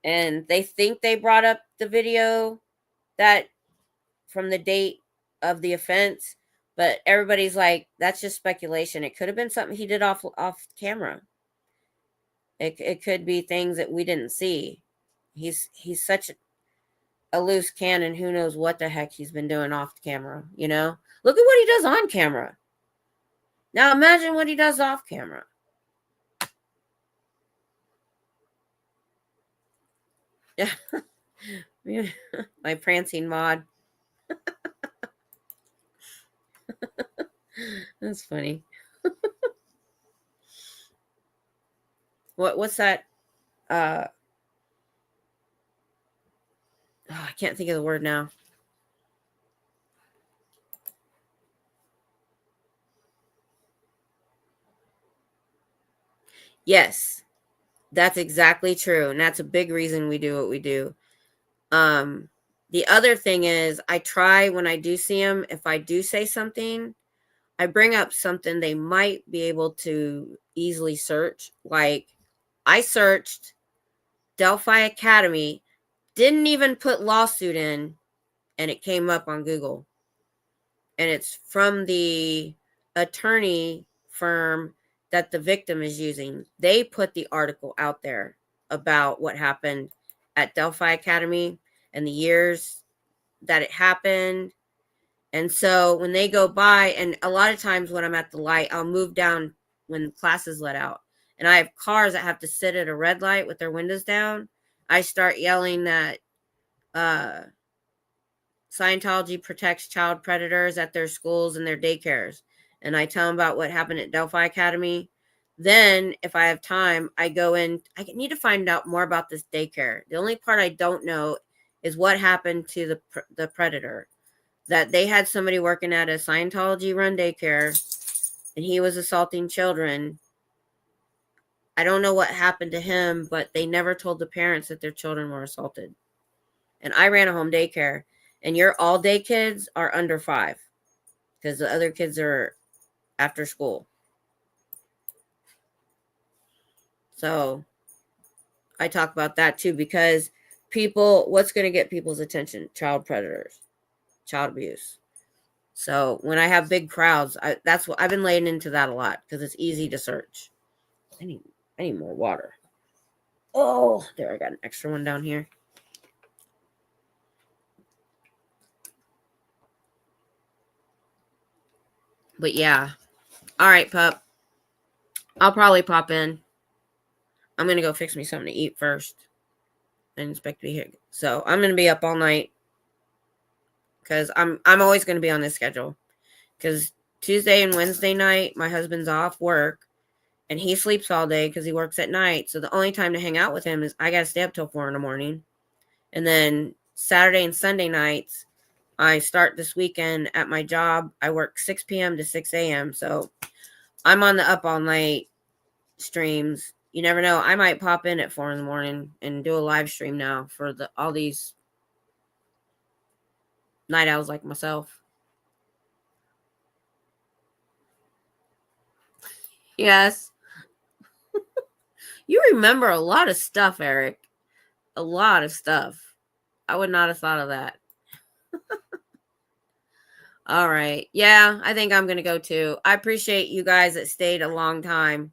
and they think they brought up the video that from the date of the offense, but everybody's like, that's just speculation. It could have been something he did off camera. It could be things that we didn't see. He's such a loose cannon. Who knows what the heck he's been doing off camera, you know? Look at what he does on camera. Now imagine what he does off camera. Yeah. My prancing mod. That's funny. What's that? I can't think of the word now. Yes, that's exactly true. And that's a big reason we do what we do. The other thing is I try when I do see them, if I do say something, I bring up something they might be able to easily search. Like I searched Delphi Academy, didn't even put lawsuit in, and it came up on Google. And it's from the attorney firm that the victim is using. They put the article out there about what happened at Delphi Academy and the years that it happened. And so when they go by, and a lot of times when I'm at the light, I'll move down when classes let out. And I have cars that have to sit at a red light with their windows down. I start yelling that Scientology protects child predators at their schools and their daycares. And I tell them about what happened at Delphi Academy. Then, if I have time, I go in. I need to find out more about this daycare. The only part I don't know is what happened to the predator. that they had somebody working at a Scientology run daycare and he was assaulting children. I don't know what happened to him, but they never told the parents that their children were assaulted. And I ran a home daycare, and your all day kids are under 5 because the other kids are after school. So I talk about that too, because people, what's going to get people's attention? Child predators, child abuse. So when I have big crowds, that's what I've been laying into that a lot because it's easy to search. I need more water. Oh, there, I got an extra one down here. But yeah. All right, pup. I'll probably pop in. I'm going to go fix me something to eat first. I didn't expect to be here. So I'm going to be up all night. Because I'm always going to be on this schedule. Because Tuesday and Wednesday night, my husband's off work. And he sleeps all day because he works at night. So the only time to hang out with him is I got to stay up till 4 a.m. And then Saturday and Sunday nights, I start this weekend at my job. I work 6 p.m. to 6 a.m. So I'm on the up all night streams. You never know. I might pop in at 4 a.m. and do a live stream now for all these night owls like myself. Yes. You remember a lot of stuff, Eric. A lot of stuff. I would not have thought of that. All right. Yeah, I think I'm going to go too. I appreciate you guys that stayed a long time.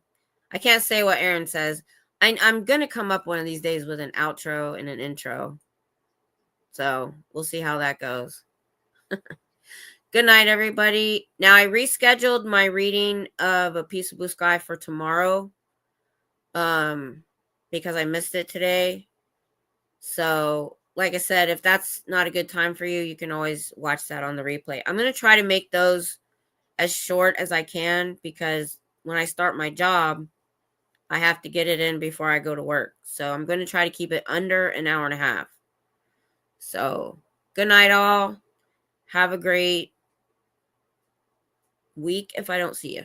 I can't say what Aaron says. I'm going to come up one of these days with an outro and an intro. So we'll see how that goes. Good night, everybody. Now, I rescheduled my reading of A Piece of Blue Sky for tomorrow because I missed it today. So, like I said, if that's not a good time for you, you can always watch that on the replay. I'm going to try to make those as short as I can because when I start my job, I have to get it in before I go to work. So, I'm going to try to keep it under an hour and a half. So, good night, all. Have a great week if I don't see you.